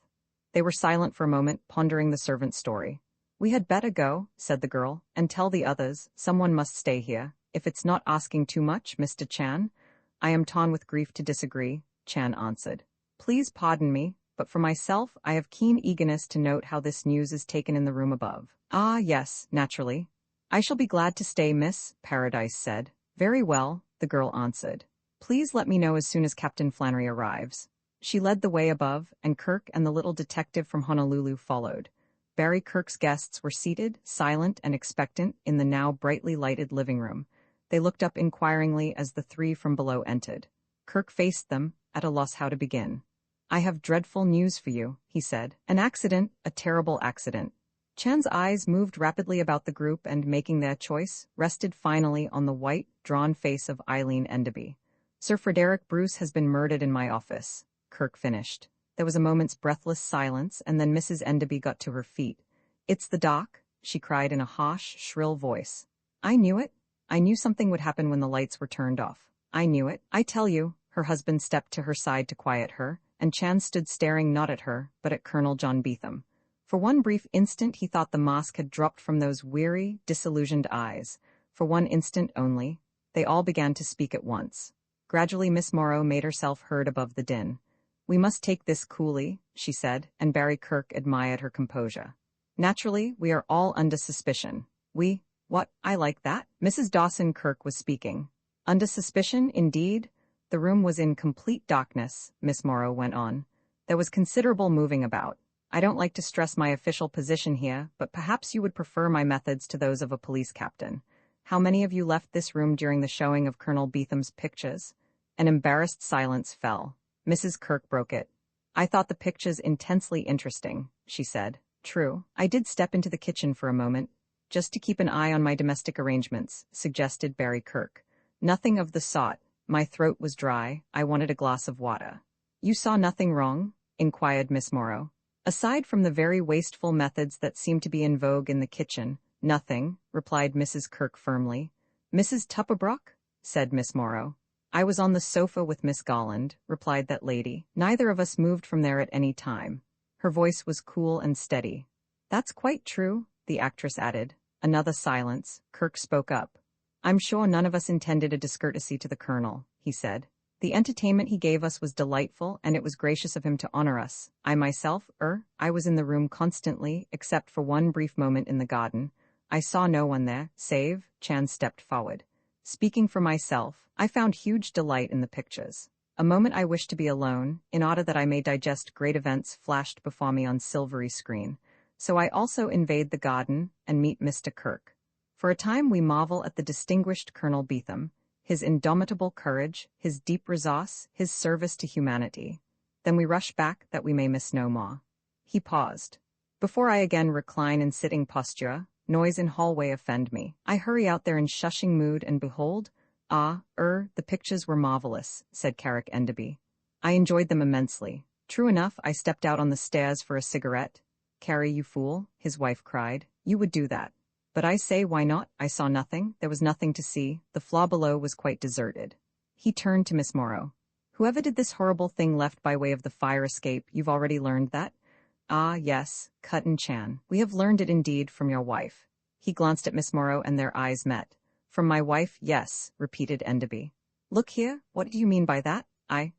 They were silent for a moment, pondering the servant's story. We had better go, said the girl, and tell the others. Someone must stay here. If it's not asking too much, Mr. Chan. I am torn with grief to disagree, Chan answered. Please pardon me, but for myself, I have keen eagerness to note how this news is taken in the room above. Ah, yes, naturally. I shall be glad to stay, miss, Paradise said. Very well, the girl answered. Please let me know as soon as Captain Flannery arrives. She led the way above, and Kirk and the little detective from Honolulu followed. Barry Kirk's guests were seated, silent and expectant, in the now brightly lighted living room. They looked up inquiringly as the three from below entered. Kirk faced them, at a loss how to begin. I have dreadful news for you, he said. An accident, a terrible accident. Chan's eyes moved rapidly about the group and, making their choice, rested finally on the white, drawn face of Eileen Enderby. Sir Frederick Bruce has been murdered in my office, Kirk finished. There was a moment's breathless silence, and then Mrs. Enderby got to her feet. It's the doc, she cried in a harsh, shrill voice. I knew it. I knew something would happen when the lights were turned off. I knew it. I tell you, her husband stepped to her side to quiet her, and Chan stood staring not at her, but at Colonel John Beetham. For one brief instant he thought the mask had dropped from those weary, disillusioned eyes. For one instant only. They all began to speak at once. Gradually Miss Morrow made herself heard above the din. We must take this coolly, she said, and Barry Kirk admired her composure. Naturally, we are all under suspicion. What, I like that? Mrs. Dawson Kirk was speaking. Under suspicion, indeed? The room was in complete darkness, Miss Morrow went on. There was considerable moving about. I don't like to stress my official position here, but perhaps you would prefer my methods to those of a police captain. How many of you left this room during the showing of Colonel Beetham's pictures? An embarrassed silence fell. Mrs. Kirk broke it. I thought the pictures intensely interesting, she said. True. I did step into the kitchen for a moment, just to keep an eye on my domestic arrangements, suggested Barry Kirk. Nothing of the sort. My throat was dry. I wanted a glass of water. You saw nothing wrong? Inquired Miss Morrow. Aside from the very wasteful methods that seemed to be in vogue in the kitchen, nothing, replied Mrs. Kirk firmly. Mrs. Tupperbrook? Said Miss Morrow. I was on the sofa with Miss Golland, replied that lady. Neither of us moved from there at any time. Her voice was cool and steady. That's quite true, the actress added. Another silence. Kirk spoke up. I'm sure none of us intended a discourtesy to the Colonel, he said. The entertainment he gave us was delightful, and it was gracious of him to honor us. I myself, I was in the room constantly, except for one brief moment in the garden. I saw no one there, save, Chan stepped forward. Speaking for myself, I found huge delight in the pictures. A moment I wished to be alone, in order that I may digest great events flashed before me on silvery screen. So I also invade the garden and meet Mr. Kirk. For a time we marvel at the distinguished Colonel Beetham, his indomitable courage, his deep resource, his service to humanity. Then we rush back that we may miss no more. He paused. Before I again recline in sitting posture, noise in hallway offend me. I hurry out there in shushing mood and behold, the pictures were marvelous, said Carrick Enderby. I enjoyed them immensely. True enough, I stepped out on the stairs for a cigarette. Carrie, you fool, his wife cried. You would do that. But I say, why not? I saw nothing. There was nothing to see. The floor below was quite deserted. He turned to Miss Morrow. Whoever did this horrible thing left by way of the fire escape, you've already learned that? Ah, yes, Cutton Chan. We have learned it indeed from your wife. He glanced at Miss Morrow and their eyes met. From my wife, yes, repeated Enderby. Look here, what do you mean by that?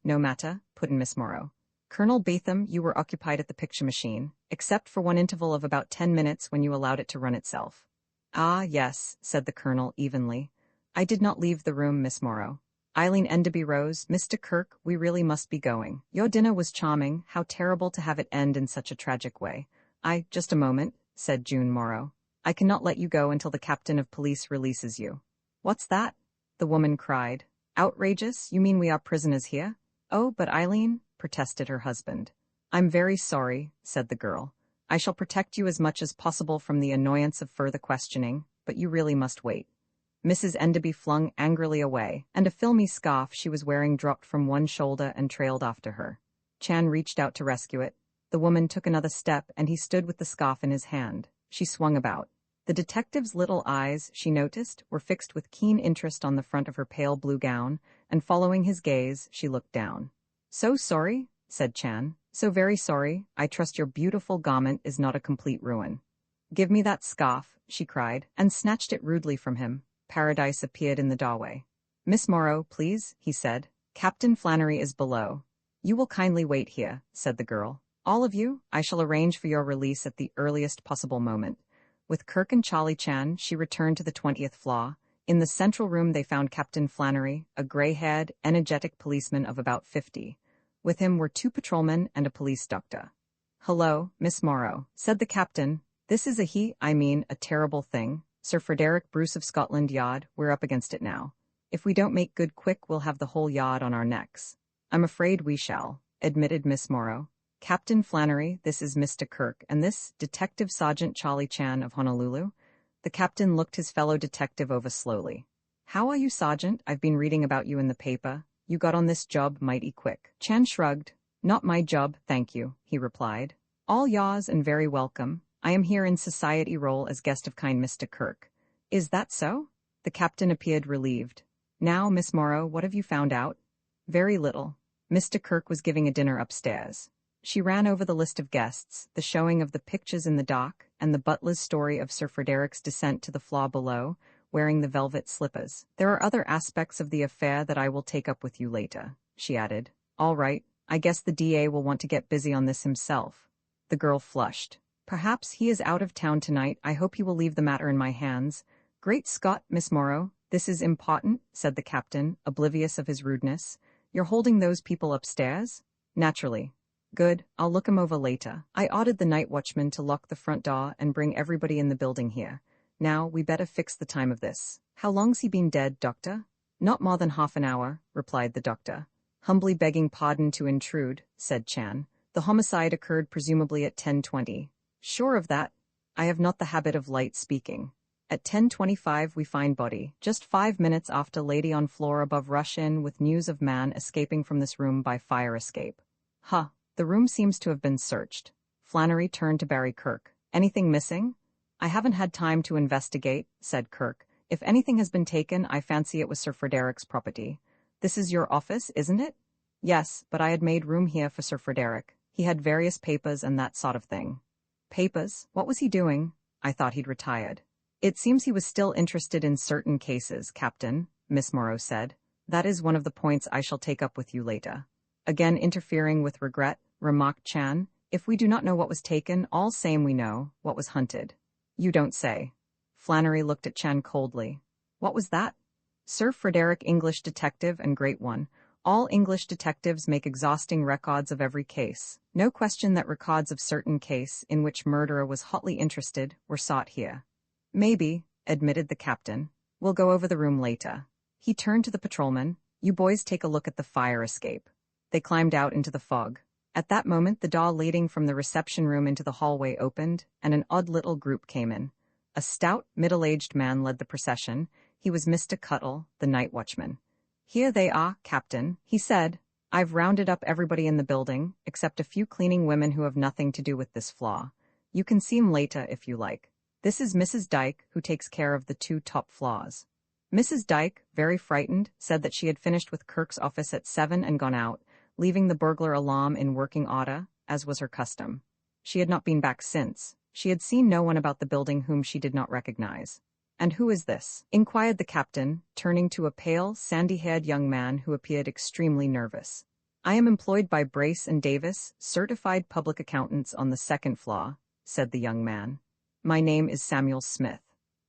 No matter, put in Miss Morrow. Colonel Beetham, you were occupied at the picture machine, except for one interval of about 10 minutes when you allowed it to run itself. Ah, yes, said the Colonel evenly. I did not leave the room, Miss Morrow. Eileen Enderby rose. Mr. Kirk, we really must be going. Your dinner was charming. How terrible to have it end in such a tragic way. Just a moment, said June Morrow. I cannot let you go until the captain of police releases you. What's that? The woman cried. Outrageous? You mean we are prisoners here? Oh, but Eileen, protested her husband. I'm very sorry, said the girl. I shall protect you as much as possible from the annoyance of further questioning, but you really must wait. Mrs. Enderby flung angrily away, and a filmy scarf she was wearing dropped from one shoulder and trailed after her. Chan reached out to rescue it. The woman took another step, and he stood with the scarf in his hand. She swung about. The detective's little eyes, she noticed, were fixed with keen interest on the front of her pale blue gown, and following his gaze, she looked down. So sorry, said Chan. So very sorry. I trust your beautiful garment is not a complete ruin. Give me that scarf, she cried, and snatched it rudely from him. Paradise appeared in the doorway. Miss Morrow, please, he said. Captain Flannery is below. You will kindly wait here, said the girl. All of you, I shall arrange for your release at the earliest possible moment. With Kirk and Charlie Chan, she returned to the 20th floor. In the central room they found Captain Flannery, a gray-haired, energetic policeman of about 50. With him were 2 patrolmen and a police doctor. Hello, Miss Morrow, said the captain. This is a terrible thing. Sir Frederick Bruce of Scotland Yard, we're up against it now. If we don't make good quick, we'll have the whole yard on our necks. I'm afraid we shall. admitted Miss Morrow. Captain Flannery, this is Mr. Kirk, and this, Detective Sergeant Charlie Chan of Honolulu. The captain looked his fellow detective over slowly. How are you, Sergeant? I've been reading about you in the paper. You got on this job mighty quick. Chan shrugged. Not my job, thank you, he replied. All yours and very welcome. I am here in society role as guest of kind Mr. Kirk. Is that so? The captain appeared relieved. Now, Miss Morrow, what have you found out? Very little. Mr. Kirk was giving a dinner upstairs. She ran over the list of guests, the showing of the pictures in the dock, and the butler's story of Sir Frederick's descent to the floor below, wearing the velvet slippers. There are other aspects of the affair that I will take up with you later, she added. All right, I guess the DA will want to get busy on this himself. The girl flushed. Perhaps he is out of town tonight. I hope he will leave the matter in my hands. Great Scott, Miss Morrow, this is important, said the captain, oblivious of his rudeness. You're holding those people upstairs? Naturally. Good, I'll look 'em over later. I ordered the night watchman to lock the front door and bring everybody in the building here. Now, we better fix the time of this. How long's he been dead, doctor? Not more than half an hour, replied the doctor. Humbly begging pardon to intrude, said Chan. The homicide occurred presumably at 10:20. Sure of that? I have not the habit of light speaking. At 10:25 we find body, just 5 minutes after lady on floor above rush in with news of man escaping from this room by fire escape. Huh. The room seems to have been searched. Flannery turned to Barry Kirk. Anything missing? I haven't had time to investigate, said Kirk. If anything has been taken, I fancy it was Sir Frederick's property. This is your office, isn't it? Yes, but I had made room here for Sir Frederick. He had various papers and that sort of thing. Papers? What was he doing? I thought he'd retired. It seems he was still interested in certain cases, Captain, Miss Morrow said. That is one of the points I shall take up with you later. Again interfering with regret, remarked Chan. If we do not know what was taken, all same we know what was hunted. You don't say. Flannery looked at Chan coldly. What was that? Sir Frederick, English detective and great one. All English detectives make exhausting records of every case. No question that records of certain case in which murderer was hotly interested were sought here. Maybe, admitted the captain. We'll go over the room later. He turned to the patrolman. You boys take a look at the fire escape. They climbed out into the fog. At that moment the door leading from the reception room into the hallway opened, and an odd little group came in. A stout, middle-aged man led the procession. He was Mr. Cuttle, the night watchman. Here they are, Captain, he said. I've rounded up everybody in the building, except a few cleaning women who have nothing to do with this flaw. You can see 'em later if you like. This is Mrs. Dyke, who takes care of the 2 top floors. Mrs. Dyke, very frightened, said that she had finished with Kirk's office at 7 and gone out, leaving the burglar alarm in working order, as was her custom. She had not been back since. She had seen no one about the building whom she did not recognize. And who is this? Inquired the captain, turning to a pale, sandy-haired young man who appeared extremely nervous. I am employed by Brace and Davis, certified public accountants on the 2nd floor, said the young man. My name is Samuel Smith.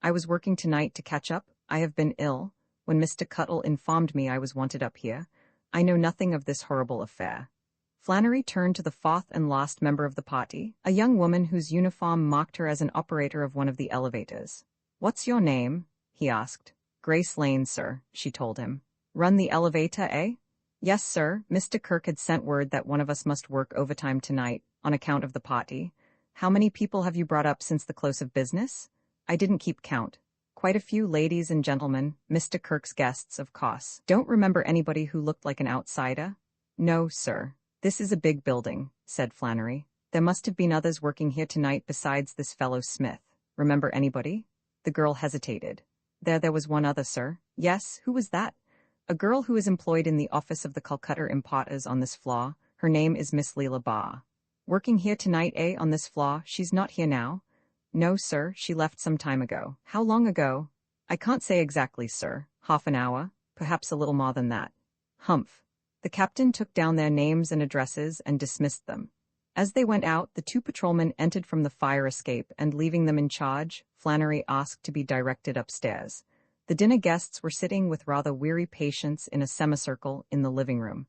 I was working tonight to catch up. I have been ill. When Mr. Cuttle informed me I was wanted up here, I know nothing of this horrible affair. Flannery turned to the 4th and last member of the party, a young woman whose uniform marked her as an operator of one of the elevators. What's your name? He asked. Grace Lane, sir, she told him. Run the elevator, eh? Yes, sir. Mr. Kirk had sent word that one of us must work overtime tonight, on account of the party. How many people have you brought up since the close of business? I didn't keep count. Quite a few ladies and gentlemen, Mr. Kirk's guests, of course. Don't remember anybody who looked like an outsider? No, sir. This is a big building, said Flannery. There must have been others working here tonight besides this fellow Smith. Remember anybody? The girl hesitated. There was one other, sir. Yes, who was that? A girl who is employed in the office of the Calcutta importers on this floor. Her name is Miss Leela Ba. Working here tonight, eh, on this floor? She's not here now? No, sir, she left some time ago. How long ago? I can't say exactly, sir. Half an hour, perhaps a little more than that. Humph. The captain took down their names and addresses and dismissed them. As they went out, the 2 patrolmen entered from the fire escape, and leaving them in charge, Flannery asked to be directed upstairs. The dinner guests were sitting with rather weary patience in a semicircle in the living room.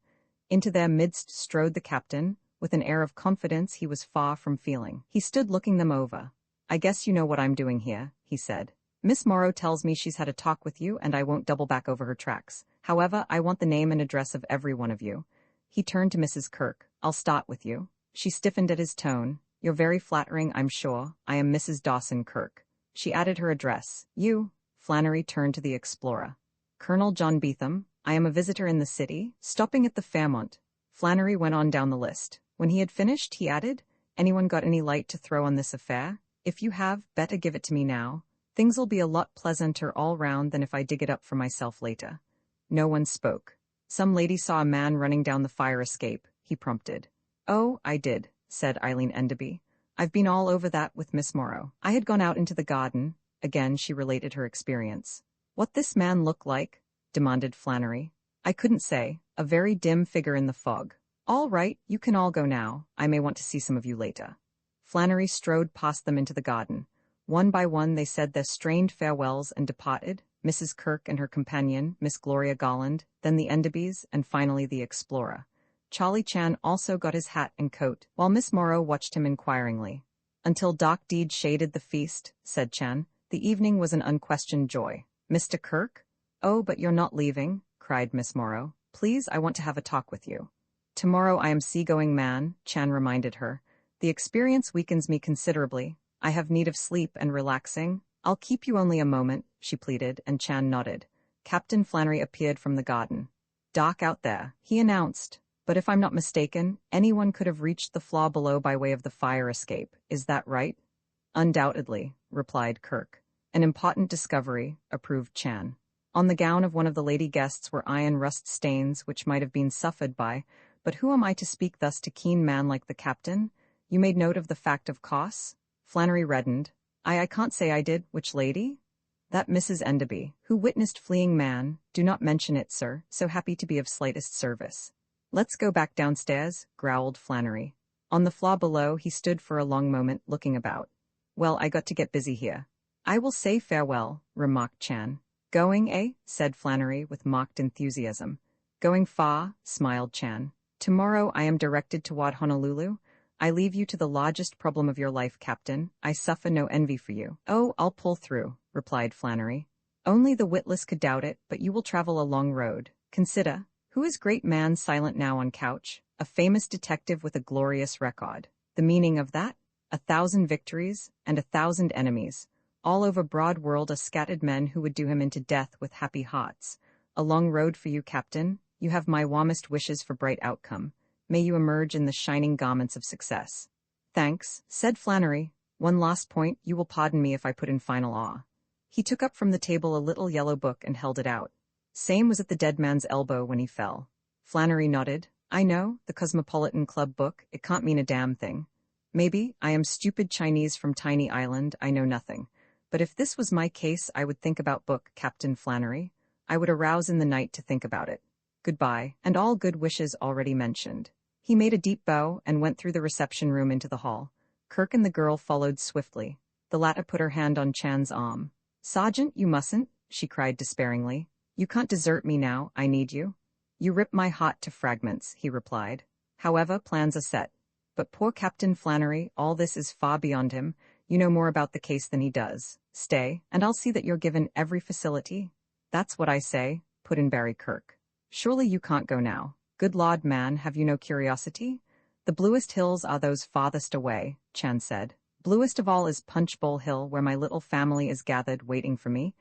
Into their midst strode the captain, with an air of confidence he was far from feeling. He stood looking them over. I guess you know what I'm doing here, he said. Miss Morrow tells me she's had a talk with you, and I won't double back over her tracks. However, I want the name and address of every one of you. He turned to Mrs. Kirk. "I'll start with you." She stiffened at his tone. "You're very flattering, I'm sure. I am Mrs. Dawson Kirk." She added her address. "You?" Flannery turned to the explorer. "Colonel John Beetham. I am a visitor in the city, stopping at the Fairmont." Flannery went on down the list. When he had finished, he added, "Anyone got any light to throw on this affair? If you have, better give it to me now. Things'll be a lot pleasanter all round than if I dig it up for myself later." No one spoke. "Some lady saw a man running down the fire escape," he prompted. "Oh, I did," said Eileen Enderby. "I've been all over that with Miss Morrow. I had gone out into the garden." Again she related her experience. "What this man looked like?" demanded Flannery. "I couldn't say. A very dim figure in the fog." "All right, you can all go now. I may want to see some of you later." Flannery strode past them into the garden. One by one they said their strained farewells and departed, Mrs. Kirk and her companion, Miss Gloria Golland, then the Enderbys, and finally the explorer. Charlie Chan also got his hat and coat, while Miss Morrow watched him inquiringly. "Until dark deed shaded the feast," said Chan, "the evening was an unquestioned joy." "Mr. Kirk?" "Oh, but you're not leaving," cried Miss Morrow. "Please, I want to have a talk with you." "Tomorrow I am seagoing man," Chan reminded her. "The experience weakens me considerably. I have need of sleep and relaxing." "I'll keep you only a moment," she pleaded, and Chan nodded. Captain Flannery appeared from the garden. "Dark out there," he announced. "But if I'm not mistaken, anyone could have reached the floor below by way of the fire escape. Is that right?" "Undoubtedly," replied Kirk. "An important discovery," approved Chan. "On the gown of one of the lady guests were iron rust stains which might have been suffered by, but who am I to speak thus to keen man like the captain? You made note of the fact of costs?" Flannery reddened. I can't say I did. Which lady?" "That Mrs. Enderby, who witnessed fleeing man. Do not mention it, sir. So happy to be of slightest service." "Let's go back downstairs," growled Flannery. On the floor below, he stood for a long moment, looking about. "Well, I got to get busy here." "I will say farewell," remarked Chan. "Going, eh?" said Flannery with mocked enthusiasm. "Going far," smiled Chan. "Tomorrow I am directed toward Honolulu. I leave you to the largest problem of your life, Captain. I suffer no envy for you." "Oh, I'll pull through," replied Flannery. "Only the witless could doubt it, but you will travel a long road. Consider, who is great man silent now on couch? A famous detective with a glorious record. The meaning of that? 1,000 victories and 1,000 enemies. All over broad world are scattered men who would do him into death with happy hearts. A long road for you, Captain. You have my warmest wishes for bright outcome. May you emerge in the shining garments of success." "Thanks," said Flannery. "One last point, you will pardon me if I put in final awe." He took up from the table a little yellow book and held it out. Same was at the dead man's elbow when he fell. Flannery nodded. "I know, the Cosmopolitan Club book, it can't mean a damn thing. Maybe, I am stupid Chinese from Tiny Island, I know nothing. But if this was my case, I would think about book, Captain Flannery. I would arouse in the night to think about it. Goodbye, and all good wishes already mentioned." He made a deep bow and went through the reception room into the hall. Kirk and the girl followed swiftly. The latter put her hand on Chan's arm. "Sergeant, you mustn't," she cried despairingly. "You can't desert me now, I need you." "You rip my heart to fragments," he replied. "However, plans are set. But poor Captain Flannery, all this is far beyond him. You know more about the case than he does. Stay, and I'll see that you're given every facility." "That's what I say," put in Barry Kirk. "Surely you can't go now. Good Lord, man, have you no curiosity?" "The bluest hills are those farthest away," Chan said. "Bluest of all is Punch Bowl Hill, where my little family is gathered waiting for me.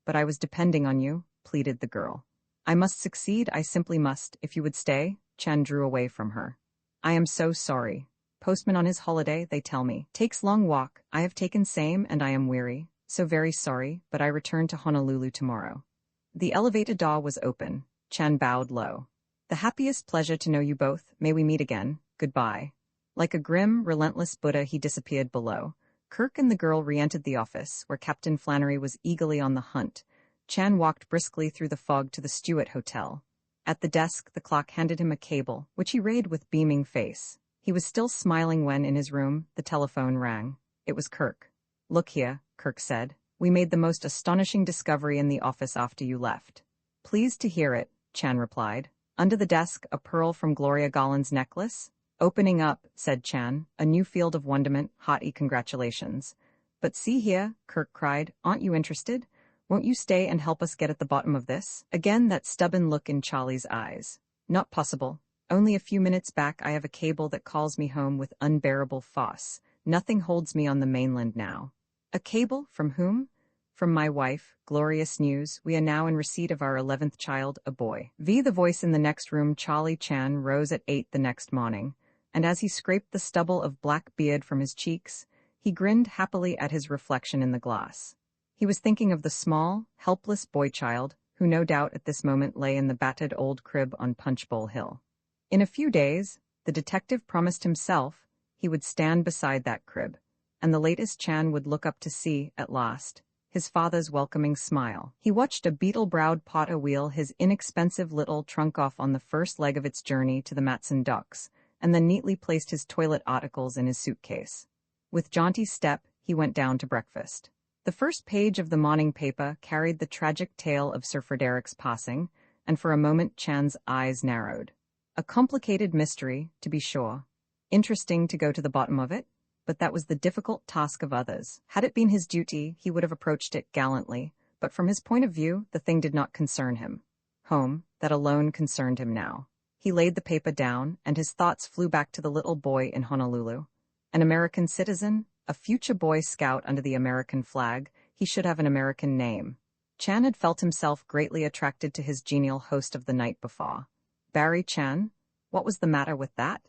But I was depending on you," pleaded the girl. "I must succeed, I simply must. If you would stay." Chan drew away from her. "I am so sorry. Postman on his holiday, they tell me. Takes long walk. I have taken same, and I am weary. So very sorry, but I return to Honolulu tomorrow." The elevator door was open. Chan bowed low. "The happiest pleasure to know you both. May we meet again. Goodbye." Like a grim, relentless Buddha, he disappeared below. Kirk and the girl re-entered the office, where Captain Flannery was eagerly on the hunt. Chan walked briskly through the fog to the Stewart Hotel. At the desk, the clock handed him a cable, which he read with beaming face. He was still smiling when, in his room, the telephone rang. It was Kirk. "Look here," Kirk said. "We made the most astonishing discovery in the office after you left." "Pleased to hear it," Chan replied. "Under the desk, a pearl from Gloria Golland's necklace?" "Opening up," said Chan, "a new field of wonderment, hearty congratulations." "But see here," Kirk cried, "aren't you interested? Won't you stay and help us get at the bottom of this?" Again that stubborn look in Charlie's eyes. "Not possible." Only a few minutes back I have a cable that calls me home with unbearable fuss. Nothing holds me on the mainland now. A cable? From whom? From my wife. Glorious news. We are now in receipt of our 11th child, a boy. The voice in the next room, Charlie Chan, rose at 8 the next morning, and as he scraped the stubble of black beard from his cheeks, he grinned happily at his reflection in the glass. He was thinking of the small, helpless boy-child, who no doubt at this moment lay in the battered old crib on Punchbowl Hill. In a few days, the detective promised himself, he would stand beside that crib, and the latest Chan would look up to see, at last, his father's welcoming smile. He watched a beetle-browed potter wheel his inexpensive little trunk off on the first leg of its journey to the Matson docks, and then neatly placed his toilet articles in his suitcase. With jaunty step, he went down to breakfast. The first page of the morning paper carried the tragic tale of Sir Frederick's passing, and for a moment Chan's eyes narrowed. A complicated mystery, to be sure. Interesting to go to the bottom of it, but that was the difficult task of others. Had it been his duty, he would have approached it gallantly, but from his point of view, the thing did not concern him. Home, that alone concerned him now. He laid the paper down, and his thoughts flew back to the little boy in Honolulu. An American citizen, a future Boy Scout under the American flag, he should have an American name. Chan had felt himself greatly attracted to his genial host of the night before. Barry Chan? What was the matter with that?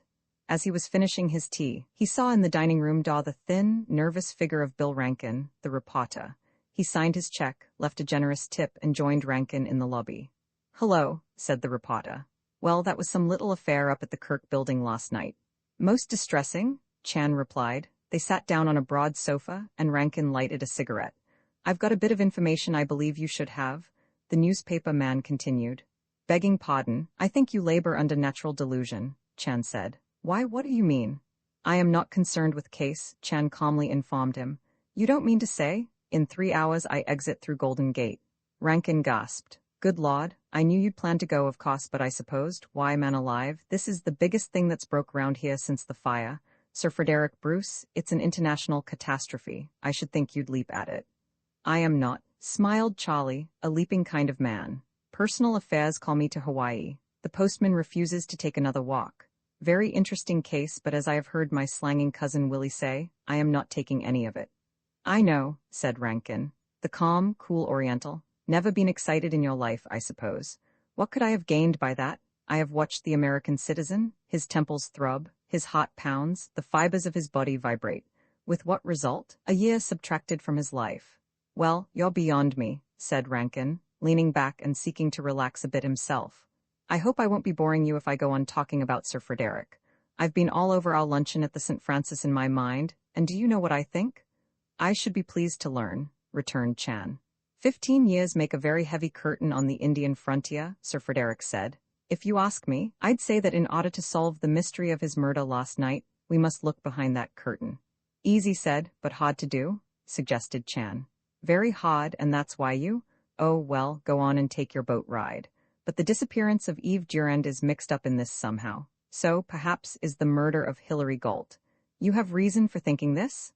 As he was finishing his tea, he saw in the dining room door the thin, nervous figure of Bill Rankin, the reporter. He signed his check, left a generous tip, and joined Rankin in the lobby. "Hello," said the reporter. "Well, that was some little affair up at the Kirk building last night." "Most distressing," Chan replied. They sat down on a broad sofa, and Rankin lighted a cigarette. "I've got a bit of information I believe you should have," the newspaper man continued. "Begging pardon, I think you labor under natural delusion," Chan said. "Why, what do you mean?" "I am not concerned with case," Chan calmly informed him. "You don't mean to say, in 3 hours I exit through Golden Gate?" Rankin gasped. "Good Lord, I knew you'd plan to go, of course, but I supposed, why, man alive, this is the biggest thing that's broke round here since the fire. Sir Frederick Bruce, it's an international catastrophe. I should think you'd leap at it." "I am not," smiled Charlie, a leaping kind of man. "Personal affairs call me to Hawaii. The postman refuses to take another walk. Very interesting case, but as I have heard my slanging cousin Willie say, I am not taking any of it." "I know," said Rankin. The calm, cool Oriental. "Never been excited in your life, I suppose. What could I have gained by that? I have watched the American citizen, his temples throb, his heart pounds, the fibers of his body vibrate. With what result? A year subtracted from his life." "Well, you're beyond me," said Rankin, leaning back and seeking to relax a bit himself. "I hope I won't be boring you if I go on talking about Sir Frederick. I've been all over our luncheon at the St. Francis in my mind, and do you know what I think?" "I should be pleased to learn," returned Chan. 15 years make a very heavy curtain on the Indian frontier," Sir Frederick said. "If you ask me, I'd say that in order to solve the mystery of his murder last night, we must look behind that curtain." "Easy said, but hard to do," suggested Chan. "Very hard, and that's why you— Oh, well, go on and take your boat ride. But the disappearance of Eve Durand is mixed up in this somehow. So, perhaps, is the murder of Hilary Galt. You have reason for thinking this?"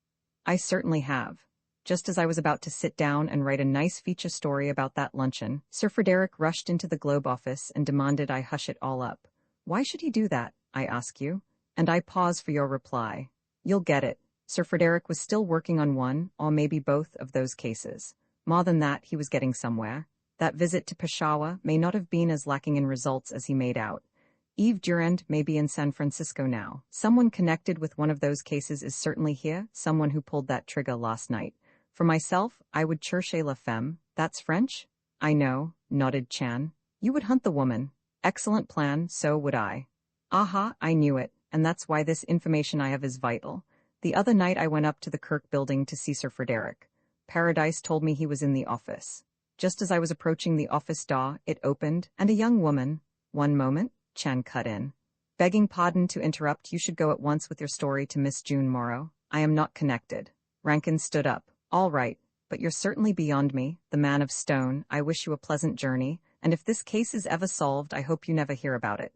"I certainly have." Just as I was about to sit down and write a nice feature story about that luncheon, Sir Frederick rushed into the Globe office and demanded I hush it all up. Why should he do that, I ask you? And I pause for your reply. You'll get it. Sir Frederick was still working on one, or maybe both, of those cases. More than that, he was getting somewhere. That visit to Peshawar may not have been as lacking in results as he made out. Eve Durand may be in San Francisco now. Someone connected with one of those cases is certainly here, someone who pulled that trigger last night. For myself, I would chercher la femme. That's French? I know, nodded Chan. You would hunt the woman. Excellent plan, so would I. Aha, I knew it, and that's why this information I have is vital. The other night I went up to the Kirk building to see Sir Frederick. Paradise told me he was in the office. Just as I was approaching the office door, it opened, and a young woman— One moment, Chan cut in. Begging pardon to interrupt, you should go at once with your story to Miss June Morrow. I am not connected. Rankin stood up. All right, but you're certainly beyond me, the man of stone. I wish you a pleasant journey, and if this case is ever solved, I hope you never hear about it.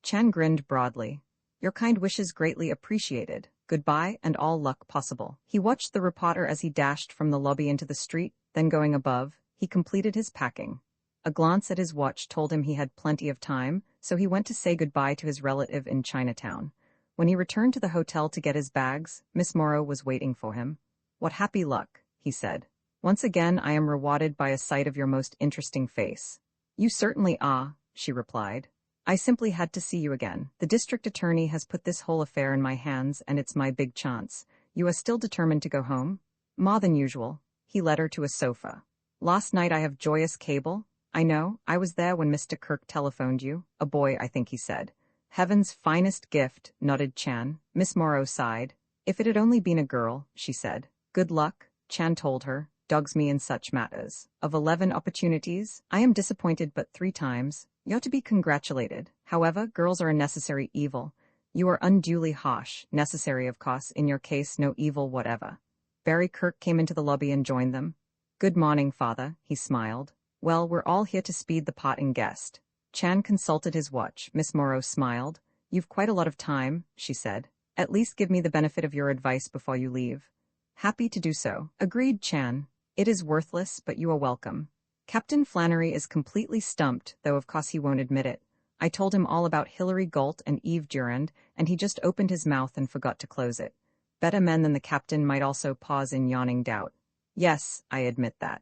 Chan grinned broadly. Your kind wishes greatly appreciated. Goodbye, and all luck possible. He watched the reporter as he dashed from the lobby into the street, then going above, he completed his packing. A glance at his watch told him he had plenty of time, so he went to say goodbye to his relative in Chinatown. When he returned to the hotel to get his bags, Miss Morrow was waiting for him. "What happy luck," he said. "Once again I am rewarded by a sight of your most interesting face." "You certainly are," she replied. "I simply had to see you again. The district attorney has put this whole affair in my hands, and it's my big chance. You are still determined to go home?" "More than usual." He led her to a sofa. "Last night I have joyous cable." "I know, I was there when Mr. Kirk telephoned you. A boy, I think he said." "Heaven's finest gift," nodded Chan. Miss Morrow sighed. "If it had only been a girl," she said. "Good luck," Chan told her. "Dogs me in such matters. Of 11 opportunities, I am disappointed but 3 times. You're to be congratulated. However, girls are a necessary evil. You are unduly harsh. Necessary, of course, in your case no evil whatever." Barry Kirk came into the lobby and joined them. "Good morning, father," he smiled. "Well, we're all here to speed the potting guest." Chan consulted his watch. Miss Morrow smiled. "You've quite a lot of time," she said. "At least give me the benefit of your advice before you leave." "Happy to do so," agreed Chan. "It is worthless, but you are welcome. Captain Flannery is completely stumped, though of course he won't admit it. I told him all about Hilary Galt and Eve Durand, and he just opened his mouth and forgot to close it. Better men than the captain might also pause in yawning doubt. Yes, I admit that."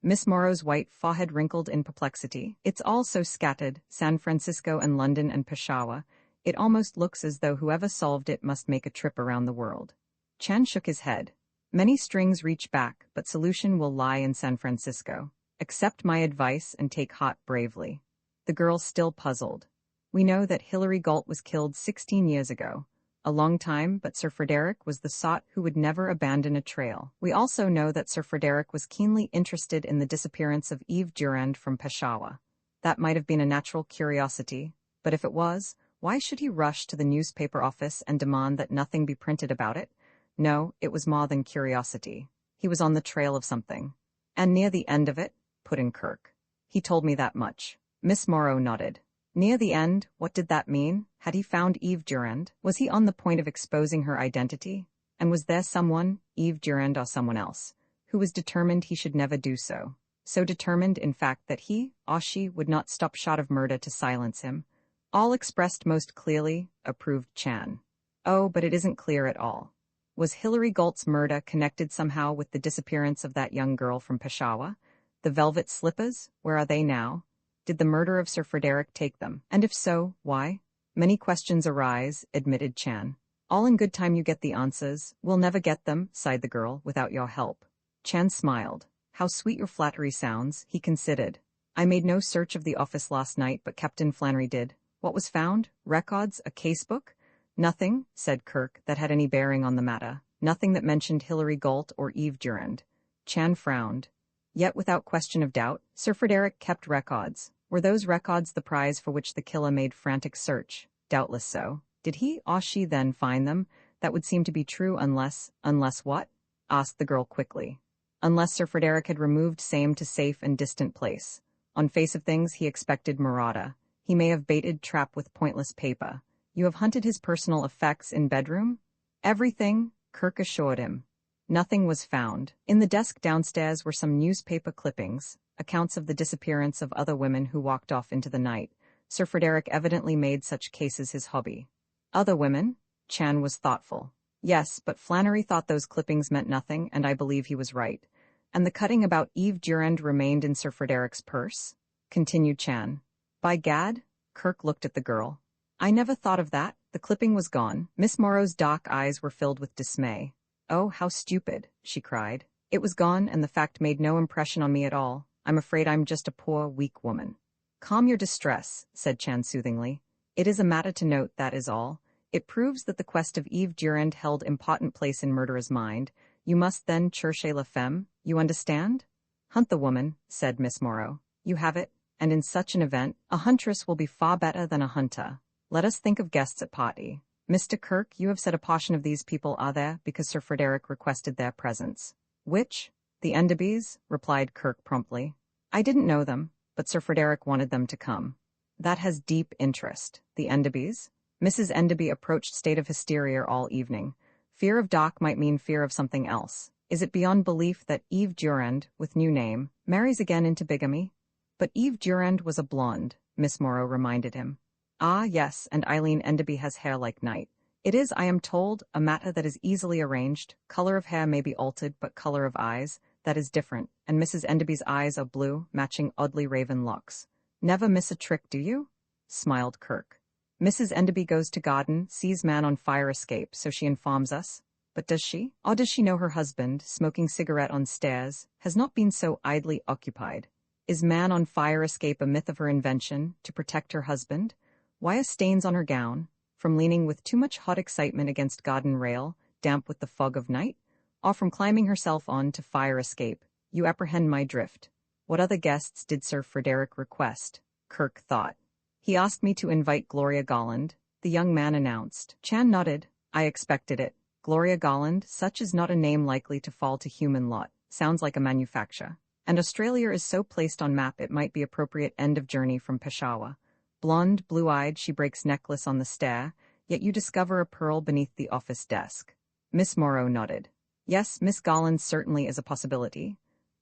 Miss Morrow's white forehead wrinkled in perplexity. "It's all so scattered, San Francisco and London and Peshawar. It almost looks as though whoever solved it must make a trip around the world." Chan shook his head. "Many strings reach back, but solution will lie in San Francisco. Accept my advice and take heart bravely." The girl still puzzled. "We know that Hilary Galt was killed 16 years ago. A long time, but Sir Frederick was the sot who would never abandon a trail. We also know that Sir Frederick was keenly interested in the disappearance of Eve Durand from Peshawar. That might have been a natural curiosity, but if it was, why should he rush to the newspaper office and demand that nothing be printed about it? No, it was more than curiosity. He was on the trail of something. And near the end of it, put in Kirk. He told me that much." Miss Morrow nodded. "Near the end, what did that mean? Had he found Eve Durand? Was he on the point of exposing her identity? And was there someone, Eve Durand or someone else, who was determined he should never do so? So determined, in fact, that he or she would not stop short of murder to silence him. All expressed most clearly," approved Chan. "Oh, but it isn't clear at all. Was Hilary Galt's murder connected somehow with the disappearance of that young girl from Peshawar? The velvet slippers, where are they now? Did the murder of Sir Frederick take them? And if so, why?" "Many questions arise," admitted Chan. "All in good time you get the answers." "We'll never get them," sighed the girl, "without your help." Chan smiled. "How sweet your flattery sounds," he considered. "I made no search of the office last night, but Captain Flannery did. What was found? Records? A casebook?" "Nothing," said Kirk, "that had any bearing on the matter. Nothing that mentioned Hilary Galt or Eve Durand." Chan frowned. Yet without question of doubt, Sir Frederick kept records. Were those records the prize for which the killer made frantic search? Doubtless so. Did he or she then find them? That would seem to be true unless— "Unless what?" asked the girl quickly. "Unless Sir Frederick had removed same to safe and distant place. On face of things he expected marauder. He may have baited trap with pointless paper. You have hunted his personal effects in bedroom?" "Everything," Kirk assured him. Nothing was found. In the desk downstairs were some newspaper clippings, accounts of the disappearance of other women who walked off into the night. Sir Frederick evidently made such cases his hobby. "Other women?" Chan was thoughtful. "Yes, but Flannery thought those clippings meant nothing, and I believe he was right." "And the cutting about Eve Durand remained in Sir Frederick's purse?" continued Chan. "By gad," Kirk looked at the girl. "I never thought of that. The clipping was gone." Miss Morrow's dark eyes were filled with dismay. "Oh, how stupid," she cried. "It was gone, and the fact made no impression on me at all. I'm afraid I'm just a poor, weak woman." "Calm your distress," said Chan soothingly. "It is a matter to note, that is all. It proves that the quest of Eve Durand held important place in murderer's mind. You must then chercher la femme, you understand?" "Hunt the woman," said Miss Morrow. "You have it, and in such an event, a huntress will be far better than a hunter. Let us think of guests at party. Mr. Kirk, you have said a portion of these people are there because Sir Frederick requested their presence." "Which?" "The Endebys," replied Kirk promptly. "I didn't know them, but Sir Frederick wanted them to come." "That has deep interest. The Endebys?" Mrs. Enderby approached state of hysteria all evening. Fear of Doc might mean fear of something else. Is it beyond belief that Eve Durand, with new name, marries again into bigamy? But Eve Durand was a blonde, Miss Morrow reminded him. Ah, yes, and Eileen Enderby has hair like night. It is, I am told, a matter that is easily arranged. Color of hair may be altered, but color of eyes, that is different, and Mrs. Enderby's eyes are blue, matching oddly raven locks. Never miss a trick, do you? Smiled Kirk. Mrs. Enderby goes to garden, sees man on fire escape, so she informs us. But does she? Or does she know her husband, smoking cigarette on stairs, has not been so idly occupied? Is man on fire escape a myth of her invention, to protect her husband? Why are stains on her gown? From leaning with too much hot excitement against garden rail, damp with the fog of night? Or from climbing herself on to fire escape? You apprehend my drift. What other guests did Sir Frederick request? Kirk thought. He asked me to invite Gloria Golland, the young man announced. Chan nodded. I expected it. Gloria Golland, such is not a name likely to fall to human lot. Sounds like a manufacture. And Australia is so placed on map it might be appropriate end of journey from Peshawar. Blonde, blue-eyed, she breaks necklace on the stair, yet you discover a pearl beneath the office desk. Miss Morrow nodded. Yes, Miss Golland certainly is a possibility.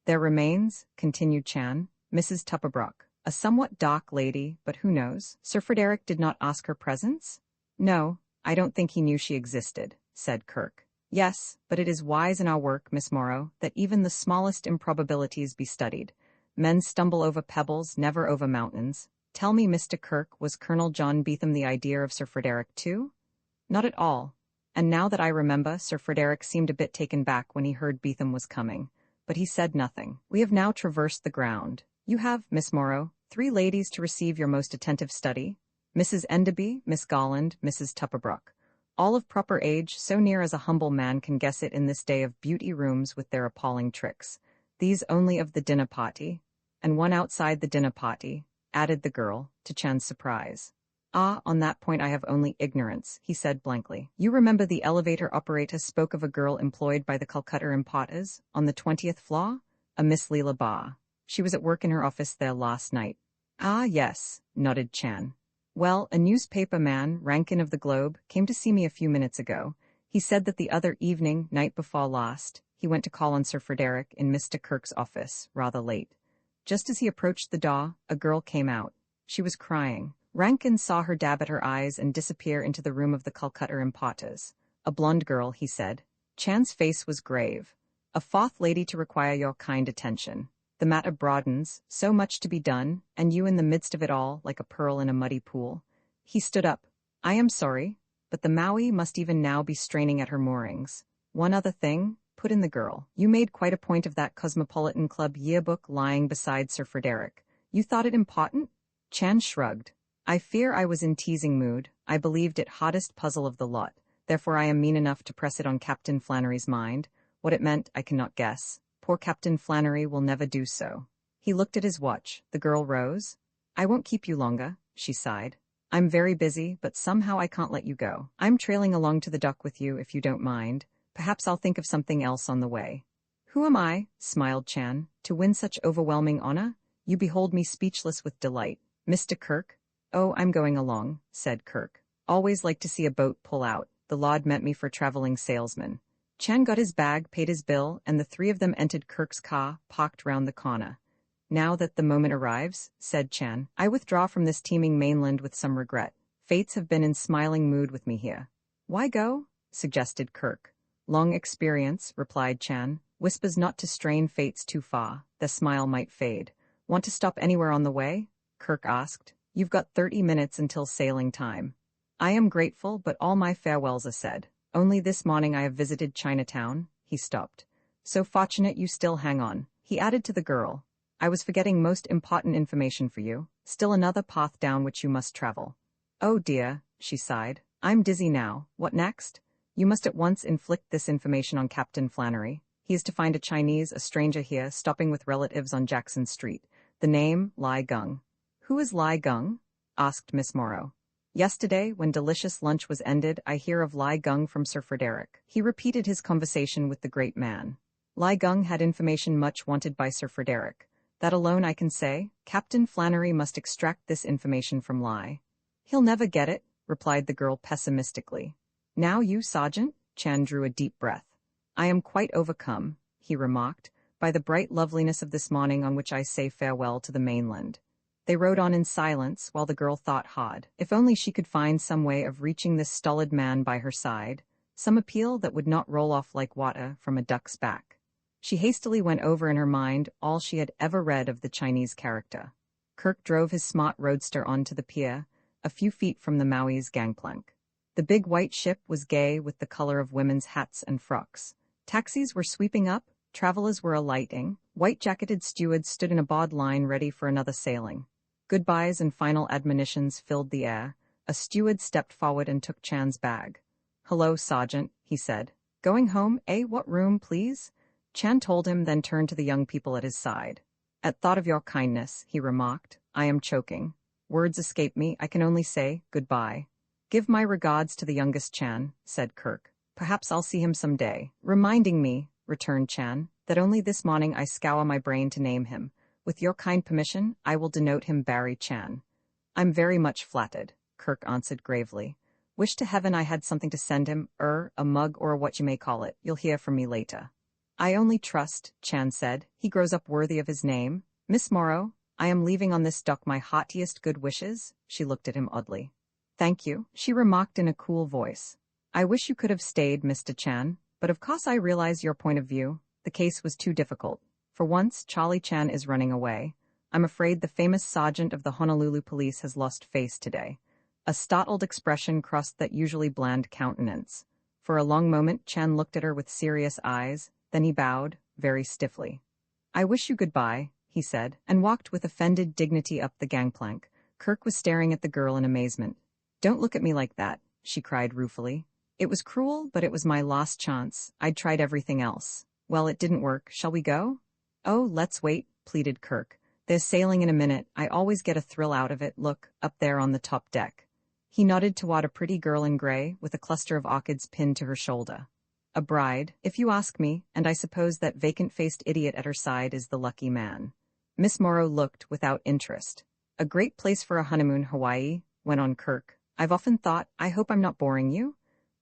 There remains, continued Chan, Mrs. Tupperbrook, a somewhat dark lady, but who knows? Sir Frederick did not ask her presence? No, I don't think he knew she existed, said Kirk. Yes, but it is wise in our work, Miss Morrow, that even the smallest improbabilities be studied. Men stumble over pebbles, never over mountains. Tell me, Mr. Kirk, was Colonel John Beetham the idea of Sir Frederick too? Not at all. And now that I remember, Sir Frederick seemed a bit taken back when he heard Beetham was coming. But he said nothing. We have now traversed the ground. You have, Miss Morrow, 3 ladies to receive your most attentive study. Mrs. Enderby, Miss Golland, Mrs. Tupperbrook. All of proper age, so near as a humble man can guess it in this day of beauty rooms with their appalling tricks. These only of the dinner party, and one outside the dinner party, added the girl, to Chan's surprise. Ah, on that point I have only ignorance, he said blankly. You remember the elevator operator spoke of a girl employed by the Calcutta importers, on the 20th floor? A Miss Leela Ba. She was at work in her office there last night. Ah, yes, nodded Chan. Well, a newspaper man, Rankin of the Globe, came to see me a few minutes ago. He said that the other evening, night before last, he went to call on Sir Frederick in Mr. Kirk's office, rather late. Just as he approached the door, a girl came out. She was crying. Rankin saw her dab at her eyes and disappear into the room of the Calcutta importers. A blonde girl, he said. Chan's face was grave. A 4th lady to require your kind attention. The matter broadens, so much to be done, and you in the midst of it all, like a pearl in a muddy pool. He stood up. I am sorry, but the Maui must even now be straining at her moorings. One other thing, put in the girl. You made quite a point of that Cosmopolitan Club yearbook lying beside Sir Frederick. You thought it important? Chan shrugged. I fear I was in teasing mood. I believed it hottest puzzle of the lot. Therefore I am mean enough to press it on Captain Flannery's mind. What it meant, I cannot guess. Poor Captain Flannery will never do so. He looked at his watch. The girl rose. I won't keep you longer, she sighed. I'm very busy, but somehow I can't let you go. I'm trailing along to the dock with you, if you don't mind. Perhaps I'll think of something else on the way. Who am I, smiled Chan, to win such overwhelming honor? You behold me speechless with delight. Mr. Kirk? Oh, I'm going along, said Kirk. Always like to see a boat pull out. The Lord meant me for traveling salesman. Chan got his bag, paid his bill, and the 3 of them entered Kirk's car, parked round the corner. Now that the moment arrives, said Chan, I withdraw from this teeming mainland with some regret. Fates have been in smiling mood with me here. Why go? Suggested Kirk. Long experience, replied Chan, whispers not to strain fates too far. The smile might fade. Want to stop anywhere on the way? Kirk asked. You've got 30 minutes until sailing time. I am grateful, but all my farewells are said. Only this morning I have visited Chinatown. He stopped. So fortunate you still hang on. He added to the girl. I was forgetting most important information for you. Still another path down which you must travel. Oh dear, she sighed. I'm dizzy now. What next? You must at once inflict this information on Captain Flannery. He is to find a Chinese, a stranger here, stopping with relatives on Jackson Street. The name, Lai Gung. Who is Lai Gung? Asked Miss Morrow. Yesterday, when delicious lunch was ended, I hear of Lai Gung from Sir Frederick. He repeated his conversation with the great man. Lai Gung had information much wanted by Sir Frederick. That alone I can say. Captain Flannery must extract this information from Lai. He'll never get it, replied the girl pessimistically. Now you, Sergeant? Chan drew a deep breath. I am quite overcome, he remarked, by the bright loveliness of this morning on which I say farewell to the mainland. They rode on in silence while the girl thought hard. If only she could find some way of reaching this stolid man by her side, some appeal that would not roll off like water from a duck's back. She hastily went over in her mind all she had ever read of the Chinese character. Kirk drove his smart roadster onto the pier, a few feet from the Maui's gangplank. The big white ship was gay with the color of women's hats and frocks. Taxis were sweeping up, travelers were alighting, white-jacketed stewards stood in a broad line ready for another sailing. Goodbyes and final admonitions filled the air. A steward stepped forward and took Chan's bag. "Hello, Sergeant," he said. "Going home, eh? What room, please?" Chan told him, then turned to the young people at his side. "At thought of your kindness," he remarked, "I am choking. Words escape me, I can only say, goodbye." "Give my regards to the youngest Chan," said Kirk. "Perhaps I'll see him some day." "Reminding me," returned Chan, "that only this morning I scour my brain to name him. With your kind permission, I will denote him Barry Chan." "I'm very much flattered," Kirk answered gravely. "Wish to heaven I had something to send him, a mug or what you may call it. You'll hear from me later." "I only trust," Chan said, "he grows up worthy of his name. Miss Morrow, I am leaving on this dock my heartiest good wishes." She looked at him oddly. "Thank you," she remarked in a cool voice. "I wish you could have stayed, Mr. Chan, but of course I realize your point of view. The case was too difficult. For once, Charlie Chan is running away. I'm afraid the famous sergeant of the Honolulu police has lost face today." A startled expression crossed that usually bland countenance. For a long moment, Chan looked at her with serious eyes, then he bowed, very stiffly. "I wish you goodbye," he said, and walked with offended dignity up the gangplank. Kirk was staring at the girl in amazement. "Don't look at me like that," she cried ruefully. "It was cruel, but it was my last chance. I'd tried everything else. Well, it didn't work. Shall we go?" "Oh, let's wait," pleaded Kirk. "There's sailing in a minute. I always get a thrill out of it. Look, up there on the top deck." He nodded toward a pretty girl in gray with a cluster of orchids pinned to her shoulder. "A bride, if you ask me, and I suppose that vacant-faced idiot at her side is the lucky man." Miss Morrow looked without interest. "A great place for a honeymoon, Hawaii," went on Kirk. "I've often thought, I hope I'm not boring you?"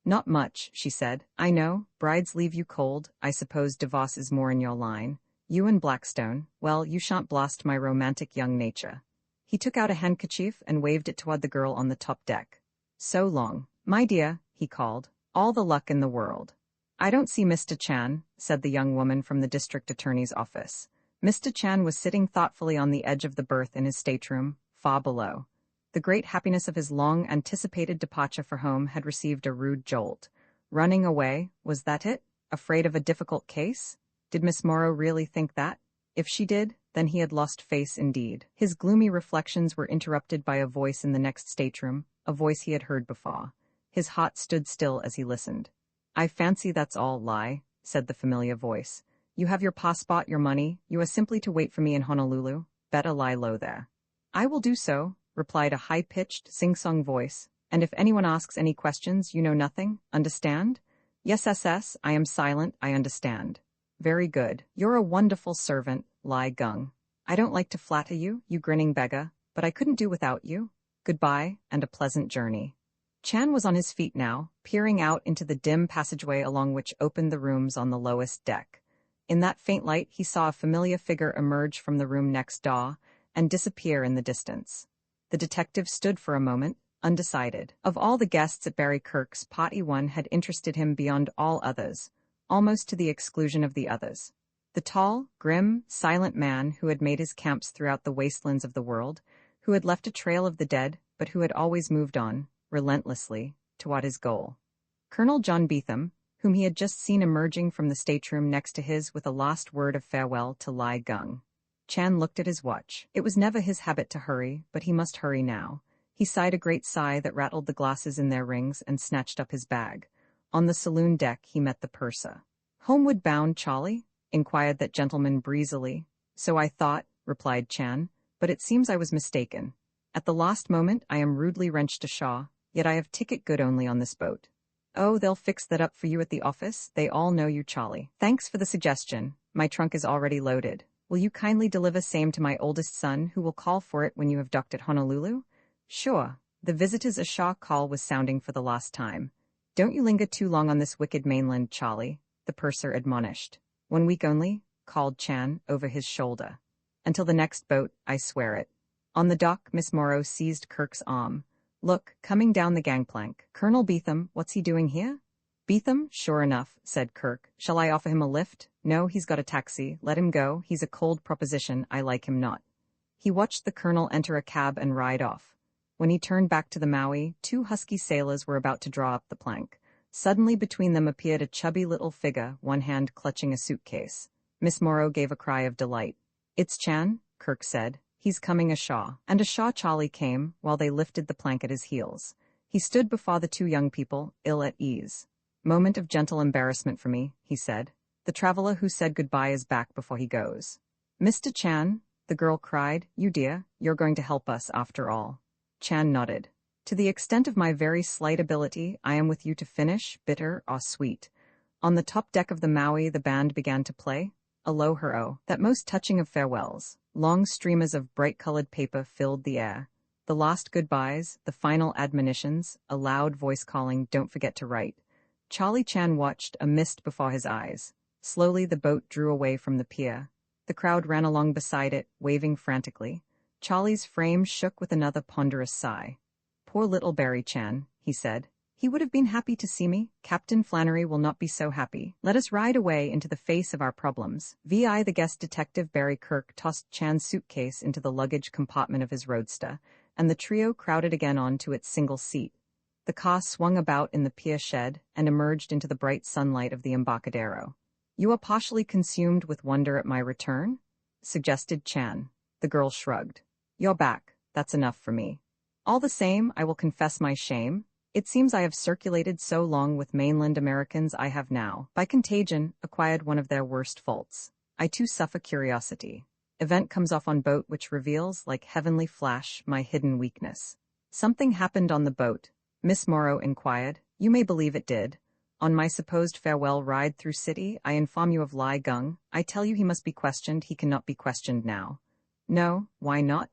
"Not much," she said. "I know, brides leave you cold. I suppose divorce is more in your line. You and Blackstone, well, you shan't blast my romantic young nature." He took out a handkerchief and waved it toward the girl on the top deck. "So long, my dear," he called. "All the luck in the world." "I don't see Mr. Chan," said the young woman from the district attorney's office. Mr. Chan was sitting thoughtfully on the edge of the berth in his stateroom, far below. The great happiness of his long-anticipated departure for home had received a rude jolt. Running away, was that it? Afraid of a difficult case? Did Miss Morrow really think that? If she did, then he had lost face indeed. His gloomy reflections were interrupted by a voice in the next stateroom, a voice he had heard before. His heart stood still as he listened. "I fancy that's all lie," said the familiar voice. "You have your passport, your money, you are simply to wait for me in Honolulu. Better lie low there." "I will do so," replied a high-pitched, sing-song voice, "and if anyone asks any questions, you know nothing, understand?" "Yes, SS, I am silent, I understand." "Very good. You're a wonderful servant, Lai Gung. I don't like to flatter you, you grinning beggar, but I couldn't do without you. Goodbye, and a pleasant journey." Chan was on his feet now, peering out into the dim passageway along which opened the rooms on the lowest deck. In that faint light he saw a familiar figure emerge from the room next door and disappear in the distance. The detective stood for a moment, undecided. Of all the guests at Barry Kirk's party, one had interested him beyond all others, almost to the exclusion of the others. The tall, grim, silent man who had made his camps throughout the wastelands of the world, who had left a trail of the dead, but who had always moved on, relentlessly, toward his goal. Colonel John Beetham, whom he had just seen emerging from the stateroom next to his with a last word of farewell to Lai Gung. Chan looked at his watch. It was never his habit to hurry, but he must hurry now. He sighed a great sigh that rattled the glasses in their rings and snatched up his bag. On the saloon deck he met the purser. "Homeward bound, Charlie?" inquired that gentleman breezily. "So I thought," replied Chan, "but it seems I was mistaken. At the last moment I am rudely wrenched ashore, yet I have ticket good only on this boat." "Oh, they'll fix that up for you at the office. They all know you, Charlie." "Thanks for the suggestion. My trunk is already loaded. Will you kindly deliver same to my oldest son, who will call for it when you have docked at Honolulu?" "Sure." The visitor's ashore call was sounding for the last time. "Don't you linger too long on this wicked mainland, Charlie," the purser admonished. "1 week only? called Chan over his shoulder. Until the next boat, I swear it. On the dock, Miss Morrow seized Kirk's arm. Look, coming down the gangplank. Colonel Beetham, what's he doing here? Beetham, sure enough, said Kirk. Shall I offer him a lift? No, he's got a taxi. Let him go. He's a cold proposition. I like him not. He watched the colonel enter a cab and ride off. When he turned back to the Maui, 2 husky sailors were about to draw up the plank. Suddenly between them appeared a chubby little figure, one hand clutching a suitcase. Miss Morrow gave a cry of delight. It's Chan, Kirk said. He's coming ashore. And ashore Charlie came, while they lifted the plank at his heels. He stood before the 2 young people, ill at ease. Moment of gentle embarrassment for me, he said. The traveler who said goodbye is back before he goes. Mr. Chan, the girl cried, you dear, you're going to help us after all. Chan nodded. To the extent of my very slight ability, I am with you to finish, bitter or sweet. On the top deck of the Maui the band began to play. Aloha, that most touching of farewells. Long streamers of bright-colored paper filled the air. The last goodbyes, the final admonitions, a loud voice calling, don't forget to write. Charlie Chan watched, a mist before his eyes. Slowly the boat drew away from the pier. The crowd ran along beside it, waving frantically. Charlie's frame shook with another ponderous sigh. Poor little Barry Chan, he said. He would have been happy to see me. Captain Flannery will not be so happy. Let us ride away into the face of our problems. The guest detective Barry Kirk tossed Chan's suitcase into the luggage compartment of his roadster, and the trio crowded again onto its single seat. The car swung about in the pier shed and emerged into the bright sunlight of the Embarcadero. You are partially consumed with wonder at my return? Suggested Chan. The girl shrugged. You're back. That's enough for me. All the same, I will confess my shame. It seems I have circulated so long with mainland Americans I have now, by contagion, acquired one of their worst faults. I too suffer curiosity. Event comes off on boat which reveals, like heavenly flash, my hidden weakness. Something happened on the boat. Miss Morrow inquired. You may believe it did. On my supposed farewell ride through city, I inform you of Lai Gung. I tell you he must be questioned. He cannot be questioned now. No, why not?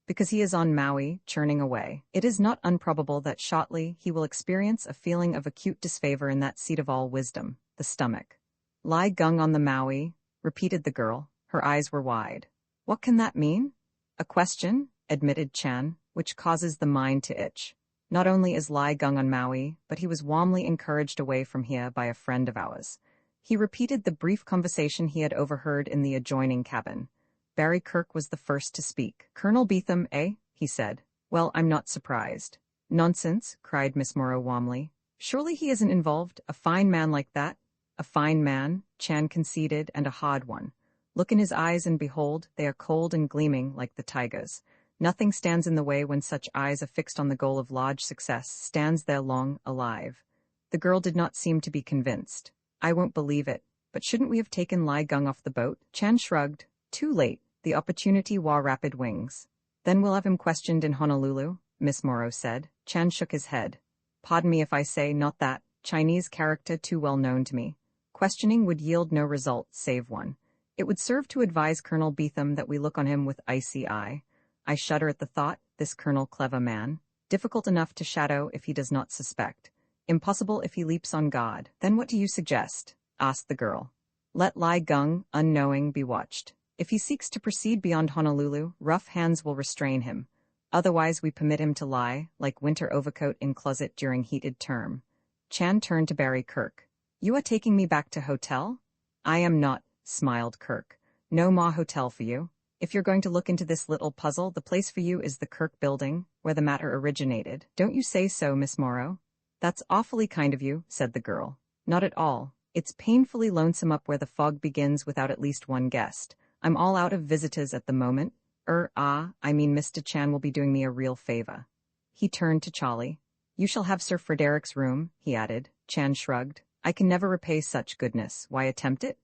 Because he is on Maui, churning away. It is not unprobable that shortly he will experience a feeling of acute disfavor in that seat of all wisdom, the stomach. Lai Gung on the Maui, repeated the girl. Her eyes were wide. What can that mean? A question, admitted Chan, which causes the mind to itch. Not only is Lai Gung on Maui, but he was warmly encouraged away from here by a friend of ours. He repeated the brief conversation he had overheard in the adjoining cabin. Barry Kirk was the first to speak. Colonel Beetham, eh? He said. Well, I'm not surprised. Nonsense, cried Miss Morrow warmly. Surely he isn't involved, a fine man like that? A fine man, Chan conceded, and a hard one. Look in his eyes and behold, they are cold and gleaming like the tiger's. Nothing stands in the way when such eyes are fixed on the goal of large success, stands there long, alive. The girl did not seem to be convinced. I won't believe it, but shouldn't we have taken Lai Gung off the boat? Chan shrugged. Too late, the opportunity wore rapid wings. Then we'll have him questioned in Honolulu, Miss Morrow said. Chan shook his head. Pardon me if I say not that, Chinese character too well known to me. Questioning would yield no result, save one. It would serve to advise Colonel Beetham that we look on him with icy eye. I shudder at the thought, this Colonel clever man. Difficult enough to shadow if he does not suspect. Impossible if he leaps on guard. Then what do you suggest? Asked the girl. Let Lai Gung, unknowing, be watched. If he seeks to proceed beyond Honolulu, rough hands will restrain him. Otherwise we permit him to lie, like winter overcoat in closet during heated term. Chan turned to Barry Kirk. You are taking me back to hotel? I am not, smiled Kirk. No more hotel for you. If you're going to look into this little puzzle, the place for you is the Kirk building, where the matter originated. Don't you say so, Miss Morrow? That's awfully kind of you, said the girl. Not at all. It's painfully lonesome up where the fog begins without at least one guest. I'm all out of visitors at the moment. I mean Mr. Chan will be doing me a real favor. He turned to Charlie. You shall have Sir Frederick's room, he added. Chan shrugged. I can never repay such goodness. Why attempt it?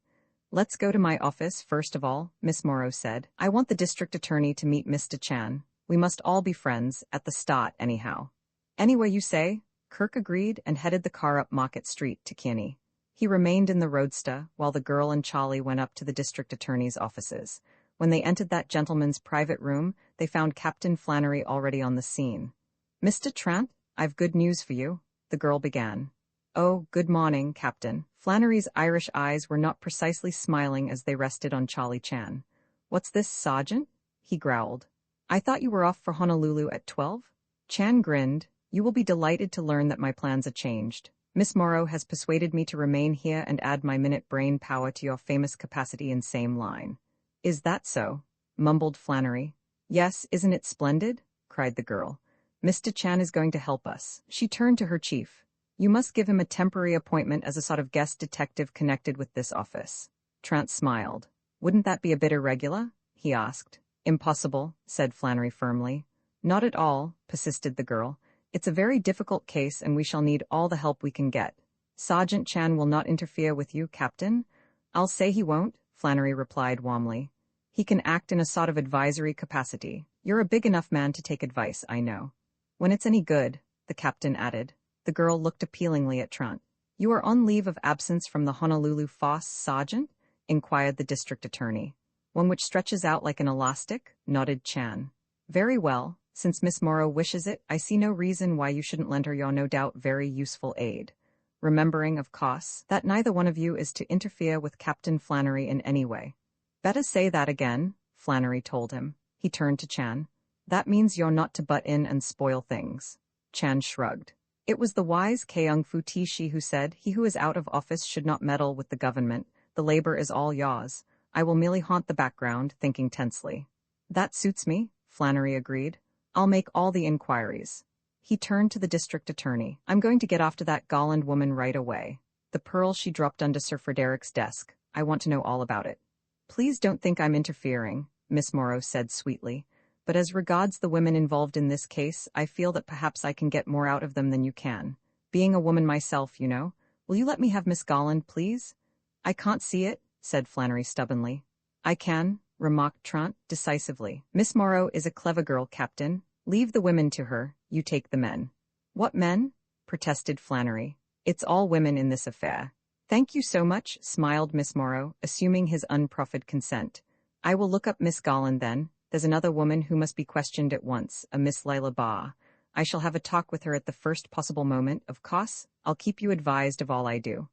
Let's go to my office first of all, Miss Morrow said. I want the district attorney to meet Mr. Chan. We must all be friends, at the start anyhow. Anyway you say? Kirk agreed and headed the car up Market Street to Kinney. He remained in the roadster while the girl and Charlie went up to the district attorney's offices. When they entered that gentleman's private room, they found Captain Flannery already on the scene. Mr. Trant, I've good news for you, the girl began. Oh, good morning, Captain. Flannery's Irish eyes were not precisely smiling as they rested on Charlie Chan. What's this, Sergeant? He growled. I thought you were off for Honolulu at 12? Chan grinned. You will be delighted to learn that my plans are changed. Miss Morrow has persuaded me to remain here and add my minute brain power to your famous capacity in same line. Is that so? Mumbled Flannery. Yes, isn't it splendid? Cried the girl. Mr. Chan is going to help us. She turned to her chief. You must give him a temporary appointment as a sort of guest detective connected with this office. Trant smiled. Wouldn't that be a bit irregular? He asked. Impossible, said Flannery firmly. Not at all, persisted the girl. It's a very difficult case and we shall need all the help we can get. Sergeant Chan will not interfere with you, Captain? I'll say he won't, Flannery replied warmly. He can act in a sort of advisory capacity. You're a big enough man to take advice, I know. When it's any good, the captain added. The girl looked appealingly at Trant. You are on leave of absence from the Honolulu Foss, Sergeant? Inquired the district attorney. One which stretches out like an elastic? Nodded Chan. Very well. Since Miss Morrow wishes it, I see no reason why you shouldn't lend her your no doubt very useful aid. Remembering, of course, that neither one of you is to interfere with Captain Flannery in any way. Better say that again, Flannery told him. He turned to Chan. That means you're not to butt in and spoil things. Chan shrugged. It was the wise Keung Fu Tishi who said, He who is out of office should not meddle with the government. The labor is all yours. I will merely haunt the background, thinking tensely. That suits me, Flannery agreed. I'll make all the inquiries. He turned to the district attorney. I'm going to get after that Golland woman right away. The pearl she dropped under Sir Frederick's desk. I want to know all about it. Please don't think I'm interfering, Miss Morrow said sweetly. But as regards the women involved in this case, I feel that perhaps I can get more out of them than you can. Being a woman myself, you know. Will you let me have Miss Golland, please? I can't see it, said Flannery stubbornly. I can, remarked Trant decisively. Miss Morrow is a clever girl, Captain. Leave the women to her, you take the men. What men? Protested Flannery. It's all women in this affair. Thank you so much, smiled Miss Morrow, assuming his unproffered consent. I will look up Miss Golland then. There's another woman who must be questioned at once, a Miss Lila Barr. I shall have a talk with her at the first possible moment, of course. I'll keep you advised of all I do.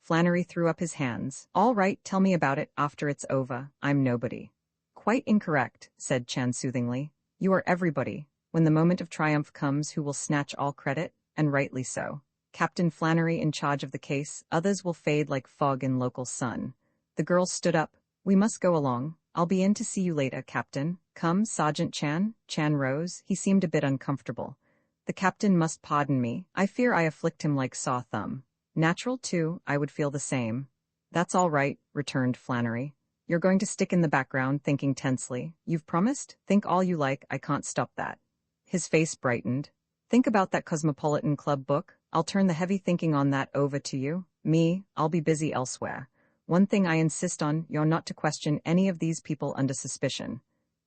Flannery threw up his hands. All right, tell me about it after it's over. I'm nobody. Quite incorrect, said Chan soothingly. You are everybody. When the moment of triumph comes, who will snatch all credit? And rightly so. Captain Flannery in charge of the case, others will fade like fog in local sun. The girl stood up. We must go along. I'll be in to see you later, Captain. Come, Sergeant Chan. Chan rose. He seemed a bit uncomfortable. The captain must pardon me. I fear I afflict him like saw thumb. Natural, too, I would feel the same. That's all right, returned Flannery. You're going to stick in the background, thinking tensely. You've promised? Think all you like, I can't stop that. His face brightened. Think about that Cosmopolitan Club book. I'll turn the heavy thinking on that over to you. Me, I'll be busy elsewhere. One thing I insist on, you're not to question any of these people under suspicion.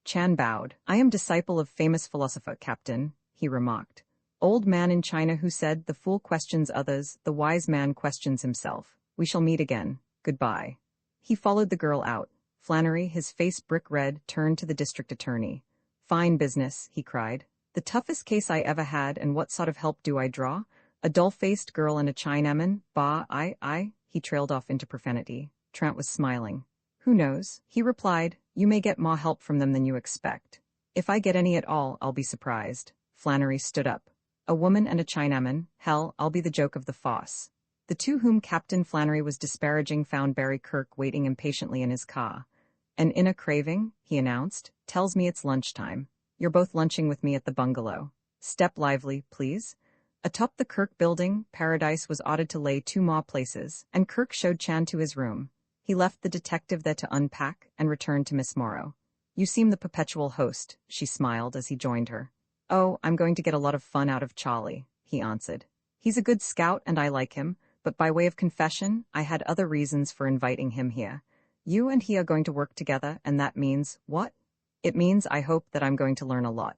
Chan bowed. I am disciple of famous philosopher, Captain, he remarked. Old man in China who said, the fool questions others, the wise man questions himself. We shall meet again. Goodbye. He followed the girl out. Flannery, his face brick red, turned to the district attorney. Fine business, he cried. The toughest case I ever had, and what sort of help do I draw? A dull-faced girl and a Chinaman? Bah, I. He trailed off into profanity. Trant was smiling. Who knows? He replied. You may get more help from them than you expect. If I get any at all, I'll be surprised. Flannery stood up. A woman and a Chinaman? Hell, I'll be the joke of the Foss. The two whom Captain Flannery was disparaging found Barry Kirk waiting impatiently in his car. An inner craving, he announced, tells me it's lunchtime. You're both lunching with me at the bungalow. Step lively, please. Atop the Kirk building, Paradise was ordered to lay 2 more places, and Kirk showed Chan to his room. He left the detective there to unpack and returned to Miss Morrow. You seem the perpetual host, she smiled as he joined her. Oh, I'm going to get a lot of fun out of Charlie, he answered. He's a good scout and I like him, but by way of confession, I had other reasons for inviting him here. You and he are going to work together, and that means what? It means I hope that I'm going to learn a lot.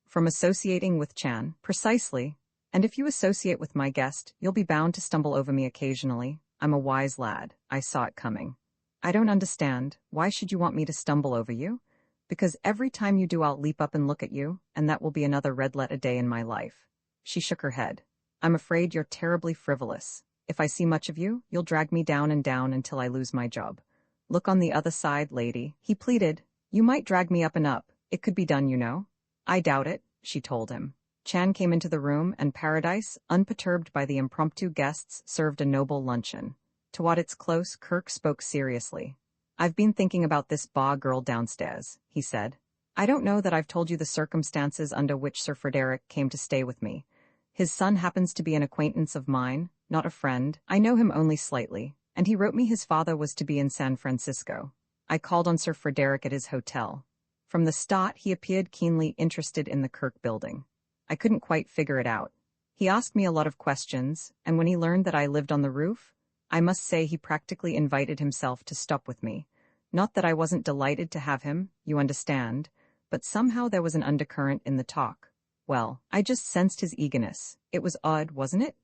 From associating with Chan, precisely. And if you associate with my guest, you'll be bound to stumble over me occasionally. I'm a wise lad. I saw it coming. I don't understand. Why should you want me to stumble over you? Because every time you do, I'll leap up and look at you, and that will be another red let a day in my life. She shook her head. I'm afraid you're terribly frivolous. If I see much of you, you'll drag me down and down until I lose my job. Look on the other side, lady, he pleaded. You might drag me up and up. It could be done, you know. I doubt it, she told him. Chan came into the room, and Paradise, unperturbed by the impromptu guests, served a noble luncheon. Toward its close, Kirk spoke seriously. I've been thinking about this Ba girl downstairs, he said. I don't know that I've told you the circumstances under which Sir Frederick came to stay with me. His son happens to be an acquaintance of mine, not a friend. I know him only slightly, and he wrote me his father was to be in San Francisco. I called on Sir Frederick at his hotel. From the start, he appeared keenly interested in the Kirk building. I couldn't quite figure it out. He asked me a lot of questions, and when he learned that I lived on the roof, I must say he practically invited himself to stop with me. Not that I wasn't delighted to have him, you understand, but somehow there was an undercurrent in the talk. Well, I just sensed his eagerness. It was odd, wasn't it?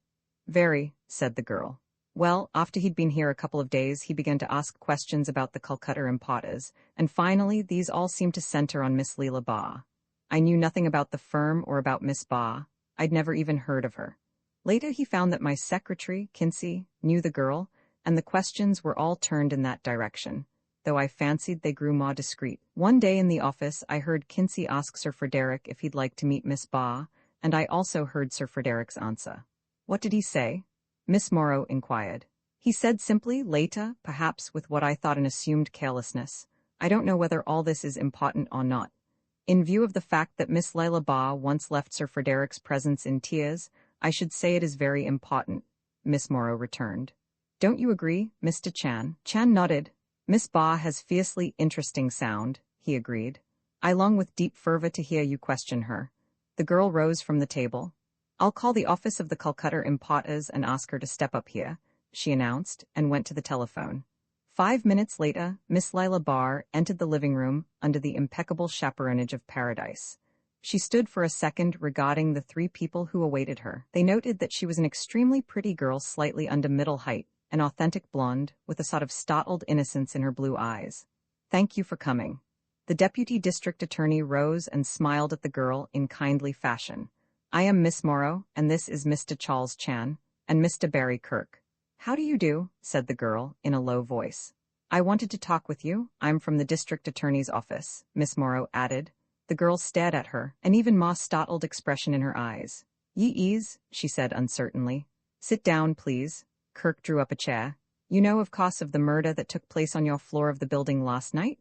Very, said the girl. Well, after he'd been here a couple of days, he began to ask questions about the Calcutta importers, and finally these all seemed to center on Miss Leela Ba. I knew nothing about the firm or about Miss Ba. I'd never even heard of her. Later he found that my secretary, Kinsey, knew the girl, and the questions were all turned in that direction, though I fancied they grew more discreet. One day in the office I heard Kinsey ask Sir Frederick if he'd like to meet Miss Ba, and I also heard Sir Frederick's answer. What did he say? Miss Morrow inquired. He said simply, later, perhaps with what I thought an assumed carelessness, I don't know whether all this is important or not. In view of the fact that Miss Leila Ba once left Sir Frederick's presence in tears, I should say it is very important, Miss Morrow returned. Don't you agree, Mr. Chan? Chan nodded. Miss Ba has fiercely interesting sound, he agreed. I long with deep fervor to hear you question her. The girl rose from the table. I'll call the office of the Calcutta importers and ask her to step up here, she announced, and went to the telephone. 5 minutes later, Miss Leila Bar entered the living room under the impeccable chaperonage of Paradise. She stood for a second regarding the three people who awaited her. They noted that she was an extremely pretty girl slightly under middle height, an authentic blonde, with a sort of startled innocence in her blue eyes. Thank you for coming. The deputy district attorney rose and smiled at the girl in kindly fashion. I am Miss Morrow, and this is Mr. Charles Chan, and Mr. Barry Kirk. How do you do? Said the girl, in a low voice. I wanted to talk with you. I'm from the district attorney's office, Miss Morrow added. The girl stared at her, an even more startled expression in her eyes. Ye ease, she said uncertainly. Sit down, please. Kirk drew up a chair. You know, of course, of the murder that took place on your floor of the building last night?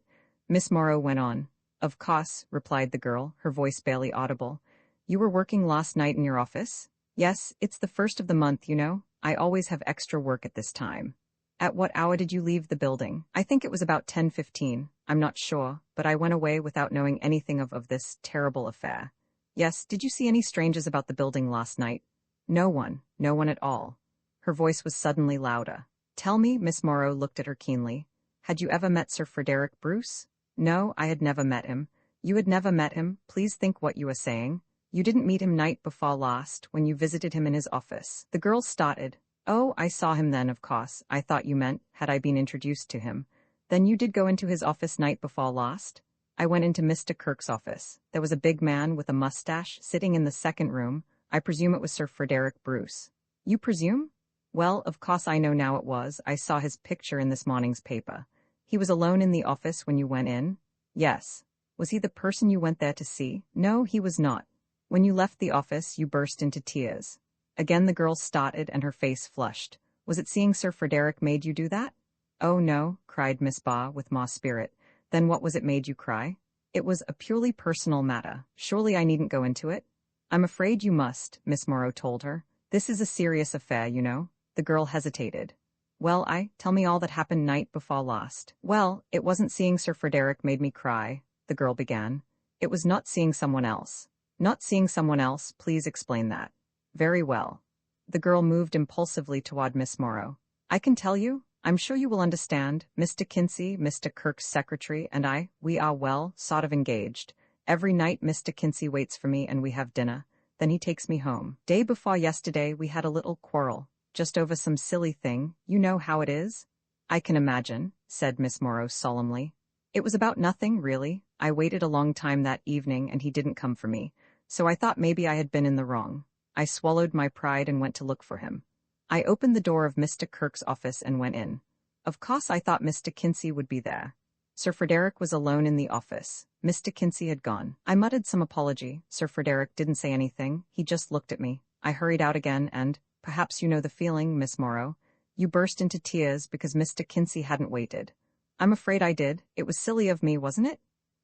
Miss Morrow went on. Of course, replied the girl, her voice barely audible. You were working last night in your office? Yes, it's the first of the month, you know. I always have extra work at this time. At what hour did you leave the building? I think it was about 10:15. I'm not sure, but I went away without knowing anything of this terrible affair. Yes, did you see any strangers about the building last night? No one at all. Her voice was suddenly louder. Tell me, Miss Morrow looked at her keenly. Had you ever met Sir Frederick Bruce? No, I had never met him. You had never met him? Please think what you are saying. You didn't meet him night before last, when you visited him in his office. The girl started. Oh, I saw him then, of course. I thought you meant, had I been introduced to him. Then you did go into his office night before last? I went into Mr. Kirk's office. There was a big man with a mustache sitting in the second room. I presume it was Sir Frederick Bruce. You presume? Well, of course I know now it was. I saw his picture in this morning's paper. He was alone in the office when you went in? Yes. Was he the person you went there to see? No, he was not. When you left the office, you burst into tears. Again the girl started and her face flushed. Was it seeing Sir Frederick made you do that? Oh no, cried Miss Ba with more spirit. Then what was it made you cry? It was a purely personal matter. Surely I needn't go into it? I'm afraid you must, Miss Morrow told her. This is a serious affair, you know. The girl hesitated. Well, tell me all that happened night before last. Well, it wasn't seeing Sir Frederick made me cry, the girl began. It was not seeing someone else. Not seeing someone else, please explain that. Very well. The girl moved impulsively toward Miss Morrow. I can tell you. I'm sure you will understand. Mr. Kinsey, Mr. Kirk's secretary, and we are well, sort of engaged. Every night Mr. Kinsey waits for me and we have dinner. Then he takes me home. Day before yesterday we had a little quarrel, just over some silly thing. You know how it is? I can imagine, said Miss Morrow solemnly. It was about nothing, really. I waited a long time that evening and he didn't come for me, so I thought maybe I had been in the wrong. I swallowed my pride and went to look for him. I opened the door of Mr. Kirk's office and went in. Of course I thought Mr. Kinsey would be there. Sir Frederick was alone in the office. Mr. Kinsey had gone. I muttered some apology. Sir Frederick didn't say anything. He just looked at me. I hurried out again and, perhaps you know the feeling, Miss Morrow. You burst into tears because Mr. Kinsey hadn't waited. I'm afraid I did. It was silly of me, wasn't it?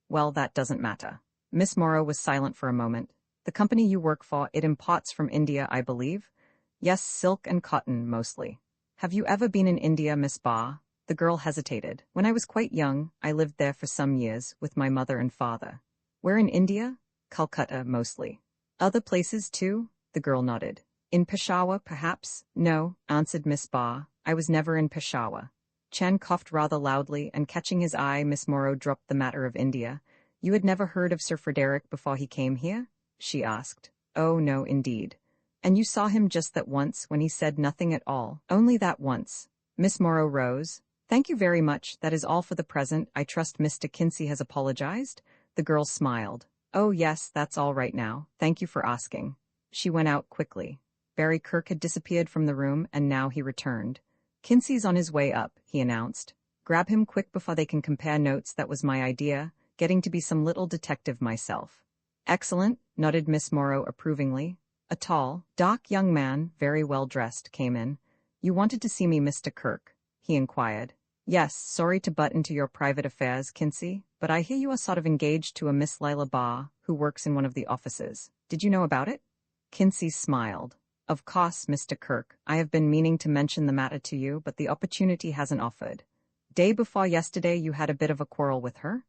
Well, that doesn't matter. Miss Morrow was silent for a moment. The company you work for, it imports from India, I believe? Yes, silk and cotton, mostly. Have you ever been in India, Miss Barr? The girl hesitated. When I was quite young, I lived there for some years, with my mother and father. Where in India? Calcutta, mostly. Other places, too? The girl nodded. In Peshawar, perhaps? No, answered Miss Barr. I was never in Peshawar. Chan coughed rather loudly, and catching his eye, Miss Morrow dropped the matter of India. You had never heard of Sir Frederick before he came here? She asked. Oh, no, indeed. And you saw him just that once, when he said nothing at all? Only that once. Miss Morrow rose. Thank you very much, that is all for the present. I trust Mr. Kinsey has apologized? The girl smiled. Oh yes, that's all right now. Thank you for asking. She went out quickly. Barry Kirk had disappeared from the room, and now he returned. Kinsey's on his way up, he announced. Grab him quick before they can compare notes. That was my idea, getting to be some little detective myself. Excellent, nodded Miss Morrow approvingly. A tall, dark young man, very well dressed, came in. You wanted to see me, Mr. Kirk? He inquired. Yes, sorry to butt into your private affairs, Kinsey, but I hear you are sort of engaged to a Miss Lila Barr, who works in one of the offices. Did you know about it? Kinsey smiled. Of course, Mr. Kirk, I have been meaning to mention the matter to you, but the opportunity hasn't offered. Day before yesterday you had a bit of a quarrel with her?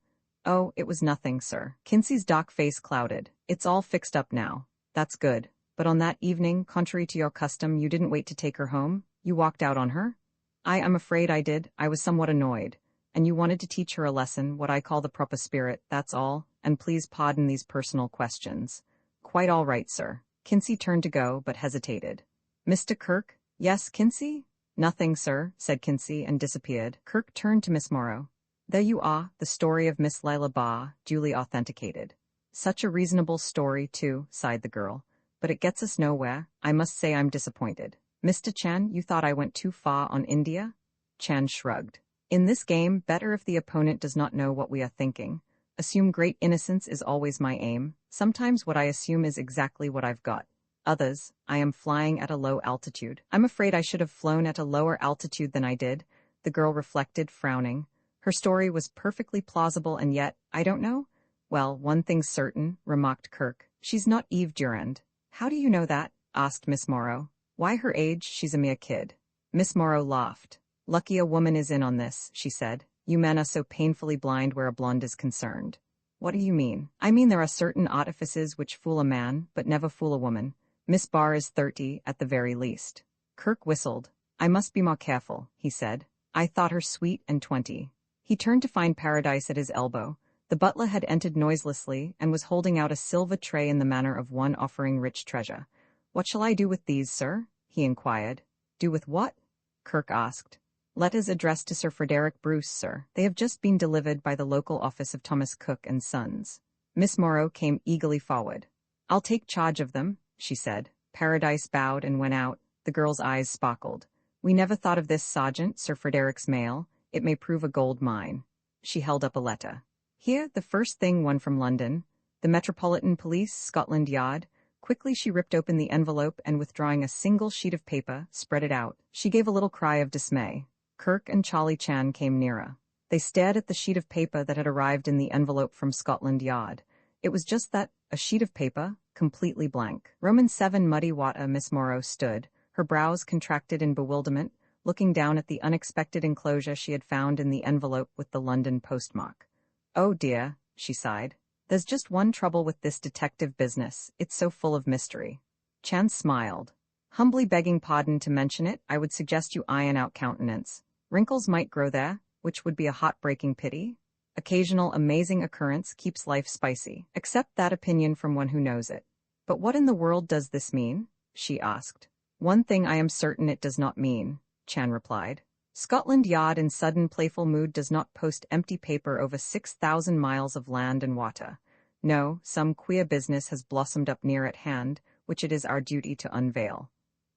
Oh, it was nothing, sir. Kinsey's dark face clouded. It's all fixed up now. That's good. But on that evening, contrary to your custom, you didn't wait to take her home? You walked out on her? I am afraid I did. I was somewhat annoyed. And you wanted to teach her a lesson, what I call the proper spirit, that's all, and please pardon these personal questions. Quite all right, sir. Kinsey turned to go, but hesitated. Mr. Kirk? Yes, Kinsey? Nothing, sir, said Kinsey, and disappeared. Kirk turned to Miss Morrow. There you are, the story of Miss Lila Barr, duly authenticated. Such a reasonable story, too, sighed the girl. But it gets us nowhere. I must say I'm disappointed. Mr. Chan, you thought I went too far on India? Chan shrugged. In this game, better if the opponent does not know what we are thinking. Assume great innocence is always my aim. Sometimes what I assume is exactly what I've got. Others, I am flying at a low altitude. I'm afraid I should have flown at a lower altitude than I did, the girl reflected, frowning. Her story was perfectly plausible, and yet, I don't know? Well, one thing's certain, remarked Kirk. She's not Eve Durand. How do you know that? Asked Miss Morrow. Why her age? She's a mere kid. Miss Morrow laughed. Lucky a woman is in on this, she said. You men are so painfully blind where a blonde is concerned. What do you mean? I mean there are certain artifices which fool a man, but never fool a woman. Miss Barr is 30, at the very least. Kirk whistled. I must be more careful, he said. I thought her sweet and 20. He turned to find Paradise at his elbow. The butler had entered noiselessly and was holding out a silver tray in the manner of one offering rich treasure. What shall I do with these, sir? He inquired. Do with what? Kirk asked. Letters addressed to Sir Frederick Bruce, sir. They have just been delivered by the local office of Thomas Cook and Sons. Miss Morrow came eagerly forward. I'll take charge of them, she said. Paradise bowed and went out. The girl's eyes sparkled. We never thought of this, Sergeant, Sir Frederick's mail. It may prove a gold mine. She held up a letter. Here, the first thing, one from London. The Metropolitan Police, Scotland Yard. Quickly she ripped open the envelope and, withdrawing a single sheet of paper, spread it out. She gave a little cry of dismay. Kirk and Charlie Chan came nearer. They stared at the sheet of paper that had arrived in the envelope from Scotland Yard. It was just that, a sheet of paper, completely blank. Roman 7 muddy water. Miss Morrow stood, her brows contracted in bewilderment, looking down at the unexpected enclosure she had found in the envelope with the London postmark. Oh dear, she sighed. There's just one trouble with this detective business. It's so full of mystery. Chan smiled. Humbly begging pardon to mention it, I would suggest you iron out countenance. Wrinkles might grow there, which would be a heartbreaking pity. Occasional amazing occurrence keeps life spicy. Accept that opinion from one who knows it. But what in the world does this mean? She asked. One thing I am certain it does not mean, Chan replied. Scotland Yard in sudden playful mood does not post empty paper over 6,000 miles of land and water. No, some queer business has blossomed up near at hand, which it is our duty to unveil.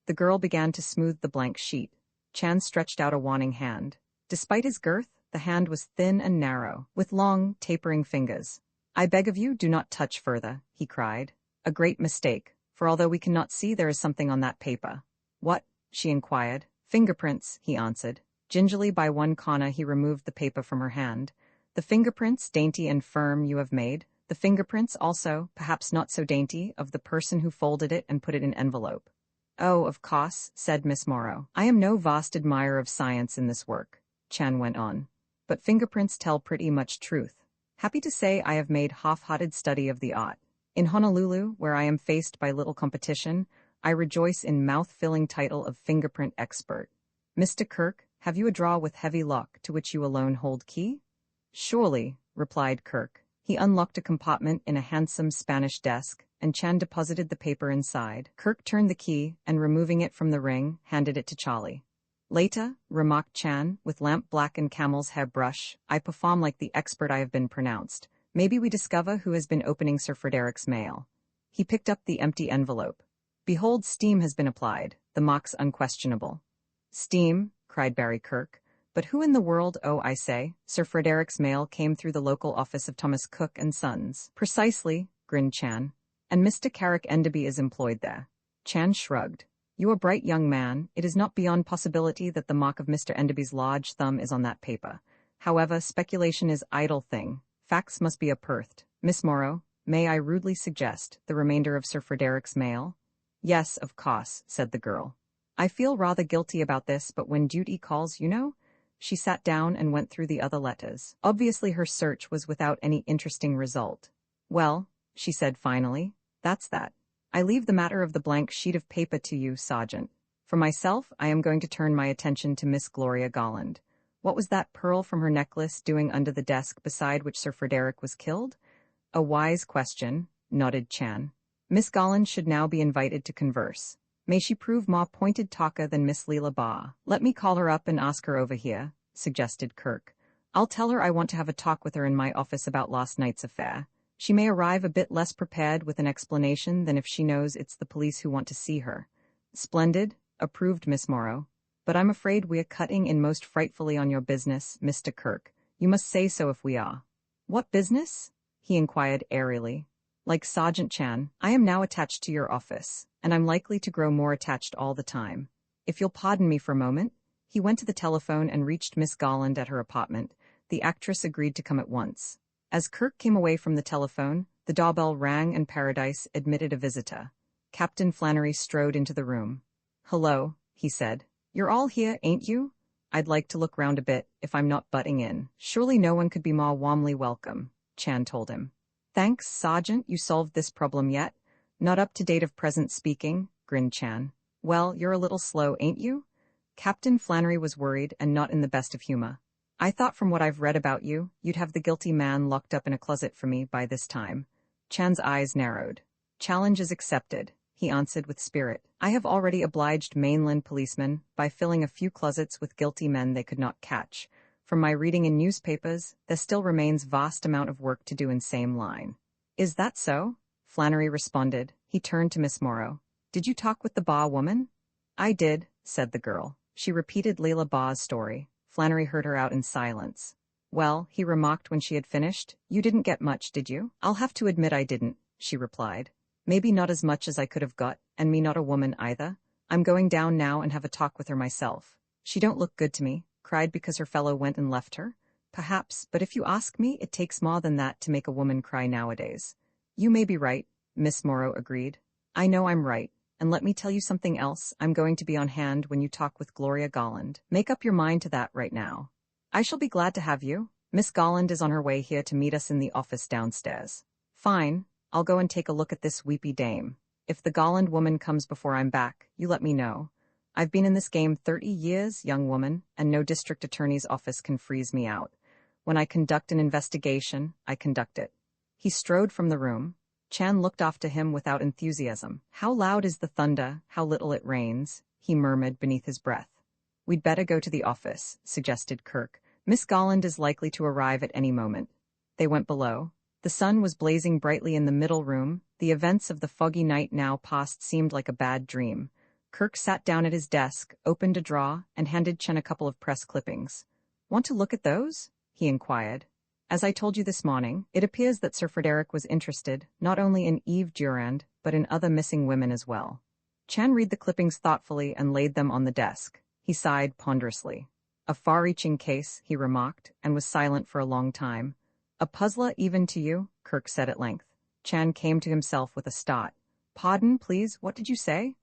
The girl began to smooth the blank sheet. Chan stretched out a warning hand. Despite his girth, the hand was thin and narrow, with long, tapering fingers. "I beg of you, do not touch further," he cried. "A great mistake, for although we cannot see, there is something on that paper." "What?" she inquired. "Fingerprints," he answered. Gingerly by one corner he removed the paper from her hand. "The fingerprints, dainty and firm, you have made. The fingerprints also, perhaps not so dainty, of the person who folded it and put it in envelope." "Oh, of course," said Miss Morrow. "I am no vast admirer of science in this work," Chan went on. "But fingerprints tell pretty much truth. Happy to say I have made half-hearted study of the art. In Honolulu, where I am faced by little competition, I rejoice in mouth-filling title of fingerprint expert. Mr. Kirk, have you a drawer with heavy lock to which you alone hold key?" "Surely," replied Kirk. He unlocked a compartment in a handsome Spanish desk, and Chan deposited the paper inside. Kirk turned the key, and removing it from the ring, handed it to Charlie. "Later," remarked Chan, with lamp-black and camel's hair brush, "I perform like the expert I have been pronounced. Maybe we discover who has been opening Sir Frederick's mail." He picked up the empty envelope. "Behold, steam has been applied. The mark's unquestionable." "Steam?" cried Barry Kirk. "But who in the world, oh, I say, Sir Frederick's mail came through the local office of Thomas Cook and Sons." "Precisely," grinned Chan. "And Mr. Carrick Enderby is employed there." Chan shrugged. "You are bright, young man. It is not beyond possibility that the mark of Mr. Enderby's large thumb is on that paper. However, speculation is idle thing. Facts must be unearthed. Miss Morrow, may I rudely suggest the remainder of Sir Frederick's mail?" "Yes, of course," said the girl. "I feel rather guilty about this, but when duty calls, you know." She sat down and went through the other letters. Obviously her search was without any interesting result. "Well," she said finally, "that's that. I leave the matter of the blank sheet of paper to you, Sergeant. For myself, I am going to turn my attention to Miss Gloria Golland. What was that pearl from her necklace doing under the desk beside which Sir Frederick was killed?" "A wise question," nodded Chan. "Miss Golland should now be invited to converse. May she prove more pointed talker than Miss Leela Barr." "Let me call her up and ask her over here," suggested Kirk. "I'll tell her I want to have a talk with her in my office about last night's affair. She may arrive a bit less prepared with an explanation than if she knows it's the police who want to see her." "Splendid," approved Miss Morrow. "But I'm afraid we are cutting in most frightfully on your business, Mr. Kirk. You must say so if we are." "What business?" he inquired airily. "Like Sergeant Chan, I am now attached to your office, and I'm likely to grow more attached all the time. If you'll pardon me for a moment." He went to the telephone and reached Miss Golland at her apartment. The actress agreed to come at once. As Kirk came away from the telephone, the doorbell rang and Paradise admitted a visitor. Captain Flannery strode into the room. "Hello," he said. "You're all here, ain't you? I'd like to look round a bit, if I'm not butting in." "Surely no one could be more warmly welcome," Chan told him. "Thanks, Sergeant, you solved this problem yet?" "Not up to date of present speaking," grinned Chan. "Well, you're a little slow, ain't you?" Captain Flannery was worried and not in the best of humor. "I thought from what I've read about you, you'd have the guilty man locked up in a closet for me by this time." Chan's eyes narrowed. "Challenge is accepted," he answered with spirit. "I have already obliged mainland policemen by filling a few closets with guilty men they could not catch. From my reading in newspapers, there still remains vast amount of work to do in same line." "Is that so?" Flannery responded. He turned to Miss Morrow. "Did you talk with the Barr woman?" "I did," said the girl. She repeated Leela Barr's story. Flannery heard her out in silence. "Well," he remarked when she had finished, "you didn't get much, did you?" "I'll have to admit I didn't," she replied. "Maybe not as much as I could have got, and me not a woman either. I'm going down now and have a talk with her myself. She don't look good to me, cried because her fellow went and left her. Perhaps, but if you ask me, it takes more than that to make a woman cry nowadays." "You may be right," Miss Morrow agreed. "I know I'm right. And let me tell you something else, I'm going to be on hand when you talk with Gloria Golland. Make up your mind to that right now." "I shall be glad to have you. Miss Golland is on her way here to meet us in the office downstairs." "Fine. I'll go and take a look at this weepy dame. If the Golland woman comes before I'm back, you let me know. I've been in this game 30 years, young woman, and no district attorney's office can freeze me out. When I conduct an investigation, I conduct it." He strode from the room. Chan looked off to him without enthusiasm. "How loud is the thunder, how little it rains," he murmured beneath his breath. "We'd better go to the office," suggested Kirk. "Miss Golland is likely to arrive at any moment." They went below. The sun was blazing brightly in the middle room, The events of the foggy night now past seemed like a bad dream. Kirk sat down at his desk, opened a drawer, and handed Chen a couple of press clippings. "Want to look at those?" he inquired. "As I told you this morning, it appears that Sir Frederick was interested not only in Eve Durand, but in other missing women as well." Chen read the clippings thoughtfully and laid them on the desk. He sighed ponderously. "A far-reaching case," he remarked, and was silent for a long time. "A puzzler even to you?" Kirk said at length. Chen came to himself with a start. "Pardon, please, what did you say?"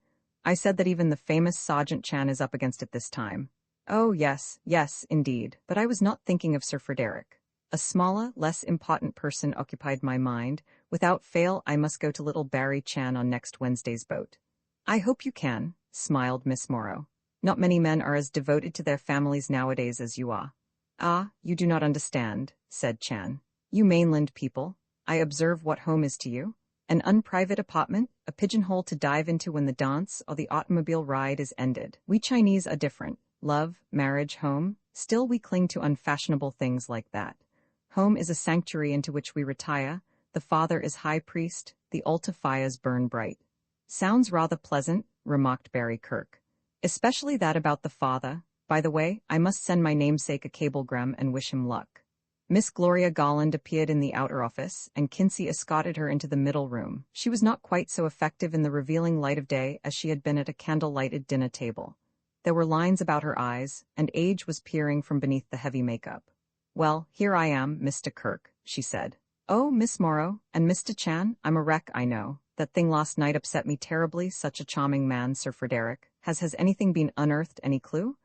"I said that even the famous Sergeant Chan is up against it this time." "Oh, yes, yes, indeed, but I was not thinking of Sir Frederick. A smaller, less important person occupied my mind. Without fail, I must go to little Barry Chan on next Wednesday's boat." "I hope you can," smiled Miss Morrow. "Not many men are as devoted to their families nowadays as you are." "Ah, you do not understand," said Chan. "You mainland people, I observe what home is to you. An unprivate apartment, a pigeonhole to dive into when the dance or the automobile ride is ended. We Chinese are different. Love, marriage, home, still we cling to unfashionable things like that. Home is a sanctuary into which we retire, the father is high priest, the altar fires burn bright." "Sounds rather pleasant," remarked Barry Kirk. "Especially that about the father. By the way, I must send my namesake a cablegram and wish him luck." Miss Gloria Garland appeared in the outer office, and Kinsey escorted her into the middle room. She was not quite so effective in the revealing light of day as she had been at a candle-lighted dinner table. There were lines about her eyes, and age was peering from beneath the heavy makeup. "Well, here I am, Mr. Kirk," she said. "Oh, Miss Morrow, and Mr. Chan, I'm a wreck, I know. That thing last night upset me terribly, such a charming man, Sir Frederick. Has anything been unearthed, any clue?"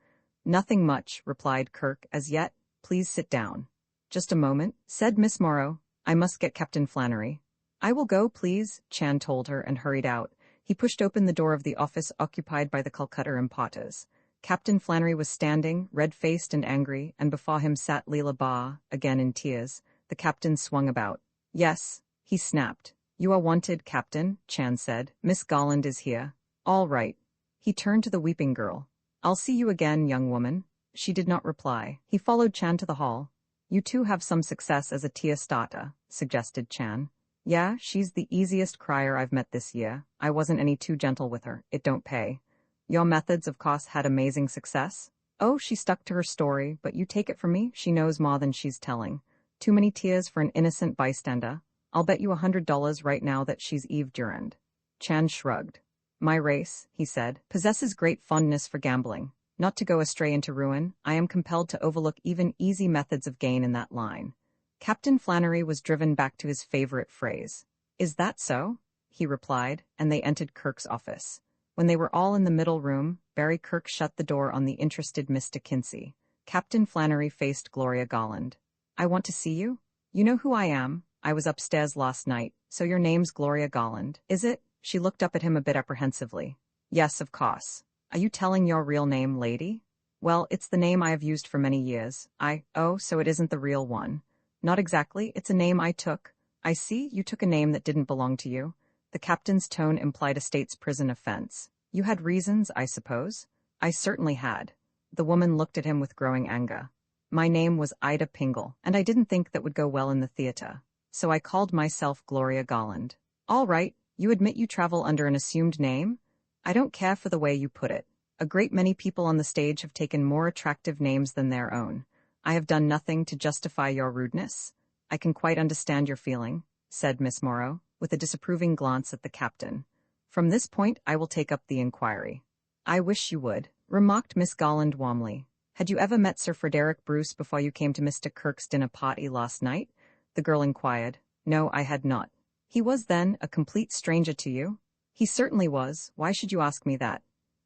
"Nothing much," replied Kirk, "as yet. Please sit down." "Just a moment," said Miss Morrow. "I must get Captain Flannery." "I will go, please," Chan told her and hurried out. He pushed open the door of the office occupied by the Calcutta importers. Captain Flannery was standing, red-faced and angry, and before him sat Leela Barr, again in tears. The captain swung about. "Yes," he snapped. "You are wanted, Captain," Chan said. "Miss Garland is here." "All right." He turned to the weeping girl. "I'll see you again, young woman." She did not reply. He followed Chan to the hall. "You two have some success as a tea starter," suggested Chan. "Yeah, she's the easiest crier I've met this year. I wasn't any too gentle with her. It don't pay." "Your methods, of course, had amazing success." "Oh, she stuck to her story, but you take it from me, she knows more than she's telling. Too many tears for an innocent bystander. I'll bet you $100 right now that she's Eve Durand." Chan shrugged. "My race," he said, "possesses great fondness for gambling. Not to go astray into ruin, I am compelled to overlook even easy methods of gain in that line." Captain Flannery was driven back to his favorite phrase. "Is that so?" he replied, and they entered Kirk's office. When they were all in the middle room, Barry Kirk shut the door on the interested Mr. Kinsey. Captain Flannery faced Gloria Garland. "I want to see you? You know who I am. I was upstairs last night, so your name's Gloria Garland, is it?" She looked up at him a bit apprehensively. "Yes, of course. Are you telling your real name, lady?" "Well, it's the name I have used for many years. Oh, so it isn't the real one." "Not exactly, it's a name I took." "I see, you took a name that didn't belong to you." The captain's tone implied a state's prison offense. "You had reasons, I suppose?" "I certainly had." The woman looked at him with growing anger. "My name was Ida Pingle, and I didn't think that would go well in the theater. So I called myself Gloria Garland." "All right, you admit you travel under an assumed name?" "I don't care for the way you put it. A great many people on the stage have taken more attractive names than their own. I have done nothing to justify your rudeness." "I can quite understand your feeling," said Miss Morrow, with a disapproving glance at the captain. "From this point I will take up the inquiry." "I wish you would," remarked Miss Garland warmly. "Had you ever met Sir Frederick Bruce before you came to Mr. Kirk's dinner party last night?" the girl inquired. "No, I had not." "He was, then, a complete stranger to you?" "He certainly was. Why should you ask me that?"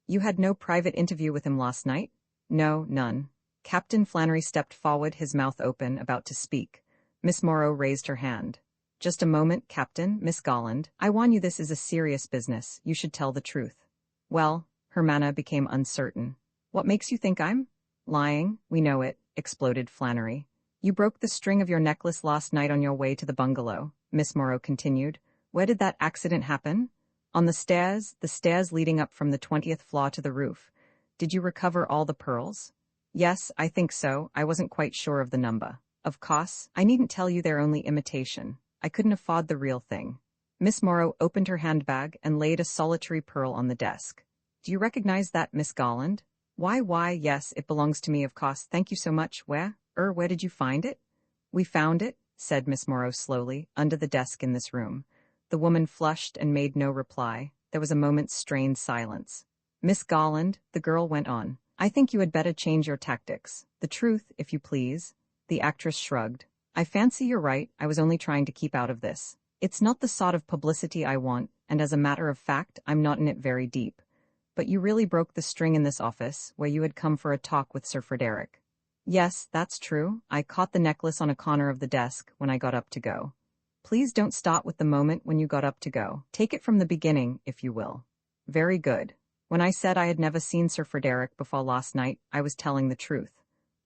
"You had no private interview with him last night?" "No, none." Captain Flannery stepped forward, his mouth open, about to speak. Miss Morrow raised her hand. "Just a moment, Captain, Miss Garland. I warn you this is a serious business. You should tell the truth." "Well," her manner became uncertain. "What makes you think I'm lying?" "We know it," exploded Flannery. "You broke the string of your necklace last night on your way to the bungalow," Miss Morrow continued. "Where did that accident happen?" "On the stairs leading up from the 20th floor to the roof." "Did you recover all the pearls?" "Yes, I think so. I wasn't quite sure of the number." "Of course, I needn't tell you they're only imitation. I couldn't afford the real thing." Miss Morrow opened her handbag and laid a solitary pearl on the desk. Do you recognize that, Miss Garland? Why, yes, it belongs to me, of course. Thank you so much. Where did you find it? We found it, said Miss Morrow slowly, under the desk in this room. The woman flushed and made no reply. There was a moment's strained silence. Miss Garland, the girl went on, I think you had better change your tactics. The truth, if you please. The actress shrugged. I fancy you're right, I was only trying to keep out of this. It's not the sort of publicity I want, and as a matter of fact, I'm not in it very deep. But you really broke the string in this office, where you had come for a talk with Sir Frederick. Yes, that's true. I caught the necklace on a corner of the desk when I got up to go. Please don't start with the moment when you got up to go. Take it from the beginning, if you will. Very good. When I said I had never seen Sir Frederick before last night, I was telling the truth.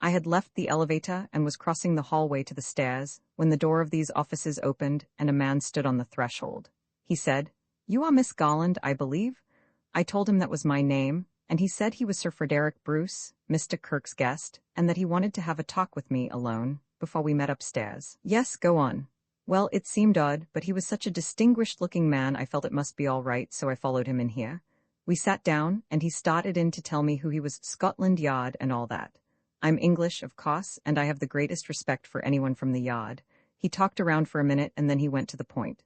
I had left the elevator and was crossing the hallway to the stairs when the door of these offices opened and a man stood on the threshold. He said, You are Miss Garland, I believe? I told him that was my name, and he said he was Sir Frederick Bruce, Mr. Kirk's guest, and that he wanted to have a talk with me alone before we met upstairs. Yes, go on. Well, it seemed odd, but he was such a distinguished-looking man I felt it must be all right, so I followed him in here. We sat down, and he started in to tell me who he was, Scotland Yard and all that. I'm English, of course, and I have the greatest respect for anyone from the Yard. He talked around for a minute, and then he went to the point.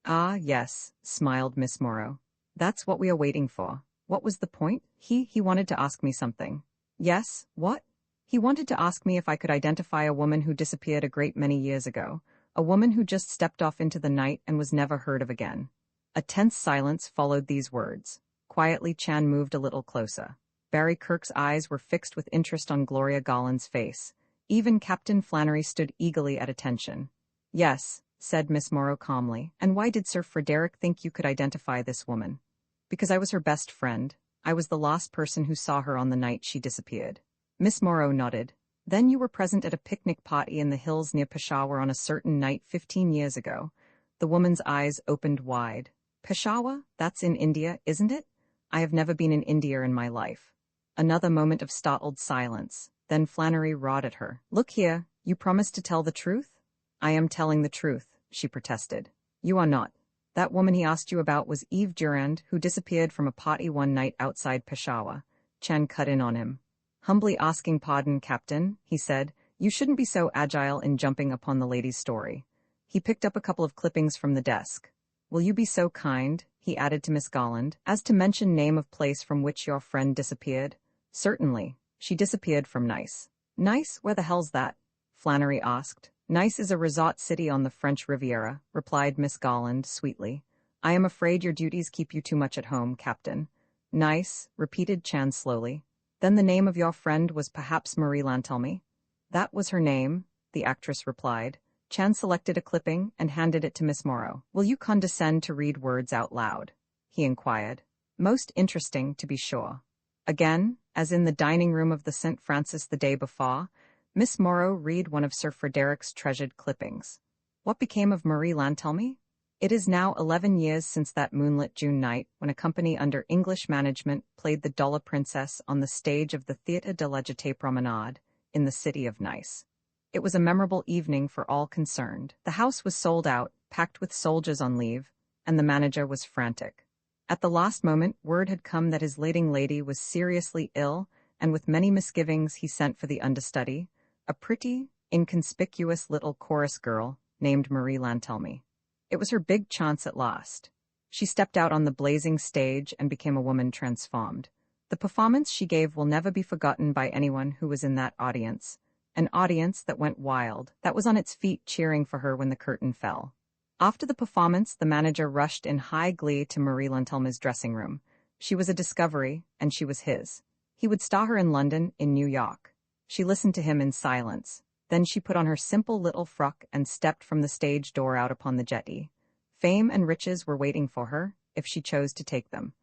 Ah, yes, smiled Miss Morrow. That's what we are waiting for. What was the point? He wanted to ask me something. Yes, what? He wanted to ask me if I could identify a woman who disappeared a great many years ago, a woman who just stepped off into the night and was never heard of again. A tense silence followed these words. Quietly, Chan moved a little closer. Barry Kirk's eyes were fixed with interest on Gloria Garland's face. Even Captain Flannery stood eagerly at attention. Yes, said Miss Morrow calmly. And why did Sir Frederick think you could identify this woman? Because I was her best friend. I was the last person who saw her on the night she disappeared. Miss Morrow nodded. Then you were present at a picnic party in the hills near Peshawar on a certain night 15 years ago. The woman's eyes opened wide. Peshawar? That's in India, isn't it? I have never been in India in my life. Another moment of startled silence. Then Flannery roared at her. Look here, you promised to tell the truth? I am telling the truth, she protested. You are not. That woman he asked you about was Eve Durand, who disappeared from a party one night outside Peshawar. Chen cut in on him. Humbly asking pardon, Captain, he said. You shouldn't be so agile in jumping upon the lady's story. He picked up a couple of clippings from the desk. Will you be so kind, he added to Miss Garland, as to mention name of place from which your friend disappeared? Certainly. She disappeared from Nice. Nice? Where the hell's that? Flannery asked. Nice is a resort city on the French Riviera, replied Miss Garland sweetly. I am afraid your duties keep you too much at home, Captain. Nice, repeated Chan slowly. Then the name of your friend was perhaps Marie Lantelmy? That was her name, the actress replied. Chan selected a clipping and handed it to Miss Morrow. Will you condescend to read words out loud? He inquired. Most interesting, to be sure. Again, as in the dining room of the St. Francis the day before, Miss Morrow read one of Sir Frederick's treasured clippings. What became of Marie Lantelmy? It is now 11 years since that moonlit June night when a company under English management played the Dollar Princess on the stage of the Théâtre de la Gaîté Promenade in the city of Nice. It was a memorable evening for all concerned. The house was sold out, packed with soldiers on leave, and the manager was frantic. At the last moment, word had come that his leading lady was seriously ill, and with many misgivings he sent for the understudy, a pretty, inconspicuous little chorus girl named Marie Lantelmy. It was her big chance at last. She stepped out on the blazing stage and became a woman transformed. The performance she gave will never be forgotten by anyone who was in that audience, an audience that went wild, that was on its feet cheering for her when the curtain fell. After the performance, the manager rushed in high glee to Marie Lantelmy's dressing room. She was a discovery, and she was his. He would star her in London, in New York. She listened to him in silence. Then she put on her simple little frock and stepped from the stage door out upon the jetty. Fame and riches were waiting for her, if she chose to take them.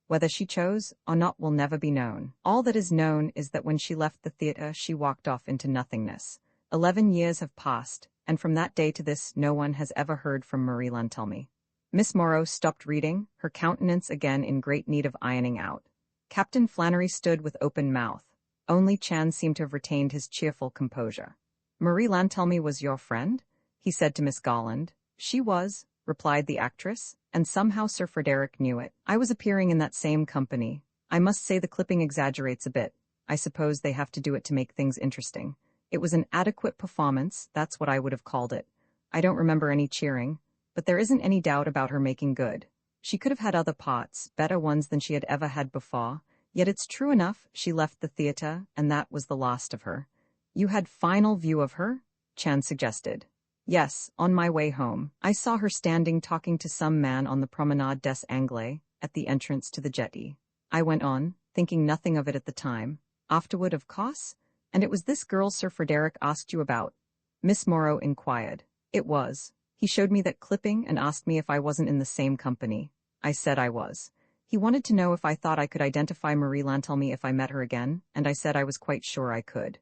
Whether she chose or not will never be known. All that is known is that when she left the theatre, she walked off into nothingness. 11 years have passed, and from that day to this no one has ever heard from Marie Lantelmy. Miss Morrow stopped reading, her countenance again in great need of ironing out. Captain Flannery stood with open mouth. Only Chan seemed to have retained his cheerful composure. Marie Lantelmy was your friend? He said to Miss Garland. She was, replied the actress, and somehow Sir Frederick knew it. I was appearing in that same company. I must say the clipping exaggerates a bit. I suppose they have to do it to make things interesting. It was an adequate performance, that's what I would have called it. I don't remember any cheering, but there isn't any doubt about her making good. She could have had other parts, better ones than she had ever had before, yet it's true enough, she left the theatre, and that was the last of her. You had final view of her? Chan suggested. Yes, on my way home. I saw her standing talking to some man on the Promenade des Anglais, at the entrance to the jetty. I went on, thinking nothing of it at the time. Afterward, of course? And it was this girl Sir Frederick asked you about? Miss Morrow inquired. It was. He showed me that clipping and asked me if I wasn't in the same company. I said I was. He wanted to know if I thought I could identify Marie Lantelmy if I met her again, and I said I was quite sure I could.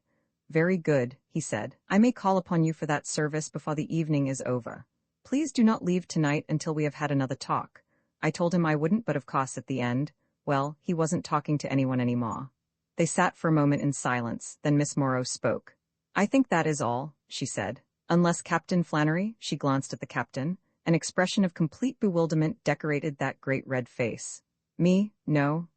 Very good, he said. I may call upon you for that service before the evening is over. Please do not leave tonight until we have had another talk. I told him I wouldn't, but of course at the end, well, he wasn't talking to anyone anymore. They sat for a moment in silence, then Miss Morrow spoke. I think that is all, she said. Unless Captain Flannery, she glanced at the captain. An expression of complete bewilderment decorated that great red face. Me? No,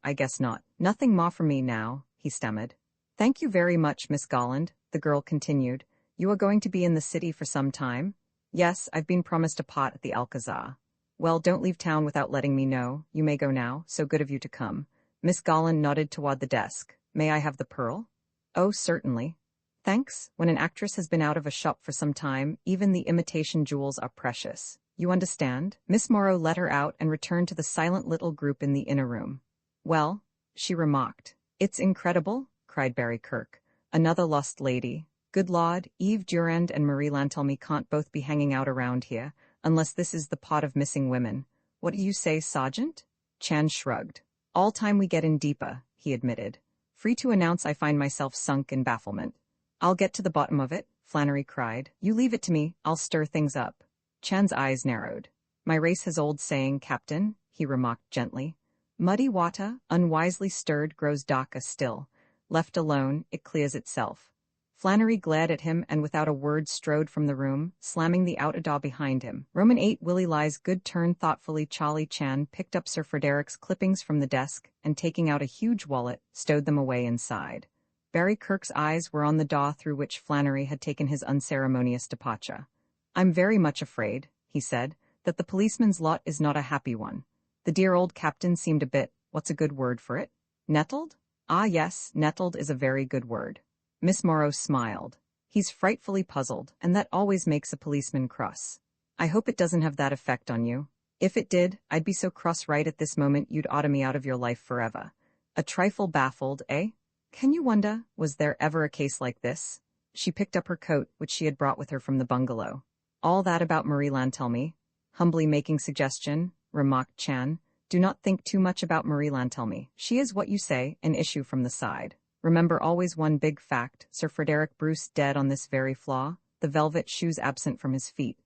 I guess not. Nothing more from me now, he stammered. Thank you very much, Miss Golland, the girl continued. You are going to be in the city for some time? Yes, I've been promised a pot at the Alcazar. Well, don't leave town without letting me know. You may go now, so good of you to come. Miss Golland nodded toward the desk. May I have the pearl? Oh, certainly. Thanks. When an actress has been out of a shop for some time, even the imitation jewels are precious. You understand? Miss Morrow let her out and returned to the silent little group in the inner room. Well, she remarked. It's incredible, cried Barry Kirk. Another lost lady. Good Lord, Eve Durand and Marie Lantelmy can't both be hanging out around here, unless this is the pot of missing women. What do you say, Sergeant? Chan shrugged. All time we get in deeper, he admitted. Free to announce I find myself sunk in bafflement. I'll get to the bottom of it, Flannery cried. You leave it to me, I'll stir things up. Chan's eyes narrowed. My race has old saying, Captain, he remarked gently. Muddy water, unwisely stirred, grows darker still. Left alone, it clears itself. Flannery glared at him and without a word strode from the room, slamming the outer door behind him. Roman 8 Willie Lie's good turn thoughtfully. Charlie Chan picked up Sir Frederick's clippings from the desk and taking out a huge wallet, stowed them away inside. Barry Kirk's eyes were on the door through which Flannery had taken his unceremonious departure. I'm very much afraid, he said, that the policeman's lot is not a happy one. The dear old captain seemed a bit, what's a good word for it? Nettled? Ah yes, nettled is a very good word. Miss Morrow smiled. He's frightfully puzzled, and that always makes a policeman cross. I hope it doesn't have that effect on you. If it did, I'd be so cross right at this moment you'd auto me out of your life forever. A trifle baffled, eh? Can you wonder, was there ever a case like this? She picked up her coat, which she had brought with her from the bungalow. All that about Marie Lantelmy? Humbly making suggestion, remarked Chan. Do not think too much about Marie Lantelmy. She is what you say, an issue from the side. Remember always one big fact, Sir Frederick Bruce dead on this very floor, the velvet shoes absent from his feet.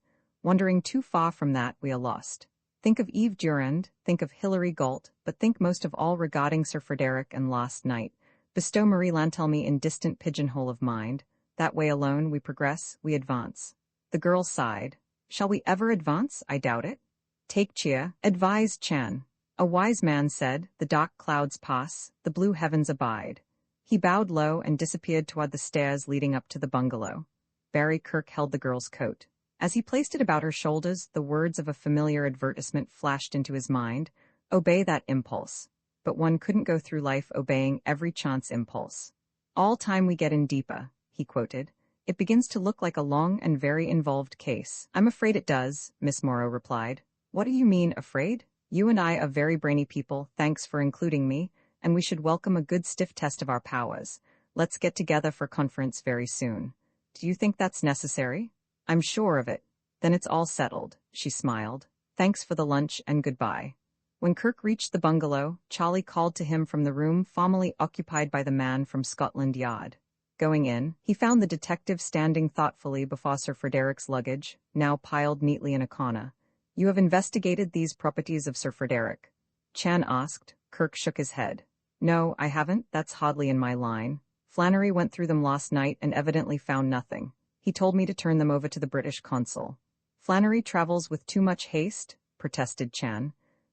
Wandering too far from that, we are lost. Think of Eve Durand, think of Hilary Galt, but think most of all regarding Sir Frederick and last night. Bestow Marie Lantelmy in distant pigeonhole of mind. That way alone we progress, we advance. The girl sighed. Shall we ever advance? I doubt it. Take cheer, advised Chan. A wise man said, the dark clouds pass, the blue heavens abide. He bowed low and disappeared toward the stairs leading up to the bungalow. Barry Kirk held the girl's coat. As he placed it about her shoulders, the words of a familiar advertisement flashed into his mind. Obey that impulse. But one couldn't go through life obeying every chance impulse. All time we get in deeper, he quoted. It begins to look like a long and very involved case. I'm afraid it does, Miss Morrow replied. What do you mean, afraid? You and I are very brainy people, thanks for including me, and we should welcome a good stiff test of our powers. Let's get together for conference very soon. Do you think that's necessary? I'm sure of it. Then it's all settled, she smiled. Thanks for the lunch and goodbye. When Kirk reached the bungalow, Charlie called to him from the room formerly occupied by the man from Scotland Yard. Going in, he found the detective standing thoughtfully before Sir Frederick's luggage, now piled neatly in a corner. You have investigated these properties of Sir Frederick? Chan asked. Kirk shook his head. No, I haven't, that's hardly in my line. Flannery went through them last night and evidently found nothing. He told me to turn them over to the British consul. Flannery travels with too much haste, protested Chan.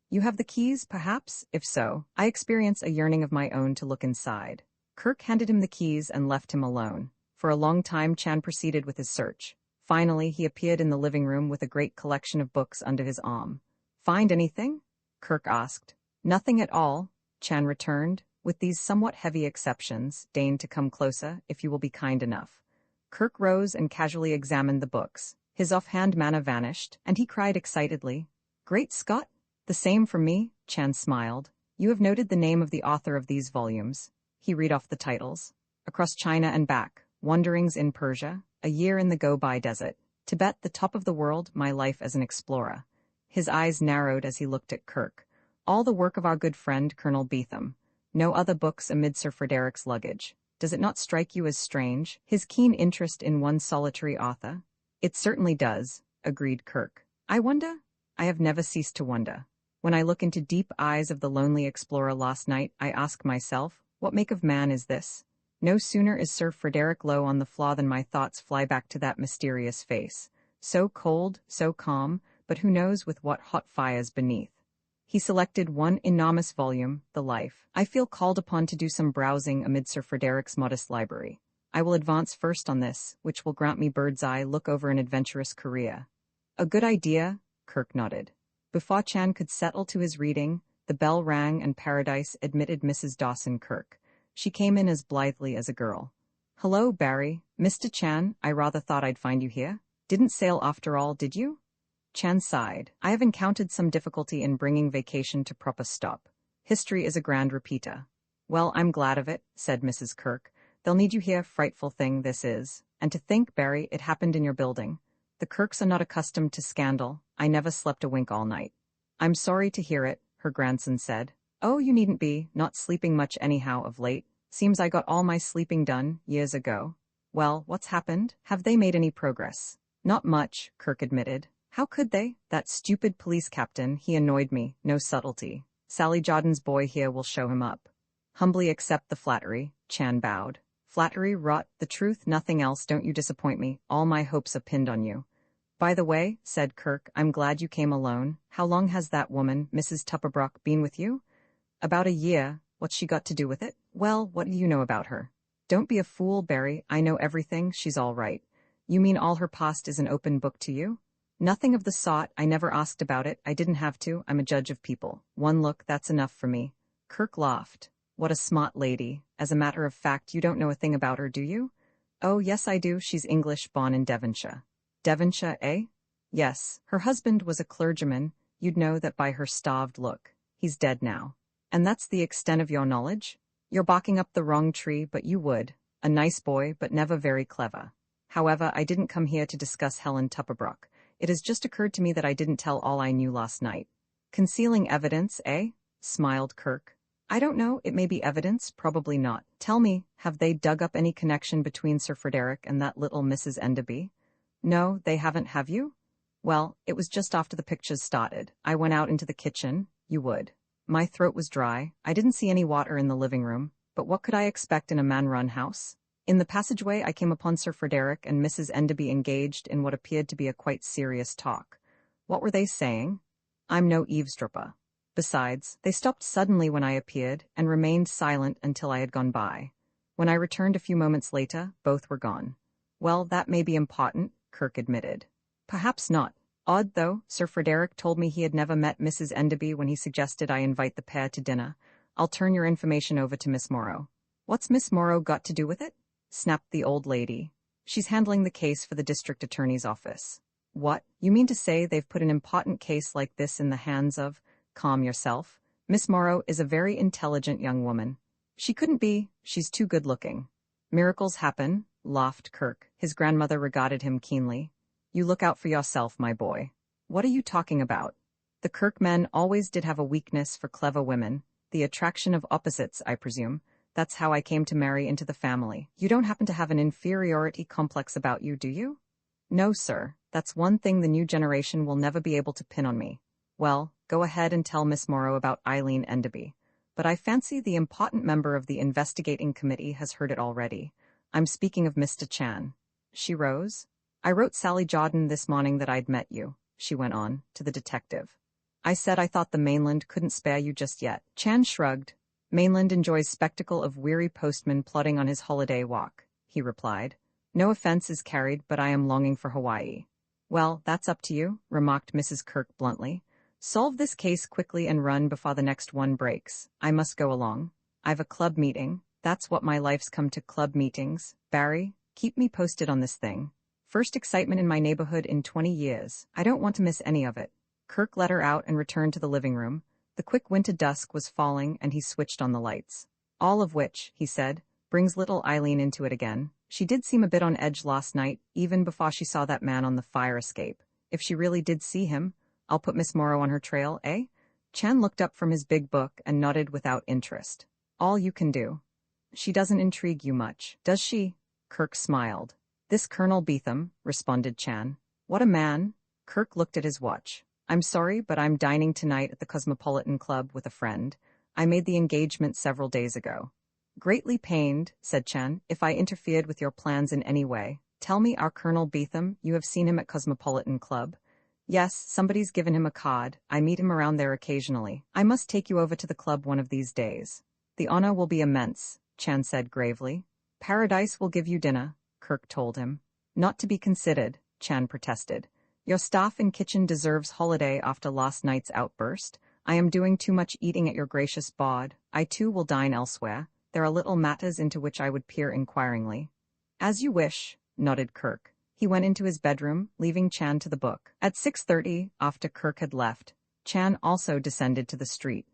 You have the keys, perhaps? If so, I experience a yearning of my own to look inside. Kirk handed him the keys and left him alone. For a long time Chan proceeded with his search. Finally, he appeared in the living room with a great collection of books under his arm. Find anything? Kirk asked. Nothing at all, Chan returned. With these somewhat heavy exceptions, deign to come closer, if you will be kind enough. Kirk rose and casually examined the books. His offhand manner vanished, and he cried excitedly, Great Scott! The same for me, Chan smiled. You have noted the name of the author of these volumes. He read off the titles. Across China and Back, Wanderings in Persia, A Year in the Go-By Desert, Tibet, The Top of the World, My Life as an Explorer. His eyes narrowed as he looked at Kirk. All the work of our good friend Colonel Beetham. No other books amid Sir Frederick's luggage. Does it not strike you as strange, his keen interest in one solitary author? It certainly does, agreed Kirk. I wonder? I have never ceased to wonder. When I look into deep eyes of the lonely explorer last night, I ask myself, what make of man is this? No sooner is Sir Frederick low on the floor than my thoughts fly back to that mysterious face. So cold, so calm, but who knows with what hot fires beneath. He selected one enormous volume, The Life. I feel called upon to do some browsing amid Sir Frederick's modest library. I will advance first on this, which will grant me bird's-eye look over an adventurous career. A good idea, Kirk nodded. Before Chan could settle to his reading, the bell rang and Paradise admitted Mrs. Dawson Kirk. She came in as blithely as a girl. Hello, Barry. Mr. Chan, I rather thought I'd find you here. Didn't sail after all, did you? Chan sighed. I have encountered some difficulty in bringing vacation to proper stop. History is a grand repeater. Well, I'm glad of it, said Mrs. Kirk. They'll need you here, frightful thing this is. And to think, Barry, it happened in your building. The Kirks are not accustomed to scandal. I never slept a wink all night. I'm sorry to hear it, her grandson said. Oh, you needn't be, not sleeping much anyhow of late. Seems I got all my sleeping done, years ago. Well, what's happened? Have they made any progress? Not much, Kirk admitted. How could they? That stupid police captain, he annoyed me, no subtlety. Sally Jordan's boy here will show him up. Humbly accept the flattery, Chan bowed. Flattery, rot, the truth, nothing else, don't you disappoint me, all my hopes are pinned on you. By the way, said Kirk, I'm glad you came alone. How long has that woman, Mrs. Tupperbrook, been with you? About a year. What's she got to do with it? Well, what do you know about her? Don't be a fool, Barry, I know everything, she's all right. You mean all her past is an open book to you? Nothing of the sort, I never asked about it, I didn't have to, I'm a judge of people. One look, that's enough for me. Kirk laughed. What a smart lady. As a matter of fact, you don't know a thing about her, do you? Oh, yes I do, she's English, born in Devonshire. Devonshire, eh? Yes, her husband was a clergyman, you'd know that by her starved look. He's dead now. And that's the extent of your knowledge? You're barking up the wrong tree, but you would. A nice boy, but never very clever. However, I didn't come here to discuss Helen Tupperbrook. It has just occurred to me that I didn't tell all I knew last night. Concealing evidence, eh? Smiled Kirk. I don't know, it may be evidence, probably not. Tell me, have they dug up any connection between Sir Frederick and that little Mrs. Enderby? No, they haven't, have you? Well, it was just after the pictures started. I went out into the kitchen. You would. My throat was dry. I didn't see any water in the living room. But what could I expect in a man-run house? In the passageway, I came upon Sir Frederick and Mrs. Enderby engaged in what appeared to be a quite serious talk. What were they saying? I'm no eavesdropper. Besides, they stopped suddenly when I appeared and remained silent until I had gone by. When I returned a few moments later, both were gone. Well, that may be important, Kirk admitted. Perhaps not. Odd, though, Sir Frederick told me he had never met Mrs. Enderby when he suggested I invite the pair to dinner. I'll turn your information over to Miss Morrow. What's Miss Morrow got to do with it? Snapped the old lady. She's handling the case for the district attorney's office. What? You mean to say they've put an important case like this in the hands of... Calm yourself. Miss Morrow is a very intelligent young woman. She couldn't be. She's too good-looking. Miracles happen, laughed Kirk. His grandmother regarded him keenly. You look out for yourself, my boy. What are you talking about? The Kirk men always did have a weakness for clever women. The attraction of opposites, I presume. That's how I came to marry into the family. You don't happen to have an inferiority complex about you, do you? No, sir. That's one thing the new generation will never be able to pin on me. Well, go ahead and tell Miss Morrow about Eileen Enderby. But I fancy the important member of the investigating committee has heard it already. I'm speaking of Mr. Chan. She rose. I wrote Sally Jordan this morning that I'd met you, she went on, to the detective. I said I thought the mainland couldn't spare you just yet. Chan shrugged. Mainland enjoys spectacle of weary postmen plodding on his holiday walk, he replied. No offense is carried, but I am longing for Hawaii. Well, that's up to you, remarked Mrs. Kirk bluntly. Solve this case quickly and run before the next one breaks. I must go along. I've a club meeting. That's what my life's come to, club meetings. Barry, keep me posted on this thing. First excitement in my neighborhood in 20 years. I don't want to miss any of it. Kirk let her out and returned to the living room. The quick winter dusk was falling and he switched on the lights. All of which, he said, brings little Eileen into it again. She did seem a bit on edge last night, even before she saw that man on the fire escape. If she really did see him, I'll put Miss Morrow on her trail, eh? Chan looked up from his big book and nodded without interest. All you can do. She doesn't intrigue you much, does she? Kirk smiled. This Colonel Beetham, responded Chan. What a man. Kirk looked at his watch. I'm sorry, but I'm dining tonight at the Cosmopolitan Club with a friend. I made the engagement several days ago. Greatly pained, said Chan, if I interfered with your plans in any way. Tell me, our Colonel Beetham, you have seen him at Cosmopolitan Club? Yes, somebody's given him a card. I meet him around there occasionally. I must take you over to the club one of these days. The honor will be immense, Chan said gravely. Paradise will give you dinner, Kirk told him. Not to be considered, Chan protested. Your staff in kitchen deserves holiday after last night's outburst. I am doing too much eating at your gracious board. I too will dine elsewhere. There are little matters into which I would peer inquiringly. As you wish, nodded Kirk. He went into his bedroom, leaving Chan to the book. At 6:30, after Kirk had left, Chan also descended to the street.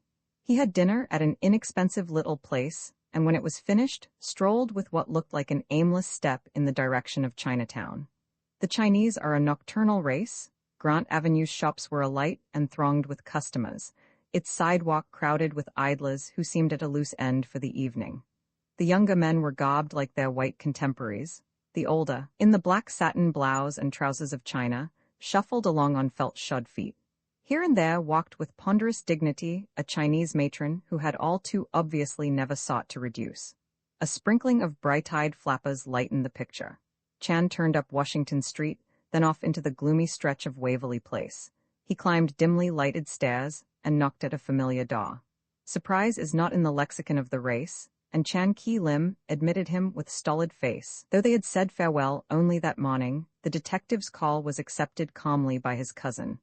He had dinner at an inexpensive little place, and when it was finished, strolled with what looked like an aimless step in the direction of Chinatown. The Chinese are a nocturnal race. Grant Avenue's shops were alight and thronged with customers, its sidewalk crowded with idlers who seemed at a loose end for the evening. The younger men were garbed like their white contemporaries. The older, in the black satin blouse and trousers of China, shuffled along on felt shod feet. Here and there walked with ponderous dignity a Chinese matron who had all too obviously never sought to reduce. A sprinkling of bright-eyed flappers lightened the picture. Chan turned up Washington Street, then off into the gloomy stretch of Waverly Place. He climbed dimly lighted stairs and knocked at a familiar door. Surprise is not in the lexicon of the race, and Chan Ki-lim admitted him with stolid face. Though they had said farewell only that morning, the detective's call was accepted calmly by his cousin.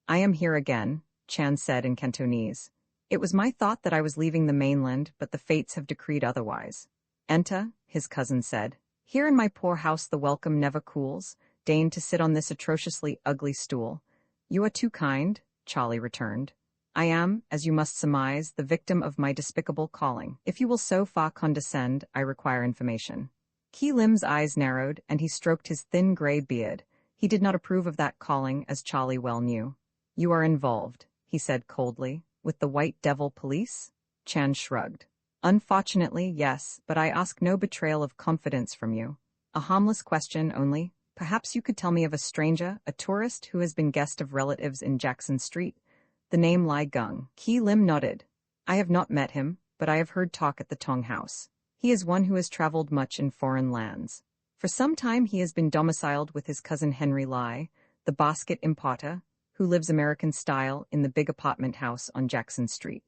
I am here again, Chan said in Cantonese. It was my thought that I was leaving the mainland, but the fates have decreed otherwise. Enter, his cousin said. Here in my poor house the welcome never cools. Deign to sit on this atrociously ugly stool. You are too kind, Charlie returned. I am, as you must surmise, the victim of my despicable calling. If you will so far condescend, I require information. Ki-lim's eyes narrowed, and he stroked his thin gray beard. He did not approve of that calling, as Charlie well knew. You are involved, he said coldly, with the White Devil Police? Chan shrugged. Unfortunately, yes, but I ask no betrayal of confidence from you. A harmless question only. Perhaps you could tell me of a stranger, a tourist who has been guest of relatives in Jackson Street. The name Lai Gung. Ki-lim nodded. I have not met him, but I have heard talk at the Tong House. He is one who has traveled much in foreign lands. For some time he has been domiciled with his cousin Henry Lai, the basket importer, who lives American style in the big apartment house on Jackson Street.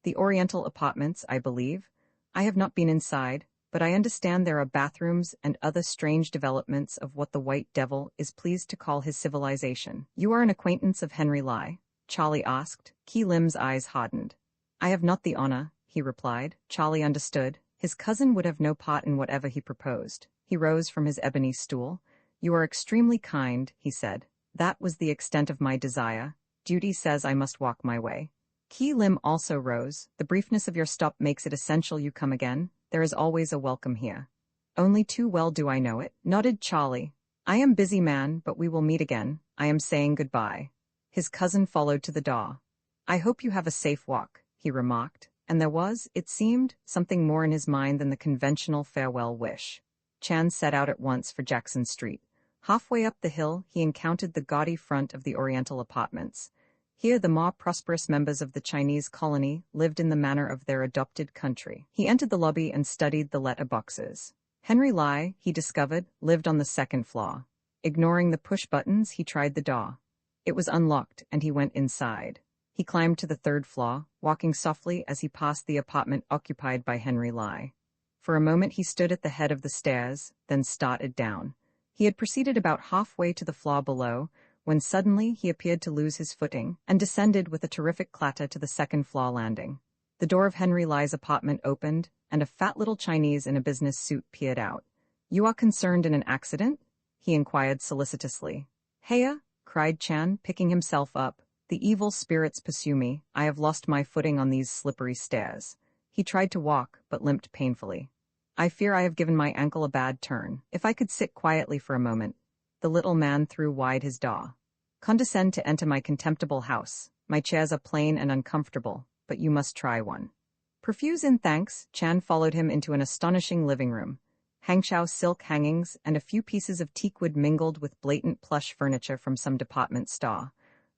The Oriental apartments, I believe. I have not been inside, but I understand there are bathrooms and other strange developments of what the White Devil is pleased to call his civilization. You are an acquaintance of Henry Lai? Charlie asked. Ki-lim's eyes hardened. I have not the honor, he replied. Charlie understood. His cousin would have no part in whatever he proposed. He rose from his ebony stool. You are extremely kind, he said. That was the extent of my desire. Duty says I must walk my way. Ki-lim also rose. The briefness of your stop makes it essential you come again. There is always a welcome here. Only too well do I know it, nodded Charlie. I am busy man, but we will meet again. I am saying goodbye. His cousin followed to the door. I hope you have a safe walk, he remarked, and there was, it seemed, something more in his mind than the conventional farewell wish. Chan set out at once for Jackson Street. Halfway up the hill, he encountered the gaudy front of the Oriental apartments. Here the more prosperous members of the Chinese colony lived in the manner of their adopted country. He entered the lobby and studied the letter boxes. Henry Lai, he discovered, lived on the second floor. Ignoring the push buttons, he tried the door. It was unlocked, and he went inside. He climbed to the third floor, walking softly as he passed the apartment occupied by Henry Lai. For a moment he stood at the head of the stairs, then started down. He had proceeded about halfway to the floor below, when suddenly he appeared to lose his footing, and descended with a terrific clatter to the second-floor landing. The door of Henry Lai's apartment opened, and a fat little Chinese in a business suit peered out. "You are concerned in an accident?" he inquired solicitously. "Heya!" cried Chan, picking himself up. "The evil spirits pursue me. I have lost my footing on these slippery stairs." He tried to walk, but limped painfully. "I fear I have given my ankle a bad turn. If I could sit quietly for a moment." The little man threw wide his jaw. "Condescend to enter my contemptible house. My chairs are plain and uncomfortable, but you must try one." Profuse in thanks, Chan followed him into an astonishing living room. Hangzhou silk hangings and a few pieces of teakwood mingled with blatant plush furniture from some department store.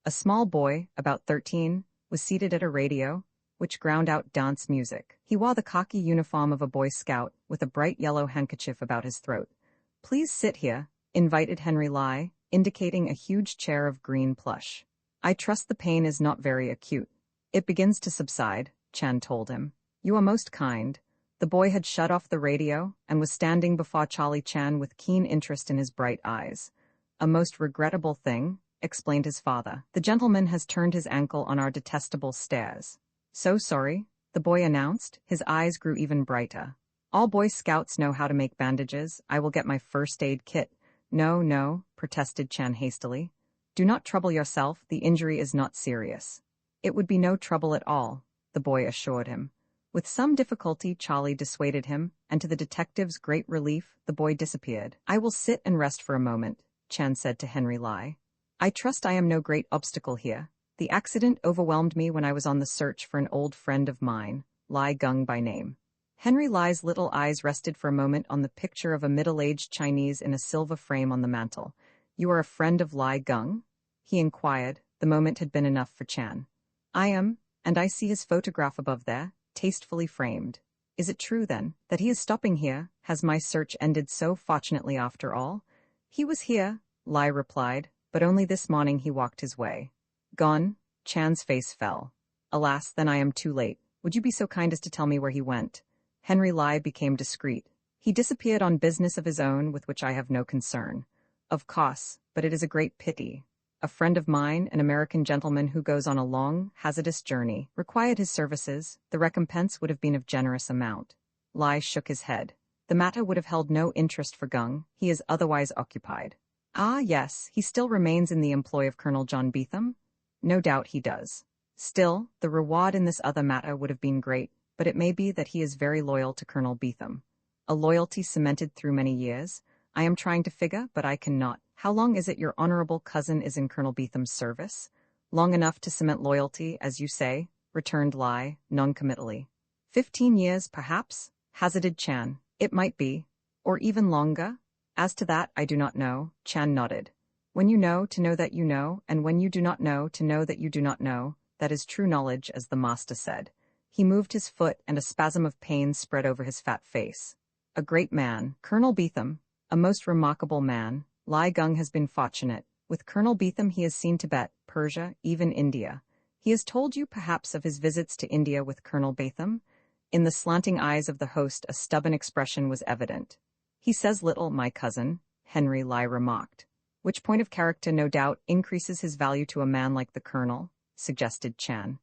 A small boy, about 13, was seated at a radio, which ground out dance music. He wore the khaki uniform of a Boy Scout, with a bright yellow handkerchief about his throat. "Please sit here," invited Henry Lai, indicating a huge chair of green plush. "I trust the pain is not very acute." "It begins to subside," Chan told him. "You are most kind." The boy had shut off the radio and was standing before Charlie Chan with keen interest in his bright eyes. "A most regrettable thing," explained his father. "The gentleman has turned his ankle on our detestable stairs." "So sorry," the boy announced. His eyes grew even brighter. "All Boy Scouts know how to make bandages. I will get my first aid kit." "No, no," protested Chan hastily. "Do not trouble yourself. The injury is not serious." "It would be no trouble at all," the boy assured him. With some difficulty, Charlie dissuaded him, and to the detective's great relief, the boy disappeared. "I will sit and rest for a moment," Chan said to Henry Lai. "I trust I am no great obstacle here. The accident overwhelmed me when I was on the search for an old friend of mine, Lai Gung by name." Henry Lai's little eyes rested for a moment on the picture of a middle-aged Chinese in a silver frame on the mantel. "You are a friend of Lai Gung?" he inquired. The moment had been enough for Chan. "I am, and I see his photograph above there, tastefully framed. Is it true, then, that he is stopping here? Has my search ended so fortunately after all?" "He was here," Lai replied, "but only this morning he walked his way." "Gone?" Chan's face fell. "Alas, then I am too late. Would you be so kind as to tell me where he went?" Henry Lai became discreet. "He disappeared on business of his own with which I have no concern." "Of course, but it is a great pity. A friend of mine, an American gentleman who goes on a long, hazardous journey, required his services. The recompense would have been of generous amount." Lai shook his head. "The matter would have held no interest for Gung. He is otherwise occupied." "Ah, yes, he still remains in the employ of Colonel John Beetham?" "No doubt he does. Still, the reward in this other matter would have been great, but it may be that he is very loyal to Colonel Beetham." "A loyalty cemented through many years? I am trying to figure, but I cannot. How long is it your honorable cousin is in Colonel Beetham's service?" "Long enough to cement loyalty, as you say," returned Lai, noncommittally. 15 years, perhaps?" hazarded Chan. "It might be. Or even longer?" "As to that, I do not know," Chan nodded. "When you know, to know that you know, and when you do not know, to know that you do not know, that is true knowledge, as the master said." He moved his foot, and a spasm of pain spread over his fat face. "A great man, Colonel Beetham, a most remarkable man. Lai Gung has been fortunate. With Colonel Beetham he has seen Tibet, Persia, even India. He has told you, perhaps, of his visits to India with Colonel Beetham?" In the slanting eyes of the host a stubborn expression was evident. "He says little, my cousin," Henry Lai remarked. "Which point of character, no doubt, increases his value to a man like the Colonel," suggested Chan.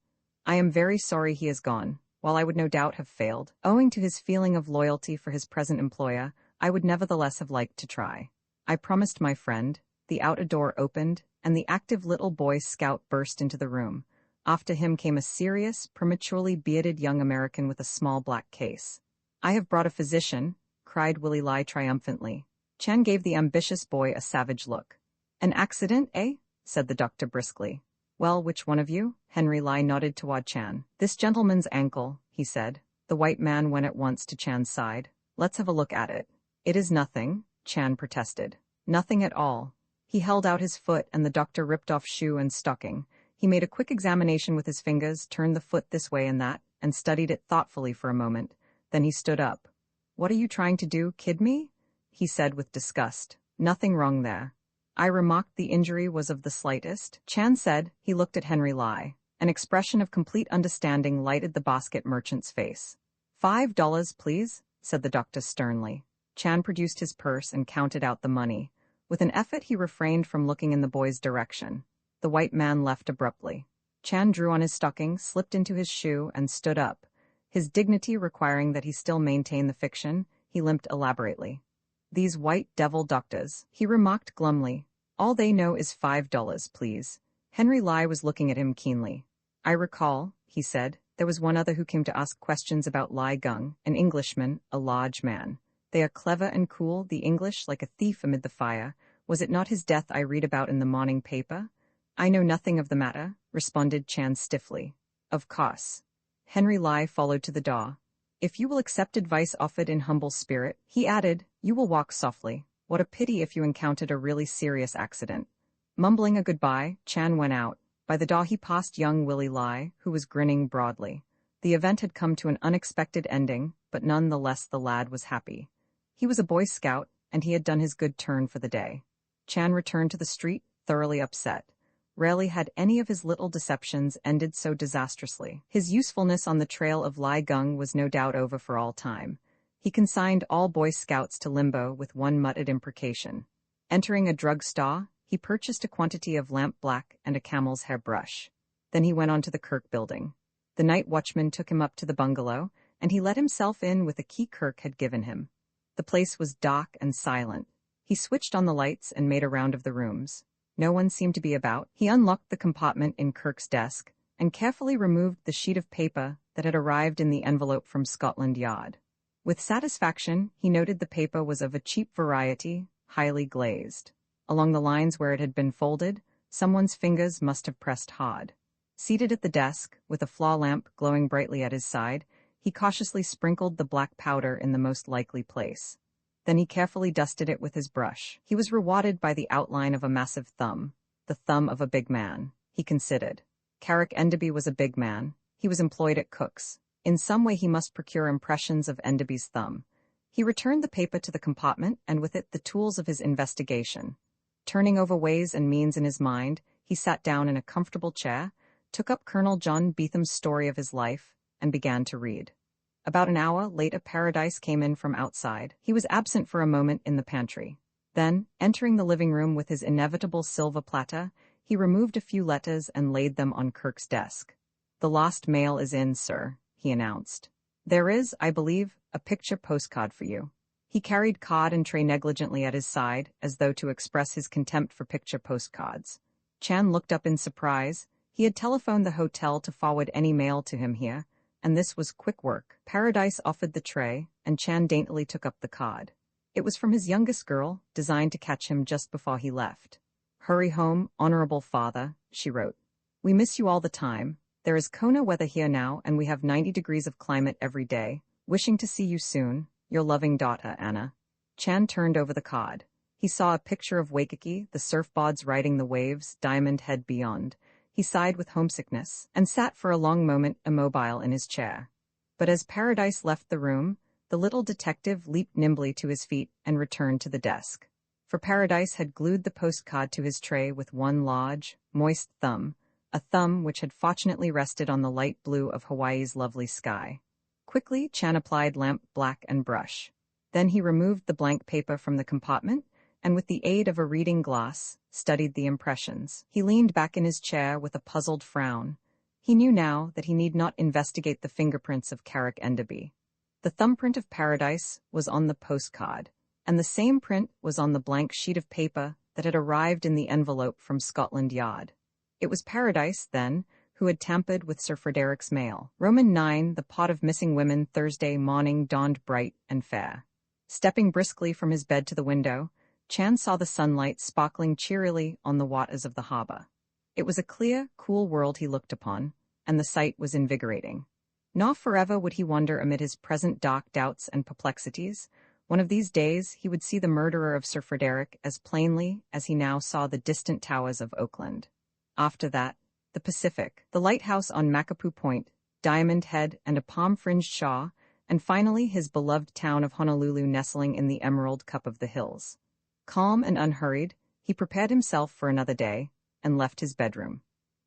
"I am very sorry he is gone. While I would no doubt have failed, owing to his feeling of loyalty for his present employer, I would nevertheless have liked to try. I promised my friend." The outer door opened, and the active little Boy Scout burst into the room. After him came a serious, prematurely bearded young American with a small black case. "I have brought a physician," cried Willie Lai triumphantly. Chan gave the ambitious boy a savage look. "An accident, eh?" said the doctor briskly. "Well, which one of you?" Henry Lai nodded toward Chan. "This gentleman's ankle," he said. The white man went at once to Chan's side. "Let's have a look at it." "It is nothing," Chan protested. "Nothing at all." He held out his foot, and the doctor ripped off shoe and stocking. He made a quick examination with his fingers, turned the foot this way and that, and studied it thoughtfully for a moment. Then he stood up. "What are you trying to do, kid me?" he said with disgust. "Nothing wrong there." I remarked the injury was of the slightest. Chan said. He looked at Henry Lai. An expression of complete understanding lighted the basket merchant's face. $5, please, said the doctor sternly. Chan produced his purse and counted out the money. With an effort he refrained from looking in the boy's direction. The white man left abruptly. Chan drew on his stocking, slipped into his shoe, and stood up. His dignity requiring that he still maintain the fiction, he limped elaborately. These white devil doctors, he remarked glumly. All they know is $5, please. Henry Lai was looking at him keenly. I recall, he said, there was one other who came to ask questions about Lai Gung, an Englishman, a large man. They are clever and cool, the English, like a thief amid the fire. Was it not his death I read about in the morning paper? I know nothing of the matter, responded Chan stiffly. Of course. Henry Lai followed to the door. If you will accept advice offered in humble spirit, he added, you will walk softly. What a pity if you encountered a really serious accident. Mumbling a goodbye, Chan went out. By the door he passed young Willie Lai, who was grinning broadly. The event had come to an unexpected ending, but none the less the lad was happy. He was a Boy Scout, and he had done his good turn for the day. Chan returned to the street, thoroughly upset. Rarely had any of his little deceptions ended so disastrously. His usefulness on the trail of Lai Gung was no doubt over for all time. He consigned all Boy Scouts to limbo with one muttered imprecation. Entering a drug store, he purchased a quantity of lamp black and a camel's hair brush. Then he went on to the Kirk building. The night watchman took him up to the bungalow, and he let himself in with a key Kirk had given him. The place was dark and silent. He switched on the lights and made a round of the rooms. No one seemed to be about. He unlocked the compartment in Kirk's desk and carefully removed the sheet of paper that had arrived in the envelope from Scotland Yard. With satisfaction, he noted the paper was of a cheap variety, highly glazed. Along the lines where it had been folded, someone's fingers must have pressed hard. Seated at the desk, with a flaw lamp glowing brightly at his side, he cautiously sprinkled the black powder in the most likely place. Then he carefully dusted it with his brush. He was rewarded by the outline of a massive thumb, the thumb of a big man, he considered. Carrick Enderby was a big man. He was employed at Cook's. In some way he must procure impressions of Enderby's thumb. He returned the paper to the compartment and with it the tools of his investigation. Turning over ways and means in his mind, he sat down in a comfortable chair, took up Colonel John Beetham's story of his life, and began to read. About an hour later Paradise came in from outside. He was absent for a moment in the pantry. Then, entering the living room with his inevitable silver platter, he removed a few letters and laid them on Kirk's desk. The lost mail is in, sir, he announced. There is, I believe, a picture postcard for you. He carried card and tray negligently at his side, as though to express his contempt for picture postcards. Chan looked up in surprise. He had telephoned the hotel to forward any mail to him here, and this was quick work. Paradise offered the tray, and Chan daintily took up the card. It was from his youngest girl, designed to catch him just before he left. Hurry home, honorable father, she wrote. We miss you all the time. There is Kona weather here now, and we have 90 degrees of climate every day. Wishing to see you soon, your loving daughter, Anna. Chan turned over the card. He saw a picture of Waikiki, the surfboards riding the waves, Diamond Head beyond. He sighed with homesickness, and sat for a long moment immobile in his chair. But as Paradise left the room, the little detective leaped nimbly to his feet and returned to the desk. For Paradise had glued the postcard to his tray with one large, moist thumb, a thumb which had fortunately rested on the light blue of Hawaii's lovely sky. Quickly, Chan applied lamp black and brush. Then he removed the blank paper from the compartment, and with the aid of a reading glass, studied the impressions. He leaned back in his chair with a puzzled frown. He knew now that he need not investigate the fingerprints of Carrick Enderby. The thumbprint of Paradise was on the postcard, and the same print was on the blank sheet of paper that had arrived in the envelope from Scotland Yard. It was Paradise, then, who had tampered with Sir Frederick's mail. Roman 9, the pot of missing women, Thursday morning dawned bright and fair. Stepping briskly from his bed to the window, Chan saw the sunlight sparkling cheerily on the waters of the harbor. It was a clear, cool world he looked upon, and the sight was invigorating. Nor forever would he wander amid his present dark doubts and perplexities. One of these days he would see the murderer of Sir Frederick as plainly as he now saw the distant towers of Oakland. After that, the Pacific, the lighthouse on Makapuu Point, Diamond Head and a palm-fringed shaw, and finally his beloved town of Honolulu nestling in the emerald cup of the hills. Calm and unhurried, He prepared himself for another day, and left his bedroom.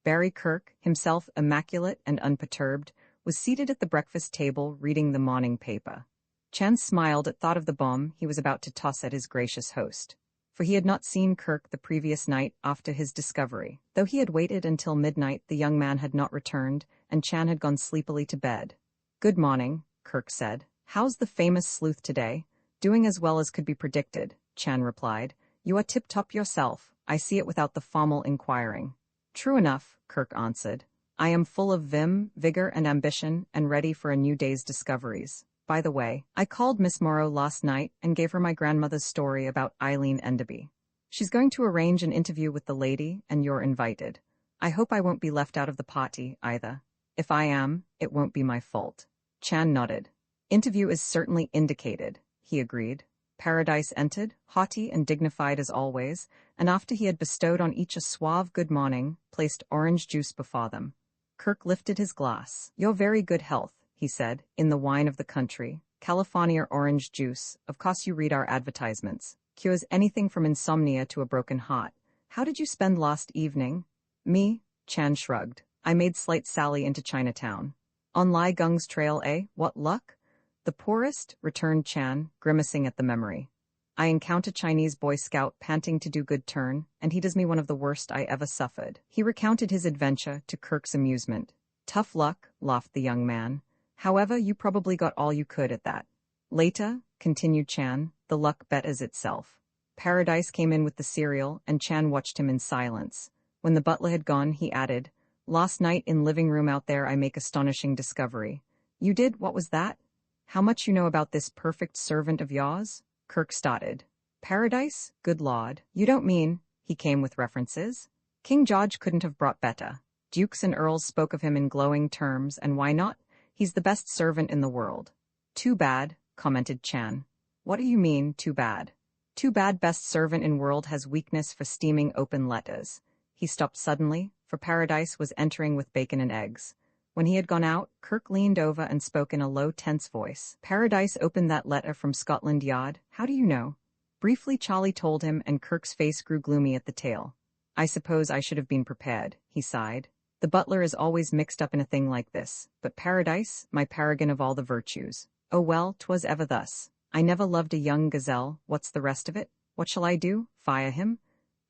Barry Kirk, himself immaculate and unperturbed, was seated at the breakfast table reading the morning paper. Chan smiled at thought of the bomb he was about to toss at his gracious host. For he had not seen Kirk the previous night after his discovery. Though he had waited until midnight, the young man had not returned, and Chan had gone sleepily to bed. "Good morning," Kirk said. "How's the famous sleuth today?" "Doing as well as could be predicted," Chan replied. "You are tip-top yourself. I see it without the formal inquiring." "True enough," Kirk answered. "I am full of vim, vigor, and ambition, and ready for a new day's discoveries. By the way, I called Miss Morrow last night and gave her my grandmother's story about Eileen Enderby. She's going to arrange an interview with the lady, and you're invited. I hope I won't be left out of the party, either. If I am, it won't be my fault." Chan nodded. "Interview is certainly indicated," he agreed. Paradise entered, haughty and dignified as always, and after he had bestowed on each a suave good morning, placed orange juice before them. Kirk lifted his glass. "Your very good health," he said, "in the wine of the country. California orange juice, of course you read our advertisements. Cures anything from insomnia to a broken heart. How did you spend last evening?" "Me?" Chan shrugged. "I made slight sally into Chinatown." "On Lai Gung's trail, eh? What luck?" "The poorest," returned Chan, grimacing at the memory. "I encounter Chinese Boy Scout panting to do good turn, and he does me one of the worst I ever suffered." He recounted his adventure to Kirk's amusement. "Tough luck," laughed the young man. "However, you probably got all you could at that." "Later," continued Chan, "the luck betters itself." Paradise came in with the cereal, and Chan watched him in silence. When the butler had gone, he added, "Last night in living room out there I make astonishing discovery." "You did? What was that?" "How much you know about this perfect servant of yours?" Kirk started. "Paradise? Good Lord. You don't mean—" He came with references. "King George couldn't have brought better. Dukes and earls spoke of him in glowing terms, and why not? He's the best servant in the world." "Too bad," commented Chan. "What do you mean, too bad?" "Too bad best servant in world has weakness for steaming open letters." He stopped suddenly, for Paradise was entering with bacon and eggs. When he had gone out, Kirk leaned over and spoke in a low, tense voice. "Paradise opened that letter from Scotland Yard. How do you know?" Briefly Charlie told him, and Kirk's face grew gloomy at the tale. "I suppose I should have been prepared," he sighed. "The butler is always mixed up in a thing like this, but Paradise, my paragon of all the virtues. Oh well, 'twas ever thus. I never loved a young gazelle. What's the rest of it? What shall I do? Fire him?"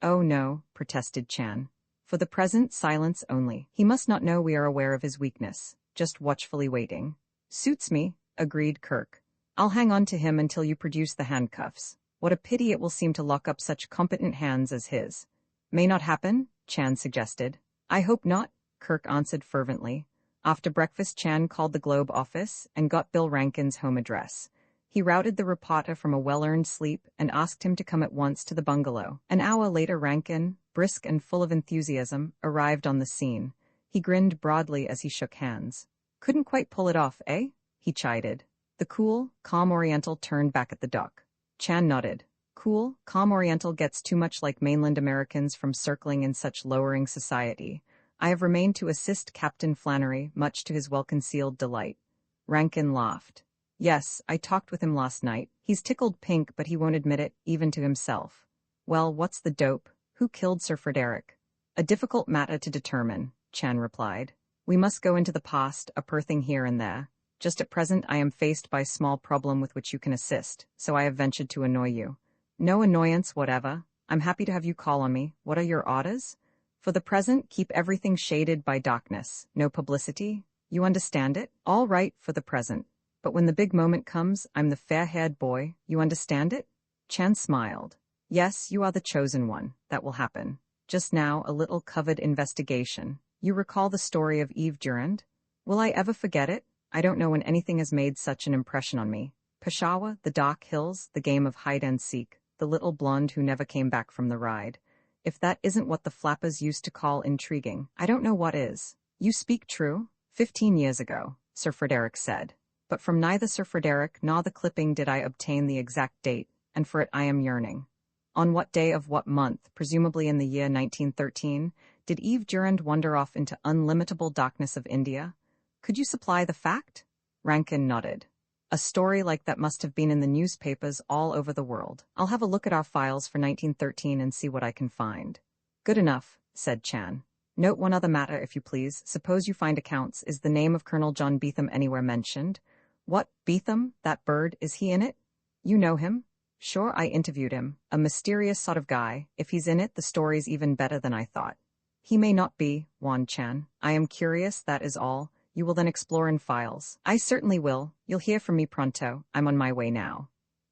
"Oh no," protested Chan. "For the present, silence only. He must not know we are aware of his weakness. Just watchfully waiting." "Suits me," agreed Kirk. "I'll hang on to him until you produce the handcuffs. What a pity it will seem to lock up such competent hands as his." "May not happen," Chan suggested. "I hope not," Kirk answered fervently. After breakfast, Chan called the Globe office and got Bill Rankin's home address. He routed the reporter from a well-earned sleep and asked him to come at once to the bungalow. An hour later, Rankin, brisk and full of enthusiasm, arrived on the scene. He grinned broadly as he shook hands. "Couldn't quite pull it off, eh?" he chided. The cool, calm Oriental turned back at the dock. Chan nodded. "Cool, calm Oriental gets too much like mainland Americans from circling in such lowering society. I have remained to assist Captain Flannery, much to his well-concealed delight." Rankin laughed. "Yes, I talked with him last night. He's tickled pink, but he won't admit it, even to himself." "Well, what's the dope? Who killed Sir Frederick?" "A difficult matter to determine," Chan replied. "We must go into the past, unearthing here and there. Just at present I am faced by a small problem with which you can assist, so I have ventured to annoy you." "No annoyance whatever. I'm happy to have you call on me. What are your orders?" "For the present, keep everything shaded by darkness. No publicity. You understand it? All right for the present. But when the big moment comes, I'm the fair-haired boy. You understand it?" Chan smiled. "Yes, you are the chosen one. That will happen. Just now, a little covered investigation. You recall the story of Eve Durand? Will I ever forget it? I don't know when anything has made such an impression on me. Peshawar, the dark hills, the game of hide-and-seek, the little blonde who never came back from the ride. If that isn't what the flappers used to call intriguing, I don't know what is." "You speak true. 15 years ago," Sir Frederick said. "But from neither Sir Frederick nor the clipping did I obtain the exact date, and for it I am yearning. On what day of what month, presumably in the year 1913, did Eve Durand wander off into unlimitable darkness of India? Could you supply the fact?" Rankin nodded. A story like that must have been in the newspapers all over the world. I'll have a look at our files for 1913 and see what I can find. Good enough, said Chan. Note one other matter, if you please. Suppose you find accounts. Is the name of Colonel John Beetham anywhere mentioned? What, Beetham? That bird, is he in it? You know him? Sure, I interviewed him. A mysterious sort of guy. If he's in it, the story's even better than I thought. He may not be, warned Chan. I am curious, that is all. You will then explore in files. I certainly will. You'll hear from me pronto. I'm on my way now.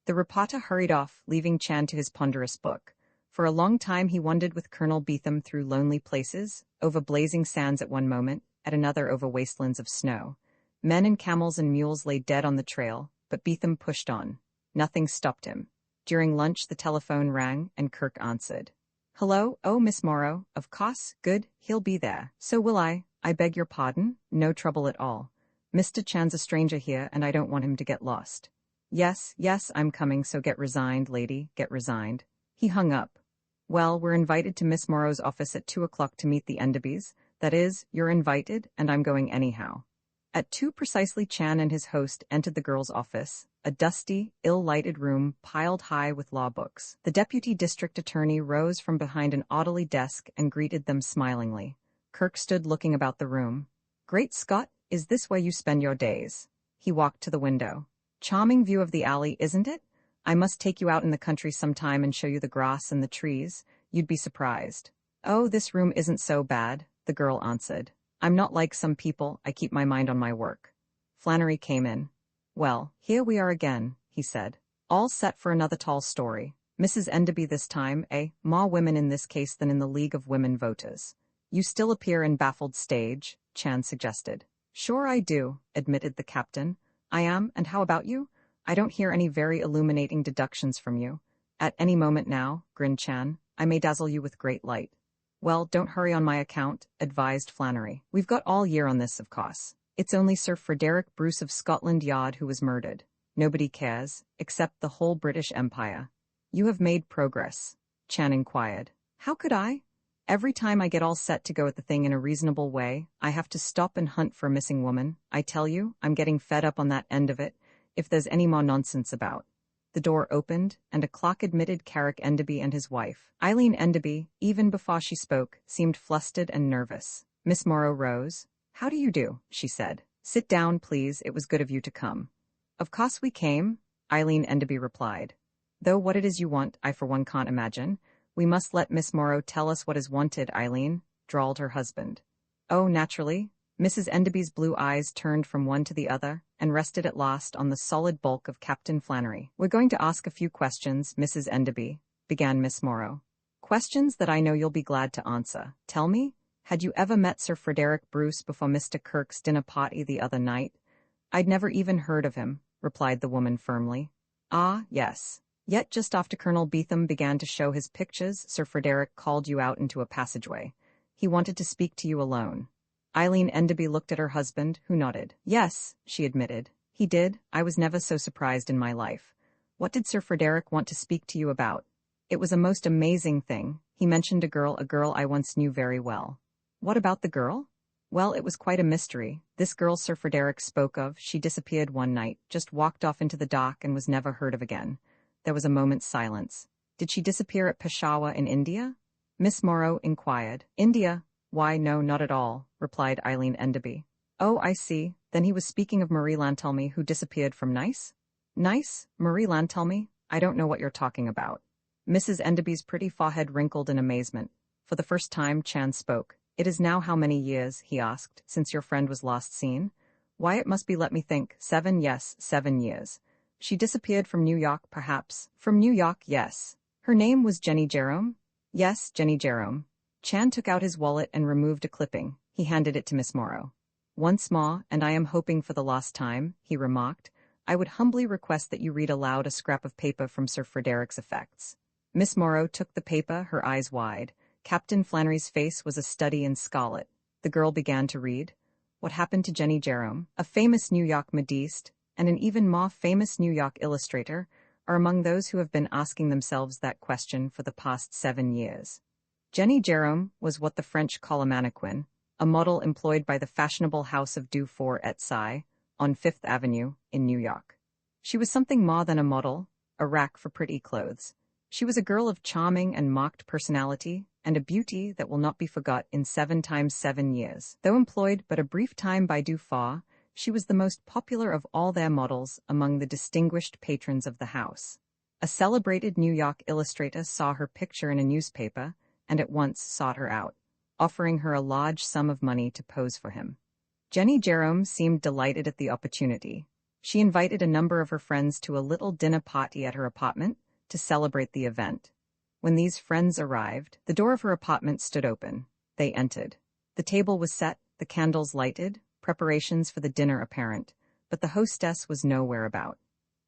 The reporter hurried off, leaving Chan to his ponderous book. For a long time he wandered with Colonel Beetham through lonely places, over blazing sands at one moment, at another over wastelands of snow. Men and camels and mules lay dead on the trail, but Beetham pushed on. Nothing stopped him. During lunch the telephone rang, and Kirk answered. Hello, oh, Miss Morrow, of course, good, he'll be there. So will I beg your pardon? No trouble at all. Mr. Chan's a stranger here, and I don't want him to get lost. Yes, I'm coming, so get resigned, lady, get resigned. He hung up. Well, we're invited to Miss Morrow's office at 2 o'clock to meet the Endebys. That is, you're invited, and I'm going anyhow. At 2 precisely, Chan and his host entered the girl's office, a dusty, ill-lighted room piled high with law books. The deputy district attorney rose from behind an orderly desk and greeted them smilingly. Kirk stood looking about the room. Great Scott, is this where you spend your days? He walked to the window. Charming view of the alley, isn't it? I must take you out in the country sometime and show you the grass and the trees. You'd be surprised. Oh, this room isn't so bad, the girl answered. I'm not like some people, I keep my mind on my work. Flannery came in. Well, here we are again, he said. All set for another tall story. Mrs. Endeby this time, eh? More women in this case than in the League of Women Voters. You still appear in baffled stage, Chan suggested. Sure I do, admitted the captain. I am, and how about you? I don't hear any very illuminating deductions from you. At any moment now, grinned Chan, I may dazzle you with great light. Well, don't hurry on my account, advised Flannery. We've got all year on this, of course. It's only Sir Frederick Bruce of Scotland Yard who was murdered. Nobody cares, except the whole British Empire. You have made progress, Chan inquired. How could I? Every time I get all set to go at the thing in a reasonable way, I have to stop and hunt for a missing woman. I tell you, I'm getting fed up on that end of it, if there's any more nonsense about. The door opened, and a clock admitted Carrick Endeby and his wife. Eileen Endeby, even before she spoke, seemed flustered and nervous. Miss Morrow rose. How do you do? She said. Sit down, please, it was good of you to come. Of course we came, Eileen Endeby replied. Though what it is you want, I for one can't imagine. We must let Miss Morrow tell us what is wanted, Eileen, drawled her husband. Oh, naturally. Mrs. Endeby's blue eyes turned from one to the other, and rested at last on the solid bulk of Captain Flannery. We're going to ask a few questions, Mrs. Endeby, began Miss Morrow. Questions that I know you'll be glad to answer. Tell me, had you ever met Sir Frederick Bruce before Mr. Kirk's dinner party the other night? I'd never even heard of him, replied the woman firmly. Ah, yes. Yet just after Colonel Beetham began to show his pictures, Sir Frederick called you out into a passageway. He wanted to speak to you alone. Eileen Endeby looked at her husband, who nodded. Yes, she admitted. He did. I was never so surprised in my life. What did Sir Frederick want to speak to you about? It was a most amazing thing. He mentioned a girl I once knew very well. What about the girl? Well, it was quite a mystery. This girl Sir Frederick spoke of, she disappeared one night, just walked off into the dock and was never heard of again. There was a moment's silence. Did she disappear at Peshawar in India? Miss Morrow inquired. India? Why, no, not at all, replied Eileen Endeby. Oh, I see. Then he was speaking of Marie Lantelmy, who disappeared from Nice? Nice? Marie Lantelmy? I don't know what you're talking about. Mrs. Endeby's pretty forehead wrinkled in amazement. For the first time, Chan spoke. It is now how many years, he asked, since your friend was last seen? Why, it must be, let me think, 7, yes, 7 years. She disappeared from New York, perhaps. From New York, yes. Her name was Jenny Jerome? Yes, Jenny Jerome. Chan took out his wallet and removed a clipping. He handed it to Miss Morrow. Once more, and I am hoping for the last time, he remarked, I would humbly request that you read aloud a scrap of paper from Sir Frederick's effects. Miss Morrow took the paper, her eyes wide. Captain Flannery's face was a study in scarlet. The girl began to read. What happened to Jenny Jerome, a famous New York modiste, and an even more famous New York illustrator, are among those who have been asking themselves that question for the past 7 years. Jenny Jerome was what the French call a mannequin, a model employed by the fashionable house of Dufour et Cie, on Fifth Avenue, in New York. She was something more than a model, a rack for pretty clothes. She was a girl of charming and marked personality, and a beauty that will not be forgot in 7 times 7 years. Though employed but a brief time by Derr, she was the most popular of all their models among the distinguished patrons of the house. A celebrated New York illustrator saw her picture in a newspaper and at once sought her out, offering her a large sum of money to pose for him. Jenny Jerome seemed delighted at the opportunity. She invited a number of her friends to a little dinner party at her apartment to celebrate the event. When these friends arrived, the door of her apartment stood open. They entered. The table was set, the candles lighted, preparations for the dinner apparent, but the hostess was nowhere about.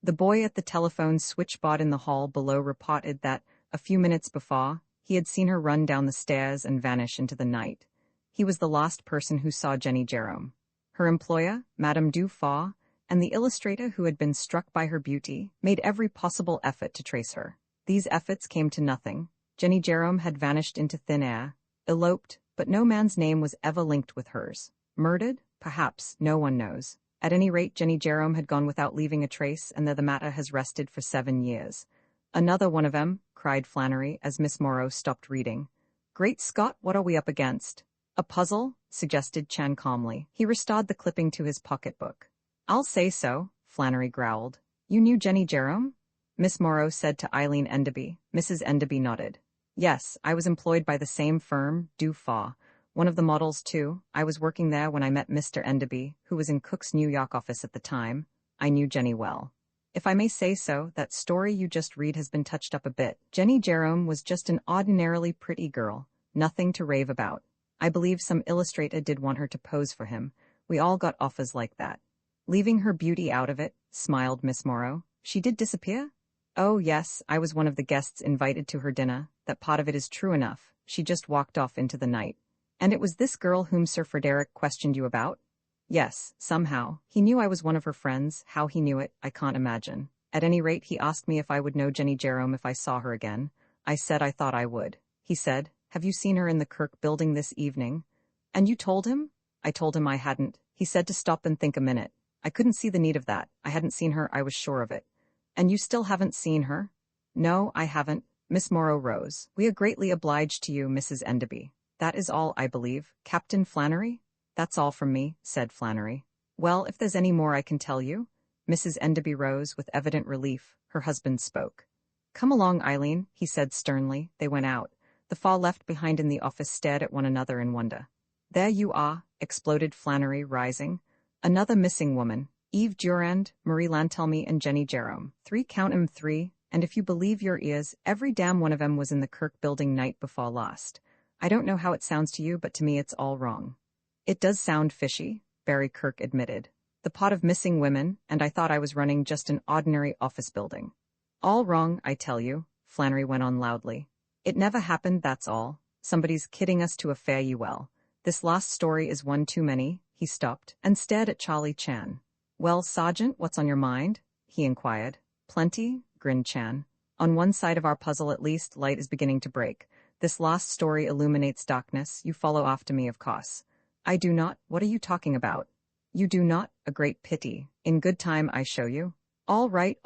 The boy at the telephone switchboard in the hall below reported that, a few minutes before, he had seen her run down the stairs and vanish into the night. He was the last person who saw Jenny Jerome. Her employer, Madame Derr, and the illustrator who had been struck by her beauty, made every possible effort to trace her. These efforts came to nothing. Jenny Jerome had vanished into thin air, eloped, but no man's name was ever linked with hers. Murdered? Perhaps, no one knows. At any rate, Jenny Jerome had gone without leaving a trace, and there the matter has rested for 7 years. Another one of 'em, cried Flannery as Miss Morrow stopped reading. Great Scott, what are we up against? A puzzle? Suggested Chan calmly. He restored the clipping to his pocketbook. I'll say so, Flannery growled. You knew Jenny Jerome? Miss Morrow said to Eileen Enderby. Mrs. Enderby nodded. Yes, I was employed by the same firm, Derr. One of the models, too. I was working there when I met Mr. Enderby, who was in Cook's New York office at the time. I knew Jenny well. If I may say so, that story you just read has been touched up a bit. Jenny Jerome was just an ordinarily pretty girl, nothing to rave about. I believe some illustrator did want her to pose for him. We all got offers like that. Leaving her beauty out of it, smiled Miss Morrow. She did disappear? Oh, yes, I was one of the guests invited to her dinner. That part of it is true enough. She just walked off into the night. And it was this girl whom Sir Frederick questioned you about? Yes, somehow. He knew I was one of her friends. How he knew it, I can't imagine. At any rate, he asked me if I would know Jenny Jerome if I saw her again. I said I thought I would. He said, have you seen her in the Kirk building this evening? And you told him? I told him I hadn't. He said to stop and think a minute. I couldn't see the need of that. I hadn't seen her, I was sure of it. And you still haven't seen her? No, I haven't. Miss Morrow rose. We are greatly obliged to you, Mrs. Enderby. That is all, I believe. Captain Flannery? That's all from me, said Flannery. Well, if there's any more I can tell you. Mrs. Enderby rose with evident relief. Her husband spoke. Come along, Eileen, he said sternly. They went out. The four left behind in the office stared at one another in wonder. There you are, exploded Flannery, rising. Another missing woman. Eve Durand, Marie Lantelmy, and Jenny Jerome. 3, count 'em 3, and if you believe your ears, every damn one of 'em was in the Kirk building night before last. I don't know how it sounds to you, but to me it's all wrong. It does sound fishy, Barry Kirk admitted. The pot of missing women, and I thought I was running just an ordinary office building. All wrong, I tell you, Flannery went on loudly. It never happened, that's all. Somebody's kidding us to a fare you well. This last story is one too many. He stopped and stared at Charlie Chan. Well, Sergeant, what's on your mind? He inquired. Plenty, grinned Chan. On one side of our puzzle at least, light is beginning to break. This last story illuminates darkness. You follow after me, of course. I do not. What are you talking about? You do not? A great pity. In good time I show you. All right,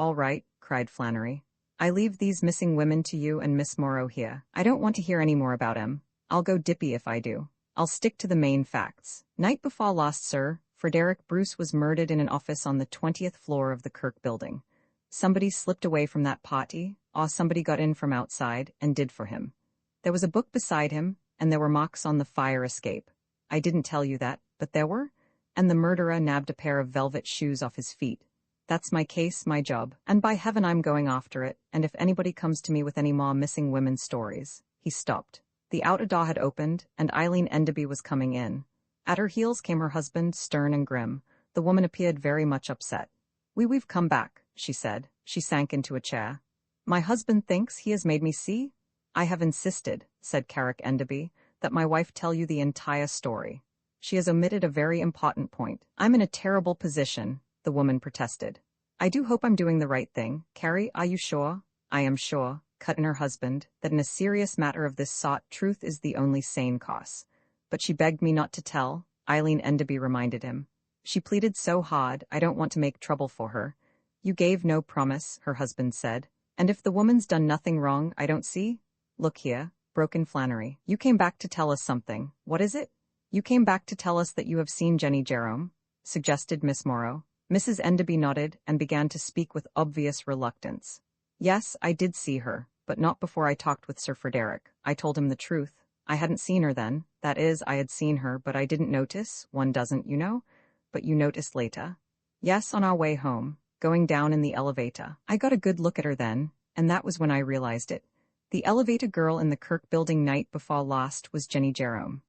cried Flannery. I leave these missing women to you and Miss Morrow here. I don't want to hear any more about 'em. I'll go dippy if I do. I'll stick to the main facts. Night before last, sir, Frederick Bruce was murdered in an office on the 20th floor of the Kirk building. Somebody slipped away from that party, or somebody got in from outside and did for him. There was a book beside him, and there were marks on the fire escape. I didn't tell you that, but there were. And the murderer nabbed a pair of velvet shoes off his feet. That's my case, my job, and by heaven I'm going after it, and if anybody comes to me with any more missing women's stories. He stopped. The outer door had opened, and Eileen Enderby was coming in. At her heels came her husband, stern and grim. The woman appeared very much upset. We've come back, she said. She sank into a chair. My husband thinks he has made me see? I have insisted, said Carrick Enderby, that my wife tell you the entire story. She has omitted a very important point. I'm in a terrible position, the woman protested. I do hope I'm doing the right thing. Carrie, are you sure? I am sure, cut in her husband, that in a serious matter of this sort, truth is the only sane course. But she begged me not to tell, Eileen Enderby reminded him. She pleaded so hard, I don't want to make trouble for her. You gave no promise, her husband said. And if the woman's done nothing wrong, I don't see. Look here, broke in Flannery. You came back to tell us something. What is it? You came back to tell us that you have seen Jenny Jerome, suggested Miss Morrow. Mrs. Enderby nodded and began to speak with obvious reluctance. Yes, I did see her, but not before I talked with Sir Frederick. I told him the truth. I hadn't seen her then. That is, I had seen her, but I didn't notice. One doesn't, you know. But you noticed later. Yes, on our way home, going down in the elevator. I got a good look at her then, and that was when I realized it. The elevator girl in the Kirk building night before last was Jenny Jerome.